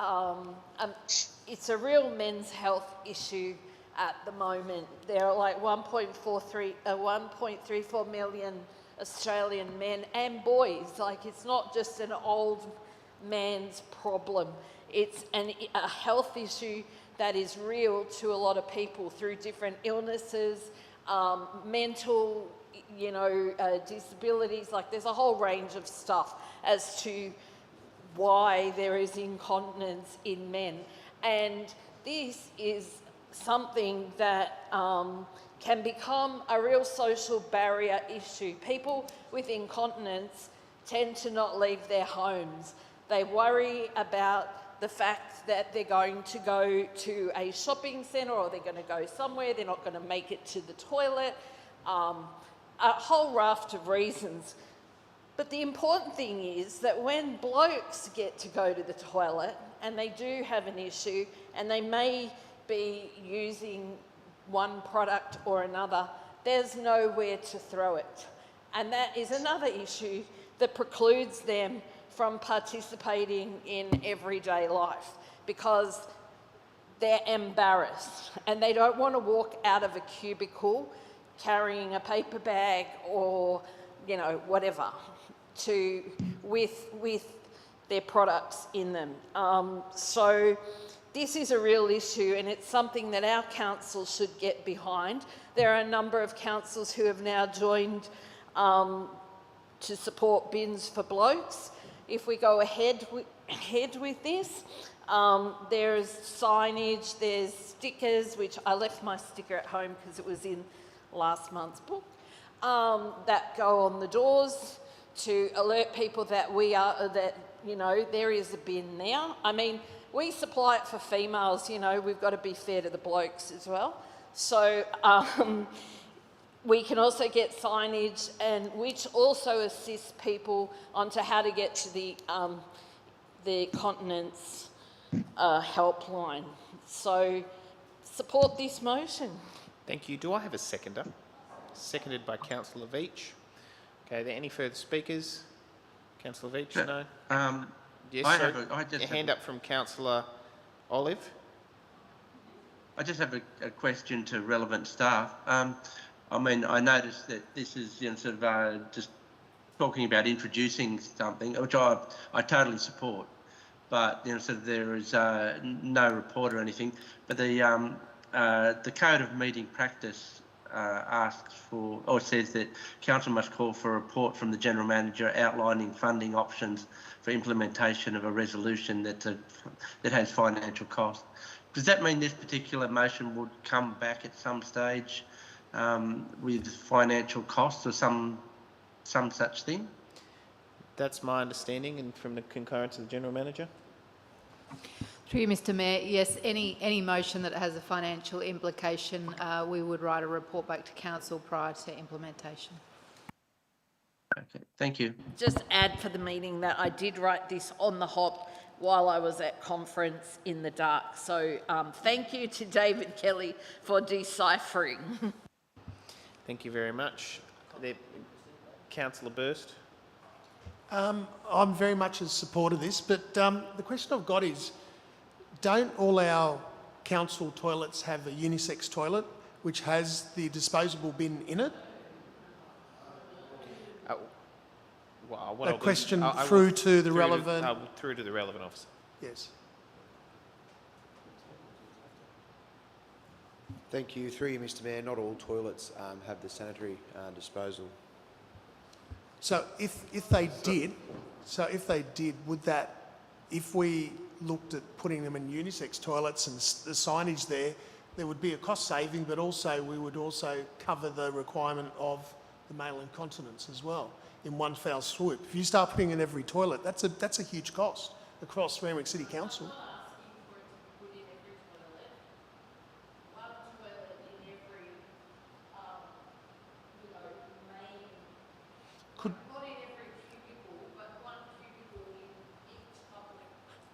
it's a real men's health issue at the moment. There are like 1.34 million Australian men and boys. Like, it's not just an old man's problem. It's a health issue that is real to a lot of people through different illnesses, mental, disabilities. Like, there's a whole range of stuff as to why there is incontinence in men. And this is something that can become a real social barrier issue. People with incontinence tend to not leave their homes. They worry about the fact that they're going to go to a shopping centre or they're going to go somewhere, they're not going to make it to the toilet, a whole raft of reasons. But the important thing is that when blokes get to go to the toilet and they do have an issue and they may be using one product or another, there's nowhere to throw it. And that is another issue that precludes them from participating in everyday life because they're embarrassed and they don't want to walk out of a cubicle carrying a paper bag or, whatever, with their products in them. So this is a real issue and it's something that our council should get behind. There are a number of councils who have now joined to support Bins for Blokes. If we go ahead with this, there's signage, there's stickers, which I left my sticker at home because it was in last month's book, that go on the doors to alert people that there is a bin there. I mean, we supply it for females, we've got to be fair to the blokes as well. So we can also get signage, and which also assists people onto how to get to the continence helpline. So support this motion. Thank you. Do I have a seconder? Seconded by Councillor Veach. Okay, are there any further speakers? Councillor Veach, no? Yes, a hand up from Councillor Olive. I just have a question to relevant staff. I noticed that this is just talking about introducing something, which I totally support, but there is no report or anything. But the Code of Meeting Practice asks for, or says that council must call for a report from the General Manager outlining funding options for implementation of a resolution that has financial cost. Does that mean this particular motion would come back at some stage with financial costs or some such thing? That's my understanding, and from the concurrence of the General Manager. Through you, Mr Mayor, yes, any motion that has a financial implication, we would write a report back to council prior to implementation. Okay, thank you. Just add for the meeting that I did write this on the hop while I was at conference in the dark. So thank you to David Kelly for deciphering. Thank you very much. Councillor Burst. I'm very much in support of this, but the question I've got is, don't all our council toilets have a unisex toilet which has the disposable bin in it? A question through to the relevant... Through to the relevant officer. Yes. Thank you. Through you, Mr Mayor, not all toilets have the sanitary disposal. So if they did, would that, if we looked at putting them in unisex toilets and the signage there, there would be a cost saving, but also we would also cover the requirement of the male incontinence as well in one foul swoop. If you start putting in every toilet, that's a huge cost across Randwick City Council.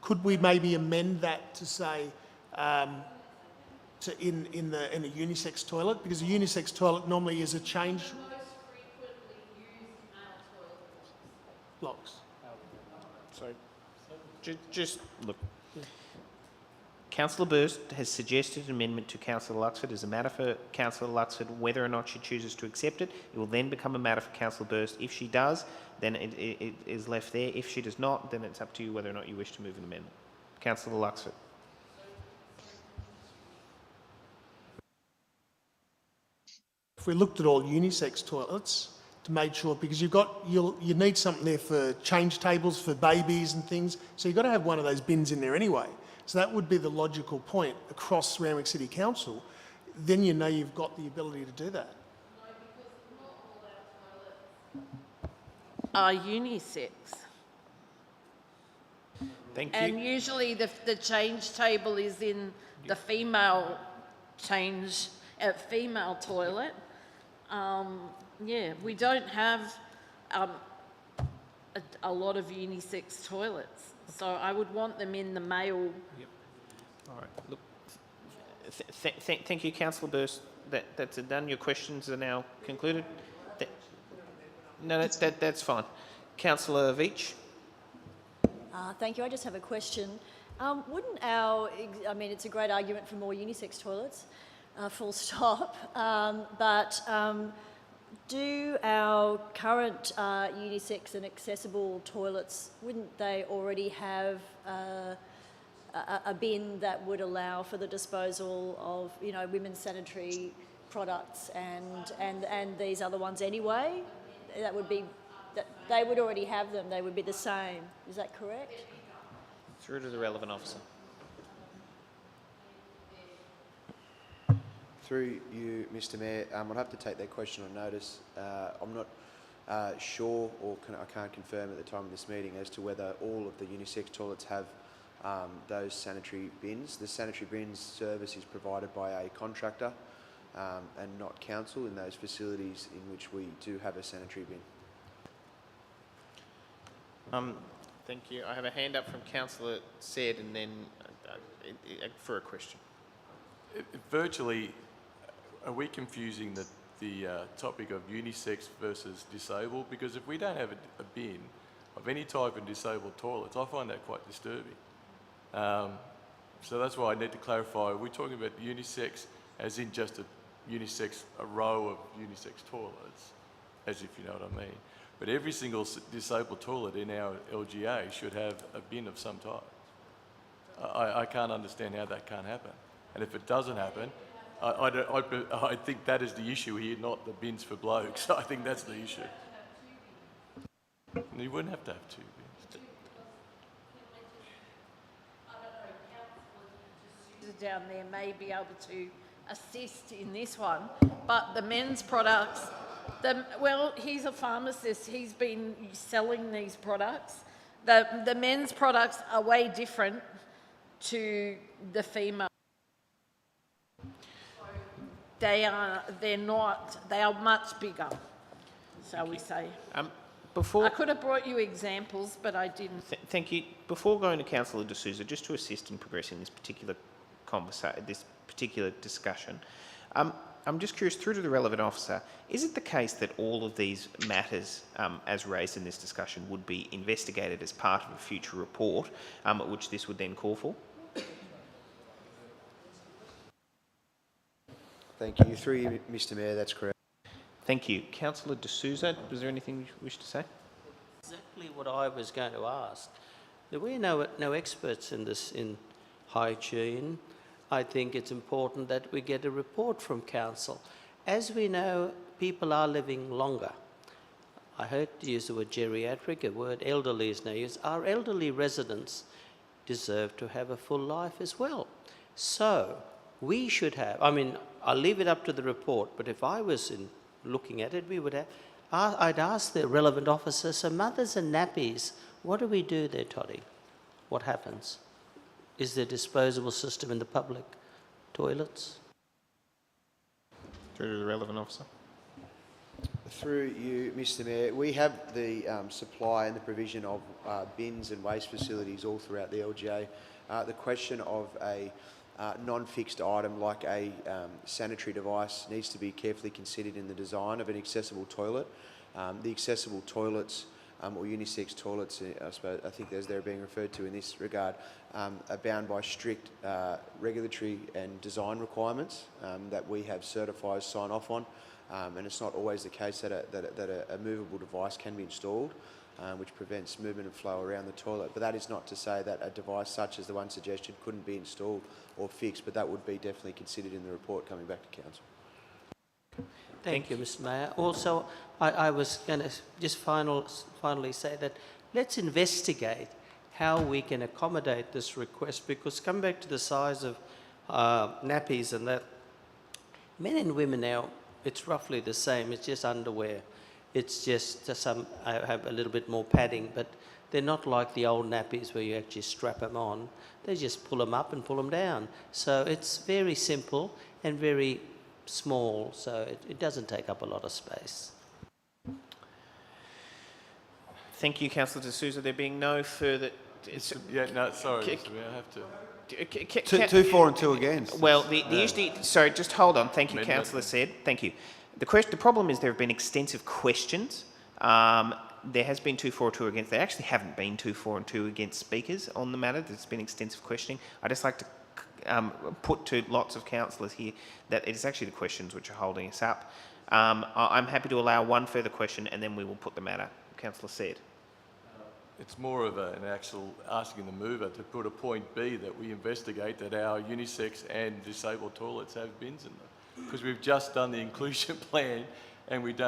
Could we maybe amend that to say in a unisex toilet, because a unisex toilet normally is a change blocks. So, just look. Councillor Burst has suggested an amendment to Councillor Luxford as a matter for Councillor Luxford. Whether or not she chooses to accept it, it will then become a matter for Councillor Burst. If she does, then it is left there. If she does not, then it's up to you whether or not you wish to move an amendment. Councillor Luxford. If we looked at all unisex toilets to make sure, because you need something there for change tables for babies and things, so you've got to have one of those bins in there anyway. So that would be the logical point across Randwick City Council. Then you know you've got the ability to do that. Are unisex. Thank you. And usually the change table is in the female female toilet. Yeah, we don't have a lot of unisex toilets, so I would want them in the male. Yep. All right. Look. Thank you, Councillor Burst. That's done. Your questions are now concluded. No, that's fine. Councillor Veach. Thank you. I just have a question. Wouldn't I mean, it's a great argument for more unisex toilets, full stop, but do our current unisex and accessible toilets, wouldn't they already have a bin that would allow for the disposal of, you know, women's sanitary products and these other ones anyway? That would be, they would already have them, they would be the same. Is that correct? Through to the relevant officer. Through you, Mr Mayor, I'd have to take that question on notice. I'm not sure, or I can't confirm at the time of this meeting as to whether all of the unisex toilets have those sanitary bins. The sanitary bins service is provided by a contractor and not council in those facilities in which we do have a sanitary bin. Thank you. I have a hand up from Councillor Said, and then for a question. Virtually, are we confusing the topic of unisex versus disabled? Because if we don't have a bin of any type in disabled toilets, I find that quite disturbing. So that's why I need to clarify. Are we talking about unisex as in just a row of unisex toilets, as if you know what I mean? But every single disabled toilet in our LGA should have a bin of some type. I can't understand how that can't happen. And if it doesn't happen, I think that is the issue here, not the bins for blokes. I think that's the issue. You wouldn't have to have two bins. Down there may be able to assist in this one, but the men's products, well, he's a pharmacist, he's been selling these products. The men's products are way different to the female. They are much bigger, shall we say. I could have brought you examples, but I didn't. Thank you. Before going to Councillor D'Souza, just to assist in progressing this particular discussion, I'm just curious, through to the relevant officer, is it the case that all of these matters, as raised in this discussion, would be investigated as part of a future report, which this would then call for? Thank you. Through you, Mr Mayor, that's correct. Thank you. Councillor D'Souza, was there anything you wish to say? Exactly what I was going to ask. We're no experts in this, in hygiene. I think it's important that we get a report from council. As we know, people are living longer. I heard you use the word geriatric, a word elderly is now used. Our elderly residents deserve to have a full life as well. So, we should have, I mean, I'll leave it up to the report, but if I was looking at it, we would have, I'd ask the relevant officer, so mothers and nappies, what do we do there, Toddy? What happens? Is there a disposable system in the public toilets? Through to the relevant officer. Through you, Mr Mayor, we have the supply and the provision of bins and waste facilities all throughout the LGA. The question of a non-fixed item like a sanitary device needs to be carefully considered in the design of an accessible toilet. The accessible toilets or unisex toilets, I think as they're being referred to in this regard, are bound by strict regulatory and design requirements that we have certifiers sign off on. And it's not always the case that a movable device can be installed, which prevents movement and flow around the toilet. But that is not to say that a device such as the one suggested couldn't be installed or fixed, but that would be definitely considered in the report coming back to Council. Thank you, Mr Mayor. Also, I was going to just finally say that let's investigate how we can accommodate this request, because come back to the size of nappies and that, men and women now, it's roughly the same, it's just underwear. It's just some have a little bit more padding, but they're not like the old nappies where you actually strap them on. They just pull them up and pull them down. So it's very simple and very small, so it doesn't take up a lot of space. Thank you, Councillor De Souza. There being no further... Yeah, no, sorry, Mr Mayor, I have to... Two for and two against. Well, the issue... Sorry, just hold on. Thank you, Councillor Said. Thank you. The problem is there have been extensive questions. There has been 2 for, 2 against. There actually haven't been 2 for and 2 against speakers on the matter. There's been extensive questioning. I'd just like to put to lots of councillors here that it is actually the questions which are holding us up. I'm happy to allow one further question and then we will put the matter. Councillor Said. It's more of an actual asking the mover to put a point B that we investigate that our unisex and disabled toilets have bins in them. Because we've just done the inclusion plan and we've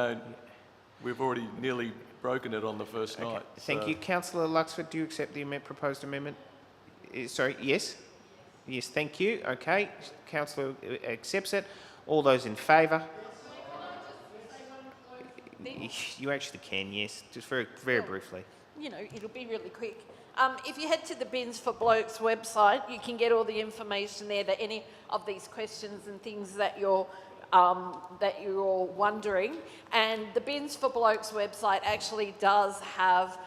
already nearly broken it on the first night. Thank you. Councillor Luxford, do you accept the proposed amendment? Sorry, yes? Yes, thank you. Okay, Councillor accepts it. All those in favour? You actually can, yes. Just very briefly. You know, it'll be really quick. If you head to the Bins for Blokes website, you can get all the information there that any of these questions and things that you're wondering. And the Bins for Blokes website actually does have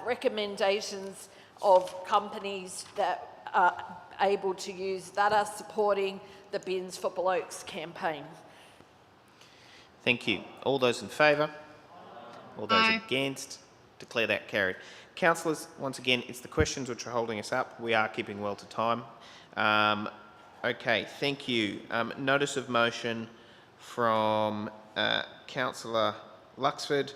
recommendations of companies that are able to use that are supporting the Bins for Blokes campaign. Thank you. All those in favour? All those against? Declare that carried. Councillors, once again, it's the questions which are holding us up. We are keeping well to time. Okay, thank you. Notice of motion from Councillor Luxford,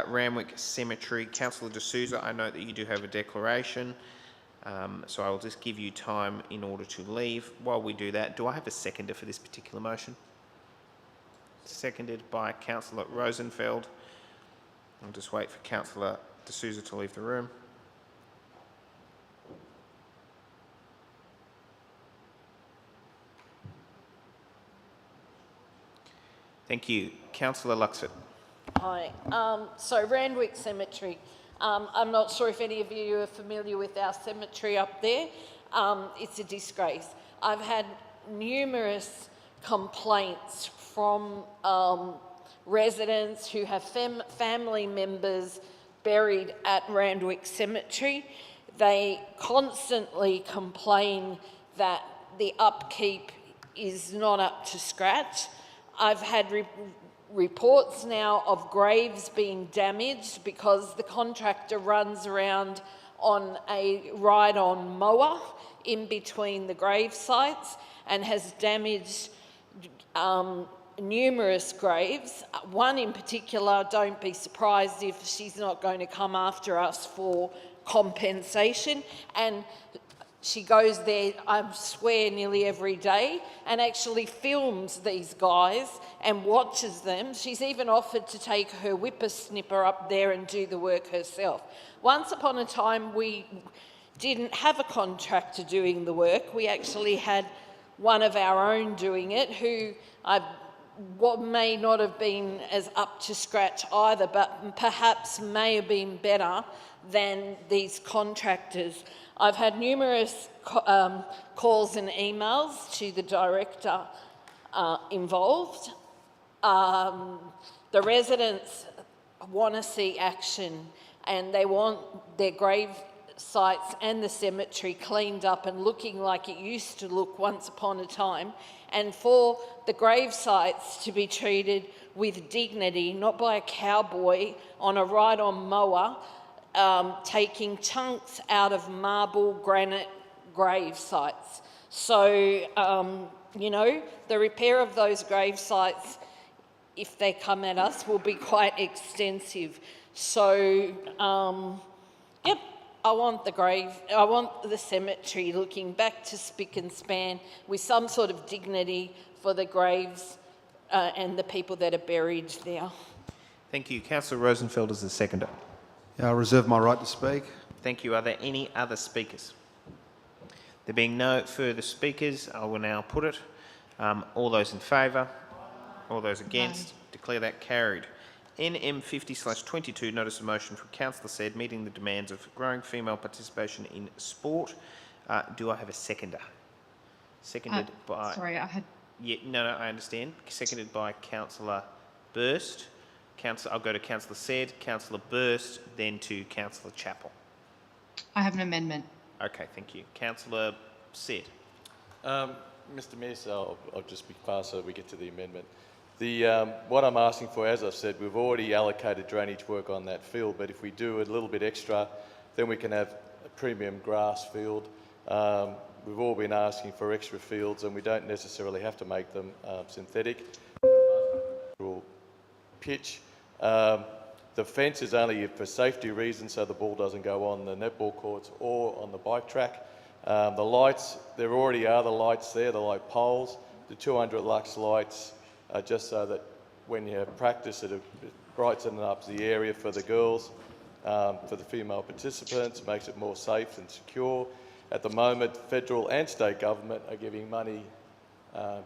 Randwick Cemetery. Councillor De Souza, I note that you do have a declaration, so I will just give you time in order to leave. While we do that, do I have a seconder for this particular motion? Seconded by Councillor Rosenfeld. I'll just wait for Councillor De Souza to leave the room. Thank you. Councillor Luxford. Hi. So Randwick Cemetery. I'm not sure if any of you are familiar with our cemetery up there. It's a disgrace. I've had numerous complaints from residents who have family members buried at Randwick Cemetery. They constantly complain that the upkeep is not up to scratch. I've had reports now of graves being damaged because the contractor runs around on a ride-on mower in between the grave sites and has damaged numerous graves. One in particular, don't be surprised if she's not going to come after us for compensation, and she goes there, I swear, nearly every day and actually films these guys and watches them. She's even offered to take her whippersnipper up there and do the work herself. Once upon a time, we didn't have a contractor doing the work. We actually had one of our own doing it, who what may not have been as up to scratch either, but perhaps may have been better than these contractors. I've had numerous calls and emails to the director involved. The residents want to see action, and they want their grave sites and the cemetery cleaned up and looking like it used to look once upon a time, and for the grave sites to be treated with dignity, not by a cowboy on a ride-on mower taking chunks out of marble granite grave sites. So, you know, the repair of those grave sites, if they come at us, will be quite extensive. So, yep, I want the cemetery looking back to spick and span with some sort of dignity for the graves and the people that are buried there. Thank you. Councillor Rosenfeld is the seconder. I reserve my right to speak. Thank you. Are there any other speakers? There being no further speakers, I will now put it. All those in favour? All those against? Declare that carried. NM 50/22, notice of motion from Councillor Said, meeting the demands of growing female participation in sport. Do I have a seconder? Seconded by... Sorry, I had... Yeah, no, I understand. Seconded by Councillor Burst. I'll go to Councillor Said, Councillor Burst, then to Councillor Chappell. I have an amendment. Okay, thank you. Councillor Said. Mr Mayor, so I'll just be fast so we get to the amendment. What I'm asking for, as I've said, we've already allocated drainage work on that field, but if we do a little bit extra, then we can have a premium grass field. We've all been asking for extra fields, and we don't necessarily have to make them synthetic. Pitch. The fence is only for safety reasons, so the ball doesn't go on the netball courts or on the bike track. The lights, there already are the lights there, the light poles. The 200 lux lights are just so that when you have practice, it brightens up the area for the girls, for the female participants, makes it more safe and secure. At the moment, federal and state government are giving money,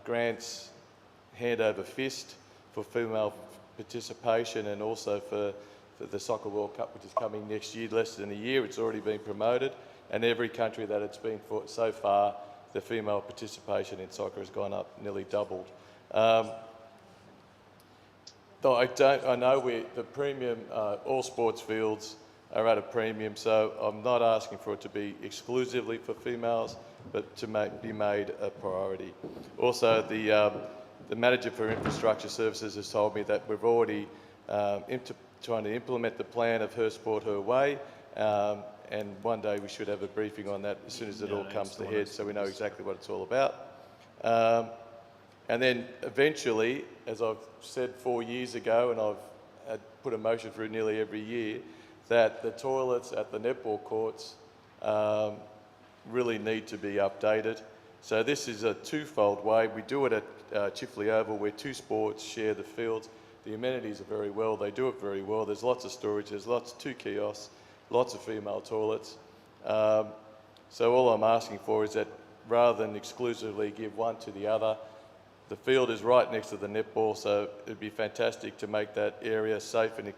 grants, hand over fist for female participation, and also for the Soccer World Cup, which is coming next year, less than a year. It's already been promoted, and every country that it's been for so far, the female participation in soccer has gone up, nearly doubled. Though I know the premium, all sports fields are at a premium, so I'm not asking for it to be exclusively for females, but to be made a priority. Also, the manager for infrastructure services has told me that we've already trying to implement the plan of Her Sport, Her Way, and one day we should have a briefing on that as soon as it all comes to head, so we know exactly what it's all about. And then eventually, as I've said 4 years ago, and I've put a motion through nearly every year, that the toilets at the netball courts really need to be updated. So this is a twofold way. We do it at Chifley Oval, where two sports share the fields. The amenities are very well, they do it very well. There's lots of storage, there's two kiosks, lots of female toilets. So all I'm asking for is that rather than exclusively give one to the other, the field is right next to the netball, so it'd be fantastic to make that area safe, and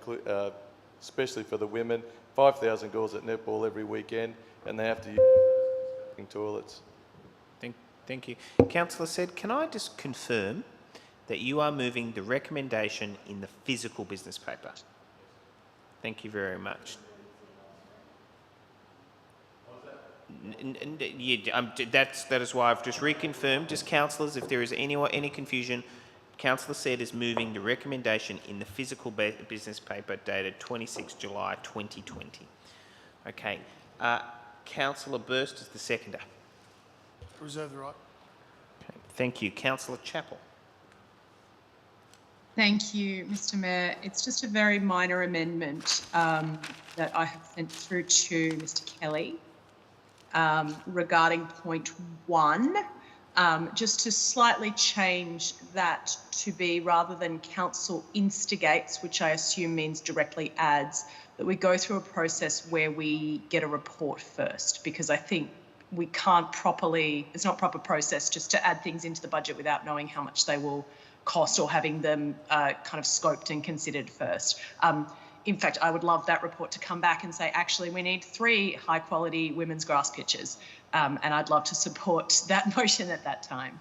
especially for the women. 5,000 girls at netball every weekend, and they have to use toilets. Thank you. Councillor Said, can I just confirm that you are moving the recommendation in the physical business paper? Thank you very much. That is why I've just reconfirmed. Just councillors, if there is any confusion, Councillor Said is moving the recommendation in the physical business paper dated 26 July 2020. Okay. Councillor Burst is the seconder. Reserve the right. Okay. Thank you. Councillor Chappell. Thank you, Mr Mayor. It's just a very minor amendment that I have sent through to Mr Kelly regarding point 1, just to slightly change that to be, rather than council instigates, which I assume means directly adds, that we go through a process where we get a report first, because I think we can't properly, it's not proper process just to add things into the budget without knowing how much they will cost or having them kind of scoped and considered first. In fact, I would love that report to come back and say, actually, we need 3 high-quality women's grass pitches, and I'd love to support that motion at that time.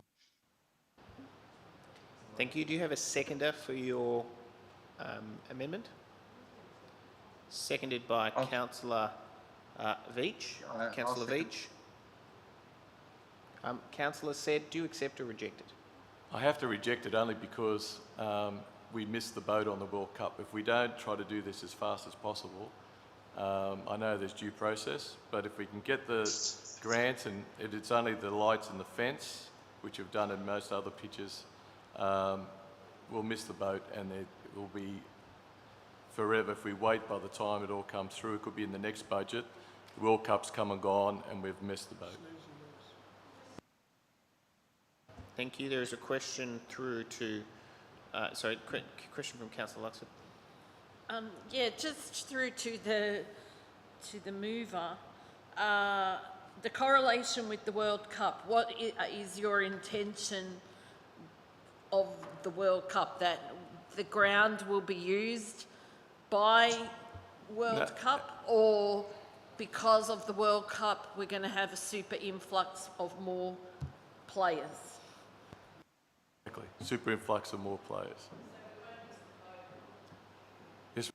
Thank you. Do you have a seconder for your amendment? Seconded by Councillor Veach. Councillor Veach. Councillor said, do you accept or reject it? I have to reject it only because we missed the boat on the World Cup. If we don't try to do this as fast as possible, I know there's due process, but if we can get the grants and it's only the lights and the fence, which we've done in most other pitches, we'll miss the boat, and it will be forever if we wait. By the time it all comes through, it could be in the next budget. The World Cup's come and gone, and we've missed the boat. Thank you. There is a question through to, question from Councillor Luxford. Yeah, just through to the mover. The correlation with the World Cup, what is your intention of the World Cup? That the ground will be used by World Cup, or because of the World Cup we're going to have a super influx of more players? Exactly. Super influx of more players. Yes.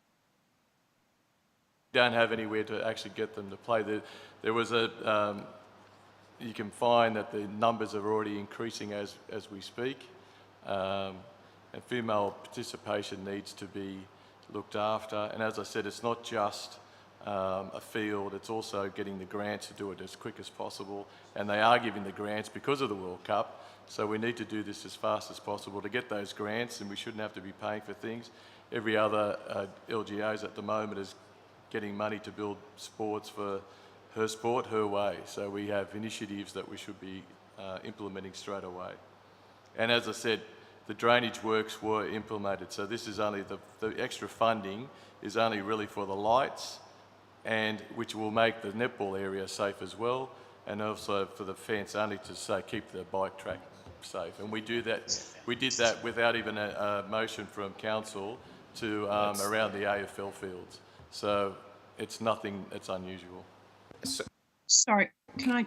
We don't have anywhere to actually get them to play. There was a, you can find that the numbers are already increasing as we speak, and female participation needs to be looked after. And as I said, it's not just a field, it's also getting the grants to do it as quick as possible. And they are giving the grants because of the World Cup. So we need to do this as fast as possible to get those grants, and we shouldn't have to be paying for things. Every other LGOs at the moment is getting money to build sports for her sport, her way. So we have initiatives that we should be implementing straight away. And as I said, the drainage works were implemented. So this is only the extra funding is only really for the lights, and which will make the netball area safe as well, and also for the fence only to say keep the bike track safe. And we do that. We did that without even a motion from council to around the AFL fields. So it's nothing that's unusual. Sorry, can I?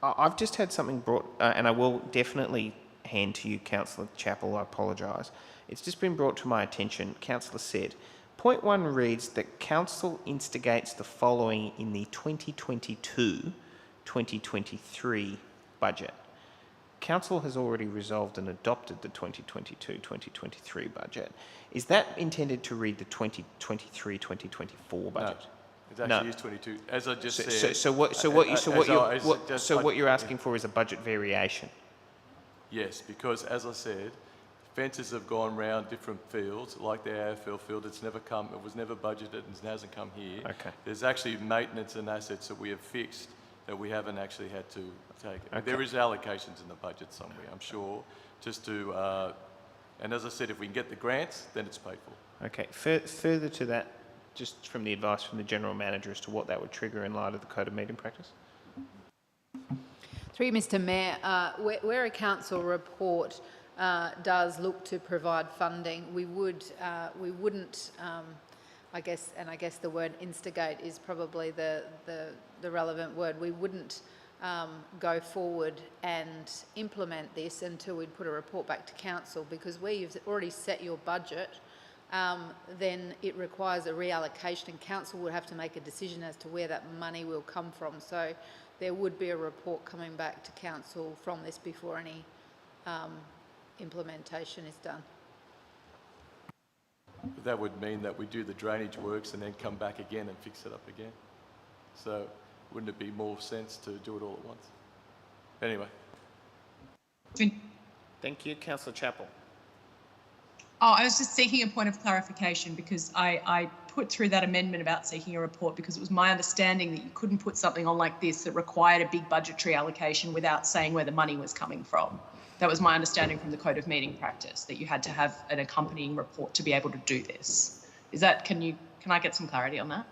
I've just had something brought, and I will definitely hand to you, Councillor Chappell. I apologise. It's just been brought to my attention. Councillor said, point 1 reads that council instigates the following in the 2022-2023 budget. Council has already resolved and adopted the 2022-2023 budget. Is that intended to read the 2023-2024 budget? No, it actually is 22. As I just said. So what you're asking for is a budget variation. Yes, because as I said, fences have gone round different fields, like the AFL field. It was never budgeted and it hasn't come here. Okay. There's actually maintenance and assets that we have fixed that we haven't actually had to take. Okay. There is allocations in the budget somewhere, I'm sure, just to, and as I said, if we can get the grants, then it's paid for. Okay. Further to that, just from the advice from the General Manager as to what that would trigger in light of the Code of Meeting Practice? Through you, Mr Mayor, where a council report does look to provide funding, we wouldn't, I guess the word instigate is probably the relevant word. We wouldn't go forward and implement this until we'd put a report back to council, because where you've already set your budget, then it requires a reallocation, and council would have to make a decision as to where that money will come from. So there would be a report coming back to council from this before any implementation is done. That would mean that we do the drainage works and then come back again and fix it up again. So wouldn't it be more sense to do it all at once? Anyway. Thank you. Councillor Chappell. Oh, I was just seeking a point of clarification, because I put through that amendment about seeking a report because it was my understanding that you couldn't put something on like this that required a big budgetary allocation without saying where the money was coming from. That was my understanding from the Code of Meeting Practice, that you had to have an accompanying report to be able to do this. Is that, can you Can I get some clarity on that?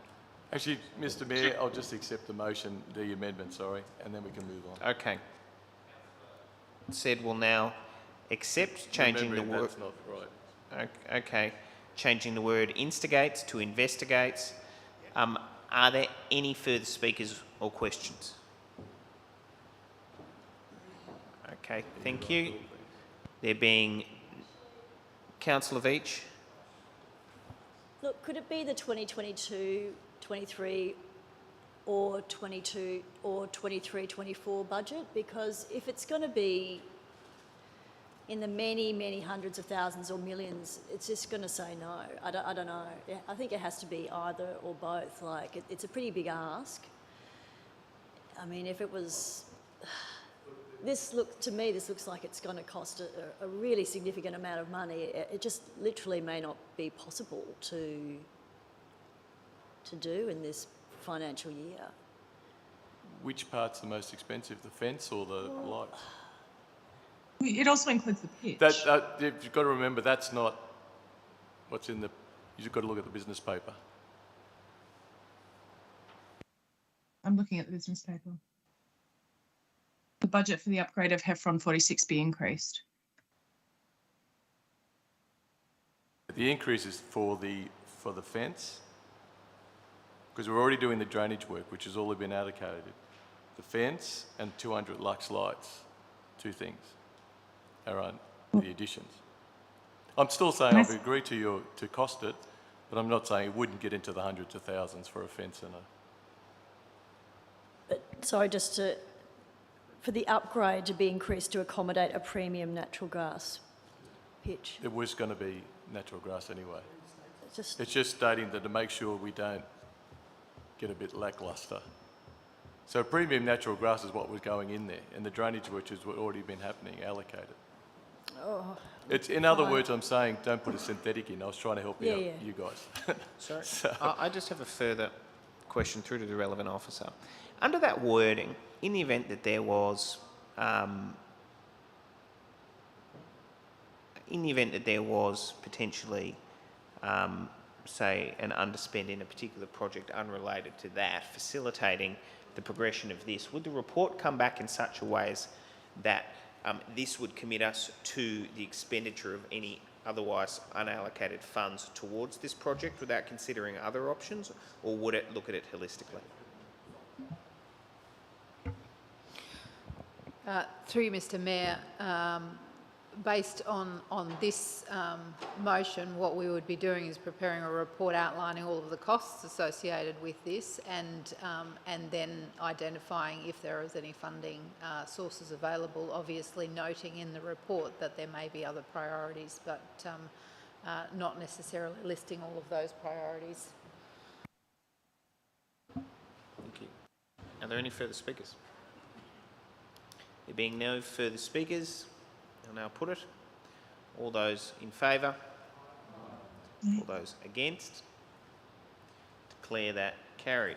Actually, Mr Mayor, I'll just accept the motion, the amendment, sorry, and then we can move on. Okay. Said will now accept changing the Remembering word. that's not right. Okay, changing the word instigates to investigates. Are there any further speakers or questions? Okay, thank you. There being Councillor Veach. Look, could it be the 2022, 23 or 22 or 23, 24 budget? Because if it's going to be in the many, many hundreds of thousands or millions, it's just going to say no. I don't know. I think it has to be either or both. Like, it's a pretty big ask. I mean, if it was... this looks like it's going to cost a really significant amount of money. It just literally may not be possible to do in this financial year. Which part's the most expensive, the fence or the lights? It also includes the pitch. You've got to remember, that's not what's in the... You've got to look at the business paper. I'm looking at the business paper. The budget for the upgrade of Heffron 46 be increased. The increase is for the fence, because we're already doing the drainage work, which has already been allocated. The fence and 200 lux lights, two things, are the additions. I'm still saying I've agreed to cost it, but I'm not saying it wouldn't get into the hundreds of thousands for a fence and a... But sorry, for the upgrade to be increased to accommodate a premium natural grass pitch. It was going to be natural grass anyway. It's just stating that to make sure we don't get a bit lacklustre. So premium natural grass is what was going in there, and the drainage which has already been happening, allocated. Oh, It's, in other words, I'm saying don't put a synthetic in. I was trying to help you guys. Sorry. So, I just have a further question through to the relevant officer. Under that wording, in the event that there was, potentially, say, an underspend in a particular project unrelated to that, facilitating the progression of this, would the report come back in such a way as that this would commit us to the expenditure of any otherwise unallocated funds towards this project without considering other options, or would it look at it holistically? Through you, Mr Mayor, based on this motion, what we would be doing is preparing a report outlining all of the costs associated with this, and then identifying if there is any funding sources available, obviously noting in the report that there may be other priorities, but not necessarily listing all of those priorities. Thank you. Are there any further speakers? There being no further speakers, I'll now put it. All those in favour? All those against? Declare that carried.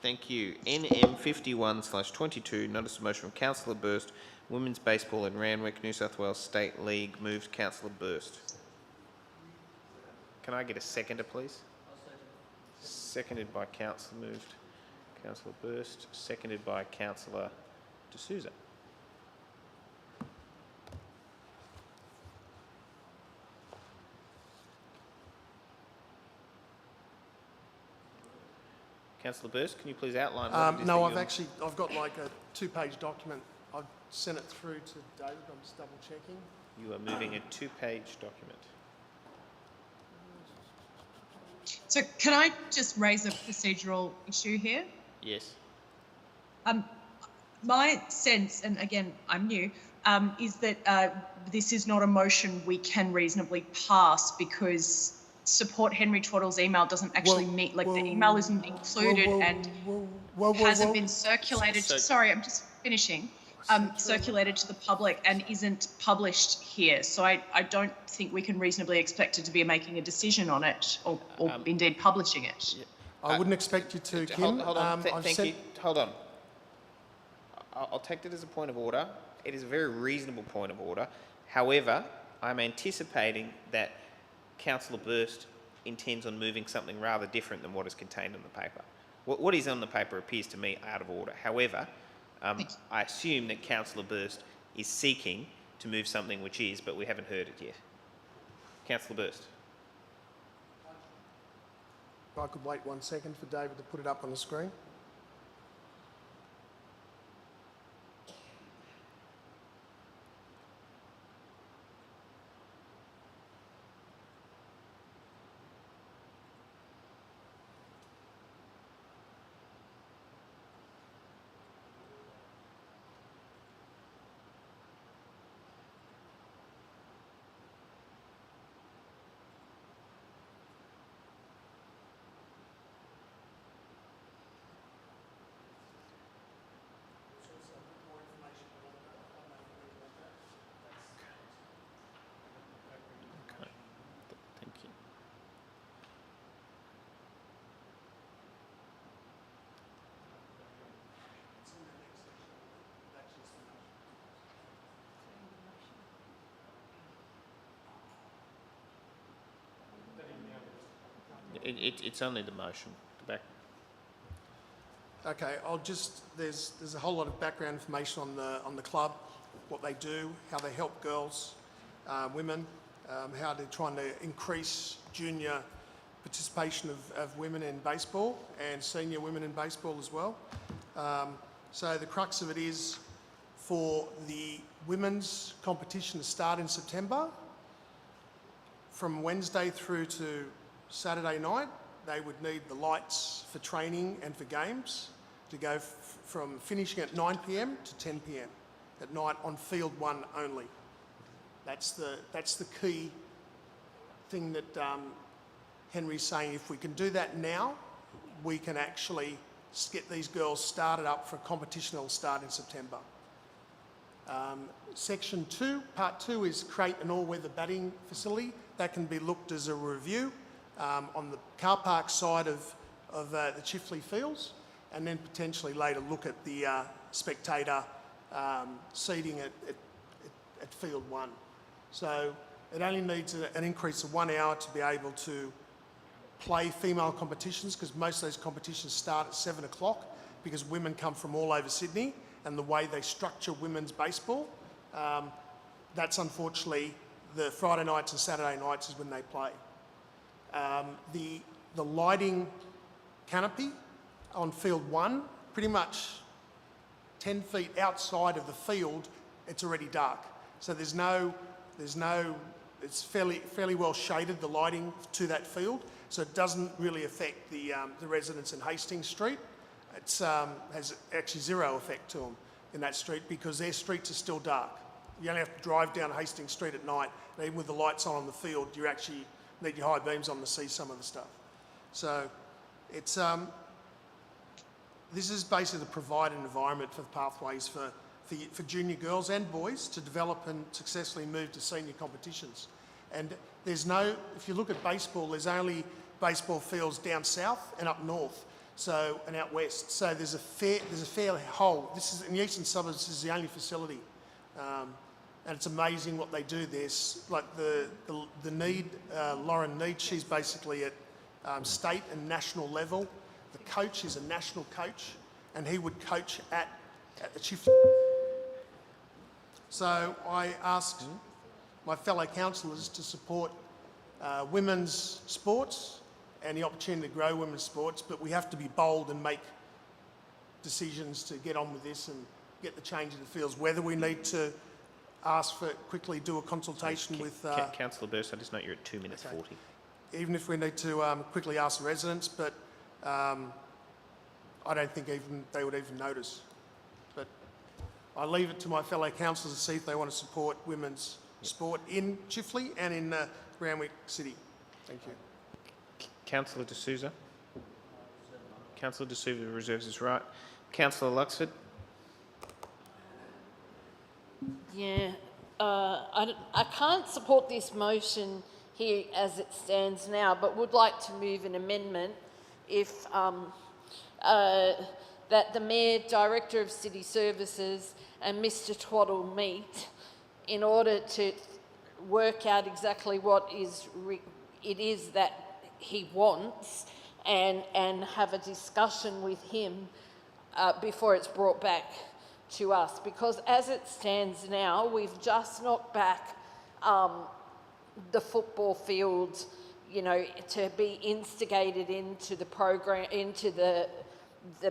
Thank you. NM 51/22, notice of motion from Councillor Burst, Women's Baseball in Randwick, New South Wales State League, moved Councillor Burst. Can I get a seconder, please? Seconded by Councillor, moved Councillor Burst, seconded by Councillor D'Souza. Councillor Burst, can you please outline what it is No, that I've got like a 2-page document. I've sent it through to David. I'm just double checking. You are moving a 2-page document. So can I just raise a procedural issue here? Yes. My sense, and again, I'm new, is that this is not a motion we can reasonably pass because support Henry Twaddle's email doesn't actually meet, like the email isn't included and hasn't been circulated. Sorry, I'm just finishing. Circulated to the public and isn't published here. So I don't think we can reasonably expect it to be making a decision on it or indeed publishing it. Yeah. I wouldn't expect you to, Kim. Hold on, thank you. Hold on. I'll take that as a point of order. It is a very reasonable point of order. However, I'm anticipating that Councillor Burst intends on moving something rather different than what is contained on the paper. What is on the paper appears to me out of order. However, I assume that Councillor Burst is seeking to move something which is, but we haven't heard it yet. Councillor Burst. If I could wait 1 second for David to put it up on the screen. Okay. Thank you. It's only the motion. The back. Okay, there's a whole lot of background information on the club, what they do, how they help girls, women, how they're trying to increase junior participation of women in baseball and senior women in baseball as well. So the crux of it is for the women's competition to start in September, from Wednesday through to Saturday night, they would need the lights for training and for games to go from finishing at 9 p.m. to 10 p.m. at night on field 1 only. That's the key thing that Henry's saying. If we can do that now, we can actually get these girls started up for a competition that will start in September. Section 2, Part 2 is create an all-weather batting facility. That can be looked as a review on the car park side of the Chifley Fields, and then potentially later look at the spectator seating at Field 1. So it only needs an increase of 1 hour to be able to play female competitions, because most of those competitions start at 7 o'clock, because women come from all over Sydney, and the way they structure women's baseball, that's unfortunately the Friday nights and Saturday nights is when they play. The lighting canopy on field 1, pretty much 10 feet outside of the field, it's already dark. So it's fairly well shaded, the lighting to that field, so it doesn't really affect the residents in Hastings Street. It has actually zero effect to them in that street, because their streets are still dark. You only have to drive down Hastings Street at night, and even with the lights on the field, you actually need your high beams on to see some of the stuff. So it's this is basically to provide an environment for pathways for junior girls and boys to develop and successfully move to senior competitions. And if you look at baseball, there's only baseball fields down south and up north, and out west. So there's a fair hole. This is in the eastern suburbs. This is the only facility. And it's amazing what they do. There's like the Need, Lauren Need, she's basically at state and national level. The coach is a national coach, and he would coach at the Chief. So I asked my fellow councillors to support women's sports and the opportunity to grow women's sports, but we have to be bold and make decisions to get on with this and get the change in the fields. Whether we need to quickly do a consultation with... Councillor Burst, I just note you're at 2 minutes 40. Even if we need to quickly ask the residents, but I don't think they would even notice. But I leave it to my fellow councillors to see if they want to support women's sport in Chifley and in Randwick City. Thank you. Councillor D'Souza. Councillor D'Souza reserves his right. Councillor Luxford. Yeah, I can't support this motion here as it stands now, but would like to move an amendment if that the Mayor, Director of City Services and Mr Twaddle meet in order to work out exactly what it is that he wants and have a discussion with him before it's brought back to us. Because as it stands now, we've just knocked back the football field, you know, to be instigated into the program, into the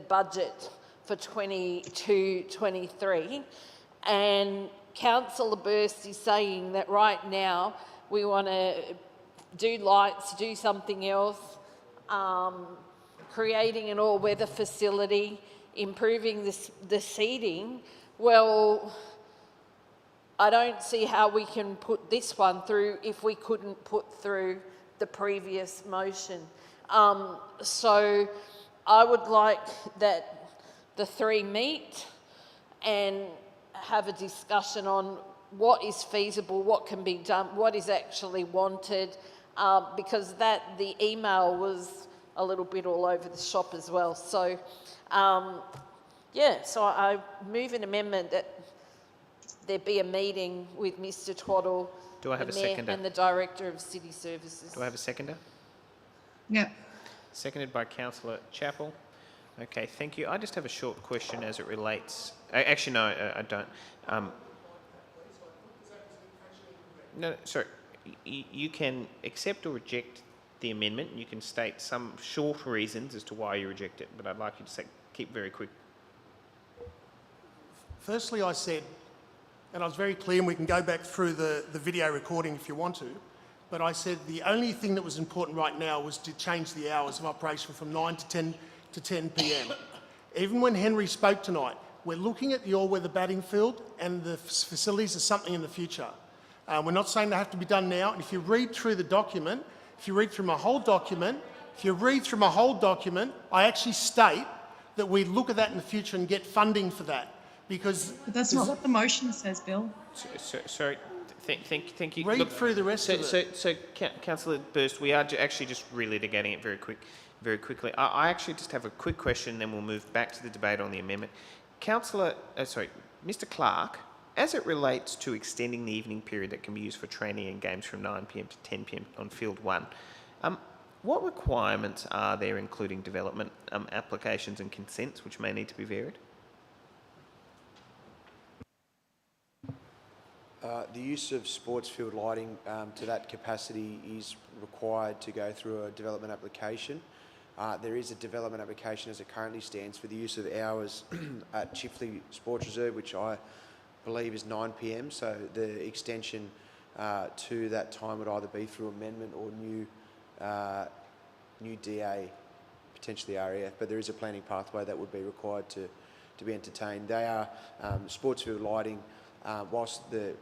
budget for 22-23, and Councillor Burst is saying that right now we want to do lights, do something else, creating an all-weather facility, improving the seating. Well, I don't see how we can put this one through if we couldn't put through the previous motion. So I would like that the three meet and have a discussion on what is feasible, what can be done, what is actually wanted, because the email was a little bit all over the shop as well. So, so I move an amendment that there be a meeting with Mr. Twaddle, Do I have the a Mayor seconder? and the Director of City Services. Do I have a seconder? Yeah. Seconded by Councillor Chappell. Okay, thank you. I just have a short question as it relates... Actually, no, I don't. No, sorry. You can accept or reject the amendment. You can state some short reasons as to why you reject it, but I'd like you to keep very quick. Firstly, I said, and I was very clear, and we can go back through the video recording if you want to, but I said the only thing that was important right now was to change the hours of operation from 9 to 10 p.m. Even when Henry spoke tonight, we're looking at the all-weather batting field and the facilities as something in the future. We're not saying they have to be done now. And if you read through the document, if you read through my whole document, I actually state that we look at that in the future and get funding for that. Because But that's not what the motion says, Bill. Sorry, thank you. Read through the rest of it. So, Councillor Burst, we are actually just relitigating it very quickly. I actually just have a quick question, then we'll move back to the debate on the amendment. Mr. Clark, as it relates to extending the evening period that can be used for training and games from 9 p.m. to 10 p.m. on Field 1, what requirements are there, including development applications and consents, which may need to be varied? The use of sports field lighting to that capacity is required to go through a development application. There is a development application as it currently stands for the use of hours at Chifley Sports Reserve, which I believe is 9 p.m. So the extension to that time would either be through amendment or new DA, potentially REF, but there is a planning pathway that would be required to be entertained. They are sports field lighting. Whilst the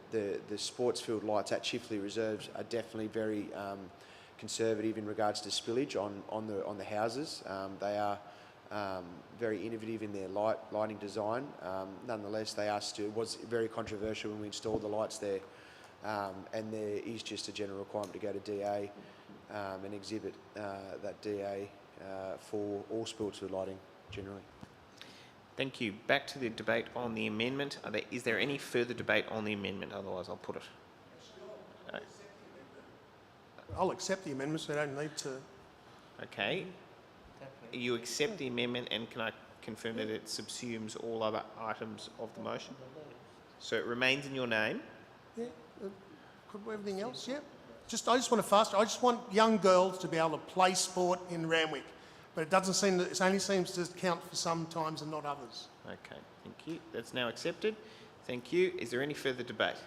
sports field lights at Chifley Reserves are definitely very conservative in regards to spillage on the houses, they are very innovative in their lighting design. Nonetheless, they are still, it was very controversial when we installed the lights there, and there is just a general requirement to go to DA and exhibit that DA for all sports field lighting generally. Thank you. Back to the debate on the amendment. Is there any further debate on the amendment? Otherwise, I'll put it. I'll accept the amendment, so I don't need to... Okay. You accept the amendment, and can I confirm that it subsumes all other items of the motion? So it remains in your name? Yeah, everything else, yeah. I just want to I just want young girls to be able to play sport in Randwick. But it doesn't seem that, it only seems to count for some times and not others. Okay, thank you. That's now accepted. Thank you. Is there any further debate?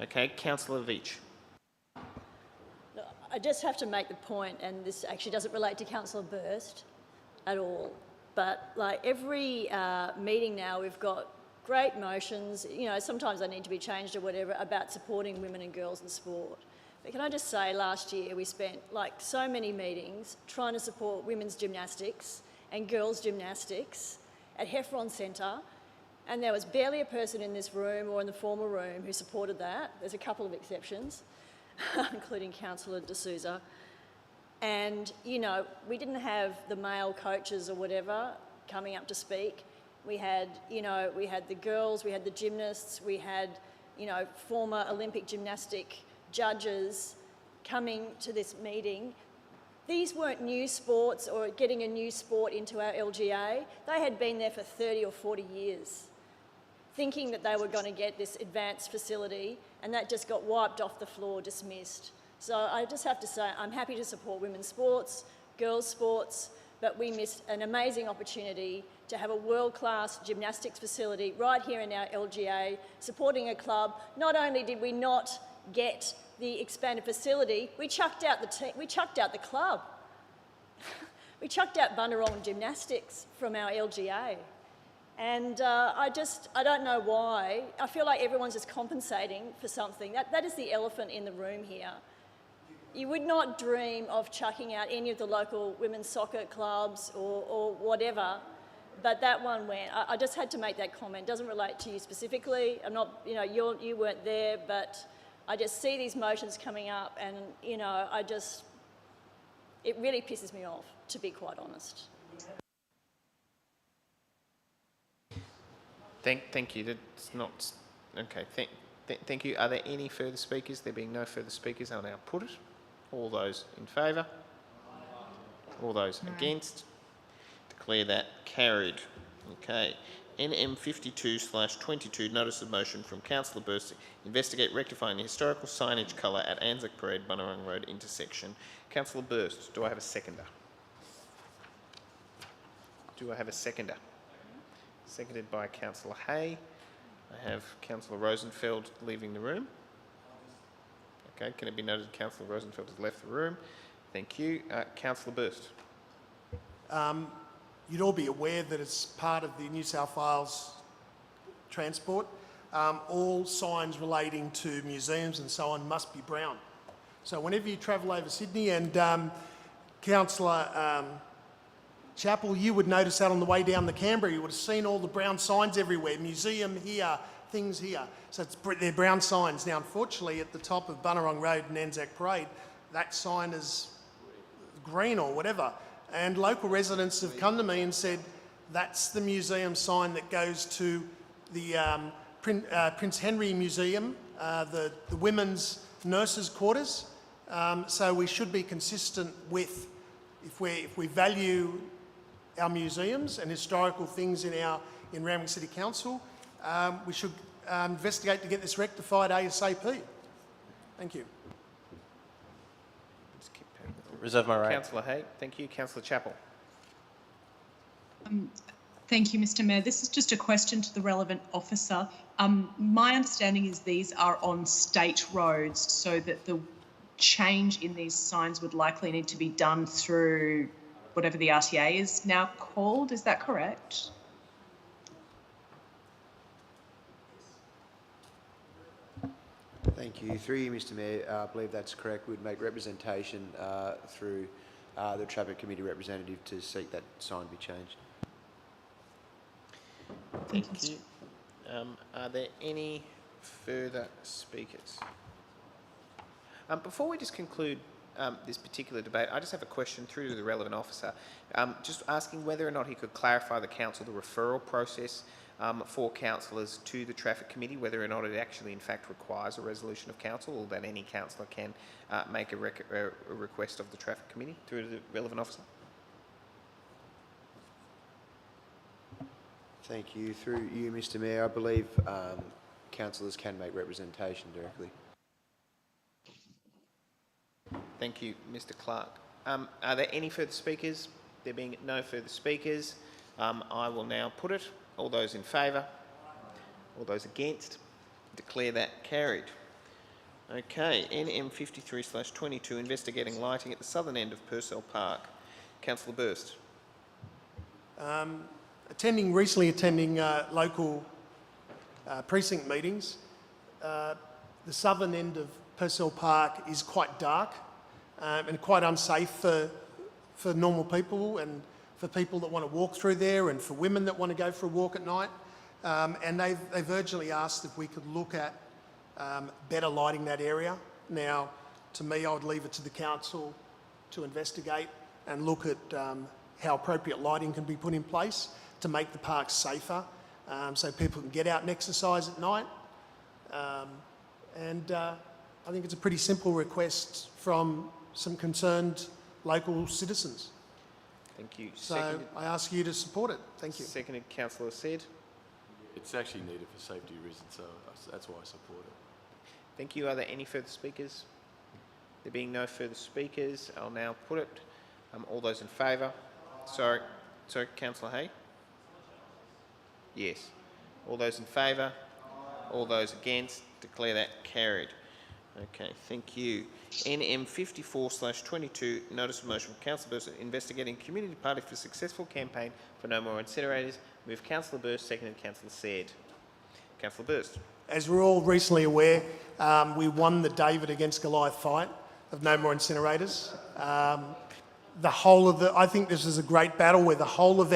Okay, Councillor Veach. I just have to make the point, and this actually doesn't relate to Councillor Burst at all, but like every meeting now we've got great motions, you know, sometimes they need to be changed or whatever, about supporting women and girls in sport. But can I just say, last year we spent like so many meetings trying to support women's gymnastics and girls' gymnastics at Heffron Centre, and there was barely a person in this room or in the former room who supported that. There's a couple of exceptions, including Councillor D'Souza. And, you know, we didn't have the male coaches or whatever coming up to speak. We had, you know, we had the girls, we had the gymnasts, we had, former Olympic gymnastic judges coming to this meeting. These weren't new sports or getting a new sport into our LGA. They had been there for 30 or 40 years, thinking that they were going to get this advanced facility, and that just got wiped off the floor, dismissed. So I just have to say, I'm happy to support women's sports, girls' sports, but we missed an amazing opportunity to have a world-class gymnastics facility right here in our LGA, supporting a club. Not only did we not get the expanded facility, we chucked out the team, we chucked out the club. We chucked out Bundarawong Gymnastics from our LGA. And I don't know why. I feel like everyone's just compensating for something. That is the elephant in the room here. You would not dream of chucking out any of the local women's soccer clubs or whatever, but that one went. I just had to make that comment. It doesn't relate to you specifically. I'm not, you weren't there, but I just see these motions coming up and, it really pisses me off, to be quite honest. Thank you. That's not... Okay, thank you. Are there any further speakers? There being no further speakers, I'll now put it. All those in favour? All those against? Declare that carried. Okay. NM 52/22, notice of motion from Councillor Burst, investigate rectifying the historical signage colour at Anzac Parade, Bundarawong Road intersection. Councillor Burst, do I have a seconder? Do I have a seconder? Seconded by Councillor Hay. I have Councillor Rosenfeld leaving the room. Okay, can it be noted Councillor Rosenfeld has left the room? Thank you. Councillor Burst. You'd all be aware that as part of the New South Wales transport, all signs relating to museums and so on must be brown. So whenever you travel over Sydney, and Councillor Chappell, you would notice that on the way down the Canberra, you would have seen all the brown signs everywhere, museum here, things here. So they're brown signs. Now, unfortunately, at the top of Bundarawong Road and Anzac Parade, that sign is green or whatever. And local residents have come to me and said, that's the museum sign that goes to the Prince Henry Museum, the women's nurses' quarters. So we should be consistent with, if we value our museums and historical things in Randwick City Council, we should investigate to get this rectified ASAP. Thank you. Reserve my right. Councillor Hay, thank you. Councillor Chappell. Thank you, Mr. Mayor. This is just a question to the relevant officer. My understanding is these are on state roads, so that the change in these signs would likely need to be done through whatever the RTA is now called. Is that correct? Thank you. Through you, Mr. Mayor, I believe that's correct. We'd make representation through the Traffic Committee representative to seek that sign be changed. Thank you. Are there any further speakers? Before we just conclude this particular debate, I just have a question through to the relevant officer, just asking whether or not he could clarify the council the referral process for councillors to the Traffic Committee, whether or not it actually in fact requires a resolution of council, or that any councillor can make a request of the Traffic Committee through to the relevant officer. Thank you. Through you, Mr. Mayor, I believe councillors can make representation directly. Thank you, Mr. Clark. Are there any further speakers? There being no further speakers, I will now put it. All those in favour? All those against? Declare that carried. Okay, NM 53/22, investigating lighting at the southern end of Purcell Park. Councillor Burst. Recently attending local precinct meetings, the southern end of Purcell Park is quite dark and quite unsafe for normal people and for people that want to walk through there and for women that want to go for a walk at night. And they've urgently asked if we could look at better lighting that area. Now, to me, I would leave it to the council to investigate and look at how appropriate lighting can be put in place to make the park safer, so people can get out and exercise at night. And I think it's a pretty simple request from some concerned local citizens. Thank you. So I ask you to support it. Thank you. Seconded, Councillor Said. It's actually needed for safety reasons, so that's why I support it. Thank you. Are there any further speakers? There being no further speakers, I'll now put it. All those in favour? Sorry, Councillor Hay? Yes. All those in favour? All those against? Declare that carried. Okay, thank you. NM 54/22, notice of motion from Councillor Burst investigating community party for successful campaign for no more incinerators. Move Councillor Burst, seconded Councillor Said. Councillor Burst. As we're all recently aware, we won the David against Goliath fight of no more incinerators. I think this is a great battle where the whole of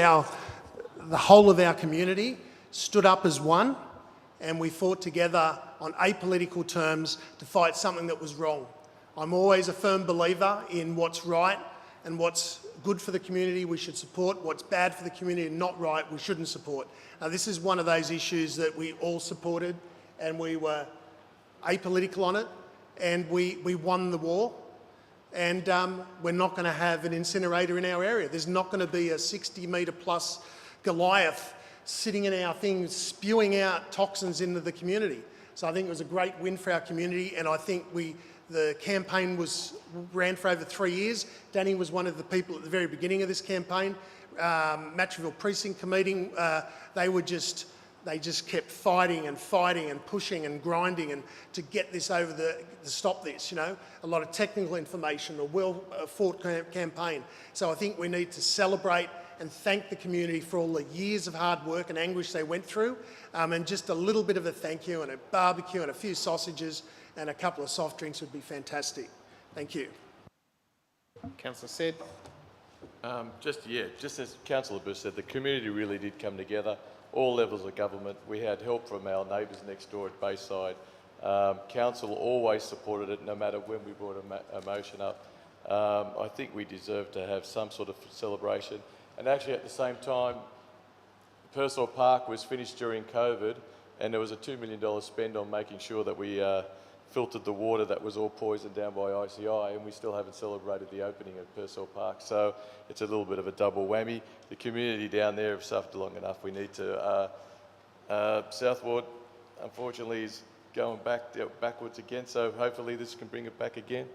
our community stood up as one, and we fought together on apolitical terms to fight something that was wrong. I'm always a firm believer in what's right and what's good for the community we should support, what's bad for the community and not right we shouldn't support. Now, this is one of those issues that we all supported, and we were apolitical on it, and we won the war. And we're not going to have an incinerator in our area. There's not going to be a 60-metre plus Goliath sitting in our things, spewing out toxins into the community. So I think it was a great win for our community, and I think the campaign ran for over 3 years. Danny was one of the people at the very beginning of this campaign. Matraville Precinct Committee, they just kept fighting and pushing and grinding and to get this over to stop this, you know. A lot of technical information, a well-fought campaign. So I think we need to celebrate and thank the community for all the years of hard work and anguish they went through, and just a little bit of a thank you and a barbecue and a few sausages and a couple of soft drinks would be fantastic. Thank you. Councillor Said. Just as Councillor Bush said, the community really did come together, all levels of government. We had help from our neighbours next door at Bayside. Council always supported it, no matter when we brought a motion up. I think we deserve to have some sort of celebration. And actually, at the same time, Purcell Park was finished during COVID, and there was a $2 million spend on making sure that we filtered the water that was all poisoned down by ICI, and we still haven't celebrated the opening of Purcell Park. So it's a little bit of a double whammy. The community down there have suffered long enough. We need to... South Ward, unfortunately, is going backwards again, so hopefully this can bring it back again.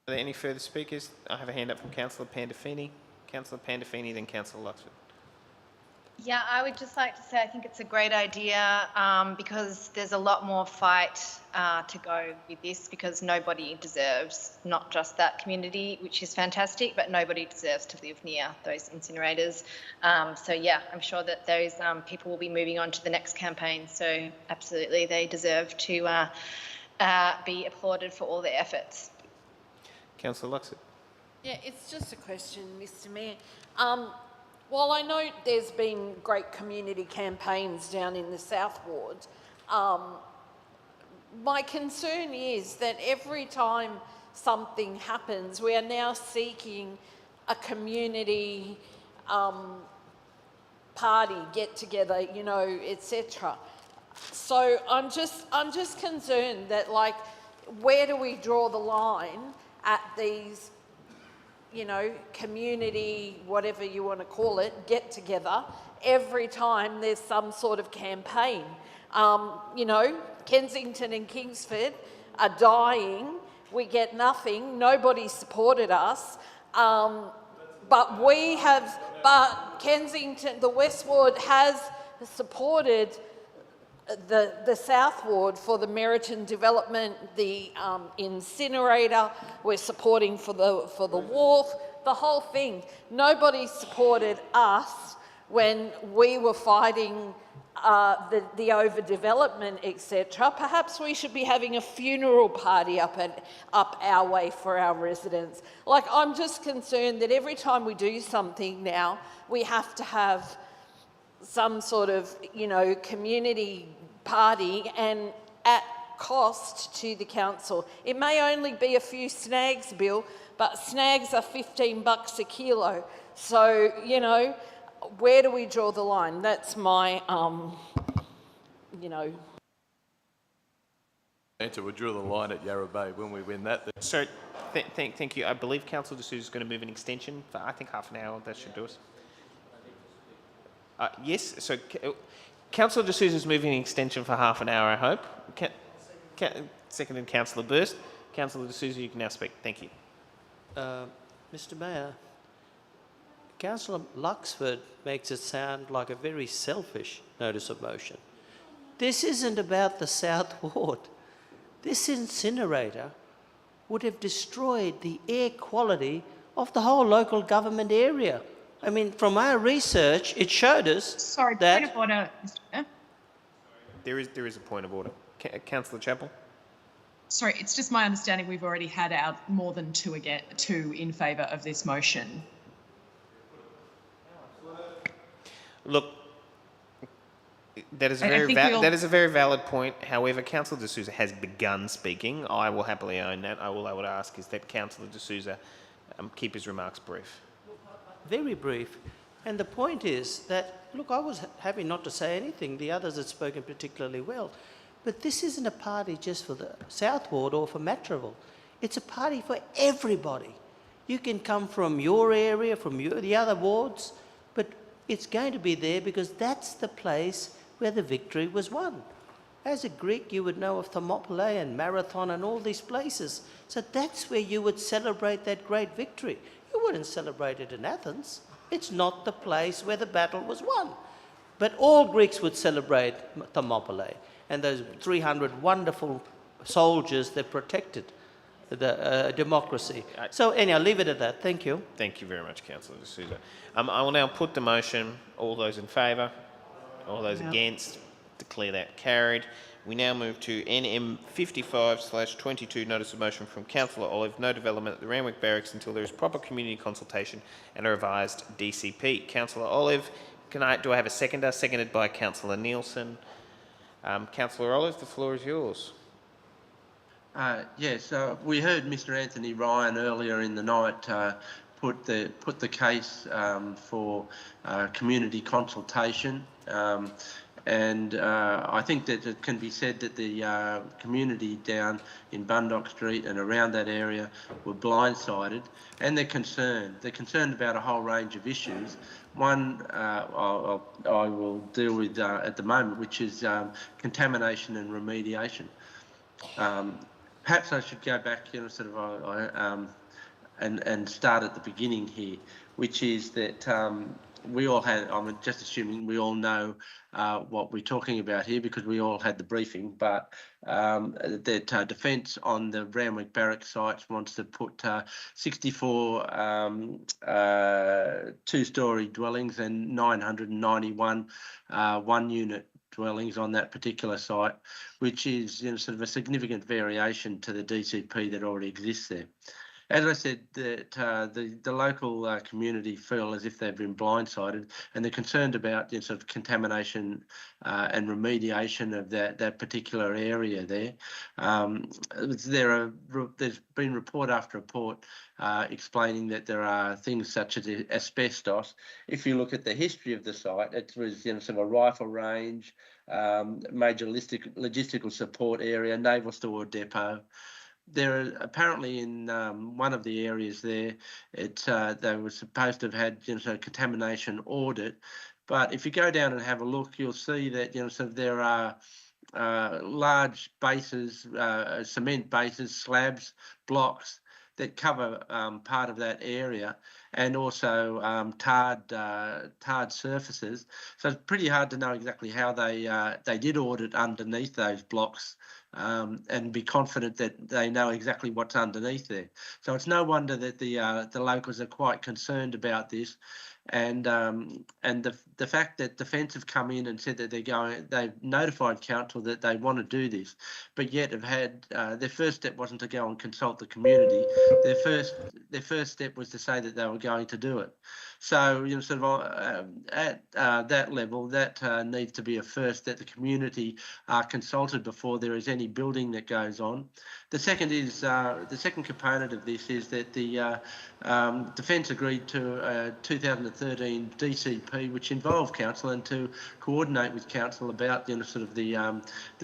Are there any further speakers? I have a hand up from Councillor Pandolfini. Councillor Pandolfini, then Councillor Luxford. Yeah, I would just like to say I think it's a great idea because there's a lot more fight to go with this, because nobody deserves, not just that community, which is fantastic, but nobody deserves to live near those incinerators. So yeah, I'm sure that those people will be moving on to the next campaign. So absolutely, they deserve to be applauded for all their efforts. Councillor Luxford. Yeah, it's just a question, Mr Mayor. While I know there's been great community campaigns down in the South Ward, my concern is that every time something happens, we are now seeking a community party, get together, you know, etc. So I'm just concerned that, like, where do we draw the line at these, you know, community, whatever you want to call it, get together every time there's some sort of campaign? You know, Kensington and Kingsford are dying. We get nothing. Nobody supported us. But Kensington, the West Ward has supported the South Ward for the Meriton development, the incinerator. We're supporting for the wharf, the whole thing. Nobody supported us when we were fighting the overdevelopment, etc. Perhaps we should be having a funeral party up our way for our residents. Like, I'm just concerned that every time we do something now, we have to have some sort of, you know, community party, and at cost to the council. It may only be a few snags, Bill, but snags are $15 a kilo. So, you know, where do we draw the line? That's my, you know. Answer, we'll draw the line at Yarra Bay. When we win that, So, thank you. I believe Councillor D'Souza is going to move an extension for, I think, half an hour. That should do us. Yes, so Councillor D'Souza is moving an extension for half an hour, I hope. Seconded Councillor Burst. Councillor D'Souza, you can now speak. Thank you. Mr Mayor, Councillor Luxford makes it sound like a very selfish notice of motion. This isn't about the South Ward. This incinerator would have destroyed the air quality of the whole local government area. I mean, from our research, it showed us Sorry, that... point of order, Mr Mayor. There is a point of order. Councillor Chappell. Sorry, it's just my understanding we've already had out more than two in favour of this motion. Look, that is a very valid point. However, Councillor D'Souza has begun speaking. I will happily own that. All I would ask is that Councillor D'Souza keep his remarks brief. Very brief. And the point is that, look, I was happy not to say anything. The others had spoken particularly well. But this isn't a party just for the South Ward or for Matraville. It's a party for everybody. You can come from your area, from the other wards, but it's going to be there because that's the place where the victory was won. As a Greek, you would know of Thermopylae and Marathon and all these places. So that's where you would celebrate that great victory. You wouldn't celebrate it in Athens. It's not the place where the battle was won. But all Greeks would celebrate Thermopylae and those 300 wonderful soldiers that protected the democracy. So anyhow, leave it at that. Thank you. Thank you very much, Councillor D'Souza. I will now put the motion. All those in favour? All those against? Declare that carried. We now move to NM 55/22, notice of motion from Councillor Olive. No development at the Randwick Barracks until there is proper community consultation and a revised DCP. Councillor Olive, do I have a seconder? Seconded by Councillor Nielsen. Councillor Olive, the floor is yours. Yes, we heard Mr. Anthony Ryan earlier in the night put the case for community consultation. And I think that it can be said that the community down in Bundock Street and around that area were blindsided, and they're concerned. They're concerned about a whole range of issues. One I will deal with at the moment, which is contamination and remediation. Perhaps I should go back, and start at the beginning here, which is that we all had, I'm just assuming we all know what we're talking about here because we all had the briefing, but that Defence on the Randwick Barracks sites wants to put 64 two-storey dwellings and 991 one-unit dwellings on that particular site, which is sort of a significant variation to the DCP that already exists there. As I said, that the local community feel as if they've been blindsided, and they're concerned about sort of contamination and remediation of that particular area there. There's been report after report explaining that there are things such as asbestos. If you look at the history of the site, it was sort of a rifle range, major logistical support area, naval store depot. There are apparently in one of the areas there, they were supposed to have had a contamination audit, but if you go down and have a look, you'll see that there are large bases, cement bases, slabs, blocks that cover part of that area, and also tarred surfaces. So it's pretty hard to know exactly how they did audit underneath those blocks. And be confident that they know exactly what's underneath there. So it's no wonder that the locals are quite concerned about this, and the fact that Defence have come in and said that they've notified council that they want to do this, but yet have had their first step wasn't to go and consult the community. Their first step was to say that they were going to do it. So, sort of at that level, that needs to be a first, that the community are consulted before there is any building that goes on. The second component of this is that the Defence agreed to a 2013 DCP, which involved council, and to coordinate with council about the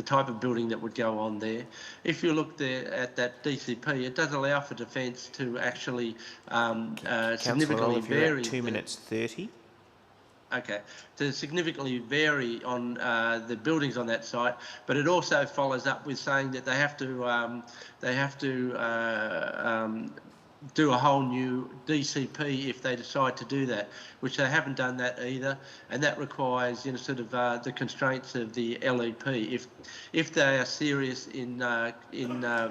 type of building that would go on there. If you look there at that DCP, it does allow for Defence to actually significantly vary. 2 minutes 30. Okay, to significantly vary on the buildings on that site, but it also follows up with saying that they have to do a whole new DCP if they decide to do that, which they haven't done that either, and that requires the constraints of the LEP. If they are serious in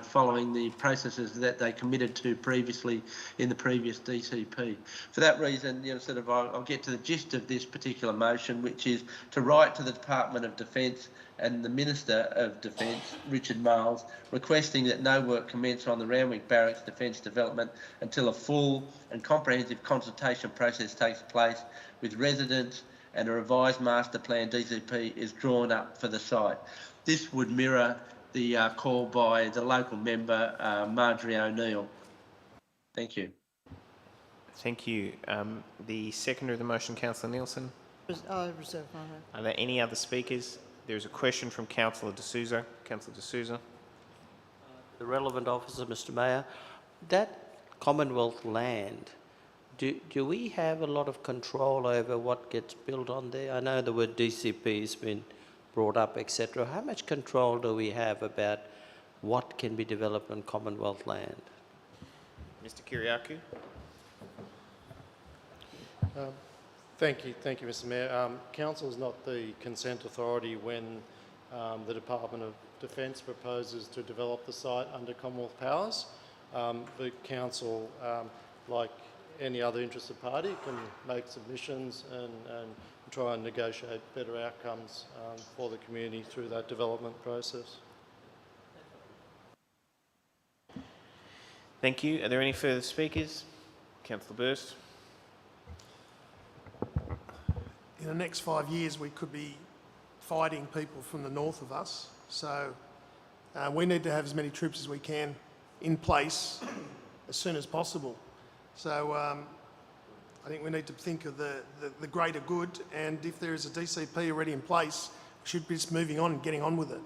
following the processes that they committed to previously in the previous DCP. For that reason, I'll get to the gist of this particular motion, which is to write to the Department of Defence and the Minister of Defence, Richard Marles, requesting that no work commence on the Randwick Barracks Defence development until a full and comprehensive consultation process takes place with residents and a revised master plan DCP is drawn up for the site. This would mirror the call by the local member, Marjorie O'Neill. Thank you. Thank you. The seconder of the motion, Councillor Nielsen. I reserve my vote. Are there any other speakers? There is a question from Councillor D'Souza. Councillor D'Souza. The relevant officer, Mr. Mayor, that Commonwealth land, do we have a lot of control over what gets built on there? I know the word DCP has been brought up, etc. How much control do we have about what can be developed on Commonwealth land? Mr. Kyriakou. Thank you, Mr. Mayor. Council is not the consent authority when the Department of Defence proposes to develop the site under Commonwealth powers. The Council, like any other interested party, can make submissions and try and negotiate better outcomes for the community through that development process. Thank you. Are there any further speakers? Councillor Burst. In the next 5 years, we could be fighting people from the north of us. So we need to have as many troops as we can in place as soon as possible. So I think we need to think of the greater good, and if there is a DCP already in place, we should be just moving on and getting on with it.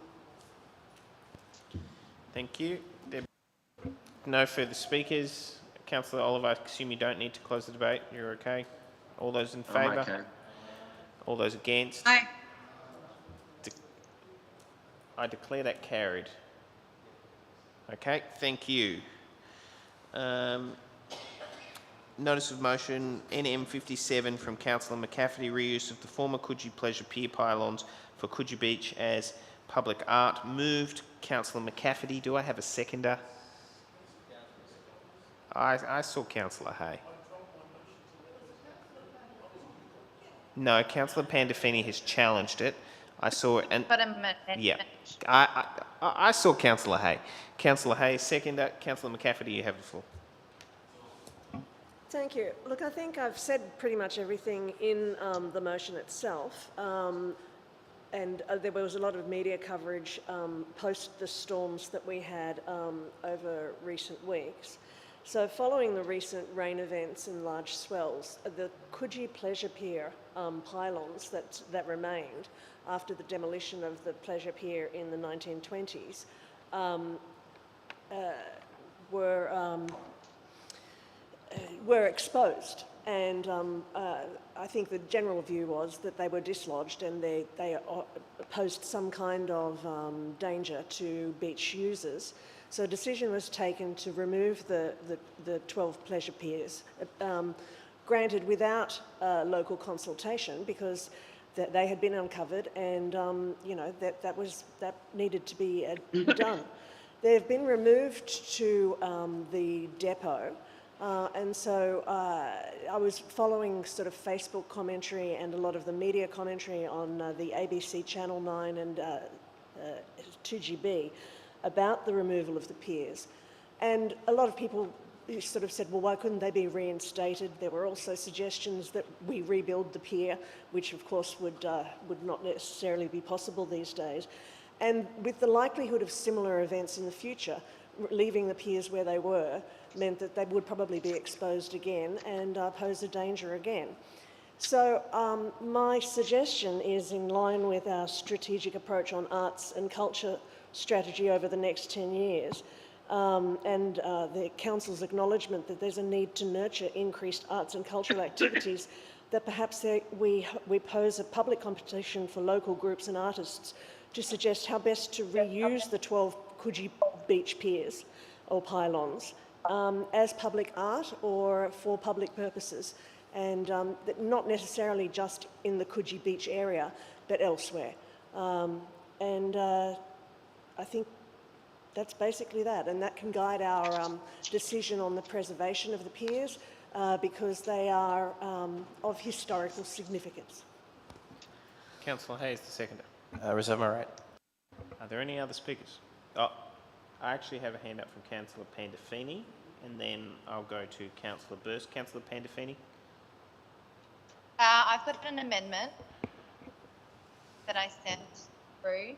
Thank you. There are no further speakers. Councillor Oliver, I assume you don't need to close the debate. You're okay? All those in favour? Okay. All those against? Aye. I declare that carried. Okay, thank you. Notice of motion NM57 from Councillor McCafferty, reuse of the former Coogee Pleasure Pier pylons for Coogee Beach as public art. Moved, Councillor McCafferty. Do I have a seconder? I saw Councillor Hay. No, Councillor Pandolfini has challenged it. I saw it, and yeah, I saw Councillor Hay. Councillor Hay, seconder. Councillor McCafferty, you have the floor. Thank you. Look, I think I've said pretty much everything in the motion itself, and there was a lot of media coverage post the storms that we had over recent weeks. So following the recent rain events and large swells, the Coogee Pleasure Pier pylons that remained after the demolition of the Pleasure Pier in the 1920s were exposed, and I think the general view was that they were dislodged and they posed some kind of danger to beach users. So a decision was taken to remove the 12 pleasure piers, granted without local consultation, because they had been uncovered, and that needed to be done. They've been removed to the depot, and so I was following sort of Facebook commentary and a lot of the media commentary on the ABC Channel 9 and 2GB about the removal of the piers. And a lot of people you sort of said, well, why couldn't they be reinstated? There were also suggestions that we rebuild the pier, which of course would not necessarily be possible these days. And with the likelihood of similar events in the future, leaving the piers where they were meant that they would probably be exposed again and pose a danger again. So my suggestion is in line with our strategic approach on arts and culture strategy over the next 10 years and the Council's acknowledgement that there's a need to nurture increased arts and cultural activities, that perhaps we pose a public competition for local groups and artists to suggest how best to reuse the 12 Coogee Beach piers or pylons as public art or for public purposes, and not necessarily just in the Coogee Beach area, but elsewhere. I think that's basically that, and that can guide our decision on the preservation of the piers because they are of historical significance. Councillor Hayes, the seconder. Reserve my right. Are there any other speakers? Oh, I actually have a hand up from Councillor Pandolfini, and then I'll go to Councillor Burst. Councillor Pandolfini. I've got an amendment that I sent through.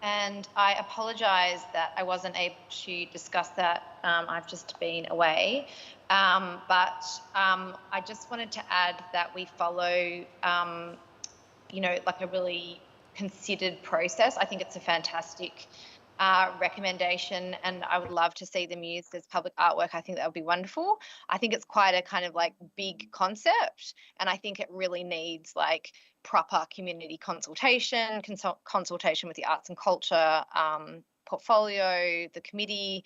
And I apologise that I wasn't able to discuss that. I've just been away. But I just wanted to add that we follow, like a really considered process. I think it's a fantastic recommendation, and I would love to see them used as public artwork. I think that would be wonderful. I think it's quite a kind of like big concept, and I think it really needs like proper community consultation, consultation with the arts and culture portfolio, the committee,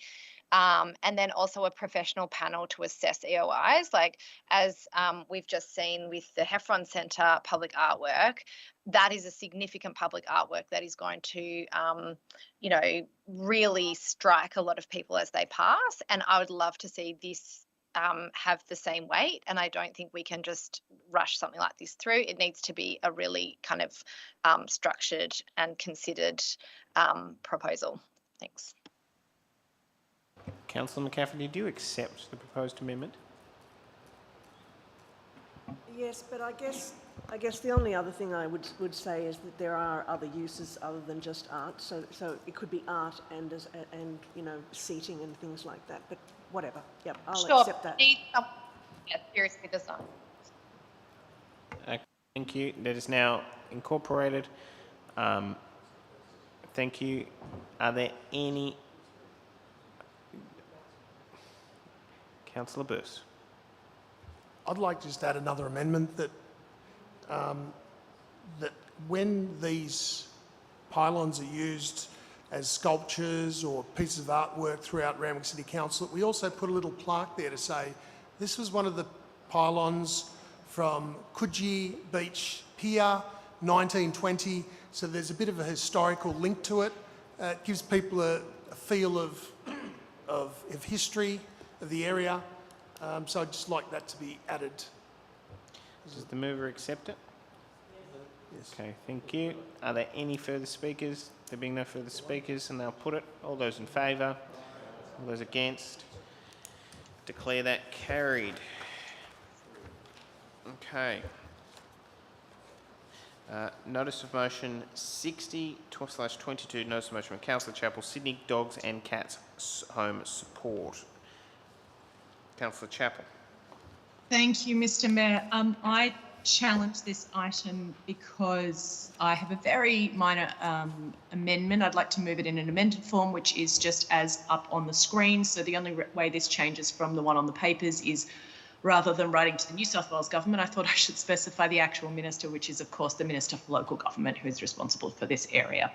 and then also a professional panel to assess EOIs. Like as we've just seen with the Heffron Centre public artwork, that is a significant public artwork that is going to, really strike a lot of people as they pass. And I would love to see this have the same weight. And I don't think we can just rush something like this through. It needs to be a really kind of structured and considered proposal. Thanks. Councillor McCafferty, do you accept the proposed amendment? Yes, but I guess the only other thing I would say is that there are other uses other than just art. So it could be art and seating and things like that. But whatever. Yep, I'll accept that. Seriously designed. Thank you. That is now incorporated. Thank you. Are there any? Councillor Burst. I'd like to just add another amendment that that when these pylons are used as sculptures or pieces of artwork throughout Randwick City Council, that we also put a little plaque there to say, this was one of the pylons from Coogee Beach Pier, 1920. So there's a bit of a historical link to it. It gives people a feel of history of the area. So I'd just like that to be added. Does the mover accept it? Yes. Okay, thank you. Are there any further speakers? There being no further speakers, and I'll put it. All those in favour? All those against? Declare that carried. Okay. Notice of motion 60/22, notice of motion from Councillor Chappell, Sydney Dogs and Cats Home Support. Councillor Chappell. Thank you, Mr. Mayor. I challenge this item because I have a very minor amendment. I'd like to move it in an amended form, which is just as up on the screen. So the only way this changes from the one on the papers is, rather than writing to the New South Wales government, I thought I should specify the actual minister, which is, of course, the Minister for Local Government, who is responsible for this area.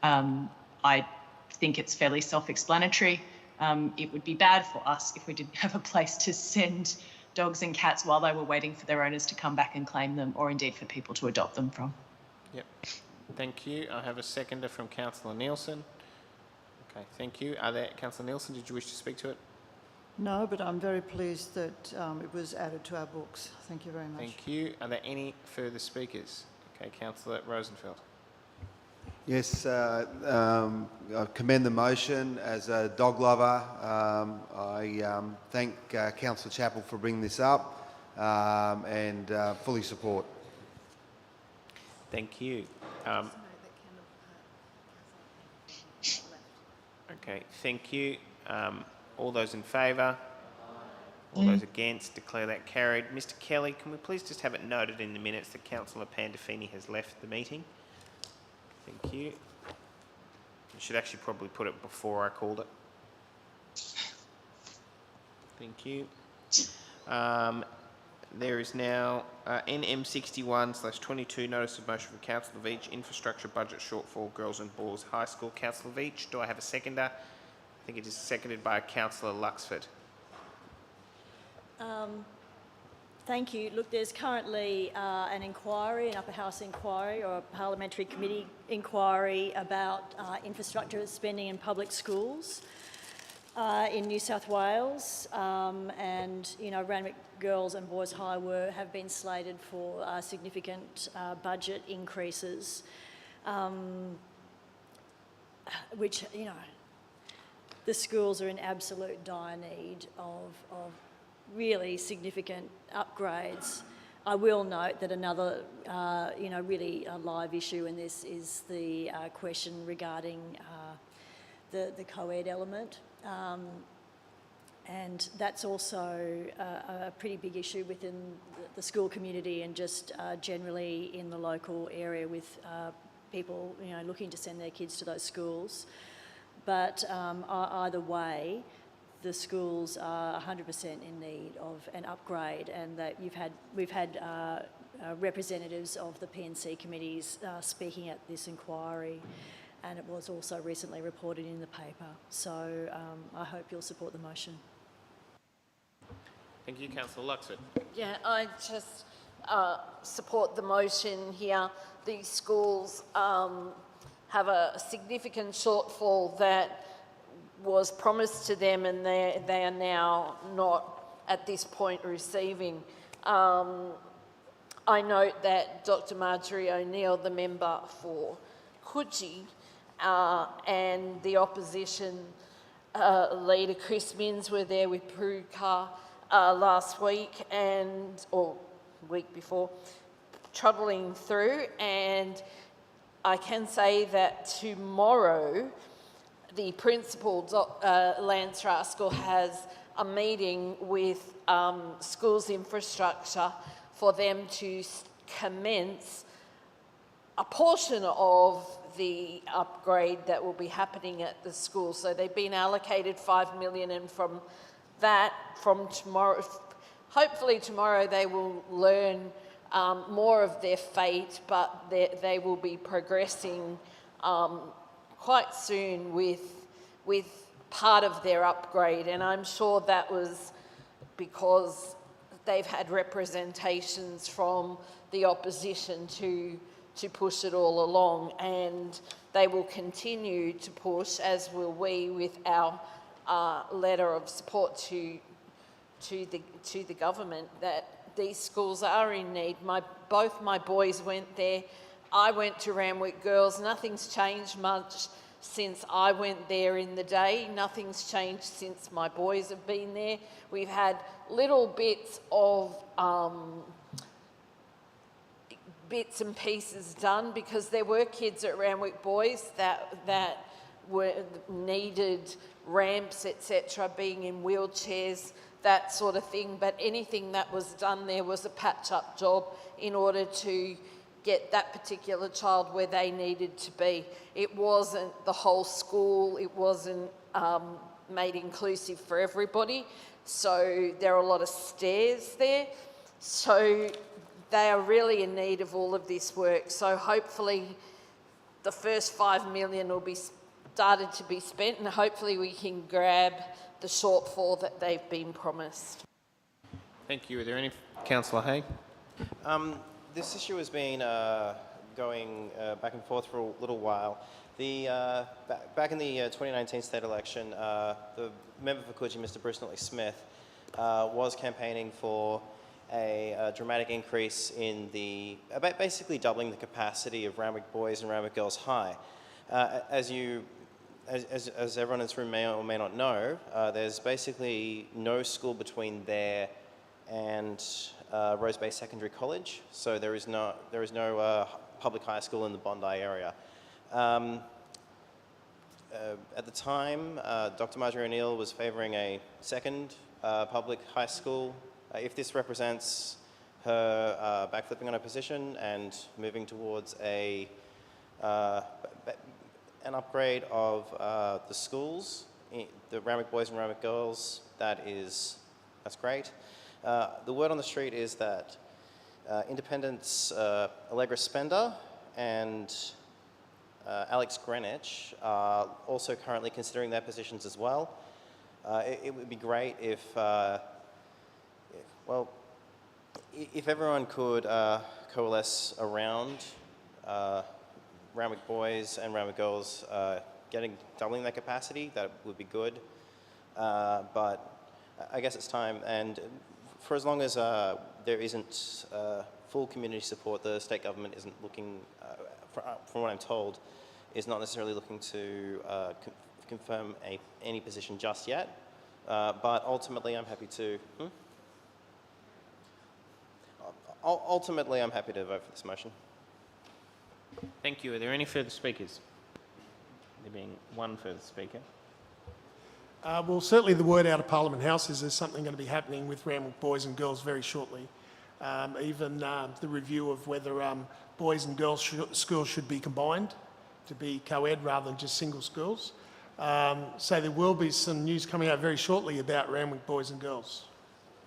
I think it's fairly self-explanatory. It would be bad for us if we didn't have a place to send dogs and cats while they were waiting for their owners to come back and claim them, or indeed for people to adopt them from. Yep. Thank you. I have a seconder from Councillor Nielsen. Okay, thank you. Councillor Nielsen, did you wish to speak to it? No, but I'm very pleased that it was added to our books. Thank you very much. Thank you. Are there any further speakers? Okay, Councillor Rosenfeld. Yes, I commend the motion. As a dog lover, I thank Councillor Chappell for bringing this up and fully support. Thank you. Okay, thank you. All those in favour? All those against? Declare that carried. Mr Kelly, can we please just have it noted in the minutes that Councillor Pandolfini has left the meeting? Thank you. You should actually probably put it before I called it. Thank you. There is now NM61/22 notice of motion from Councillor Veach, infrastructure budget shortfall, Girls and Boys High School. Councillor Veach, do I have a seconder? I think it is seconded by Councillor Luxford. Thank you. Look, there's currently an inquiry, an upper house inquiry or a parliamentary committee inquiry about infrastructure spending in public schools in New South Wales, and you know, Randwick Girls and Boys High have been slated for significant budget increases, which, you know, the schools are in absolute dire need of really significant upgrades. I will note that another, you know, really live issue in this is the question regarding the co-ed element. And that's also a pretty big issue within the school community and just generally in the local area with people, you know, looking to send their kids to those schools. But either way, the schools are 100% in need of an upgrade, and that we've had representatives of the P&C committees speaking at this inquiry, and it was also recently reported in the paper. So I hope you'll support the motion. Thank you, Councillor Luxford. Yeah, I just support the motion here. These schools have a significant shortfall that was promised to them, and they are now not at this point receiving. I note that Dr. Marjorie O'Neill, the member for Coogee, and the opposition leader Chris Minns were there with Prue Carr last week or week before, travelling through, and I can say that tomorrow the principal, Lance Raskell, has a meeting with schools infrastructure for them to commence a portion of the upgrade that will be happening at the school. So they've been allocated $5 million, and from tomorrow, hopefully tomorrow, they will learn more of their fate, but they will be progressing quite soon with part of their upgrade. And I'm sure that was because they've had representations from the opposition to push it all along, and they will continue to push, as will we, with our letter of support to the government, that these schools are in need. Both my boys went there. I went to Randwick Girls. Nothing's changed much since I went there in the day. Nothing's changed since my boys have been there. We've had little bits of bits and pieces done, because there were kids at Randwick Boys that needed ramps, etc., being in wheelchairs, that sort of thing. But anything that was done there was a patch-up job in order to get that particular child where they needed to be. It wasn't the whole school. It wasn't made inclusive for everybody. So there are a lot of stairs there. So they are really in need of all of this work. So hopefully the first $5 million will be started to be spent, and hopefully we can grab the shortfall that they've been promised. Thank you. Are there any? Councillor Hay? This issue has been going back and forth for a little while. Back in the 2019 state election, the member for Coogee, Mr. Bruce Notley-Smith, was campaigning for a dramatic increase in basically doubling the capacity of Randwick Boys and Randwick Girls High. As everyone in this room may or may not know, there's basically no school between there and Rose Bay Secondary College, so there is no public high school in the Bondi area. At the time, Dr. Marjorie O'Neill was favouring a second public high school. If this represents her backflipping on her position and moving towards an upgrade of the schools, the Randwick boys and Randwick girls, that's great. The word on the street is that Independent's Allegra Spender and Alex Greenwich are also currently considering their positions as well. It would be great if everyone could coalesce around Randwick boys and Randwick girls doubling their capacity. That would be good. But I guess it's time, and for as long as there isn't full community support, the state government isn't looking, from what I'm told, is not necessarily looking to confirm any position just yet. But ultimately, I'm happy to. Ultimately, I'm happy to vote for this motion. Thank you. Are there any further speakers? There being one further speaker. Well, certainly the word out of Parliament House is there's something going to be happening with Randwick boys and girls very shortly. Even the review of whether boys and girls schools should be combined to be co-ed rather than just single schools. So there will be some news coming out very shortly about Randwick boys and girls.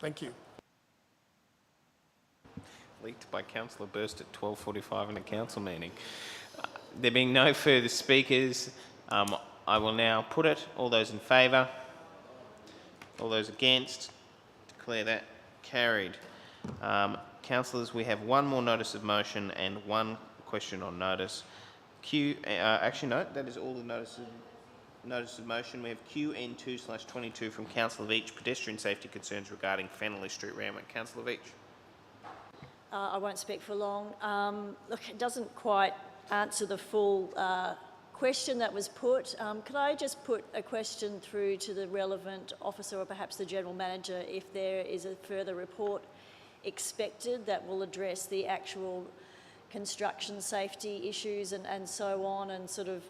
Thank you. Leaked by Councillor Burst at 12:45 in a council meeting. There being no further speakers, I will now put it. All those in favour? All those against? Declare that carried. Councillors, we have one more notice of motion and one question on notice. Actually, no, that is all the notice of motion. We have QN2/22 from Councillor Veach, pedestrian safety concerns regarding Feneley Street, Randwick. Councillor Veach. I won't speak for long. Look, it doesn't quite answer the full question that was put. Could I just put a question through to the relevant officer or perhaps the General Manager if there is a further report expected that will address the actual construction safety issues and so on, and sort of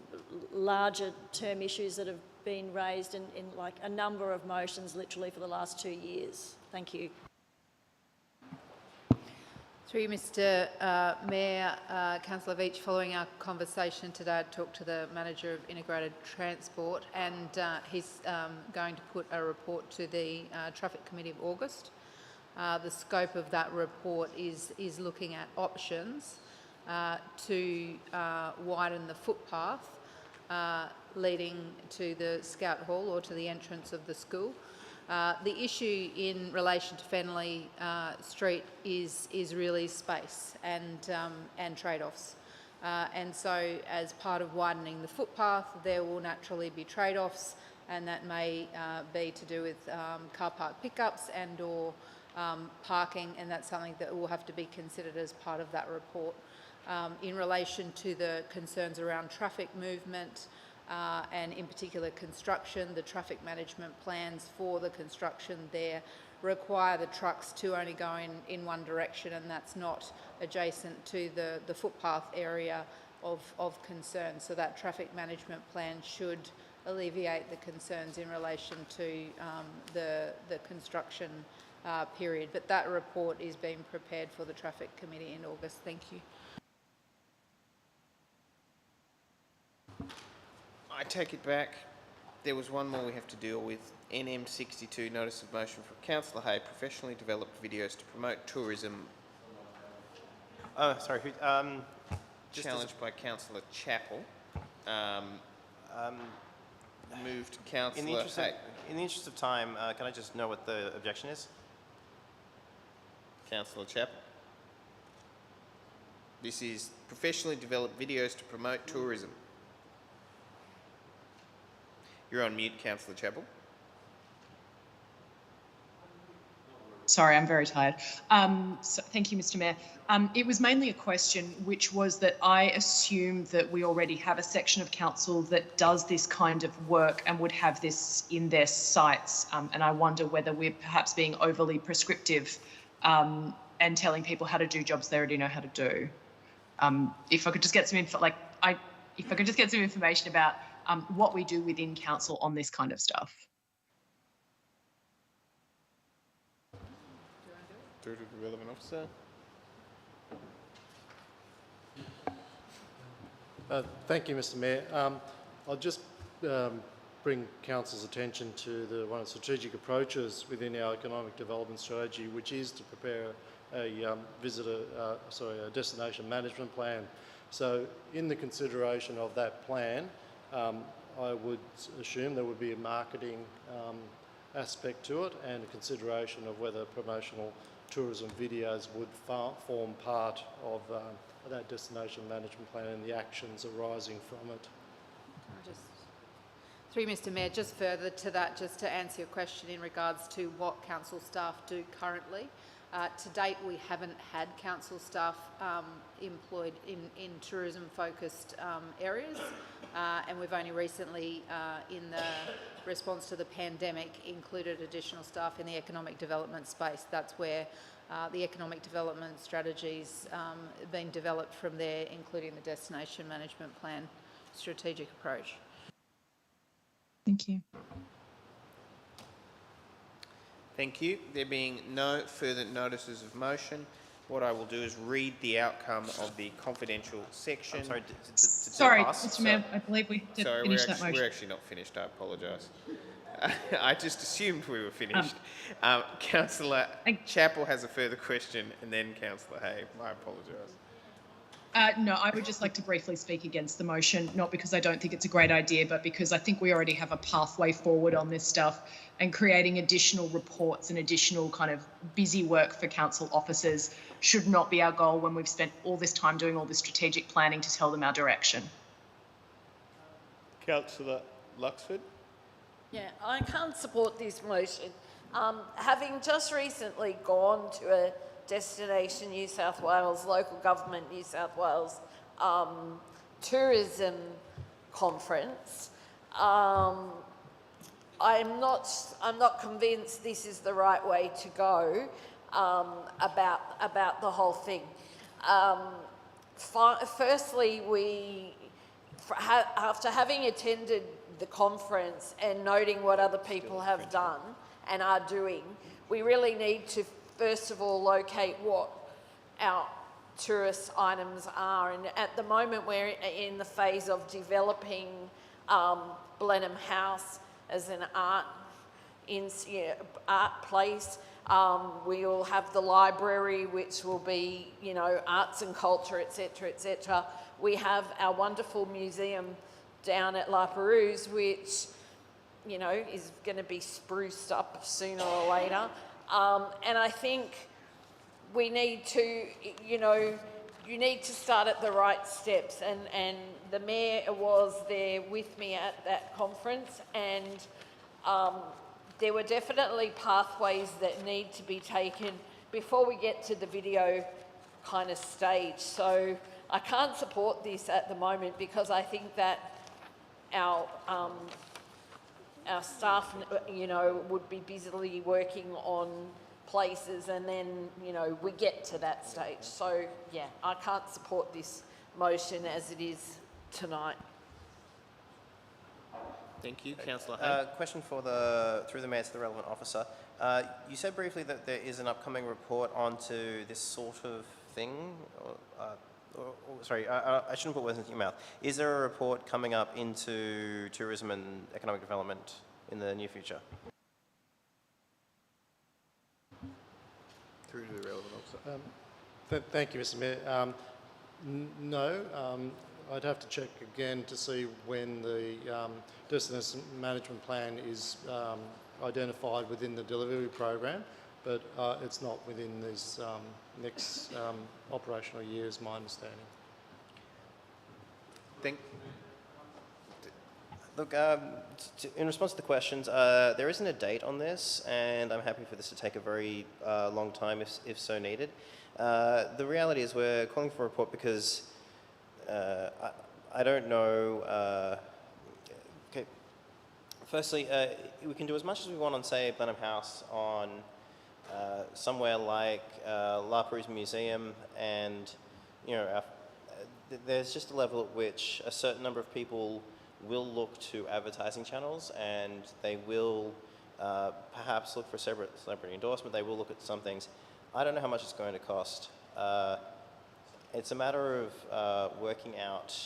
larger term issues that have been raised in like a number of motions literally for the last 2 years? Thank you. Through you, Mr Mayor, Councillor Veach, following our conversation today, I talked to the Manager of Integrated Transport, and he's going to put a report to the Traffic Committee of August. The scope of that report is looking at options to widen the footpath leading to the Scout Hall or to the entrance of the school. The issue in relation to Feneley Street is really space and trade-offs. And so as part of widening the footpath, there will naturally be trade-offs, and that may be to do with car park pickups and or parking, and that's something that will have to be considered as part of that report. In relation to the concerns around traffic movement, and in particular construction, the traffic management plans for the construction there require the trucks to only go in one direction, and that's not adjacent to the footpath area of concern. So that traffic management plan should alleviate the concerns in relation to the construction period. But that report is being prepared for the Traffic Committee in August. Thank you. I take it back. There was one more we have to deal with. NM62, notice of motion from Councillor Hay, professionally developed videos to promote tourism. Oh, sorry. Challenged by Councillor Chappell. Moved Councillor Hay. In the interest of time, can I just know what the objection is? Councillor Chappell. This is professionally developed videos to promote tourism. You're on mute, Councillor Chappell. Sorry, I'm very tired. So thank you, Mr. Mayor. It was mainly a question, which was that I assume that we already have a section of council that does this kind of work and would have this in their sites. And I wonder whether we're perhaps being overly prescriptive and telling people how to do jobs they already know how to do. If I could just get some info, if I could just get some information about what we do within council on this kind of stuff. Through to the relevant officer. Thank you, Mr. Mayor. I'll just bring council's attention to one of the strategic approaches within our economic development strategy, which is to prepare a destination management plan. So in the consideration of that plan, I would assume there would be a marketing aspect to it and a consideration of whether promotional tourism videos would form part of that destination management plan and the actions arising from it. Through Mr. Mayor, just further to that, just to answer your question in regards to what council staff do currently. To date, we haven't had council staff employed in tourism-focused areas, and we've only recently, in the response to the pandemic, included additional staff in the economic development space. That's where the economic development strategies been developed from there, including the destination management plan strategic approach. Thank you. Thank you. There being no further notices of motion, what I will do is read the outcome of the confidential section. I'm sorry, Sorry, Mr. Mayor, I believe we did finish that motion. We're actually not finished, I apologise. I just assumed we were finished. Councillor Chappell has a further question, and then Councillor Hay. I apologise. No, I would just like to briefly speak against the motion, not because I don't think it's a great idea, but because I think we already have a pathway forward on this stuff, and creating additional reports and additional kind of busy work for council officers should not be our goal when we've spent all this time doing all this strategic planning to tell them our direction. Councillor Luxford. Yeah, I can't support this motion. Having just recently gone to a Destination New South Wales, Local Government New South Wales tourism conference, I'm not convinced this is the right way to go about the whole thing. Firstly, after having attended the conference and noting what other people have done and are doing, we really need to first of all locate what our tourist items are, and at the moment we're in the phase of developing Blenheim House as an art place. We will have the library, which will be, you know, arts and culture, etc., etc. We have our wonderful museum down at La Perouse, which, you know, is going to be spruced up sooner or later. And I think we need to, you know, you need to start at the right steps. And the Mayor was there with me at that conference, and there were definitely pathways that need to be taken before we get to the video kind of stage. So I can't support this at the moment because I think that our staff, you know, would be busily working on places, and then, you know, we get to that stage. So, yeah, I can't support this motion as it is tonight. Thank you. Councillor Hay. Question through the Mayor to the relevant officer. You said briefly that there is an upcoming report onto this sort of thing. Sorry, I shouldn't put words into your mouth. Is there a report coming up into tourism and economic development in the near future? Through to the relevant officer. Thank you, Mr. Mayor. No, I'd have to check again to see when the destination management plan is identified within the delivery program, but it's not within this next operational year, is my understanding. Look, in response to the questions, there isn't a date on this, and I'm happy for this to take a very long time if so needed. The reality is we're calling for a report because I don't know. Okay. Firstly, we can do as much as we want on, say, Blenheim House, on somewhere like La Perouse Museum, and there's just a level at which a certain number of people will look to advertising channels, and they will perhaps look for celebrity endorsement. They will look at some things. I don't know how much it's going to cost. It's a matter of working out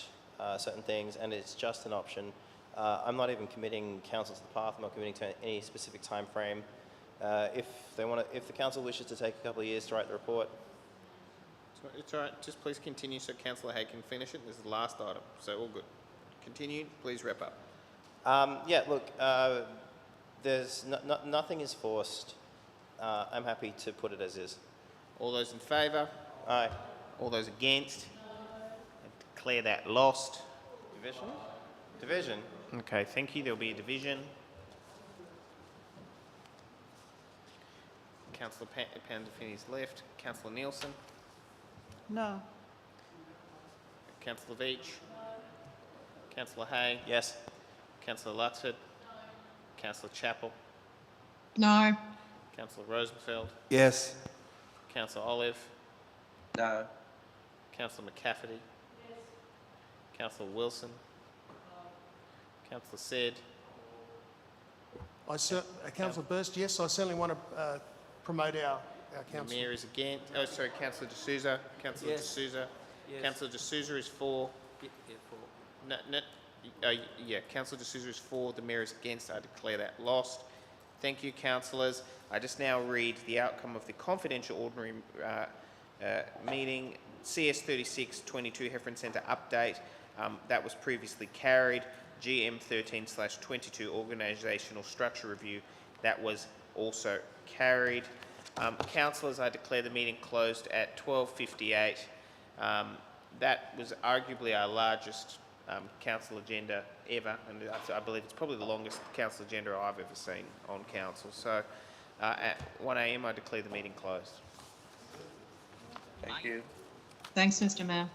certain things, and it's just an option. I'm not even committing council to the path. I'm not committing to any specific time frame. If the council wishes to take a couple of years to write the report, It's all right. Just please continue so Councillor Hay can finish it. This is the last item, so all good. Continue. Please wrap up. yeah. Look, there's nothing is forced. I'm happy to put it as is. All those in favour? Aye. All those against? I declare that lost. Division? Division? Okay, thank you. There'll be a division. Councillor Pandolfini's left. Councillor Nielsen. No. Councillor Veach. Councillor Hay. Yes. Councillor Luxford. Councillor Chappell. No. Councillor Rosenfeld. Yes. Councillor Olive. No. Councillor McCafferty. Yes. Councillor Wilson. Councillor Said. Councillor Burst, yes, I certainly want to promote our The council. Mayor is against. Oh, sorry, Councillor D'Souza. Councillor Yes. D'Souza. Yes. Councillor D'Souza is for. Yeah, Councillor D'Souza is for. The Mayor is against. I declare that lost. Thank you, councillors. I just now read the outcome of the confidential ordinary meeting, CS 3622 Heffron Centre update. That was previously carried. GM 13/22 organisational structure review. That was also carried. Councillors, I declare the meeting closed at 12:58. That was arguably our largest council agenda ever, and I believe it's probably the longest council agenda I've ever seen on council. So at 1 a.m. I declare the meeting closed. Thank you. Thanks, Mr. Mayor.